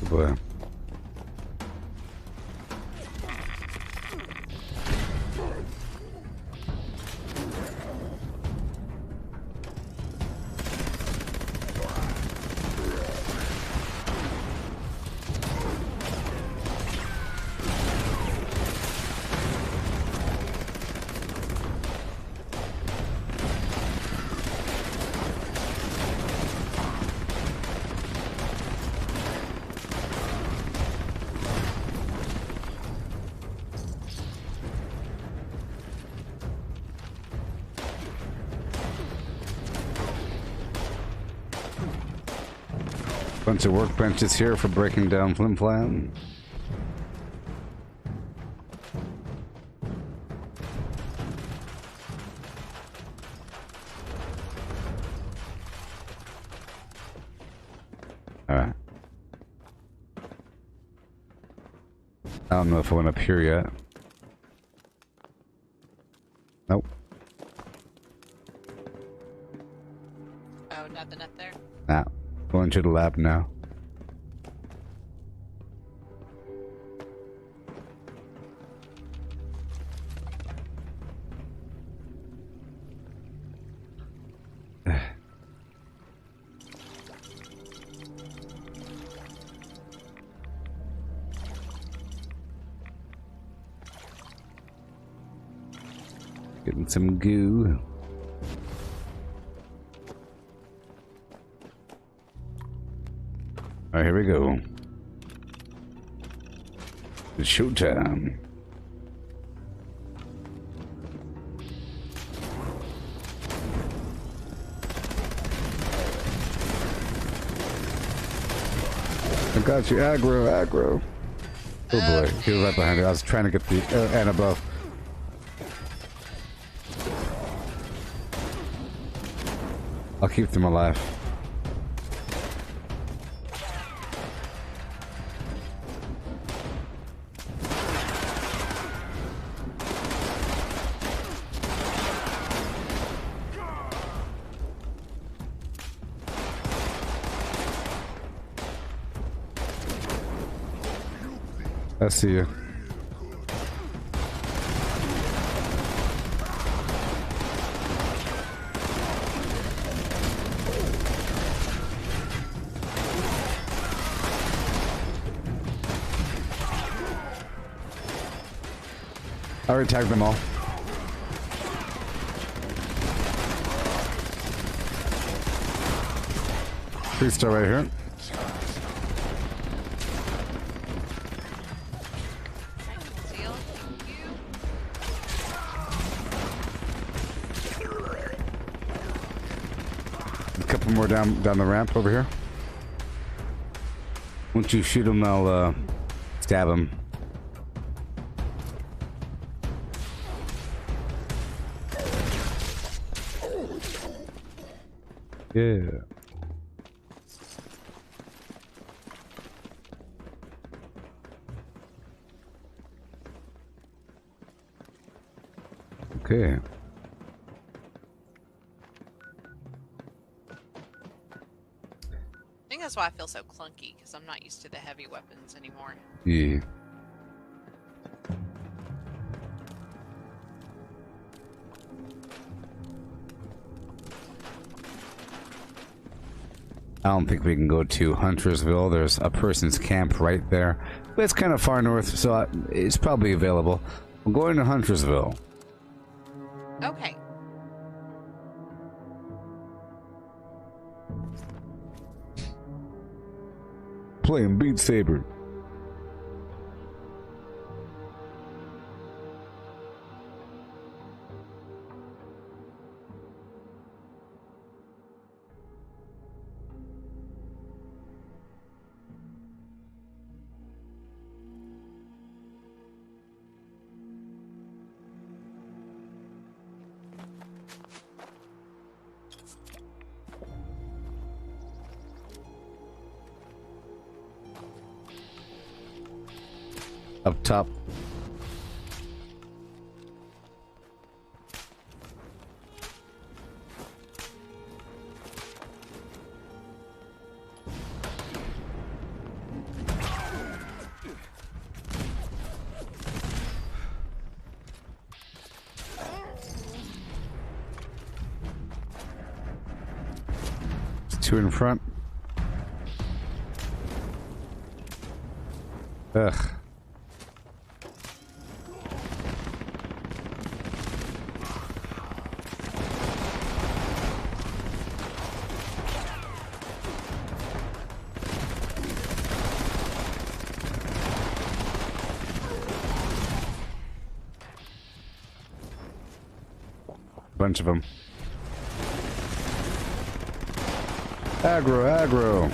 Boy. Bunch of workbenches here for breaking down flim flam. Alright. I don't know if I went up here yet. Nope. Oh, nothing up there? Nah. Going to the lab now. Getting some goo. Alright, here we go. It's showtime. I got you, aggro. Oh boy, he was right behind it. I was trying to get the and above. I'll keep them alive. I see you. I already tagged them all. Three-star right here. Seal, thank you. A couple more down the ramp over here. Once you shoot them, I'll stab them. Yeah. Okay. I think that's why I feel so clunky, because I'm not used to the heavy weapons anymore. Yeah. I don't think we can go to Huntersville. There's a person's camp right there. But it's kind of far north, so it's probably available. I'm going to Huntersville. Okay. Playing Beat Saber. Up top. Two in front. Ugh. Bunch of them. Aggro, aggro.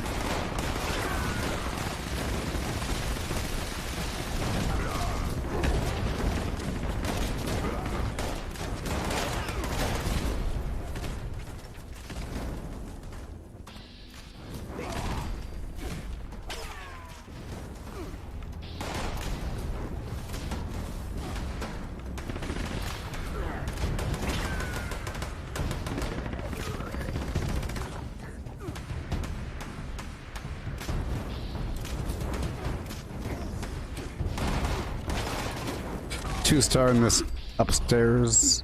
Two-star in this upstairs.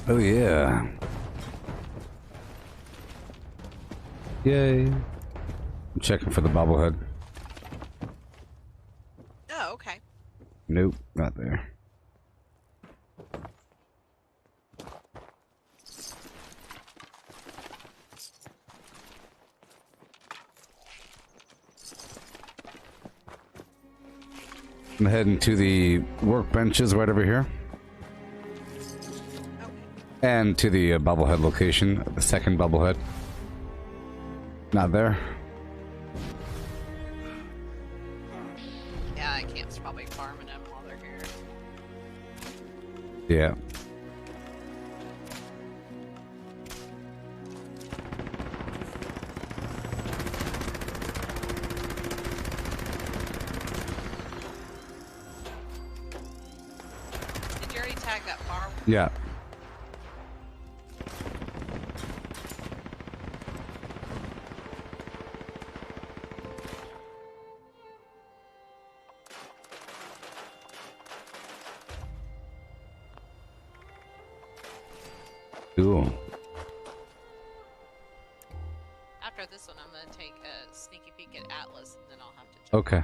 Oh yeah. Yay. I'm checking for the bobblehead. Oh, okay. Nope, not there. I'm heading to the workbenches right over here. Okay. And to the bobblehead location, the second bobblehead. Not there. Yeah, I camp's probably farming them while they're here. Yeah. Did you already tag that farm? Yeah. Cool. After this one, I'm gonna take a sneaky peek at Atlas, and then I'll have to jump. Okay.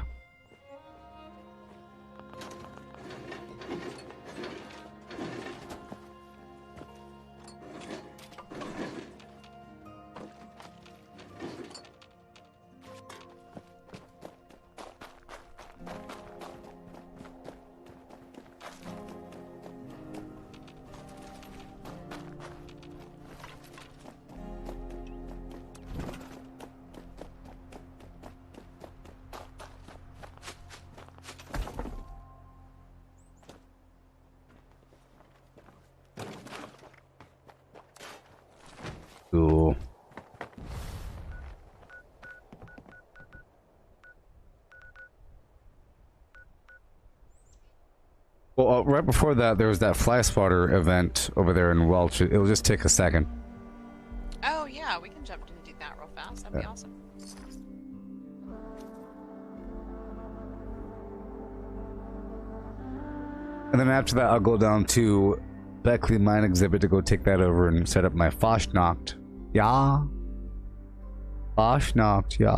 Cool. Well, right before that, there was that fly spotter event over there in Welch. It'll just take a second. Oh yeah, we can jump and do that real fast. That'd be awesome. And then after that, I'll go down to Beckley Mine Exhibit to go take that over and set up my Fashnacht. Yeah. Fashnacht, yeah.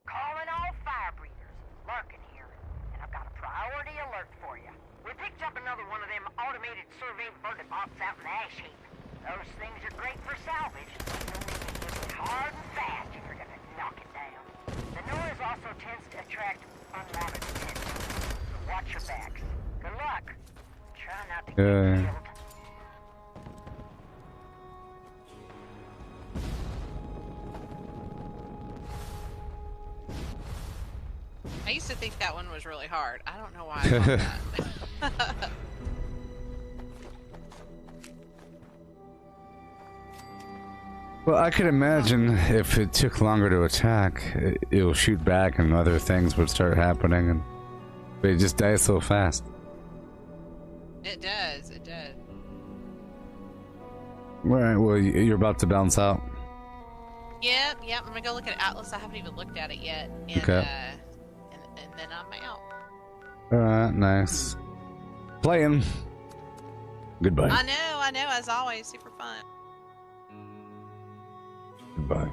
Calling all fire breathers. Larkin here. And I've got a priority alert for you. We picked up another one of them automated survey burning bots out in the ash heap. Those things are great for salvage. You'll need to hit it hard and fast if you're gonna knock it down. The noise also tends to attract unwanted attention. So watch your backs. Good luck. Try not to get killed. I used to think that one was really hard. I don't know why I thought that. Well, I could imagine if it took longer to attack, it'll shoot back and other things would start happening, and but it just dies so fast. It does. It does. Alright, well, you're about to bounce out. Yep. I'm gonna go look at Atlas. I haven't even looked at it yet. And, Okay. And then I'm out. Alright, nice. Playing. Goodbye. I know. As always, super fun. Goodbye.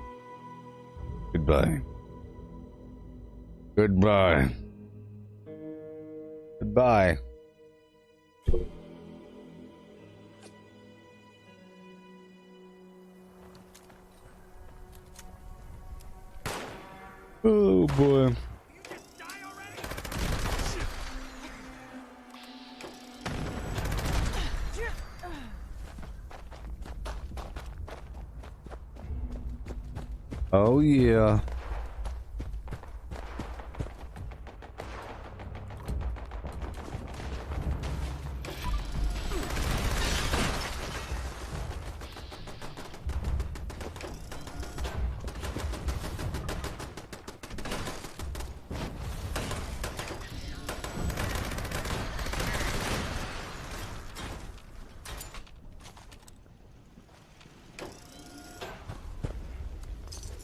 Goodbye. Goodbye. Goodbye. Oh boy. Oh yeah.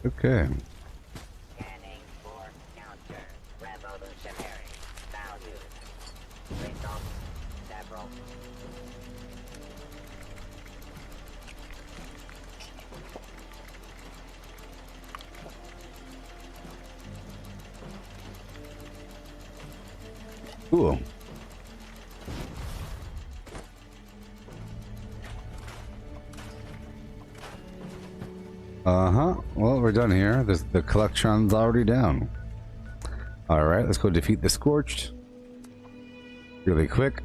Okay. Scanning for counter revolutionary values. Results several. Cool. Well, we're done here. The collection's already down. Alright, let's go defeat the Scorched. Really quick.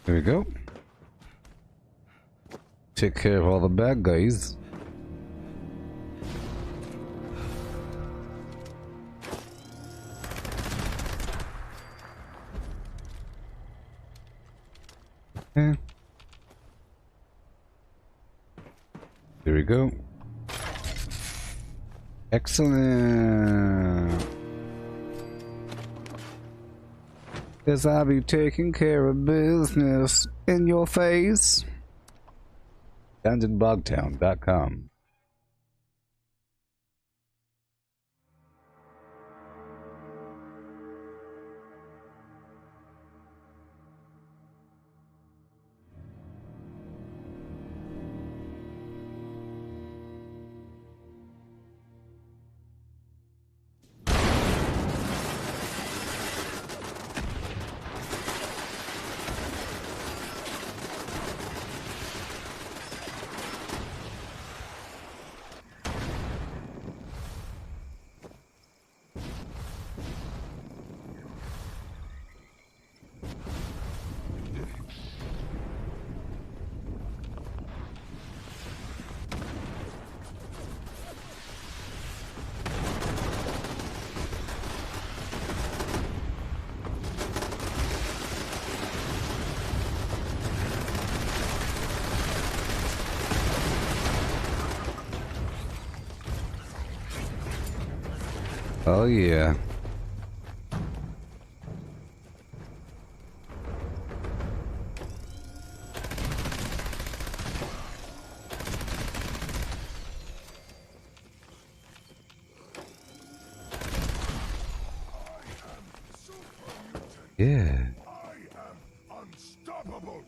There we go. Take care of all the bad guys. Okay. There we go. Excellent. Cause I'll be taking care of business in your face. DungeonBogtown.com. Oh yeah. Yeah. I am unstoppable.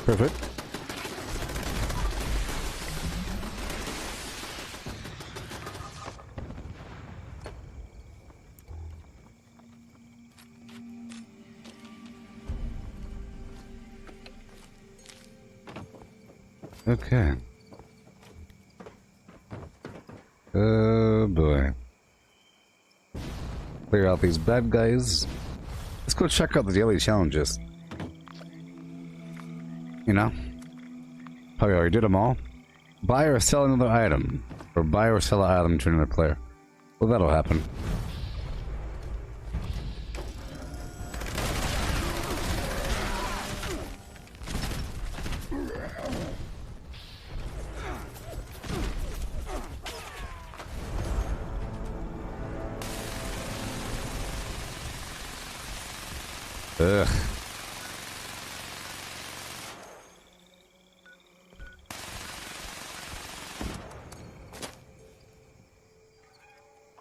Perfect. Okay. Oh boy. Clear out these bad guys. Let's go check out the daily challenges. You know? Probably already did them all. Buy or sell another item. Or buy or sell an item to another player. Well, that'll happen. Ugh.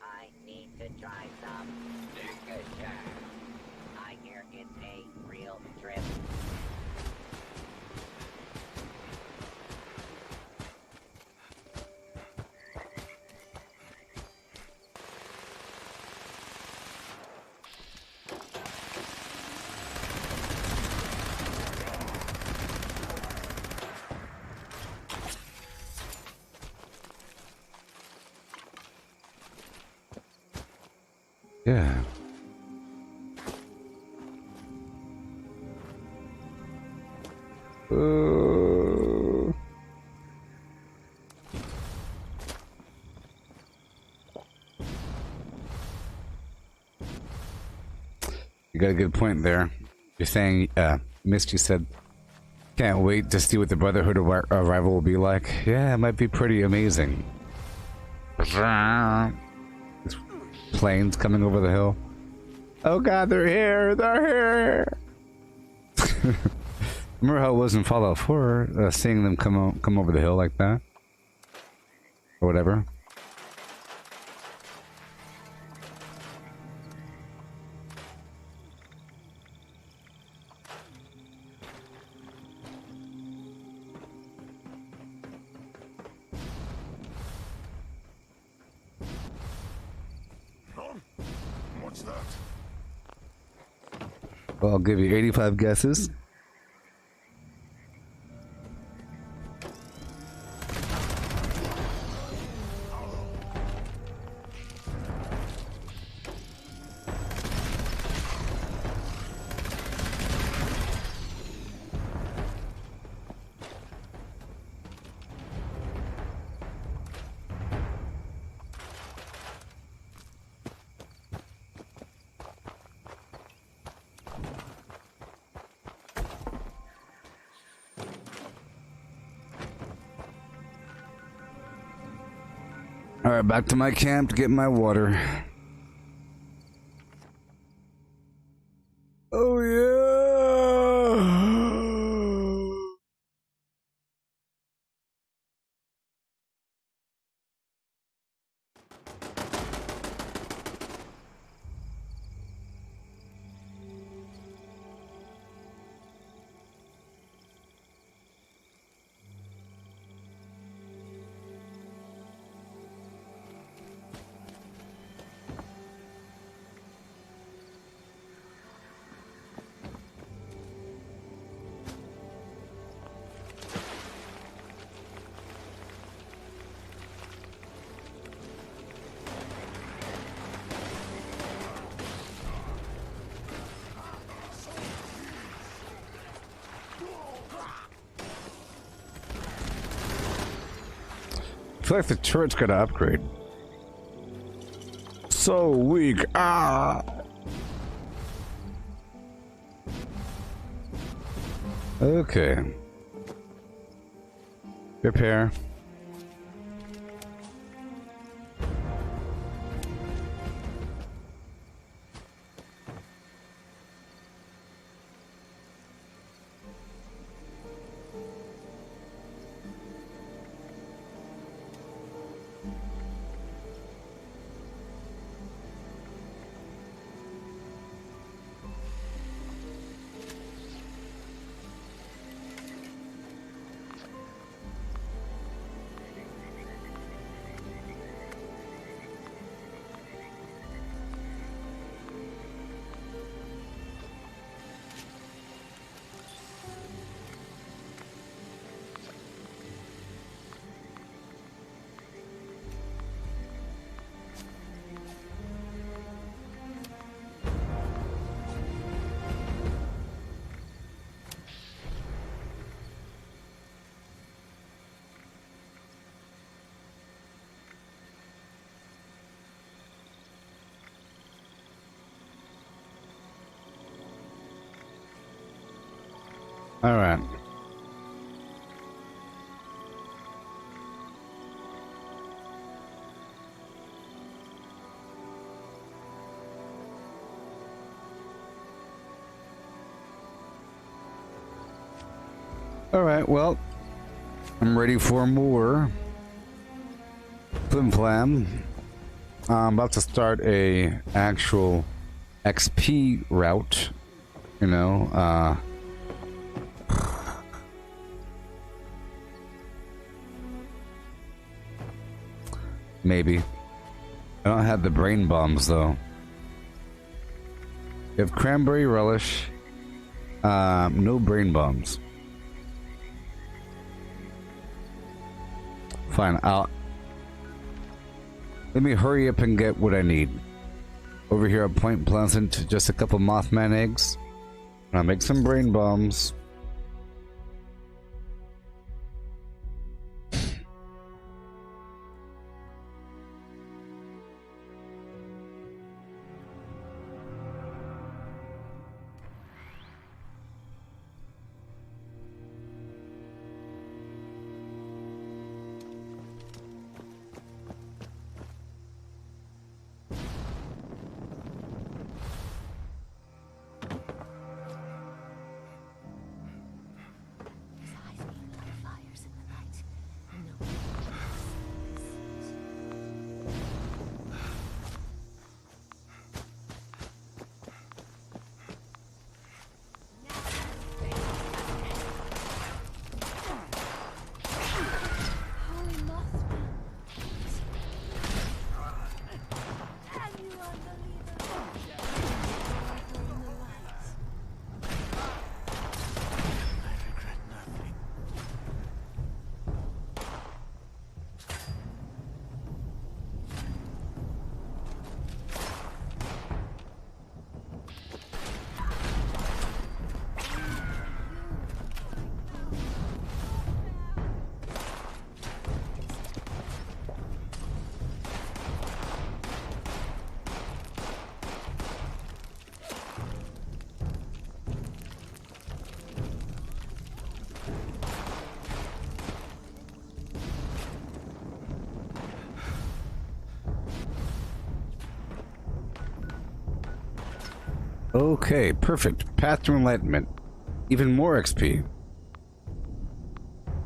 I need to try some Stagnation. I hear it's a real trip. Yeah. You got a good point there. You're saying, Misty said, can't wait to see what the Brotherhood arrival will be like. Yeah, it might be pretty amazing. These planes coming over the hill. Oh god, they're here! They're here! Remember how it was in Fallout 4, seeing them come over the hill like that? Or whatever. What's that? Well, I'll give you 85 guesses. Alright, back to my camp to get my water. Oh yeah! I feel like the turret's gotta upgrade. So weak. Ah. Okay. Repair. All right. All right, well, I'm ready for more Flim Flam. I'm about to start a actual XP route, you know, maybe. I don't have the brain bombs though. You have cranberry relish, no brain bombs. Fine, let me hurry up and get what I need. Over here at Point Pleasant, just a couple Mothman eggs. I'll make some brain bombs. Okay, perfect. Path to Enlightenment. Even more XP.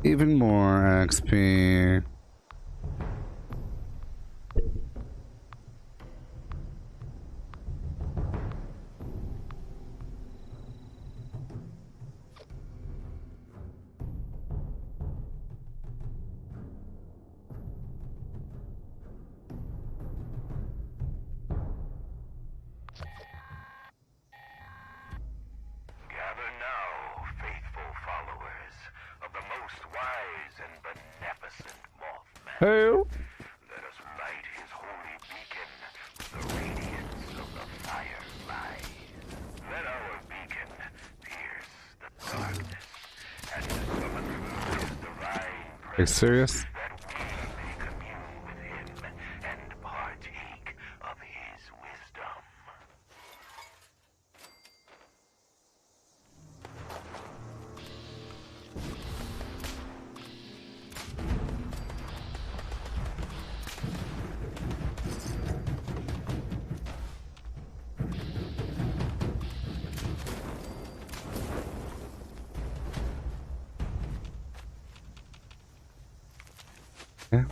Even more XP. Gather now, faithful followers of the most wise and beneficent Mothman. Hey. Let us light his holy beacon with the radiance of the fireflies. Let our beacon pierce the darkness and summon through his divine Are you serious? that we may commune with him and partake of his wisdom. Yeah.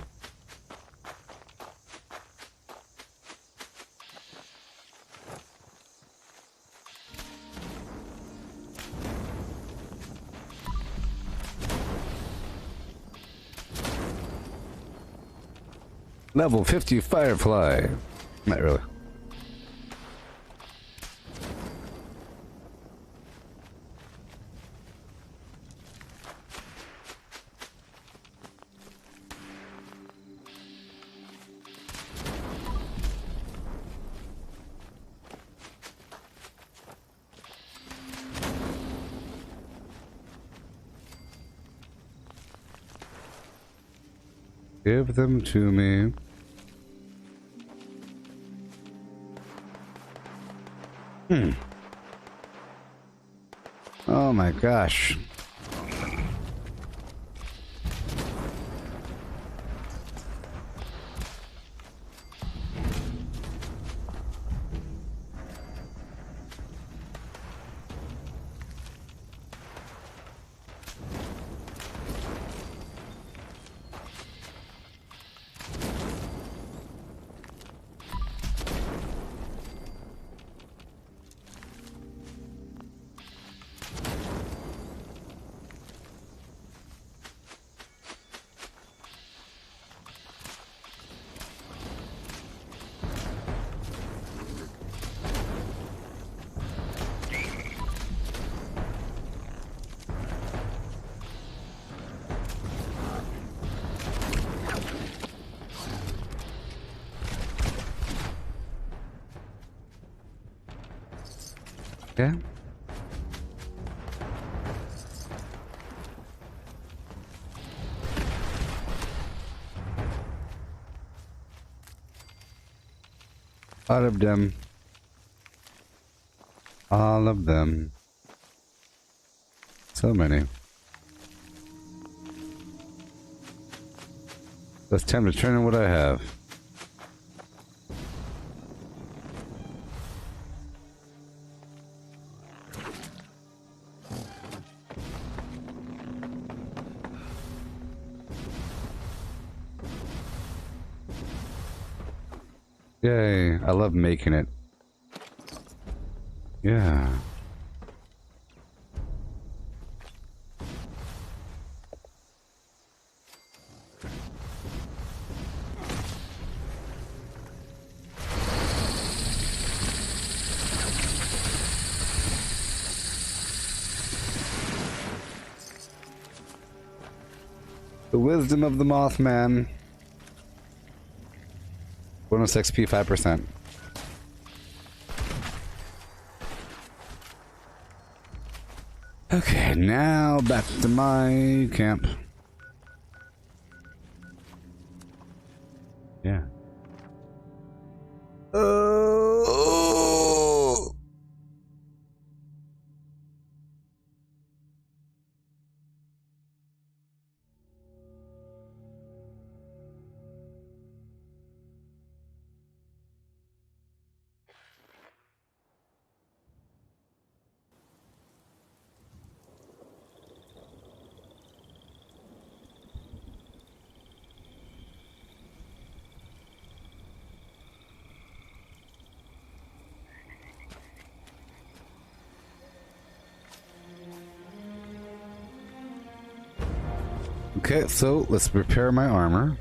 Level 50 Firefly. Not really. Give them to me. Oh my gosh. Yeah. All of them. All of them. So many. It's time to turn in what I have. Yay, I love making it. Yeah. The wisdom of the Mothman. Bonus XP 5%. Okay, now back to my camp. Yeah. Oh. Okay, so let's repair my armor.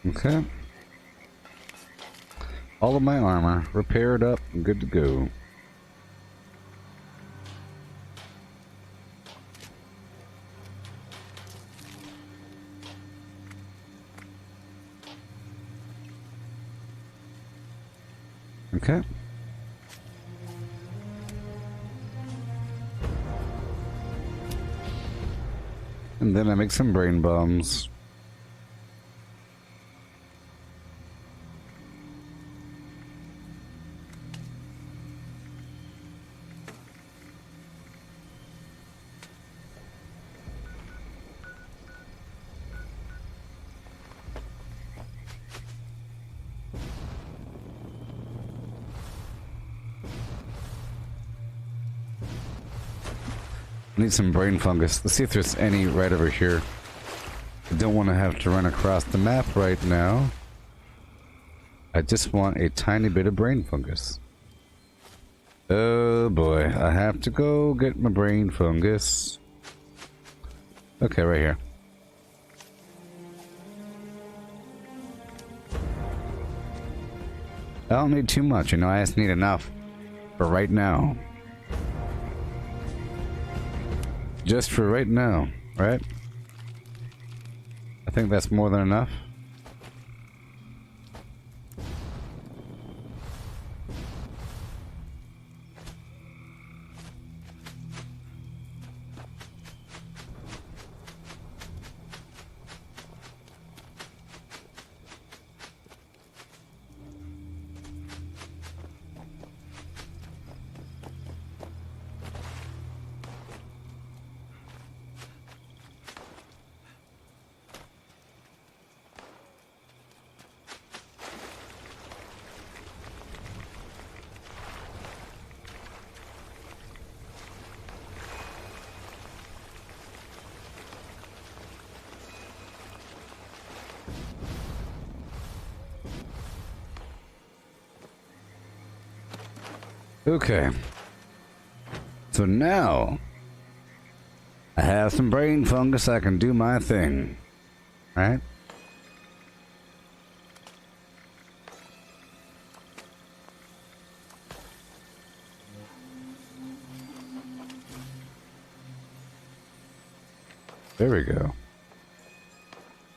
Okay. All of my armor repaired up and good to go. Okay. And then I make some brain bombs. I need some brain fungus. Let's see if there's any right over here. I don't want to have to run across the map right now. I just want a tiny bit of brain fungus. Oh boy, I have to go get my brain fungus. Okay, right here. I don't need too much, you know, I just need enough for right now. Just for right now, right? I think that's more than enough. Okay. So now I have some brain fungus, I can do my thing. Right? There we go.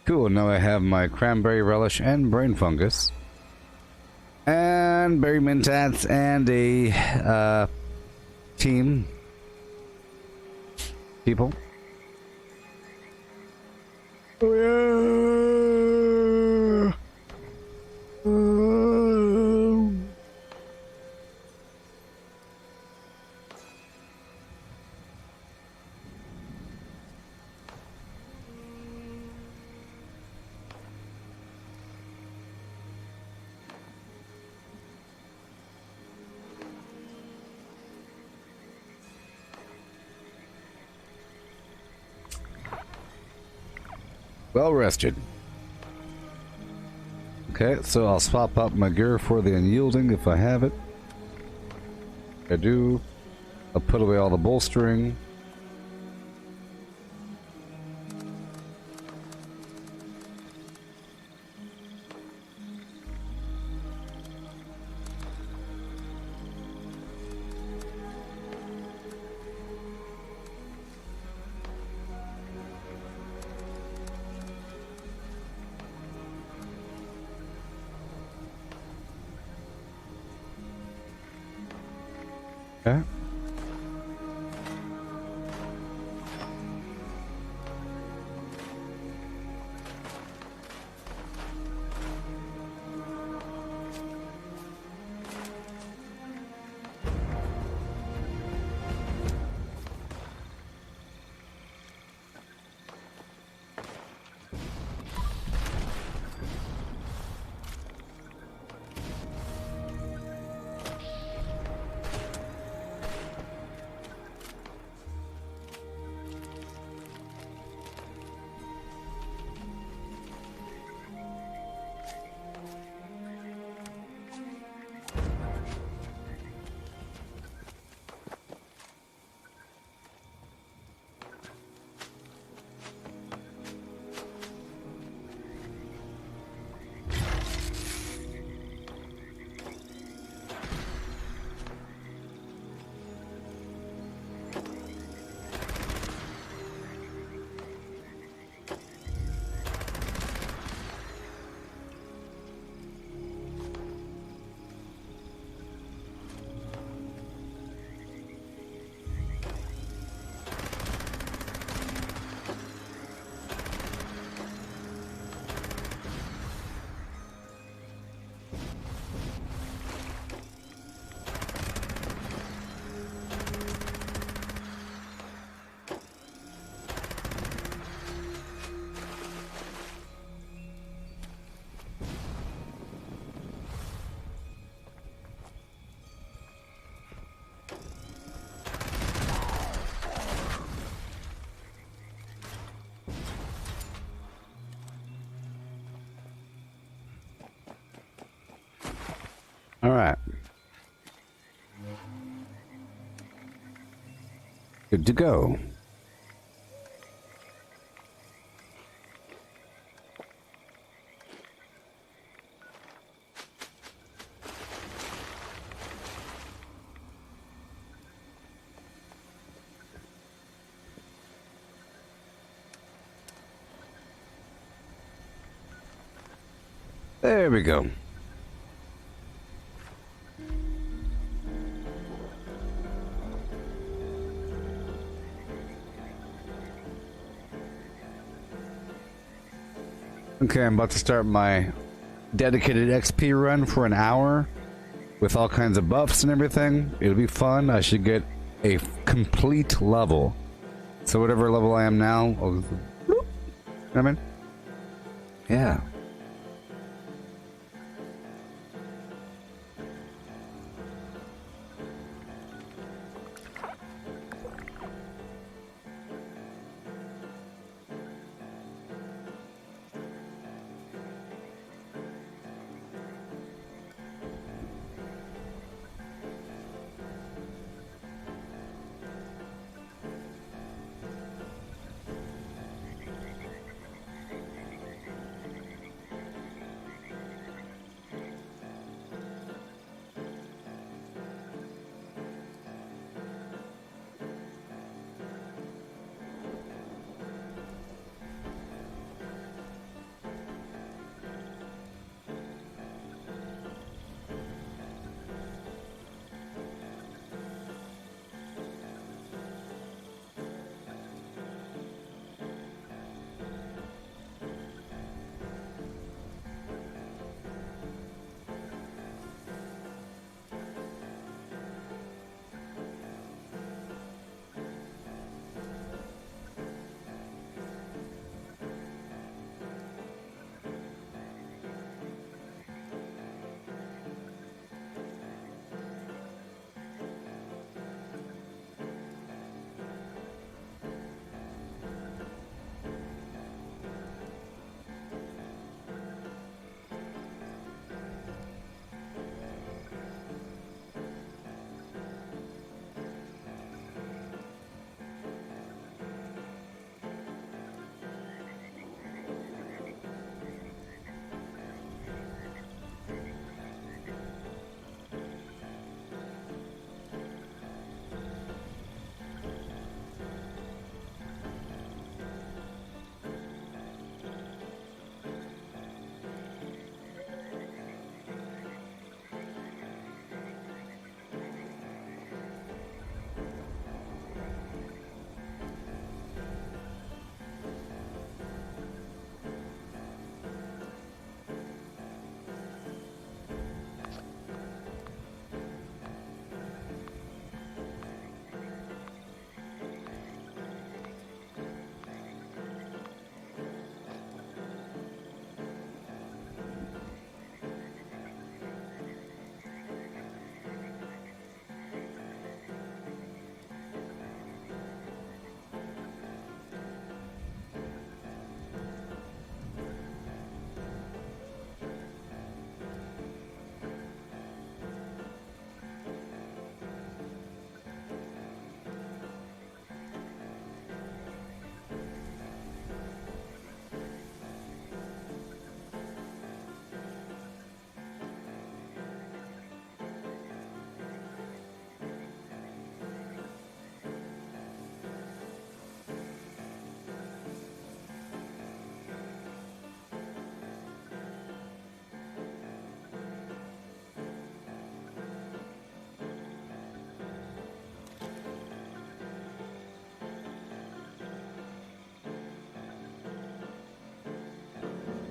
Cool, now I have my cranberry relish and brain fungus. And berry mentats and a team people. Oh yeah. Well rested. Okay, so I'll swap out my gear for the unyielding if I have it. I do. I'll put away all the bolstering. Okay. All right. Good to go. There we go. Okay, I'm about to start my dedicated XP run for an hour with all kinds of buffs and everything. It'll be fun. I should get a complete level. So whatever level I am now, I'll just, you know what I mean? Yeah.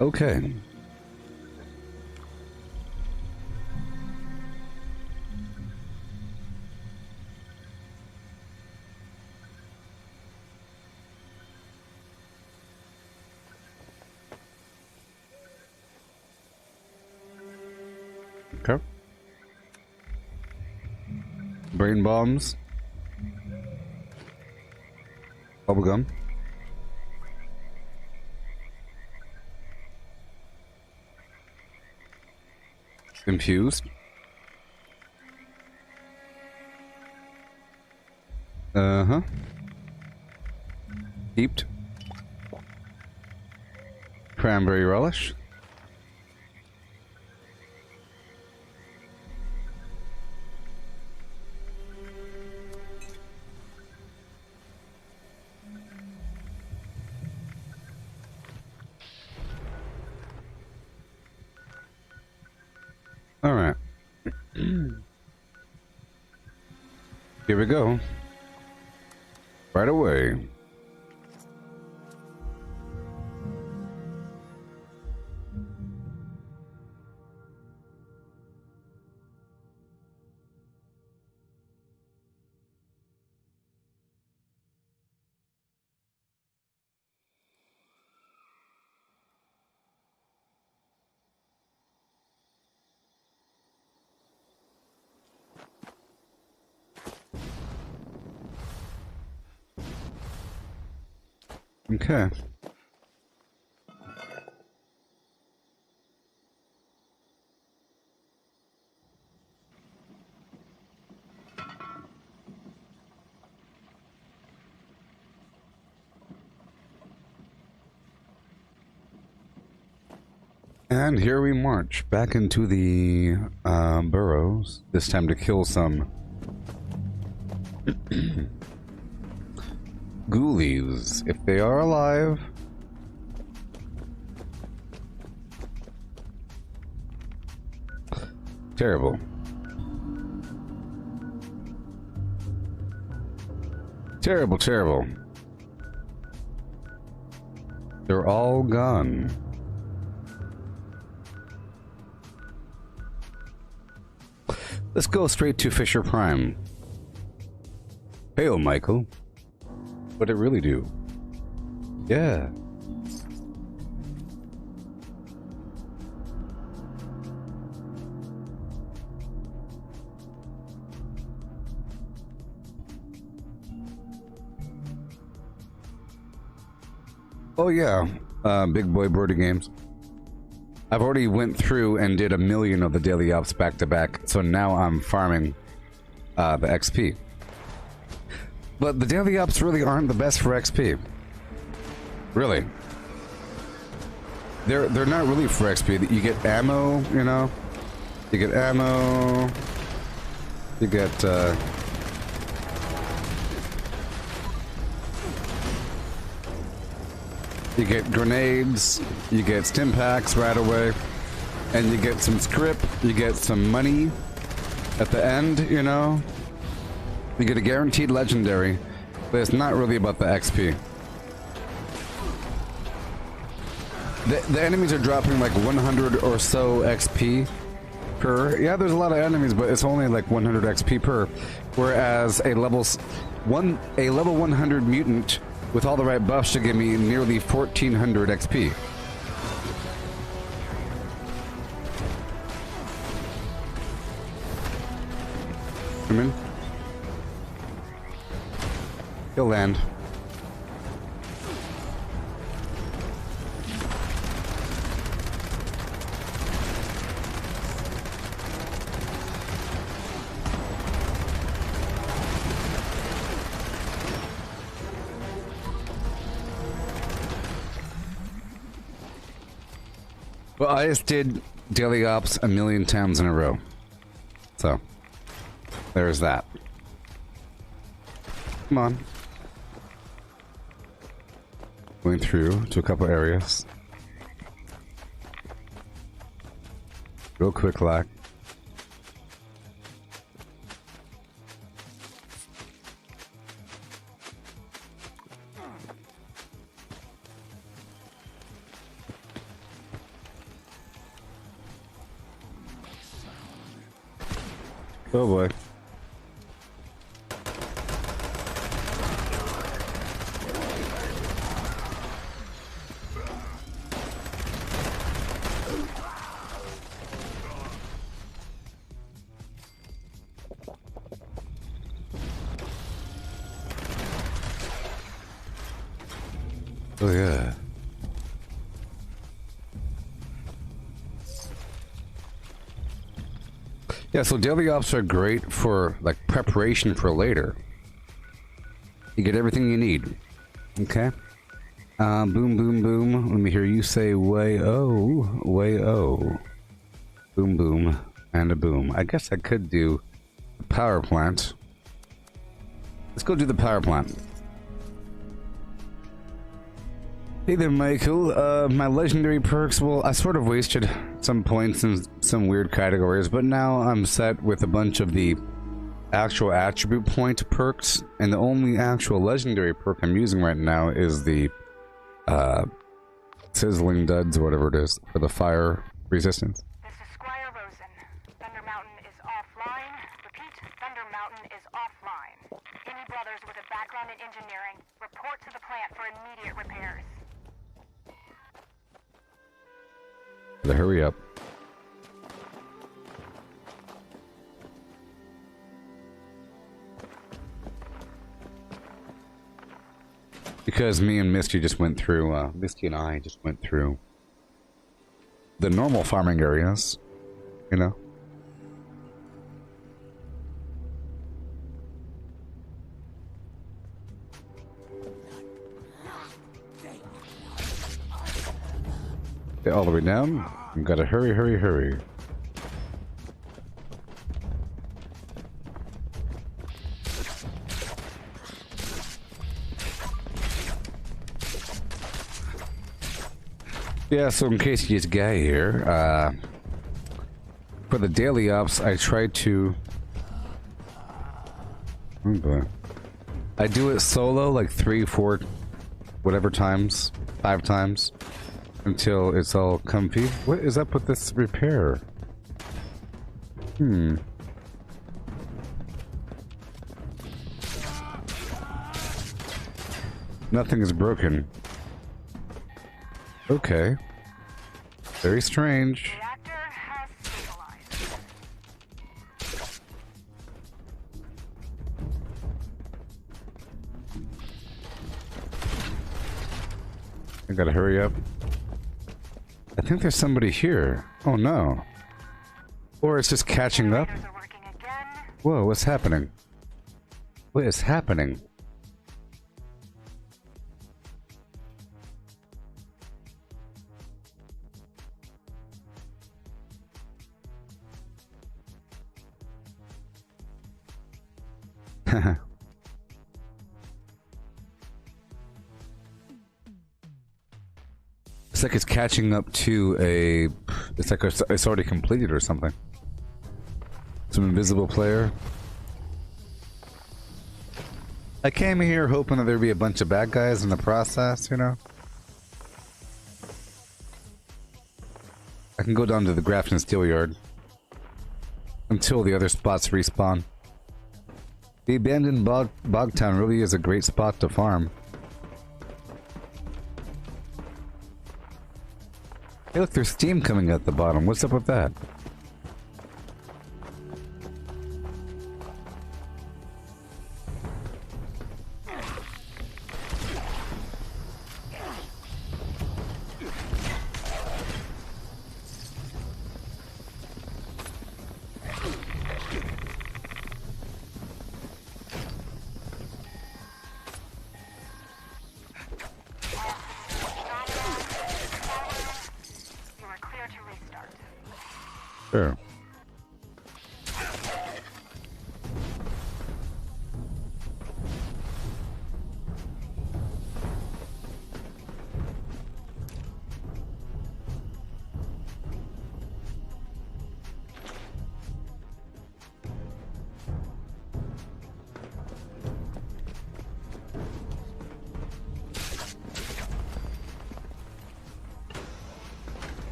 Okay. Okay. Brain bombs. Bubblegum. Infused. Uh-huh. Heaped. Cranberry relish. All right. Here we go. Right away. Okay. And here we march back into the burrows, this time to kill some ghoulies, if they are alive. Terrible. Terrible, terrible. They're all gone. Let's go straight to Fisher Prime. Hail, Michael. What'd it really do? Yeah. Oh yeah, Big Boy Birdie Games. I've already went through and did 1,000,000 of the daily ops back to back, so now I'm farming the XP. But the daily ops really aren't the best for XP. Really. They're not really for XP. You get ammo, you know? You get ammo. You get you get grenades, you get stim packs right away, and you get some script, you get some money at the end, you know? You get a guaranteed legendary, but it's not really about the XP. The enemies are dropping like 100 or so XP per. Yeah, there's a lot of enemies, but it's only like 100 XP per. Whereas a level 100 mutant with all the right buffs should give me nearly 1,400 XP. Come in. He'll land. Well, I just did daily ops 1,000,000 times in a row. So, there's that. Come on. Going through to a couple areas. Real quick like. Oh boy. Oh yeah. Yeah, so daily ops are great for like preparation for later. You get everything you need. Okay. Boom, boom, boom. Let me hear you say way-oh, way-oh. Boom, boom, and a boom. I guess I could do the power plant. Let's go do the power plant. Hey there, Michael. My legendary perks, well, I sort of wasted some points in some weird categories, but now I'm set with a bunch of the actual attribute point perks, and the only actual legendary perk I'm using right now is the sizzling duds, or whatever it is, for the fire resistance. This is Squire Rosen. Thunder Mountain is offline. Repeat, Thunder Mountain is offline. Any brothers with a background in engineering, report to the plant for immediate repairs. Hurry up. Because me and Misty just went through, Misty and I just went through the normal farming areas, you know? Okay, all the way down. I've got to hurry, hurry, hurry. Yeah, so in case you just got here, for the daily ops, I try to... Oh boy. I do it solo, like 3, 4, whatever times, 5 times, until it's all comfy. What is up with this repair? Nothing is broken. Okay. Very strange. Reactor has stabilized. I gotta hurry up. I think there's somebody here. Oh no. Or it's just catching up. Whoa, what's happening? What is happening? It's like it's catching up to a... It's like it's already completed or something. Some invisible player. I came here hoping that there'd be a bunch of bad guys in the process, you know? I can go down to the Grafton Steel Yard until the other spots respawn. The abandoned bog town really is a great spot to farm. Hey look, there's steam coming at the bottom. What's up with that? Sure.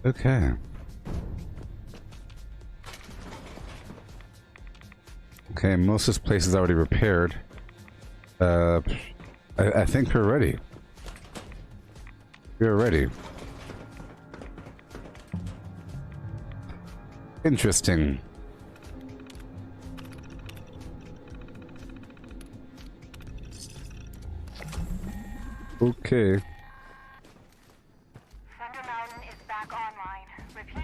Okay. Okay, most of this place is already repaired. I think we're ready. We're ready. Interesting. Okay. Thunder Mountain is back online. Repeat,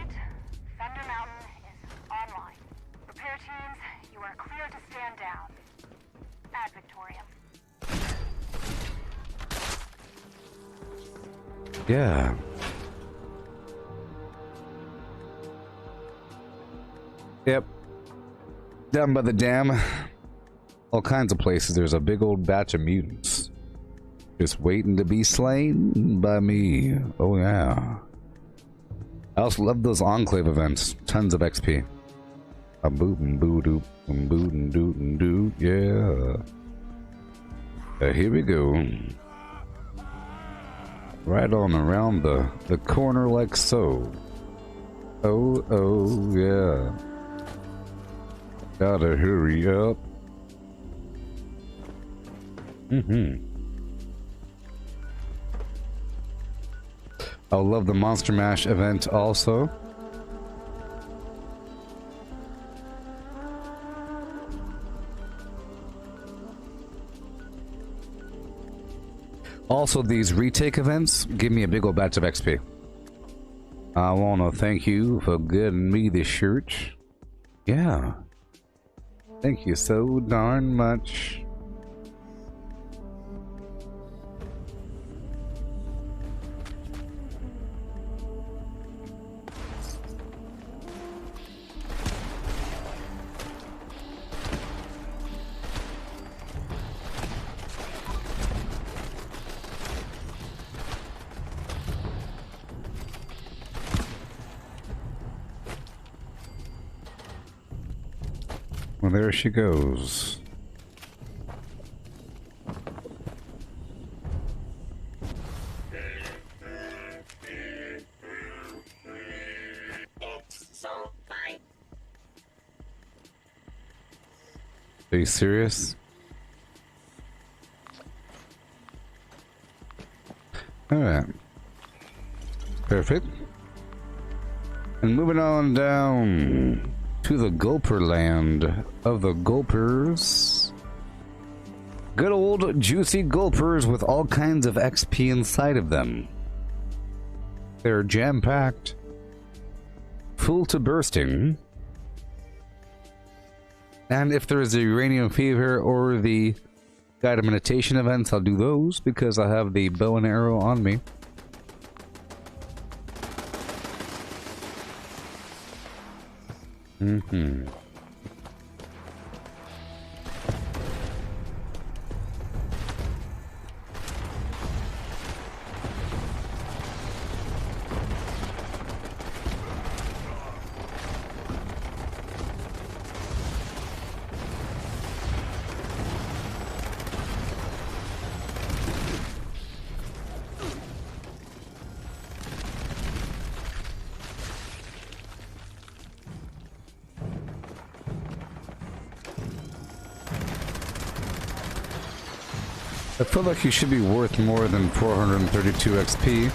Thunder Mountain is online. Repair teams, you are clear to stand down. Ad Victoriam. Yeah. Yep. Down by the dam. All kinds of places. There's a big old batch of mutants. Just waiting to be slain by me. Oh yeah. I also love those Enclave events. Tons of XP. A boot and boo doop and boot and doot and doot. Yeah. Here we go. Right on around the corner like so. Oh yeah. Gotta hurry up. I love the Monster Mash event also. Also, these retake events give me a big old batch of XP. I want to thank you for getting me this shirt. Yeah. Thank you so darn much. Well, there she goes. Are you serious? Alright. Perfect. And moving on down to the Gulper land of the Gulpers. Good old juicy Gulpers with all kinds of XP inside of them. They're jam-packed, full to bursting. And if there is a Uranium Fever or the Guided Meditation events, I'll do those because I have the bow and arrow on me. I feel like you should be worth more than 432 XP.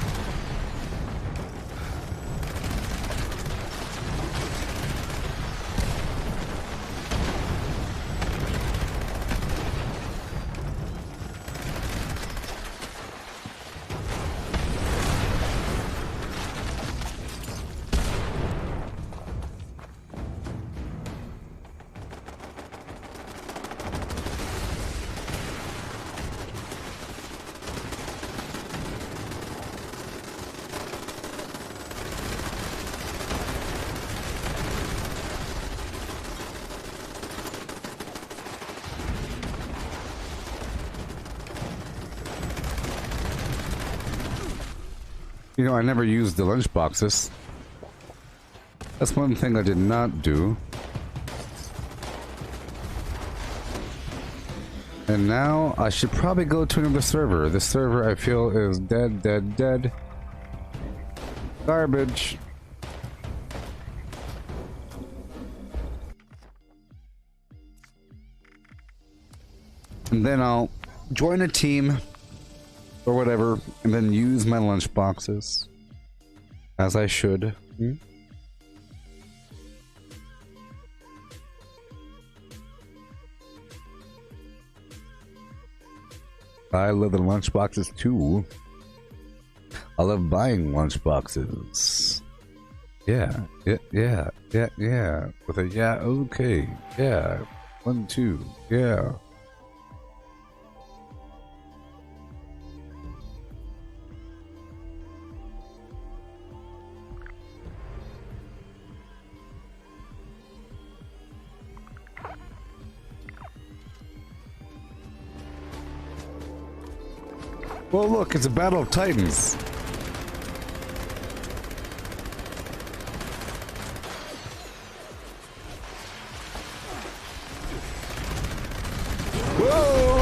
You know, I never used the lunch boxes. That's one thing I did not do. And now I should probably go to another server. This server I feel is dead, dead, dead. Garbage. And then I'll join a team or whatever, and then use my lunch boxes as I should. I love the lunchboxes too. I love buying lunchboxes. Yeah. With a yeah, okay. Yeah. 1, 2. Yeah. Well, look, it's a battle of titans. Whoa!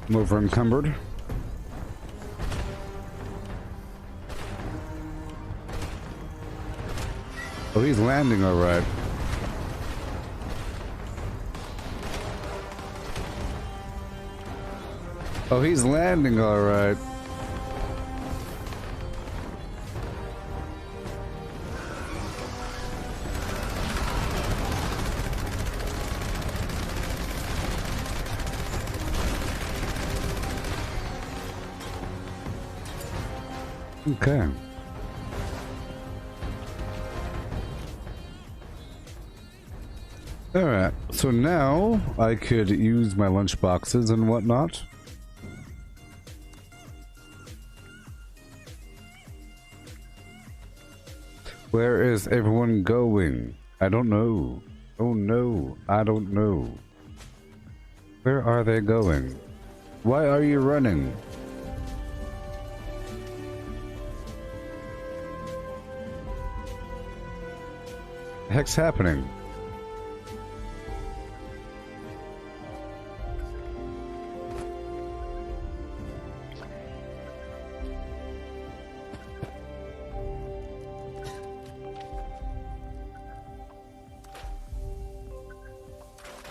I'm over encumbered. Oh, he's landing all right. Oh, he's landing all right. Okay. Alright, so now I could use my lunch boxes and whatnot. Where is everyone going? I don't know. Oh no, I don't know. Where are they going? Why are you running? The heck's happening?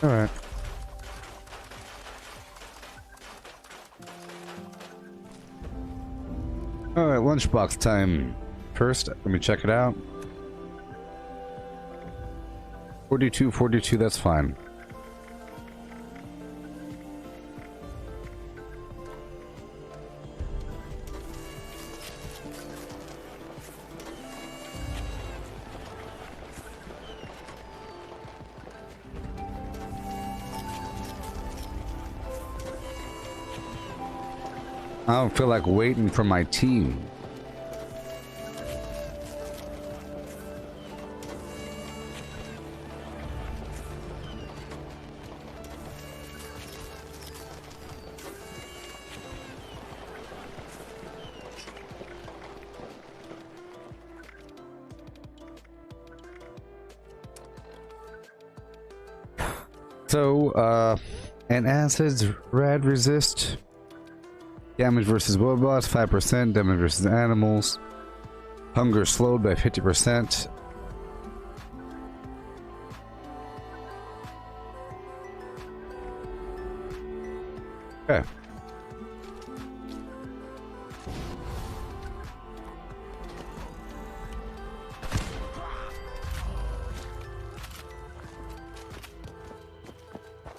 All right. All right, lunchbox time. First, let me check it out. 42, that's fine. I don't feel like waiting for my team. So, an acid's rad resist. Damage versus robots, 5%. Damage versus animals. Hunger slowed by 50%. Okay.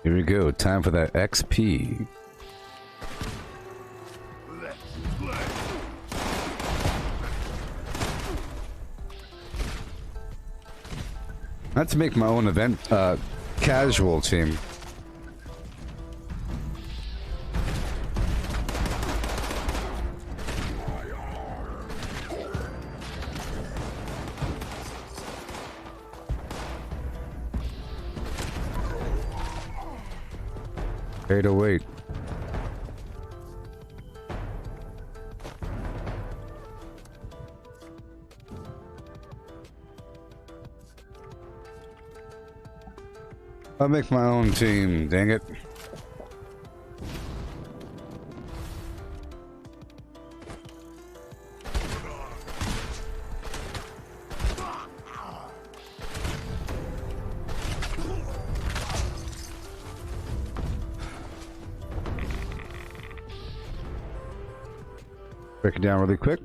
Here we go. Time for that XP. have to make my own event casual team. Pay to wait. I'll make my own team, dang it. Break it down really quick.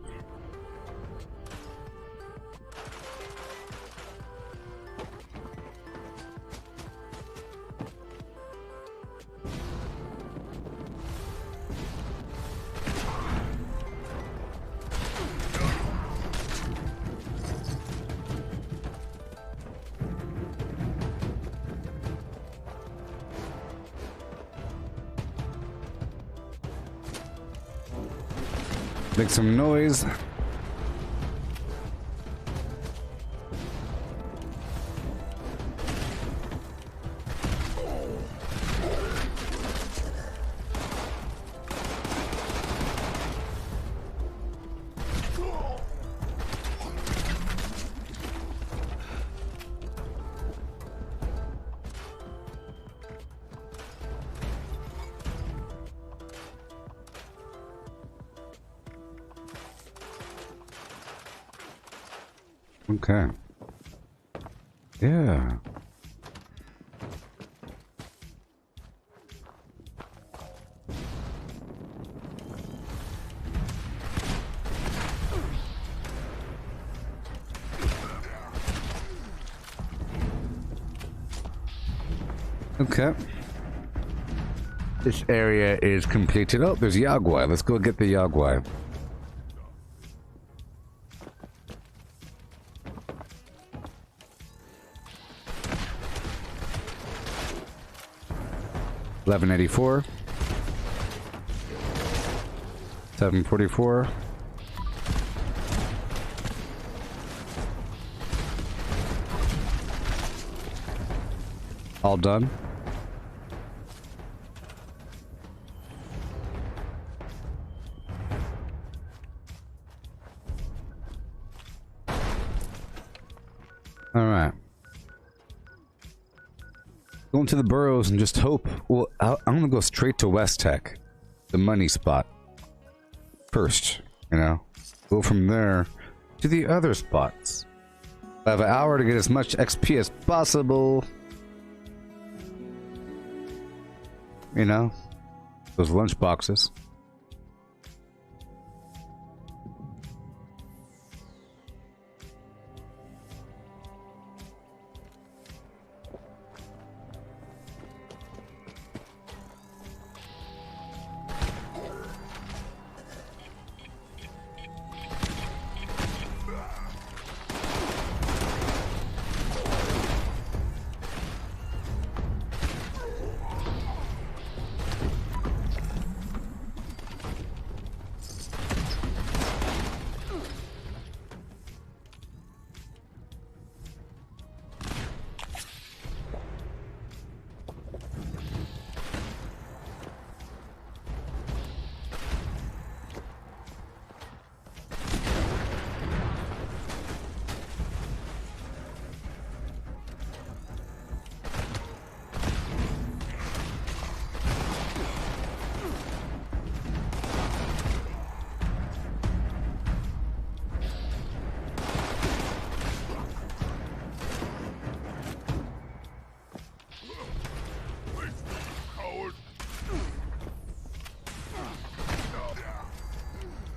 Make some noise. Okay. Yeah. Okay. This area is completed. Oh, there's Yagwai. Let's go get the Yagwai. $11.84. $7.44. All done. All right. Go into the burrows and just hope. Well, I'm gonna go straight to West Tech, the money spot. First, you know, go from there to the other spots. I have an hour to get as much XP as possible. You know, those lunch boxes.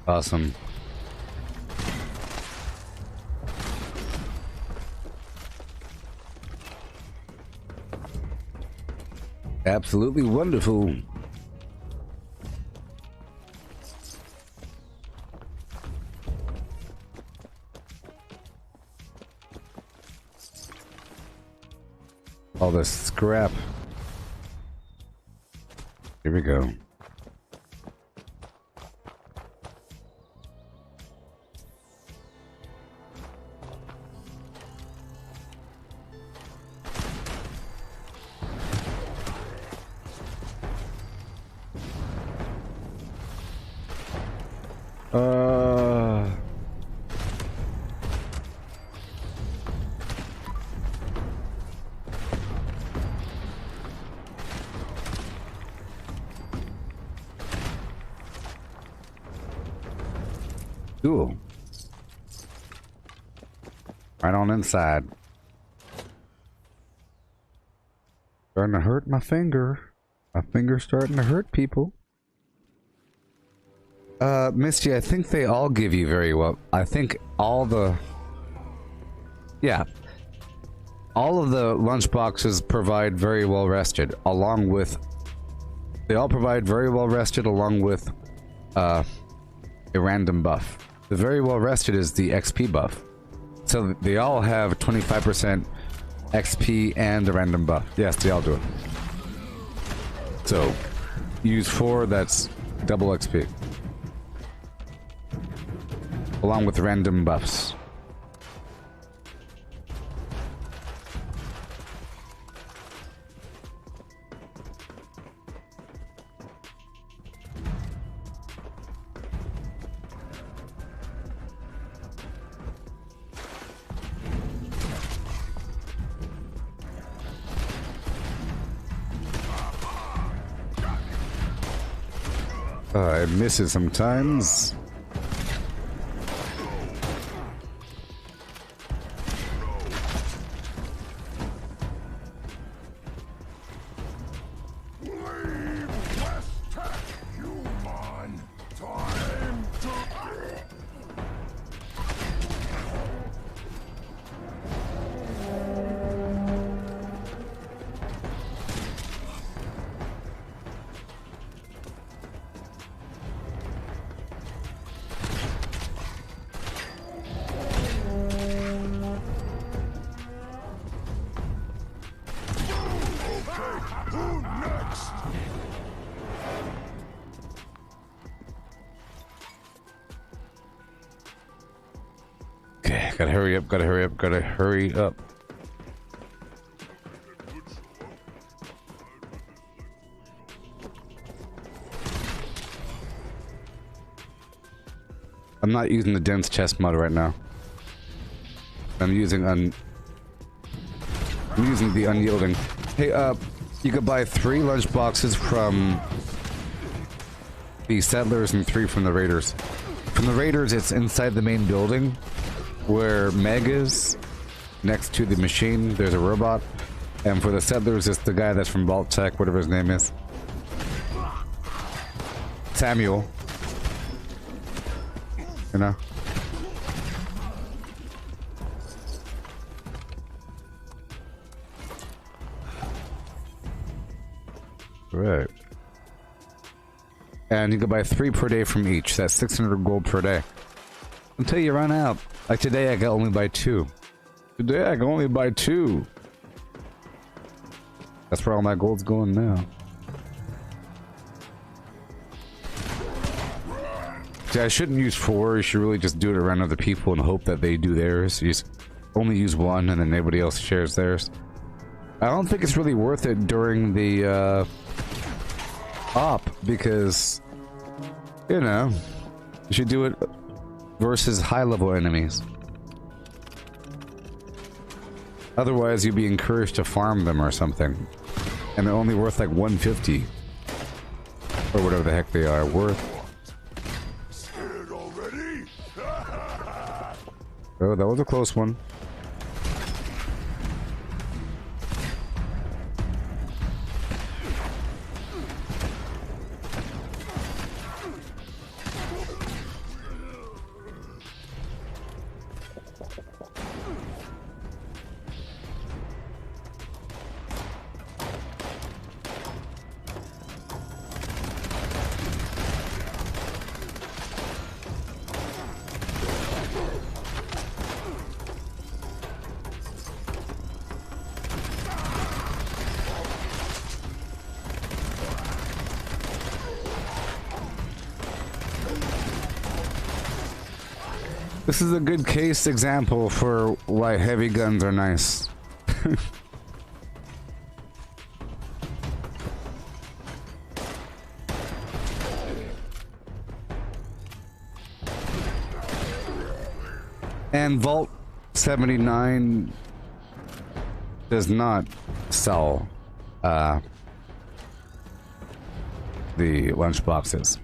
Awesome. Absolutely wonderful. All this scrap. Here we go. Cool. Right on inside. Starting to hurt my finger. My finger's starting to hurt people. Misty, I think they all give you very well. I think all the... Yeah. All of the lunchboxes provide very well rested, along with... They all provide very well rested along with, a random buff. The very well rested is the XP buff. So they all have 25% XP and a random buff. Yes, they all do it. So, use 4, that's double XP. Along with random buffs. It misses sometimes. Gotta hurry up, gotta hurry up, gotta hurry up. I'm not using the dense chest mod right now. I'm using the unyielding. Hey, you could buy 3 lunch boxes from the settlers and 3 from the raiders. From the raiders, it's inside the main building where Meg is. Next to the machine, there's a robot. And for the settlers, it's the guy that's from Vault Tech, whatever his name is. Samuel. You know? Right. And you can buy 3 per day from each. That's 600 gold per day. Until you run out. Like today, I can only buy 2. Today, I can only buy 2. That's where all my gold's going now. See, I shouldn't use 4. You should really just do it around other people and hope that they do theirs. You just only use 1 and then everybody else shares theirs. I don't think it's really worth it during the, op, because, you know, you should do it versus high-level enemies. Otherwise, you'd be encouraged to farm them or something. And they're only worth like 150. Or whatever the heck they are worth. Oh, that was a close one. This is a good case example for why heavy guns are nice. And Vault 79 does not sell the lunch boxes.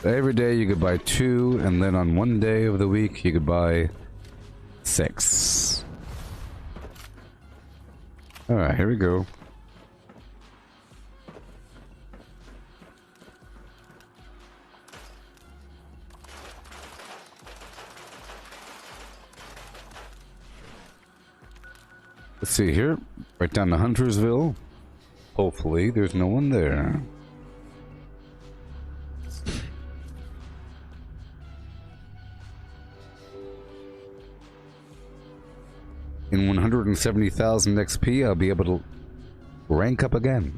Every day you could buy 2, and then on one day of the week you could buy 6. Alright, here we go. Let's see here. Right down to Huntersville. Hopefully there's no one there. In 170,000 XP, I'll be able to rank up again.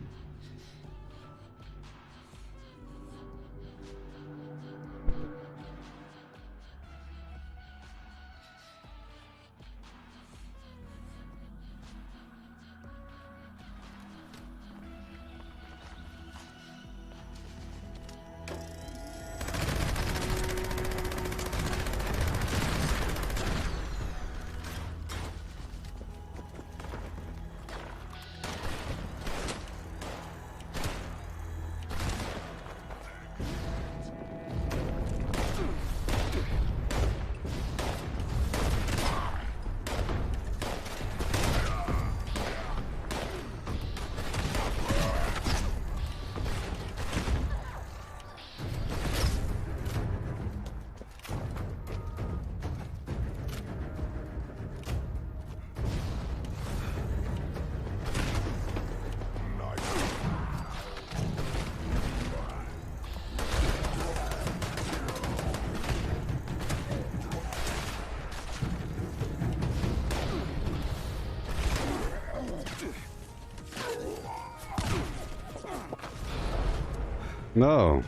No.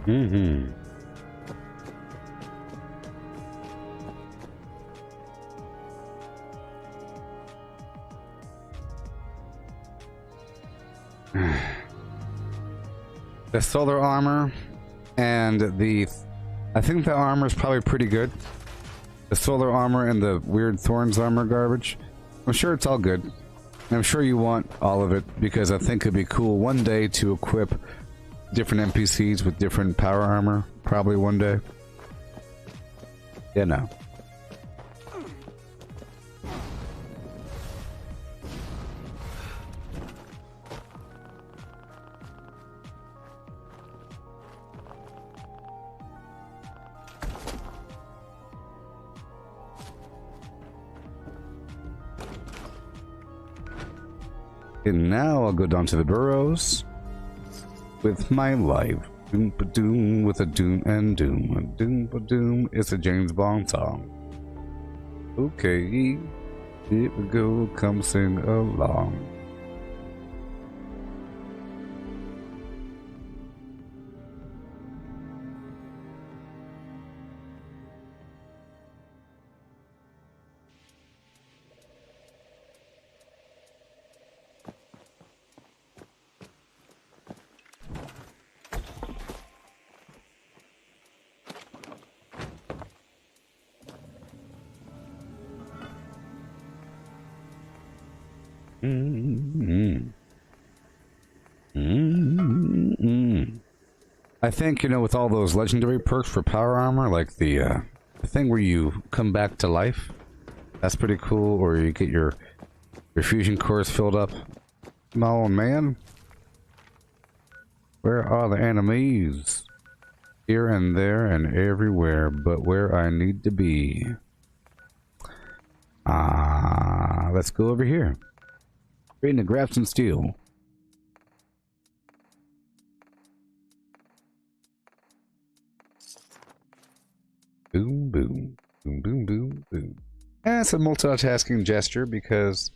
Mm-hmm. The solar armor and I think the armor is probably pretty good. The solar armor and the weird thorns armor garbage. I'm sure it's all good. I'm sure you want all of it because I think it'd be cool one day to equip different NPCs with different power armor. Probably one day. Yeah, no. And now I'll go down to the burrows with my life. Doom ba doom with a doom and doom. Doom ba doom. It's a James Bond song. Okay, here we go. Come sing along. I think, you know, with all those legendary perks for power armor, like the thing where you come back to life, that's pretty cool, or you get your fusion cores filled up. Come on, man. Where are the enemies? Here and there and everywhere, but where I need to be. Let's go over here. Ready to grab some steel. Boom, boom, boom, boom, boom, boom. And it's a multitasking gesture because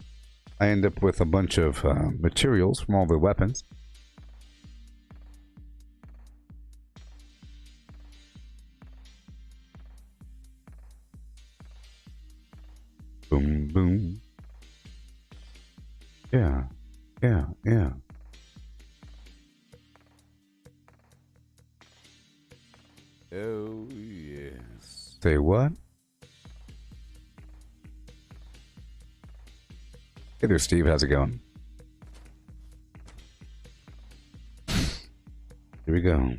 I end up with a bunch of materials from all the weapons. Boom, boom. Yeah, yeah, yeah. Oh, yes. Say what? Hey there, Steve. How's it going? Here we go.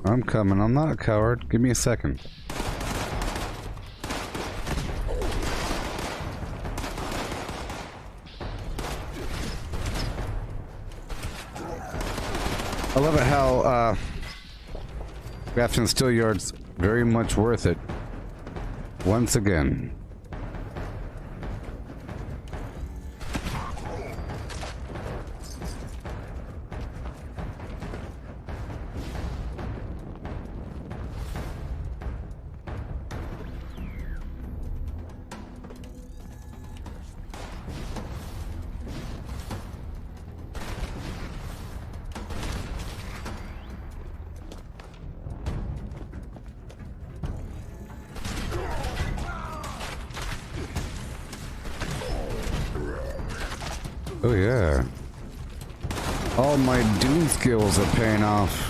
I'm coming. I'm not a coward. Give me a second. I love it how Grafton Steel Yard's very much worth it. Once again. Oh yeah. All my Doom skills are paying off.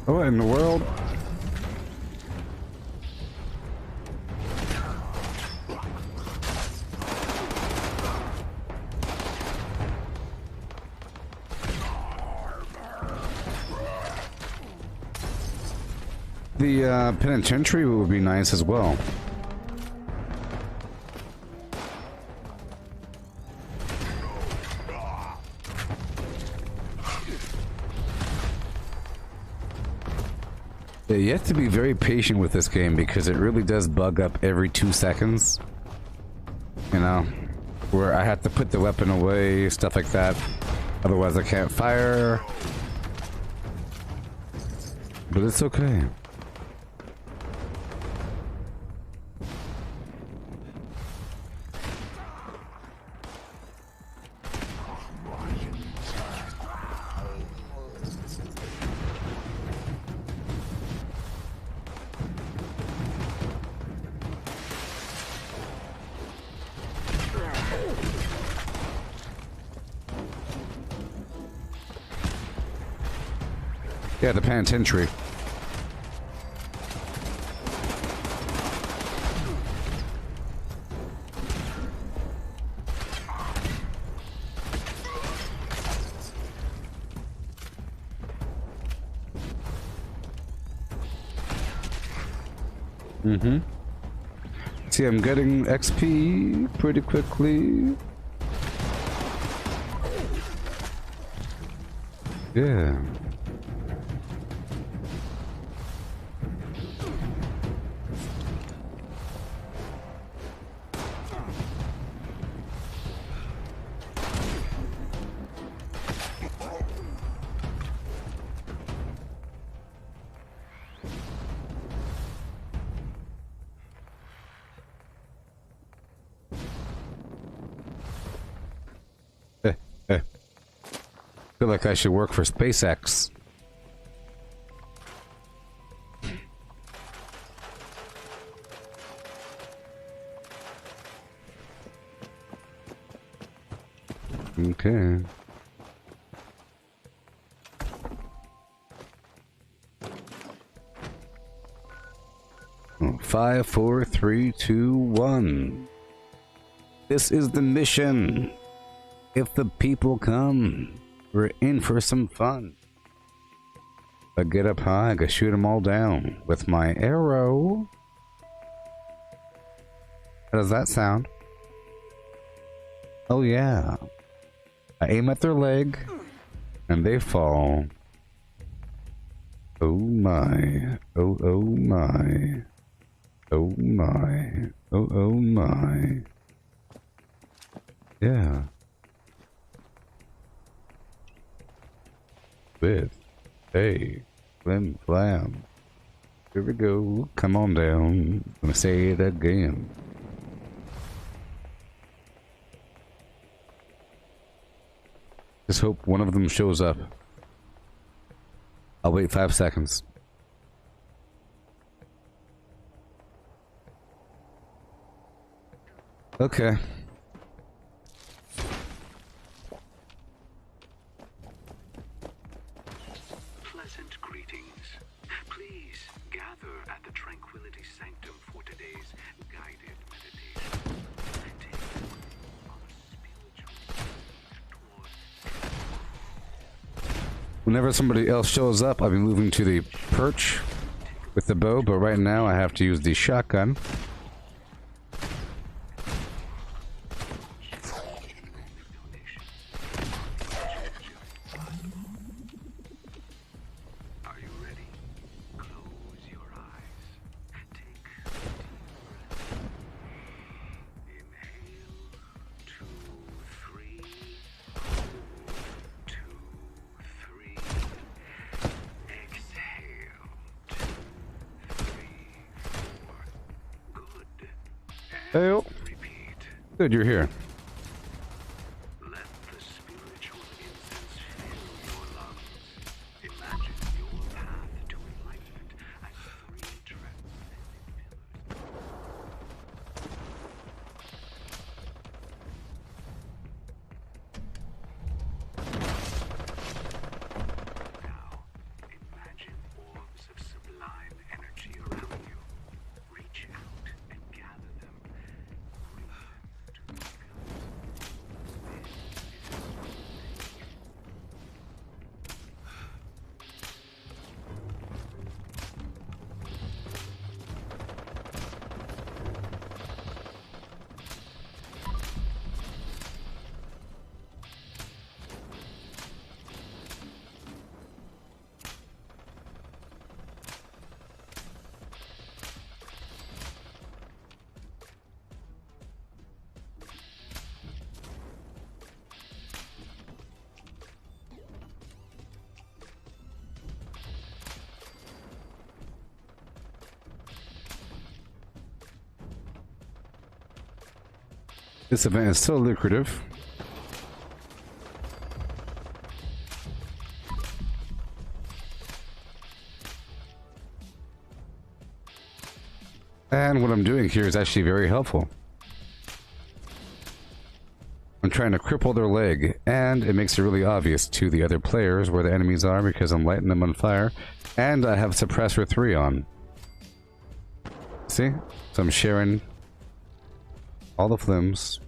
What in the world? The penitentiary would be nice as well. Yeah, you have to be very patient with this game because it really does bug up every 2 seconds. You know, where I have to put the weapon away, stuff like that. Otherwise I can't fire. But it's okay. Yeah, the penitentiary. Mm-hmm. See, I'm getting XP pretty quickly. Yeah. Feel like I should work for SpaceX. Okay. Oh, 5, 4, 3, 2, 1. This is the mission. If the people come, we're in for some fun. I get up high, I can shoot them all down with my arrow. How does that sound? Oh yeah. I aim at their leg, and they fall. Oh my. Oh, oh my. Oh my. Oh, oh my. Yeah. With hey, flim flam. Here we go. Come on down. I'm gonna say it again. Just hope one of them shows up. I'll wait 5 seconds. Okay. Pleasant greetings. Please gather at the Tranquility Sanctum for today's guided meditation. Take on a spiritual towards. Whenever somebody else shows up, I'll be moving to the perch with the bow, but right now I have to use the shotgun. Hey, good, you're here. Let the spiritual incense fill your lungs. Imagine your path to enlightenment as 3 transcendent pillars. Now, imagine orbs of sublime energy around you. Reach out and gather them. Bring them to the field. This event is so lucrative. And what I'm doing here is actually very helpful. I'm trying to cripple their leg, and it makes it really obvious to the other players where the enemies are because I'm lighting them on fire, and I have Suppressor 3 on. See? So I'm sharing all the flims.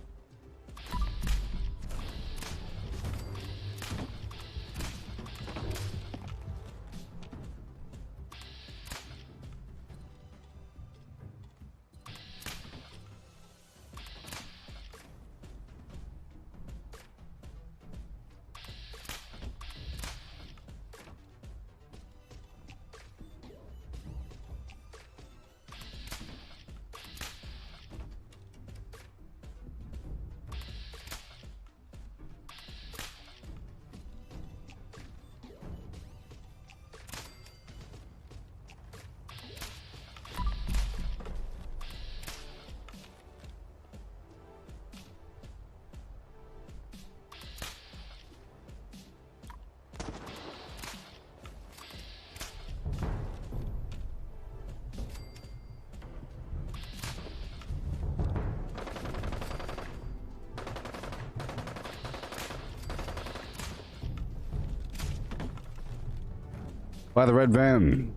By the red van.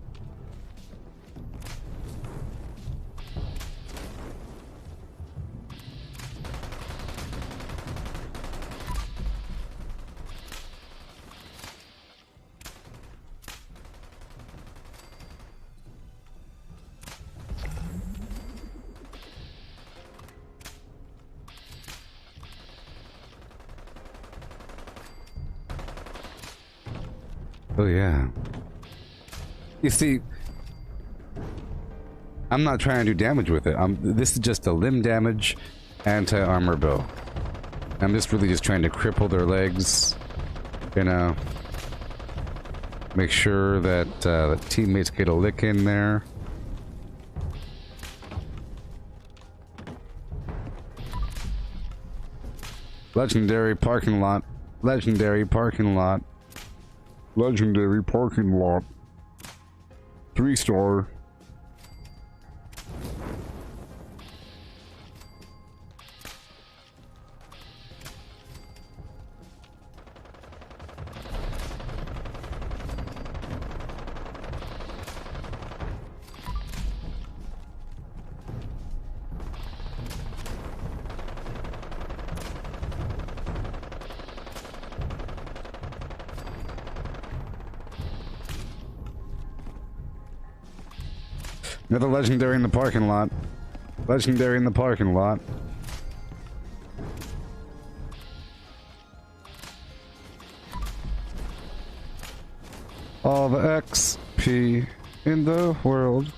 Oh yeah. You see, I'm not trying to do damage with it. This is just a limb damage, anti-armor bow. I'm just really just trying to cripple their legs, you know. Make sure that the teammates get a lick in there. Legendary parking lot. Legendary parking lot. Legendary parking lot. 3-star. Another legendary in the parking lot. Legendary in the parking lot. All the XP in the world.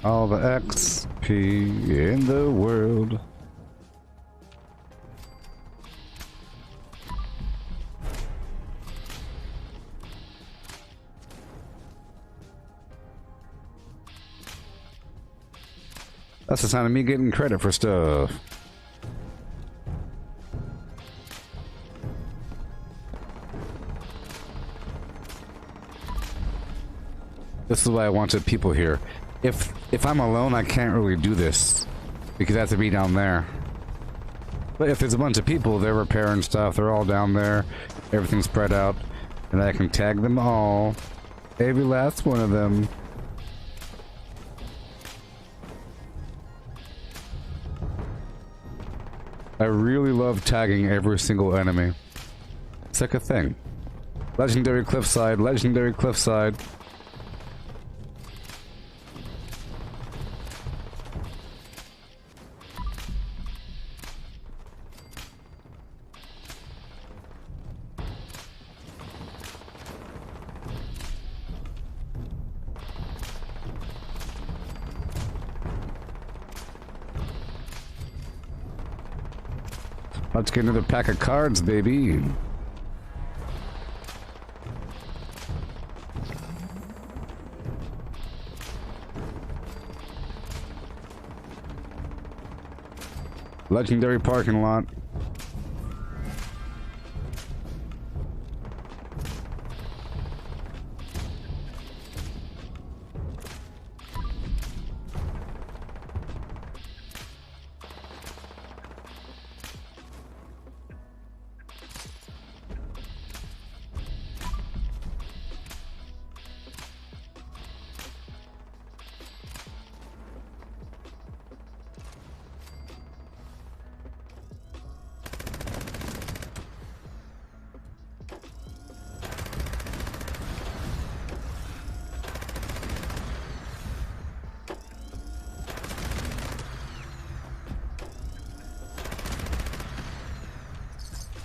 All the XP in the world. That's the sign of me getting credit for stuff. This is why I wanted people here. If I'm alone, I can't really do this because I have to be down there. But if there's a bunch of people, they're repairing stuff, they're all down there, everything's spread out, and I can tag them all. Every last one of them. I really love tagging every single enemy. It's like a thing. Legendary cliffside, legendary cliffside. Let's get another pack of cards, baby. Legendary parking lot.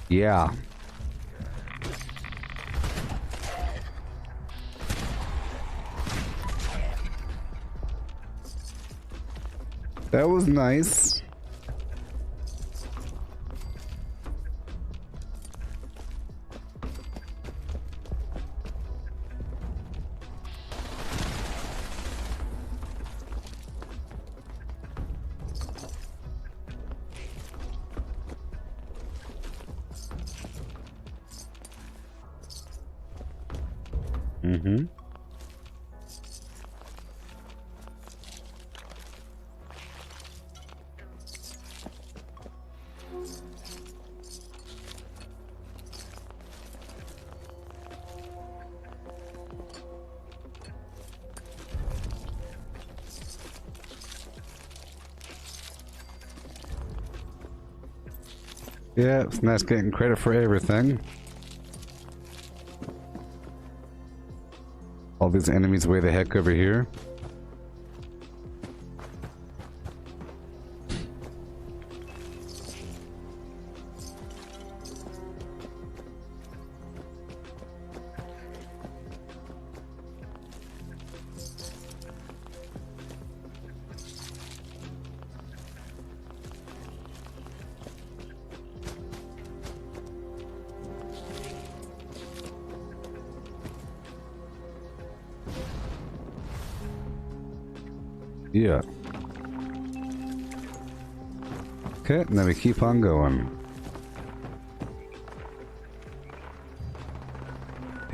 Yeah. That was nice. Mm-hmm. Yeah, it's nice getting credit for everything. All these enemies way the heck over here. Yeah. Okay, and then we keep on going.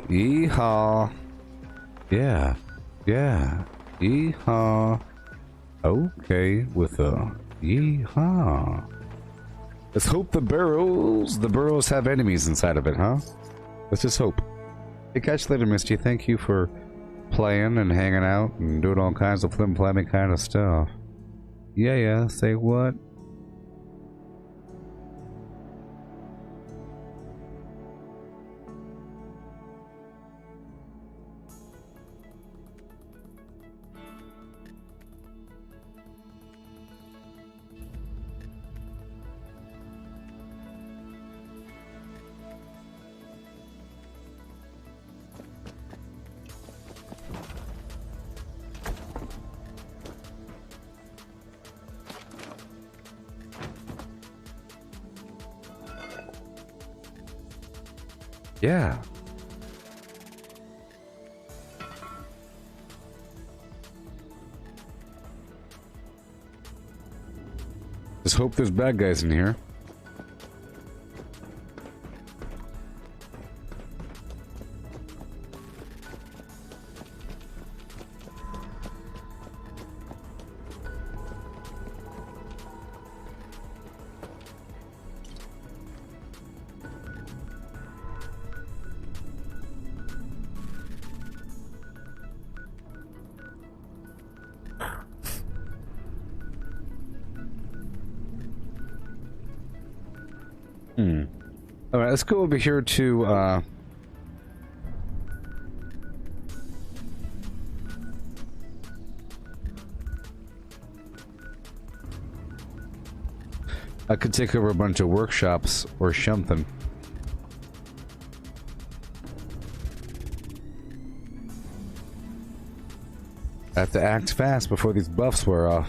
Yeehaw. Yeah. Yeah. Yeehaw. Okay, with a yeehaw. Let's hope the burrows have enemies inside of it, huh? Let's just hope. Hey, catch you later, Misty. Thank you for playing and hanging out and doing all kinds of flim-flammy kind of stuff. Yeah, say what? Yeah. Just hope there's bad guys in here. Alright, let's go over here to, I could take over a bunch of workshops or something. I have to act fast before these buffs wear off.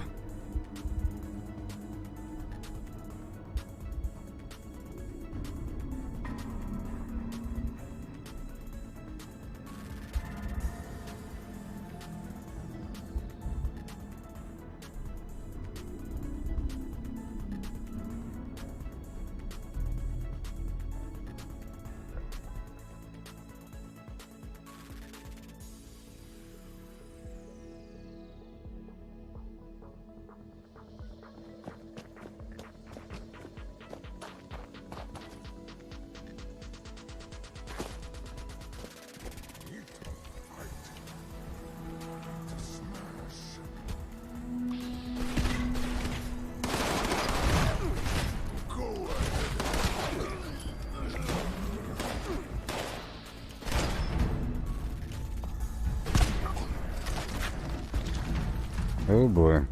Oh boy.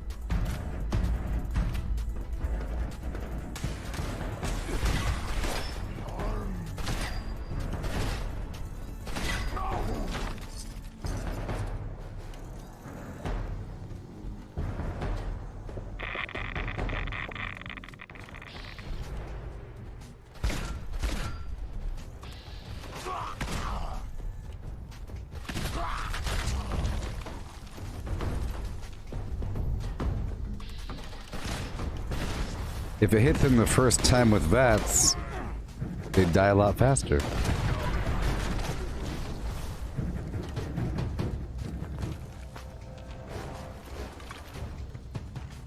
If it hit them the first time with VATS, they'd die a lot faster.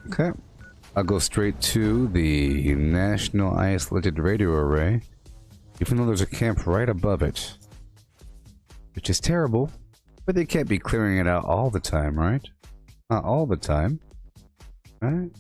Okay. I'll go straight to the National Isolated Radio Array, even though there's a camp right above it. Which is terrible, but they can't be clearing it out all the time, right? Not all the time, right?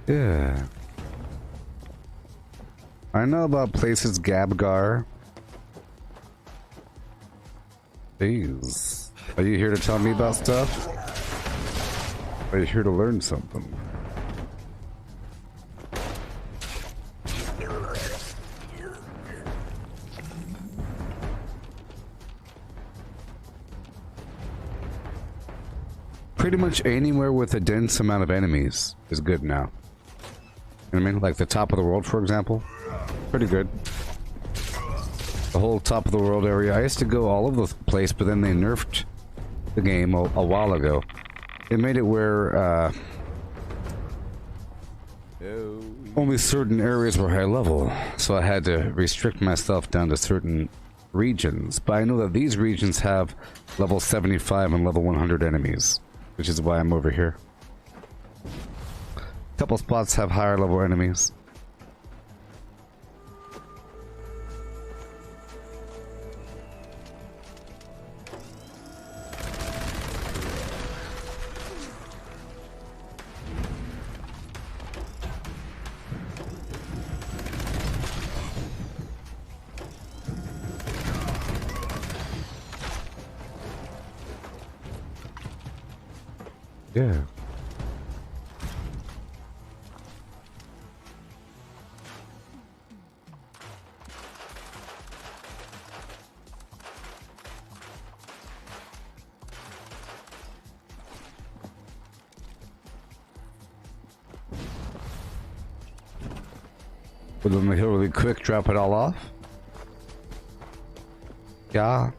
Yeah. I know about places Gabgar. Jeez. Are you here to tell me about stuff? Or are you here to learn something? Pretty much anywhere with a dense amount of enemies is good now. You know what I mean? Like the top of the world, for example. Pretty good. The whole top of the world area. I used to go all over the place, but then they nerfed the game a while ago. It made it where only certain areas were high level, so I had to restrict myself down to certain regions. But I know that these regions have level 75 and level 100 enemies, which is why I'm over here. A couple spots have higher level enemies. Yeah. Put it on the hill really quick, drop it all off. Yeah.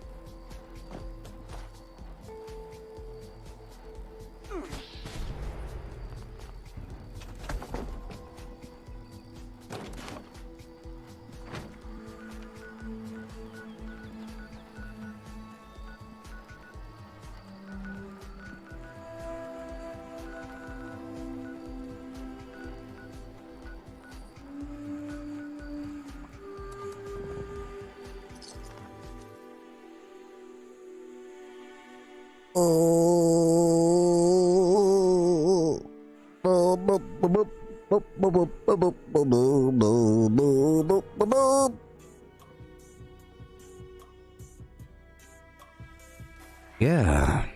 Yeah.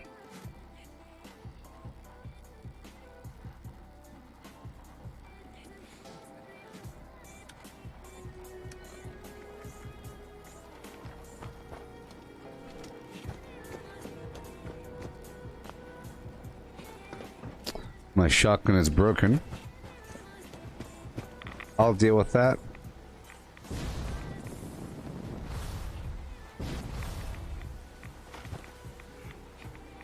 My shotgun is broken. I'll deal with that.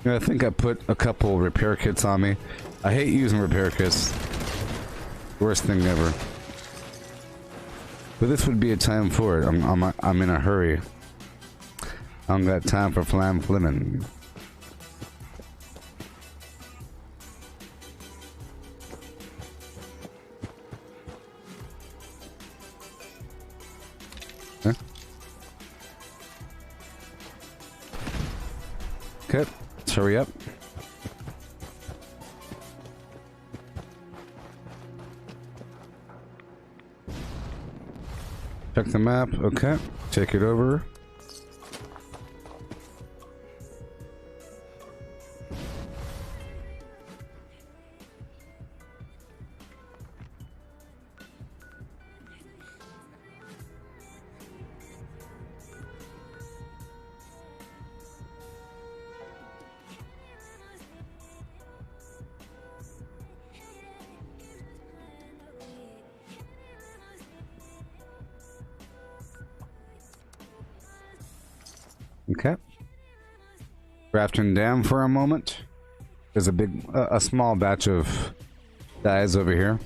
Yeah, I think I put a couple repair kits on me. I hate using repair kits. Worst thing ever. But this would be a time for it. I'm in a hurry. I don't got time for flim. Huh? Okay, let's hurry up. Check the map. Okay, take it over. Okay. Grafton Dam for a moment. There's a small batch of guys over here.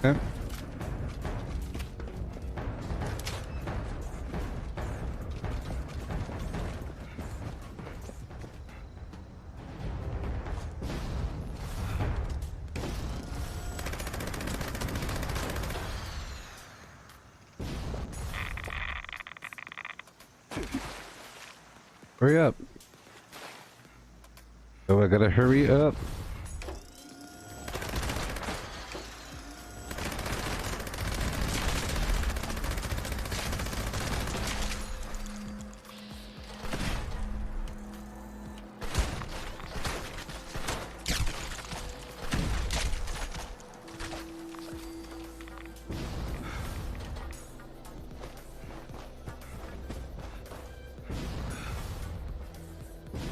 Okay. Hurry up. Oh, I gotta hurry up.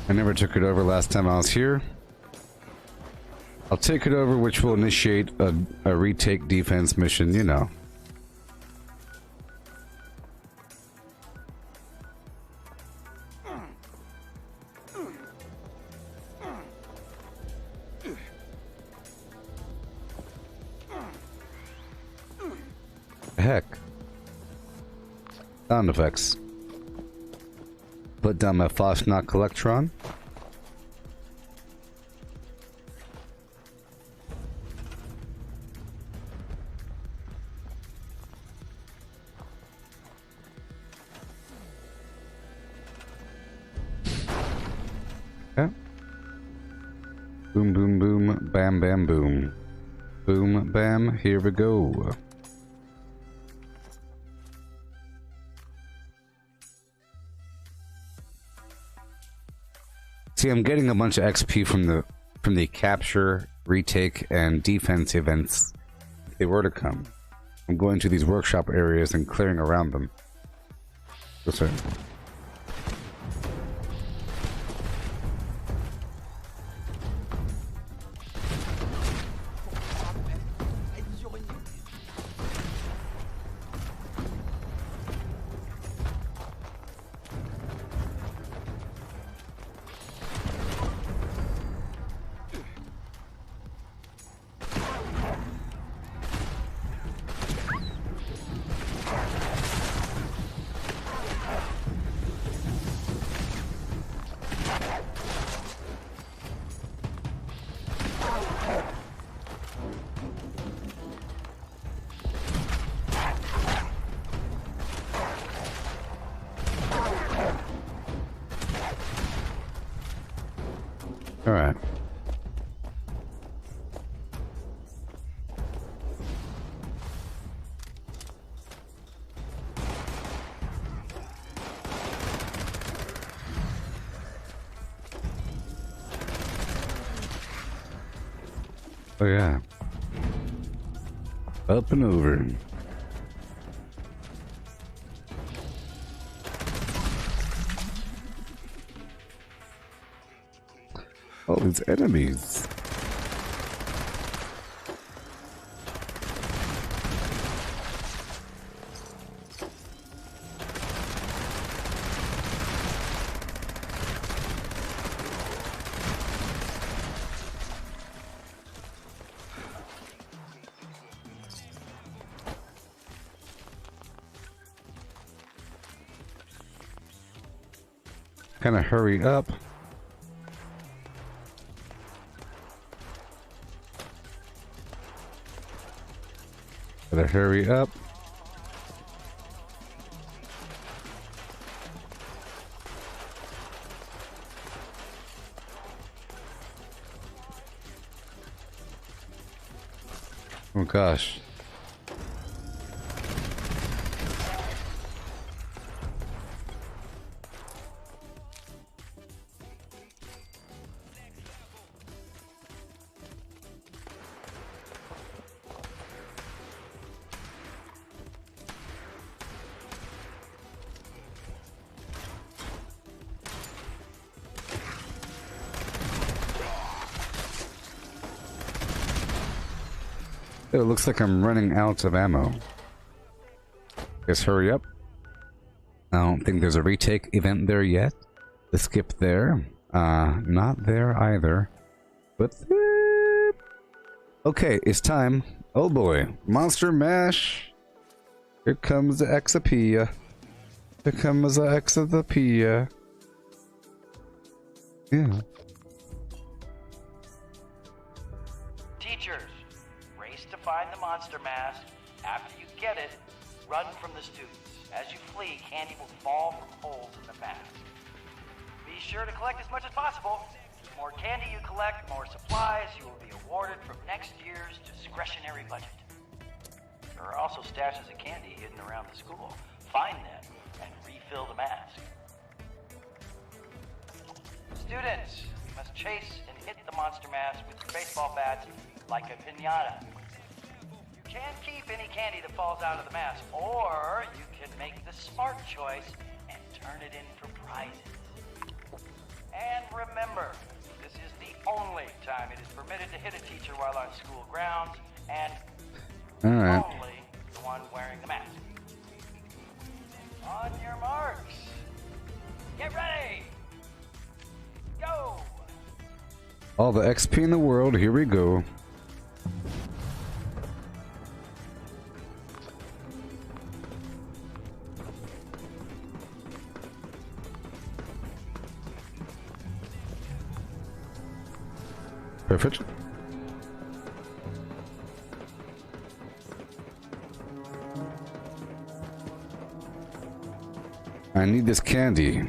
I never took it over last time I was here. I'll take it over, which will initiate a retake defense mission, you know. Heck. Sound effects. Put down my Fosnock Collectron. Okay. Boom, boom, boom, bam, bam, boom. Boom, bam, here we go. See, I'm getting a bunch of XP from the capture, retake, and defense events if they were to come. I'm going to these workshop areas and clearing around them. That's right. All right. Oh yeah. Up and over. All these enemies. Kind of hurry up. Gotta hurry up. Oh gosh. It looks like I'm running out of ammo. Guess hurry up. I don't think there's a retake event there yet. The skip there. Not there either. But okay, it's time. Oh boy. Monster Mash. Here comes the Exapia. Here comes the Exapia. Yeah. Teachers, race to find the monster mask. After you get it, run from the students. As you flee, candy will fall from holes in the mask. Be sure to collect as much as possible. The more candy you collect, more supplies you will be awarded from next year's discretionary budget. There are also stashes of candy hidden around the school. Find them and refill the mask. Students, you must chase and hit the monster mask with your baseball bats like a piñata. You can keep any candy that falls out of the mask, or you can make the smart choice and turn it in for prizes. And remember, this is the only time it is permitted to hit a teacher while on school grounds, and only the one wearing the mask. On your marks. Get ready. Go. All the XP in the world, here we go. Perfect. I need this candy.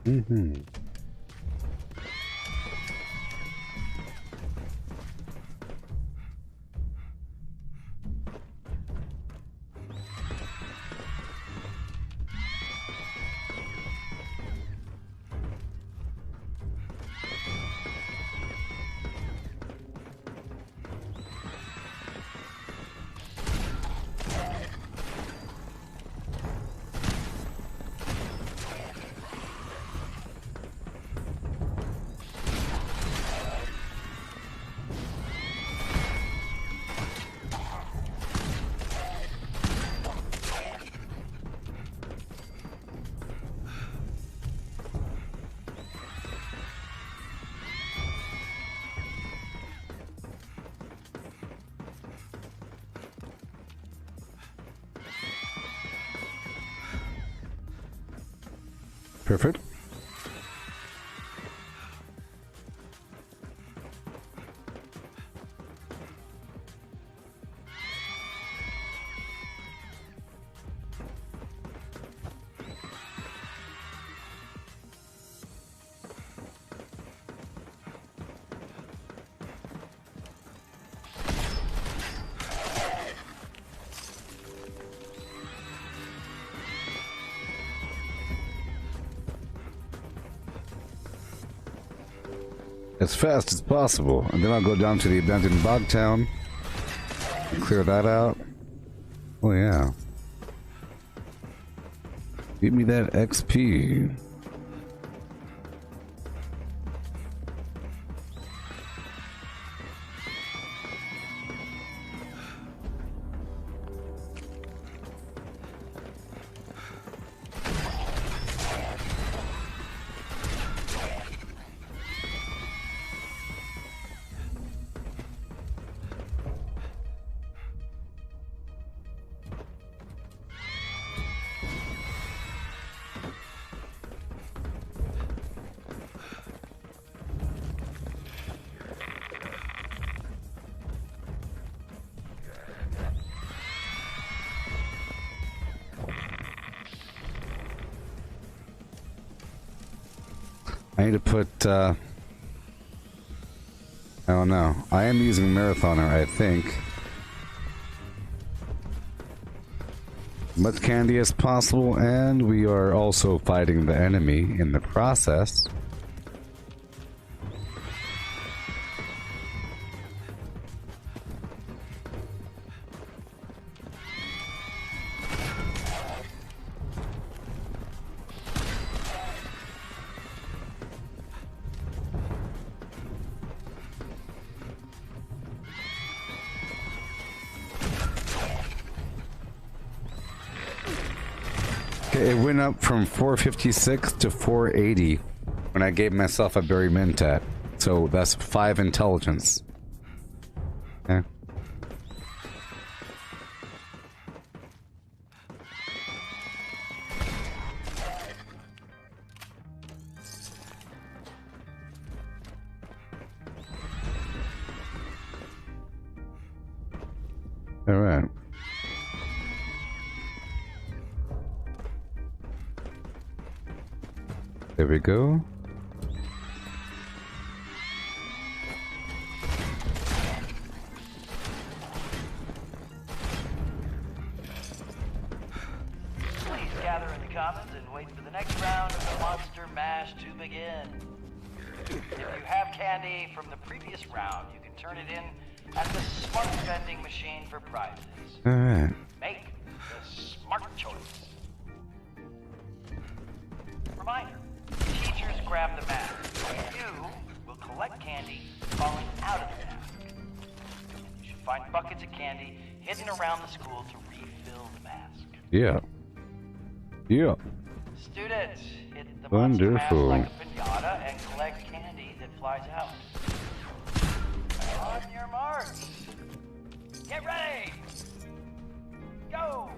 Mm-hmm. Perfect. As fast as possible, and then I'll go down to the abandoned bog town, clear that out. Oh yeah. Give me that XP. I need to put, I don't know. I am using Marathoner, I think. Much candy as possible, and we are also fighting the enemy in the process. It went up from 456 to 480 when I gave myself a berry mentat. So that's 5 intelligence. Yeah. All right. There we go. Please gather in the commons and wait for the next round of the Monster Mash to begin. If you have candy from the previous round, you can turn it in at the smart vending machine for prizes. Alright. Make the smart choice. Reminder. Teachers grab the mask. You will collect candy falling out of the mask. You should find buckets of candy hidden around the school to refill the mask. Yeah. Yeah. Students, hit the Wonderful. monster mask like a pinata and collect candy that flies out. On your marks. Get ready. Go.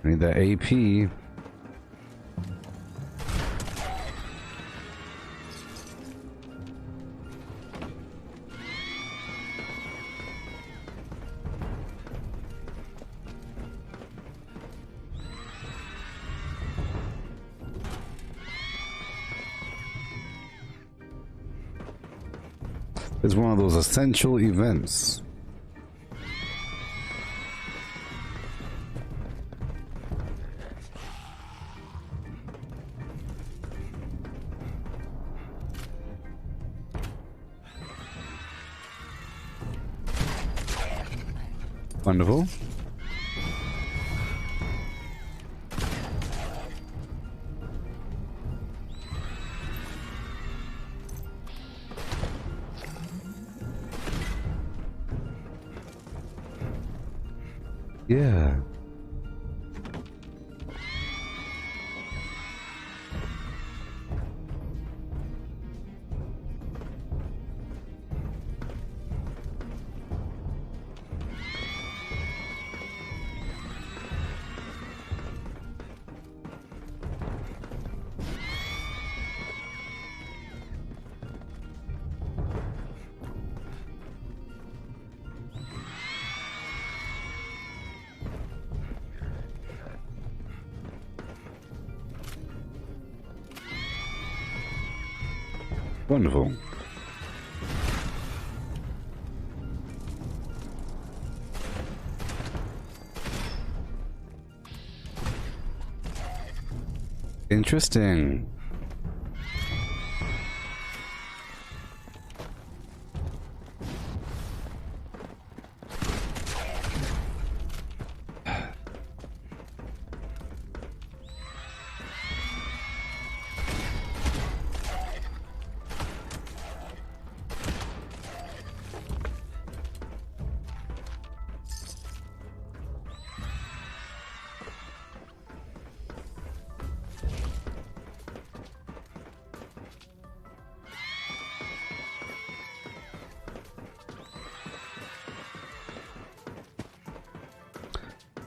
I need that AP. It's one of those essential events. Wonderful. Yeah. Wonderful. Interesting.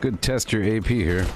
Good test your AP here.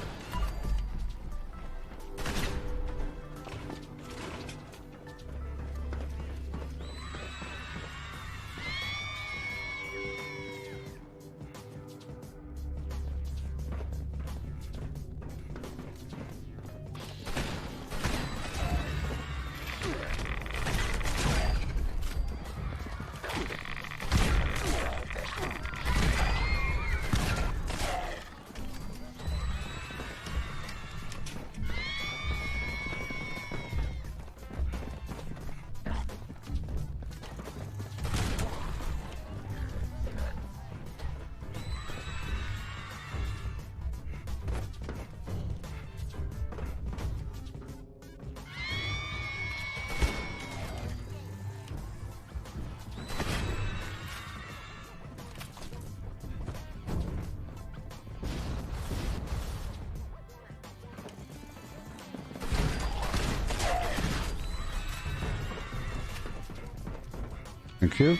Thank you.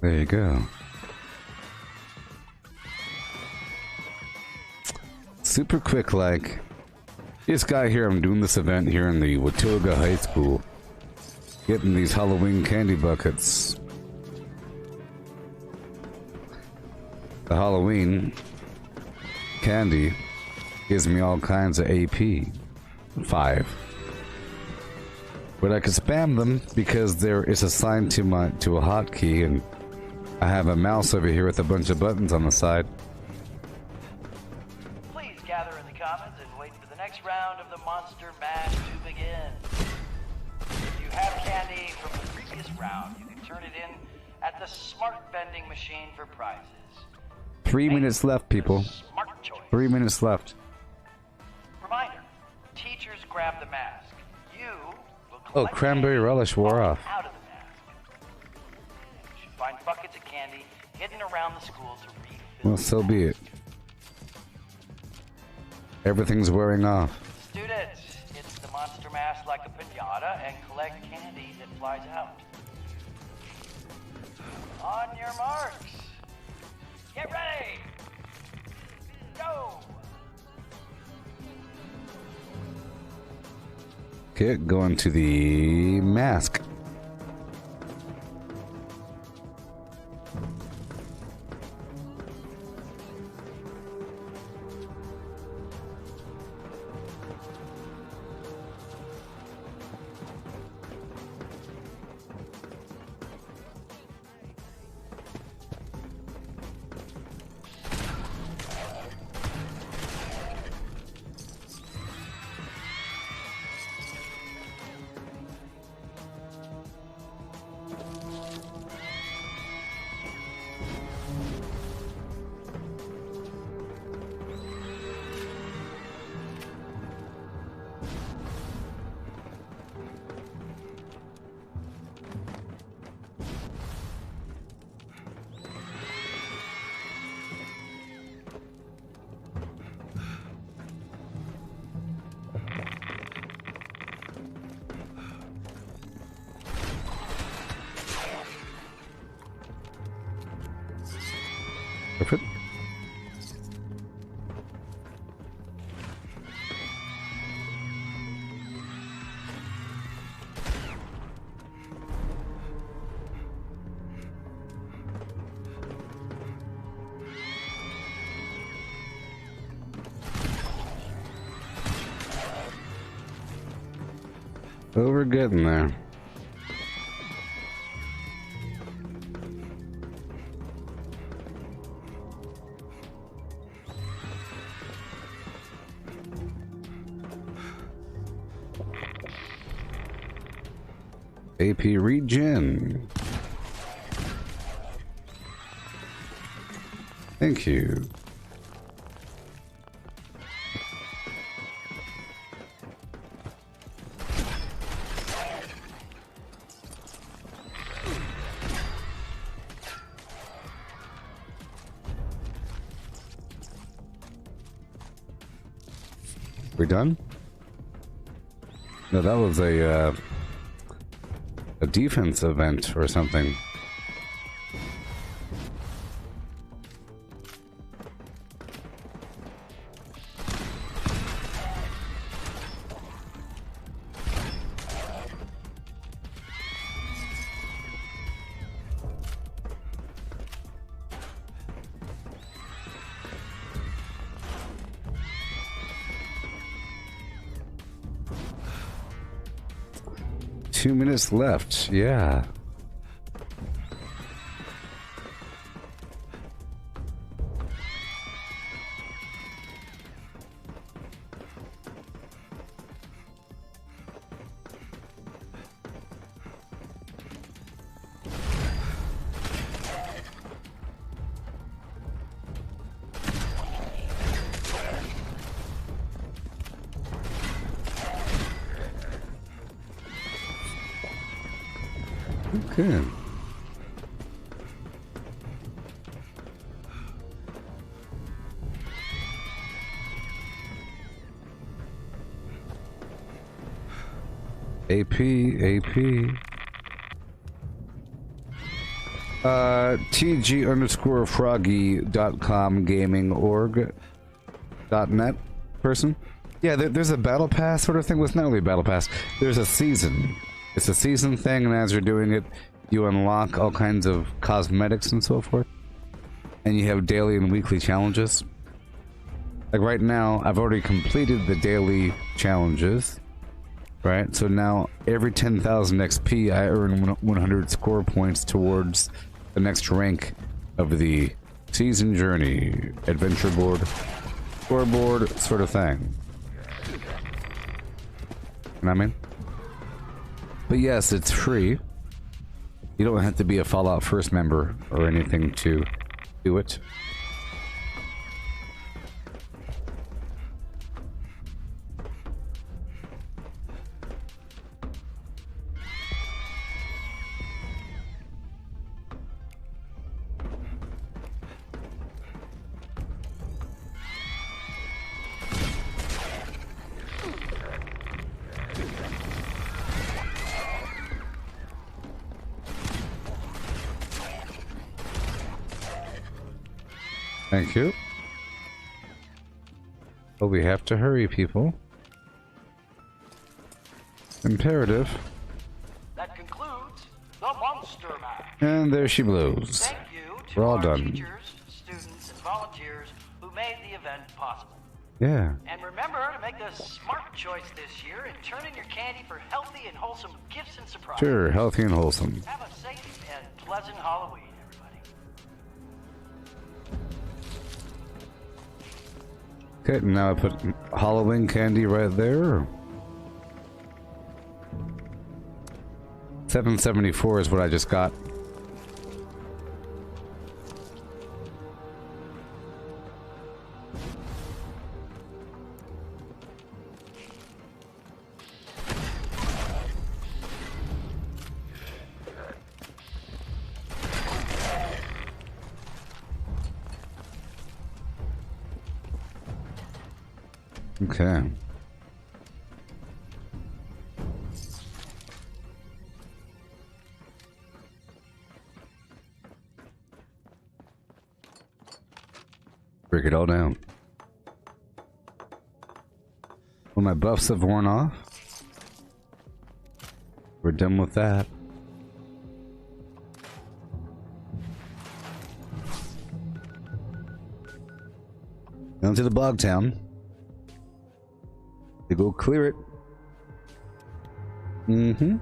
There you go. Super quick, like this guy here. I'm doing this event here in the Watauga High School, getting these Halloween candy buckets. The Halloween candy gives me all kinds of AP. 5. But I could spam them because there is assigned to a hotkey, and I have a mouse over here with a bunch of buttons on the side. Please gather in the commons and wait for the next round of the Monster Mash to begin. If you have candy from the previous round, you can turn it in at the smart vending machine for prizes. 3 minutes left, people. 3 minutes left. Reminder, teachers grab the mask. You will Oh, cranberry relish wore off. out of the mask. You should find buckets of candy hidden around the school to refill. Well, so be it. Everything's wearing off. Students, it's the Monster Mash like a pinata and collect candy that flies out. On your marks. Get ready. Go. Okay, going to the mask. Well, we're getting there. AP regen. Thank you. We're done? No, that was a defense event or something. Two minutes left, yeah. Okay. AP. TG_froggy.com gaming org.net person. Yeah, there's a battle pass sort of thing. Well, it's not really a battle pass. There's a season. It's a season thing, and as you're doing it, you unlock all kinds of cosmetics and so forth. And you have daily and weekly challenges. Like right now, I've already completed the daily challenges. Right? So now, every 10,000 XP, I earn 100 score points towards the next rank of the season journey, adventure board, scoreboard, sort of thing. You know what I mean? But yes, it's free. You don't have to be a Fallout First member or anything to do it. Thank you. But we have to hurry, people. Imperative. That concludes the Monster Mash. And there she blows. Thank you to We're all our done. teachers, students, and volunteers who made the event possible. Yeah. And remember to make the smart choice this year and turn in your candy for healthy and wholesome gifts and surprises. Sure, healthy and wholesome. Have a safe and pleasant Halloween, everybody. Okay, now I put Halloween candy right there. 774 is what I just got. Okay. Break it all down. Well, my buffs have worn off. We're done with that. Down to the bog town. To go clear it. Mm-hmm.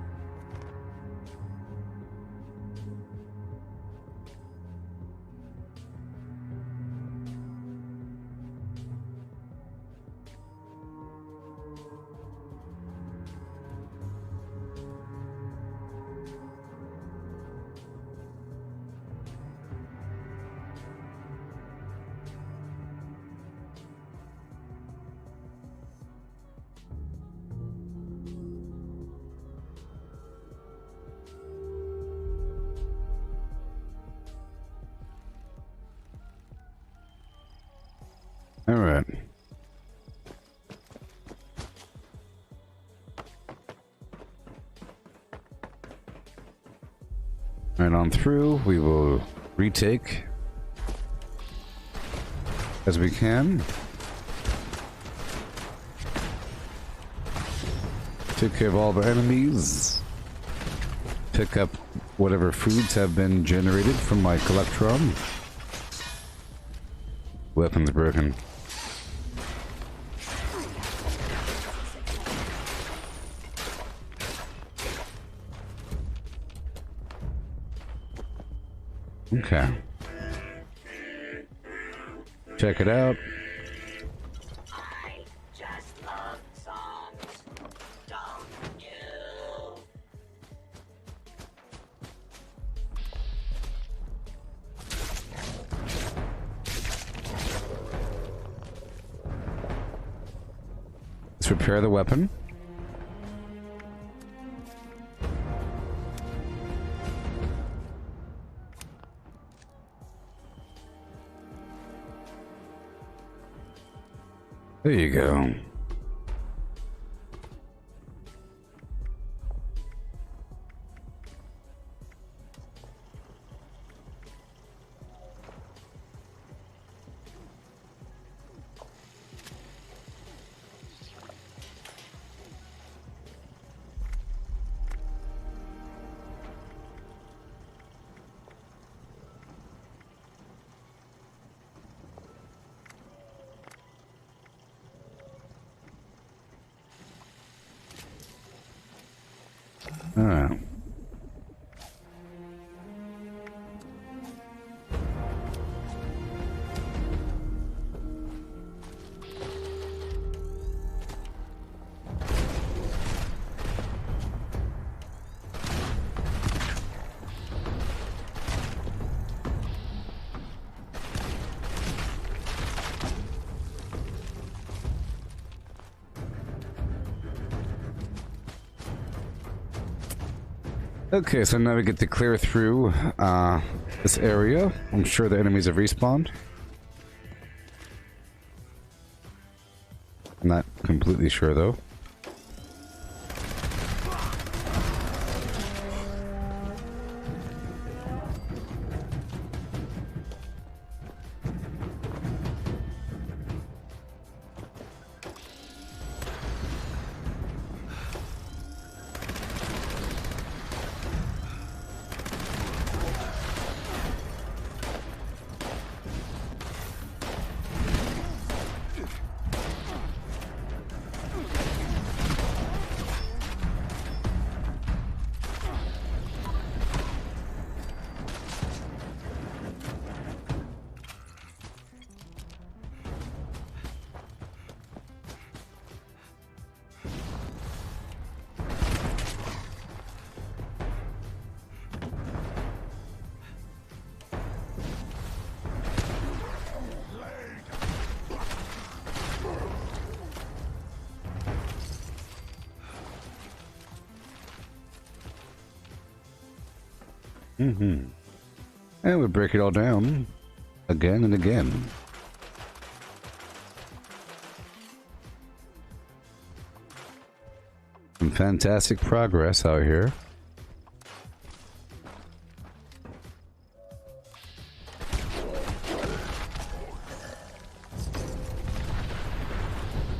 All right. Right on through, we will retake as we can. Take care of all the enemies. Pick up whatever foods have been generated from my collectron. Weapons broken. Okay. Check it out. I just love songs, don't you? Let's repair the weapon. There you go. Alright. Okay, so now we get to clear through this area. I'm sure the enemies have respawned. I'm not completely sure though. Mm-hmm. And we break it all down again and again. Some fantastic progress out here.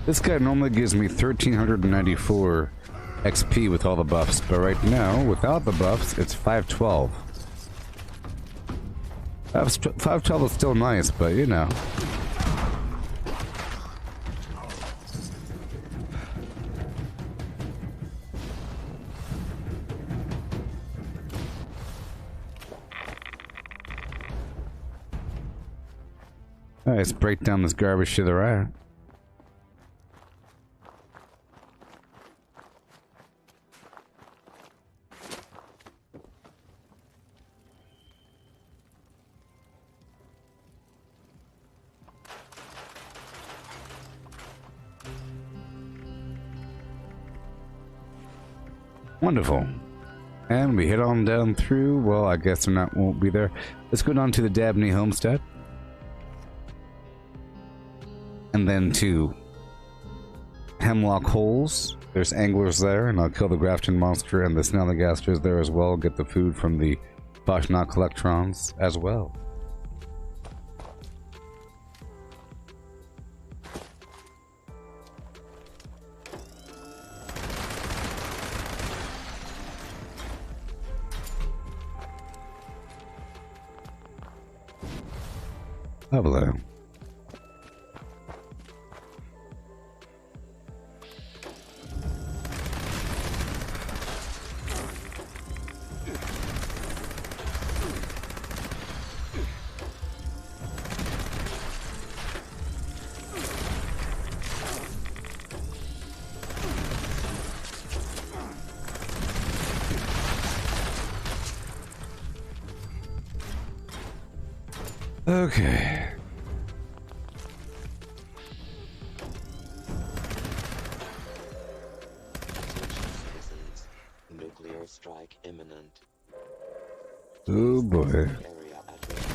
This guy normally gives me 1394 XP with all the buffs, but right now, without the buffs, it's 512. 512 is still nice, but you know. Alright, let's break down this garbage to the right. Wonderful. And we head on down through, well, I guess they're not, won't be there. Let's go down to the Dabney Homestead. And then to Hemlock Holes. There's anglers there, and I'll kill the Grafton monster, and the Snallygaster is there as well. Get the food from the Boschnok Electrons as well. Hello. Okay. Citizens, nuclear strike imminent. Oh boy. Area at risk.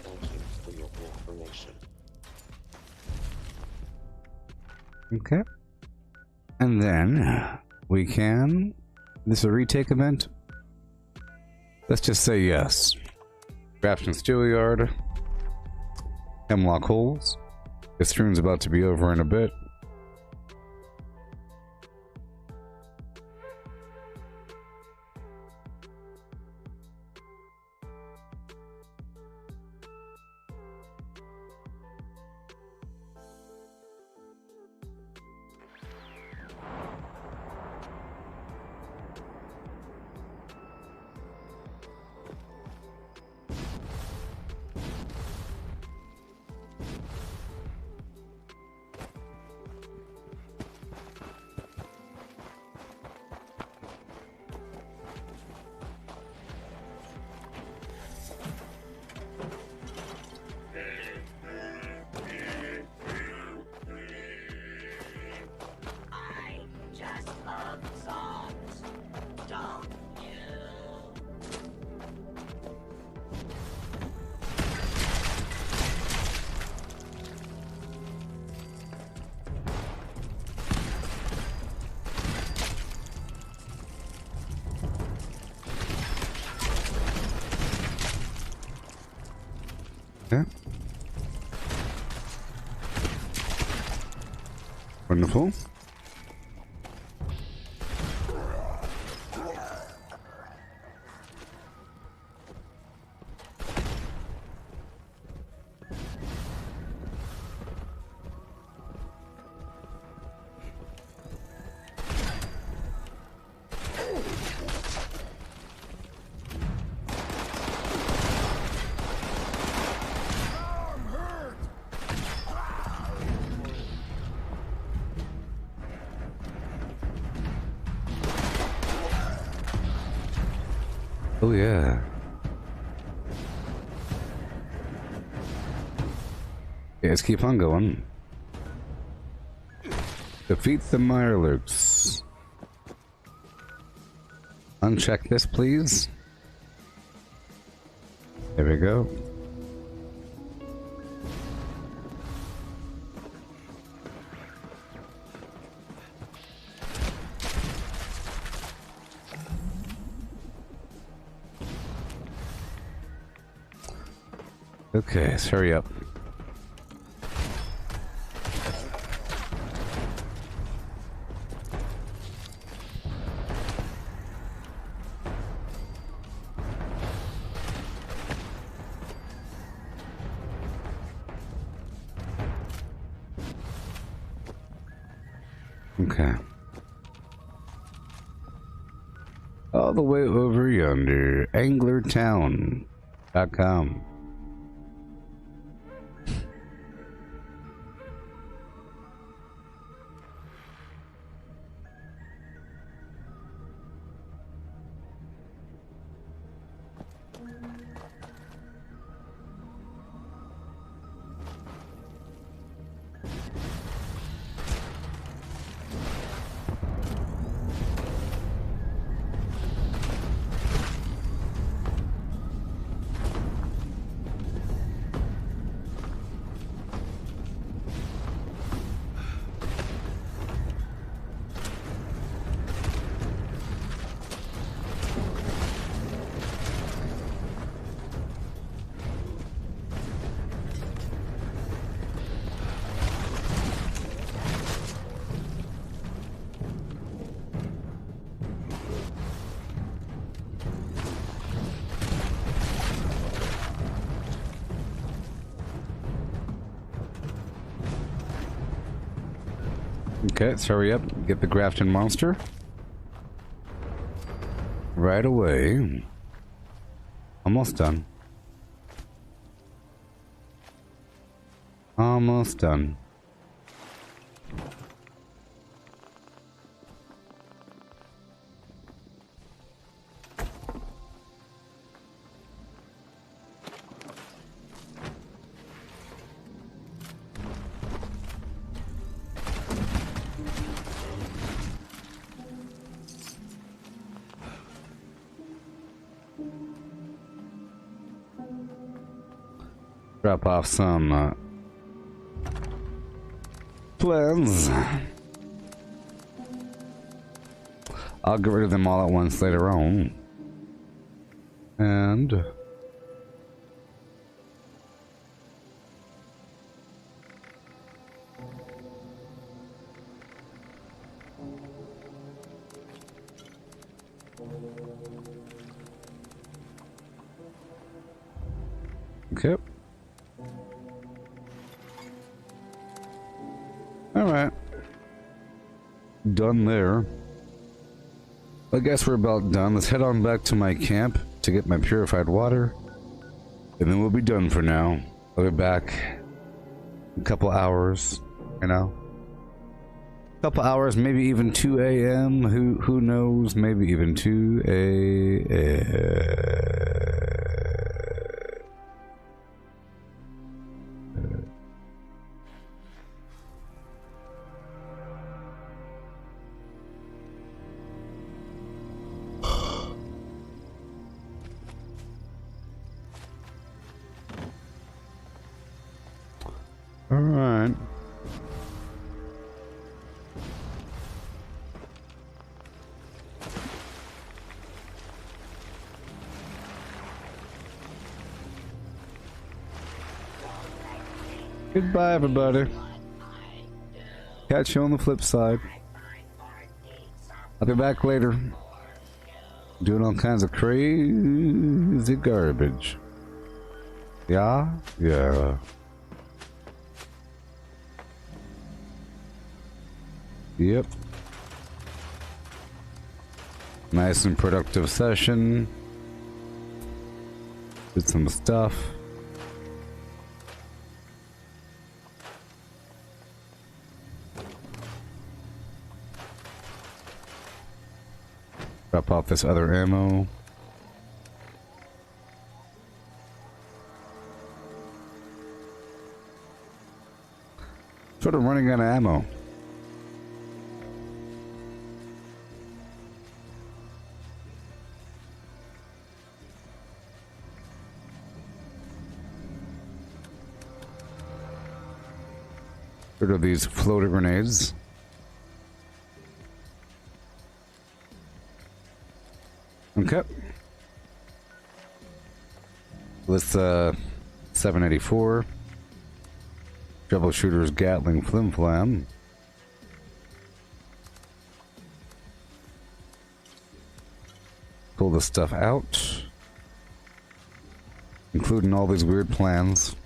Thank you for your cooperation. Okay. And then we can. This a retake event? Let's just say yes. Grafton Steelyard. Hemlock Holes. This stream's about to be over in a bit. Okay. Wonderful. Oh yeah. Yeah, let's keep on going. Defeat the Mirelurks. Uncheck this, please. There we go. Okay, let's hurry up. Okay. All the way over yonder, anglertown.com. Okay, let's hurry up. Get the Grafton monster. Right away. Almost done. Almost done. Drop off some plans. I'll get rid of them all at once later on. And okay. Alright. Done there. I guess we're about done. Let's head on back to my camp to get my purified water. And then we'll be done for now. I'll be back in a couple hours, you know. A couple hours, maybe even 2 a.m. Who knows? Maybe even 2 a.m. Alright. Goodbye, everybody. Catch you on the flip side. I'll be back later. Doing all kinds of crazy garbage. Yeah? Yeah. Yep. Nice and productive session. Did some stuff. Drop off this other ammo. Sort of running out of ammo. Rid of these floater grenades. Okay. This 784. Troubleshooter's Gatling Flim Flam. Pull this stuff out. Including all these weird plans.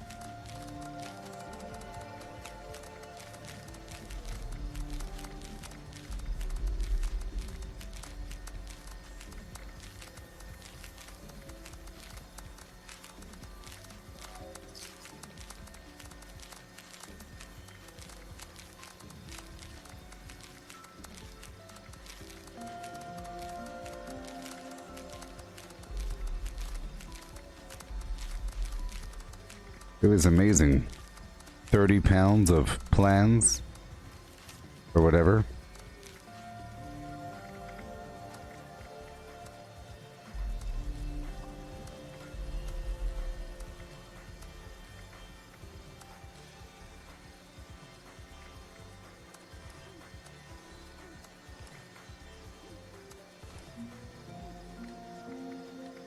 It was amazing. 30 pounds of plans. Or whatever.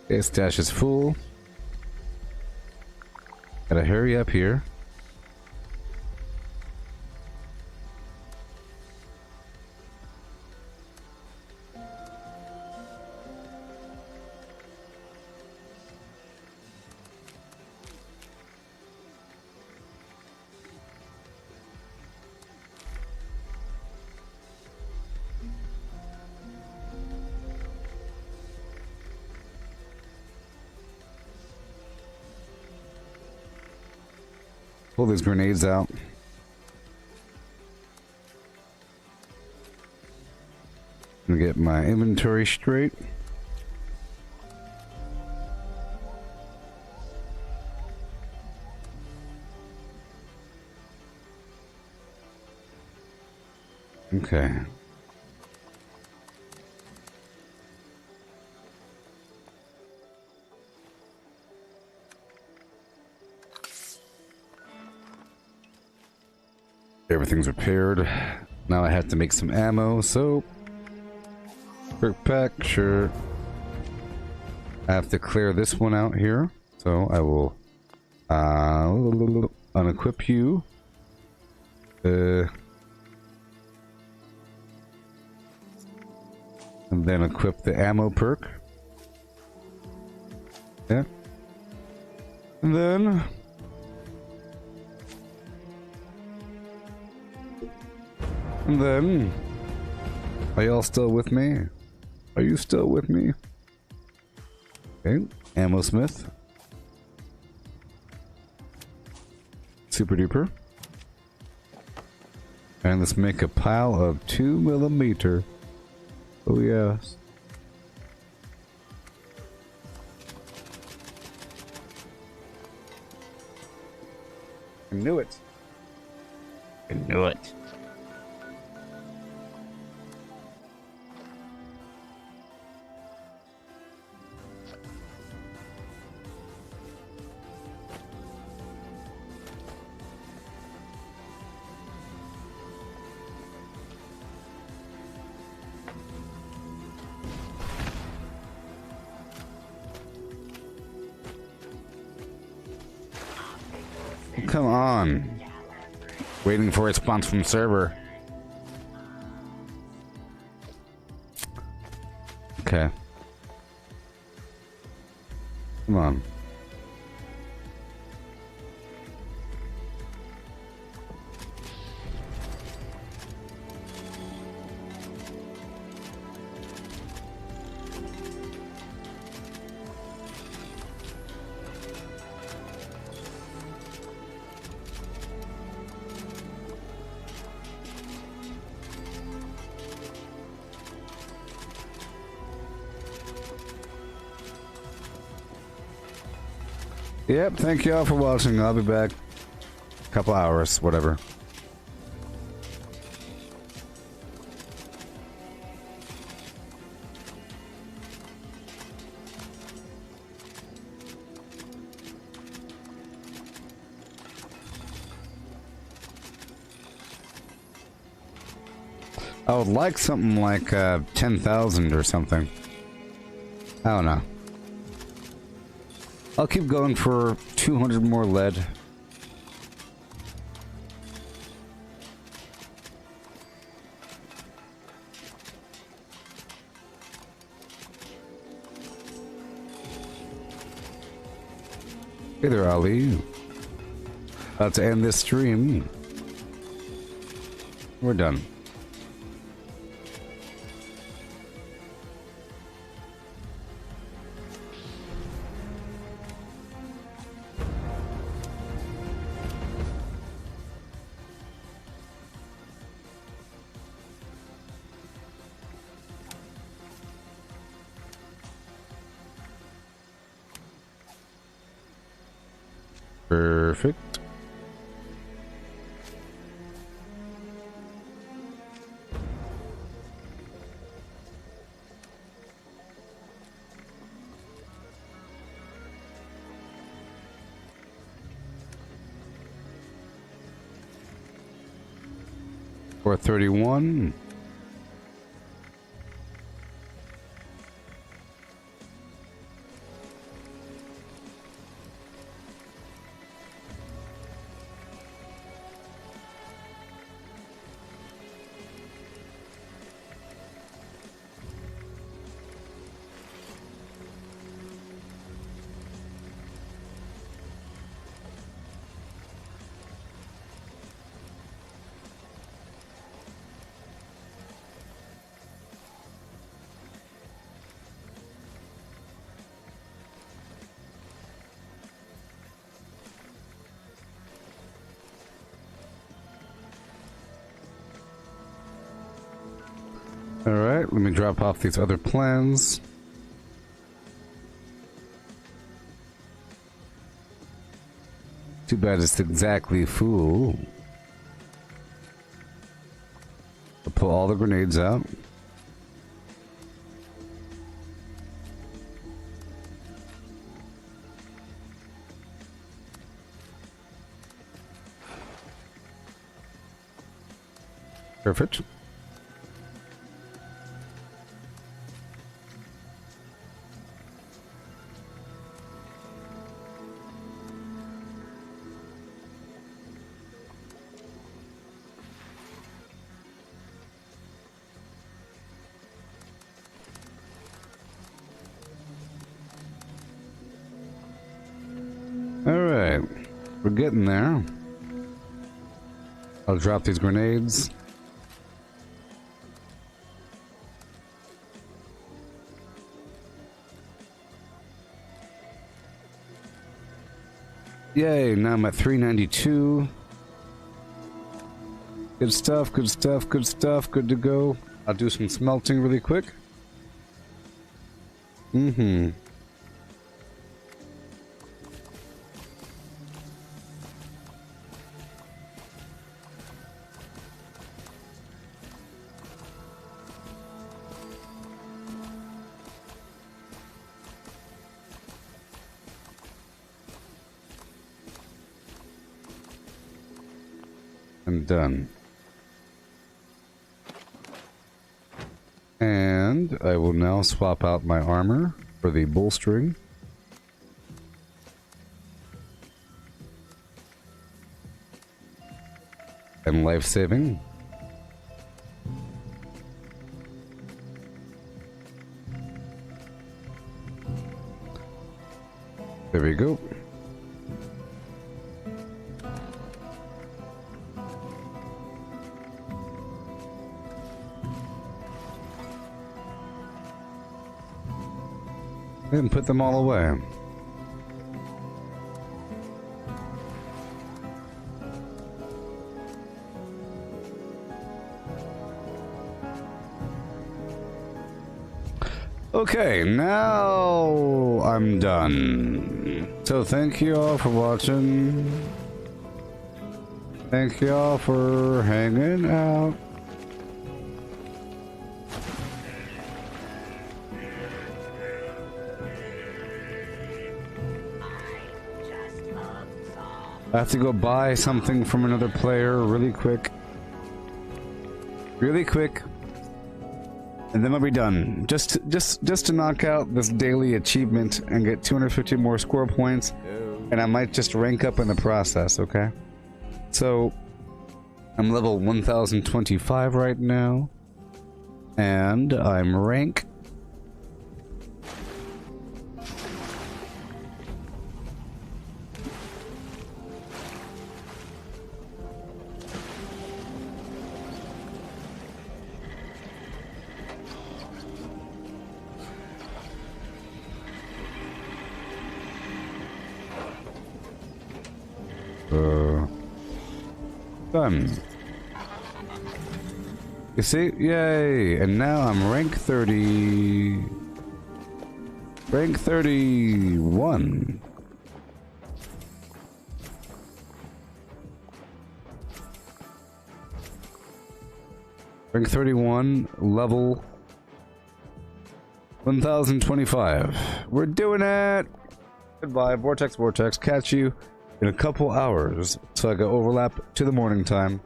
Okay, stash is full. Gotta hurry up here. Pull these grenades out. And get my inventory straight. Okay. Everything's repaired. Now I have to make some ammo, so... Quick pack, sure. I have to clear this one out here, so I will... unequip you. And then equip the ammo perk. Yeah. And then... And then... Are y'all still with me? Are you still with me? Okay, ammo smith. Super duper. And let's make a pile of 2mm. Oh yes. I knew it. I knew it. Come on. Waiting for a response from server. Okay. Come on. Yep, thank you all for watching. I'll be back. A couple hours, whatever. I would like something like 10,000 or something. I don't know. I'll keep going for 200 more lead. Hey there, Ali. About to end this stream. We're done. Perfect. Or 31. Alright, let me drop off these other plans. Too bad it's exactly full. I'll pull all the grenades out. Perfect. Alright, we're getting there. I'll drop these grenades. Yay, now I'm at 392. Good stuff, good stuff, good stuff, good to go. I'll do some smelting really quick. Mm-hmm. I'm done. And I will now swap out my armor for the bolstering. And life-saving. There we go. And put them all away. Okay, now I'm done. So thank you all for watching. Thank you all for hanging out. I have to go buy something from another player really quick. Really quick. And then I'll be done. Just to knock out this daily achievement and get 250 more score points. And I might just rank up in the process, okay? So, I'm level 1025 right now. And I'm rank... done. You see? Yay! And now I'm rank 30... Rank 31. Rank 31, level 1025. We're doing it! Goodbye, Vortex. Catch you in a couple hours so I can overlap to the morning time.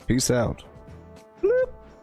Peace out.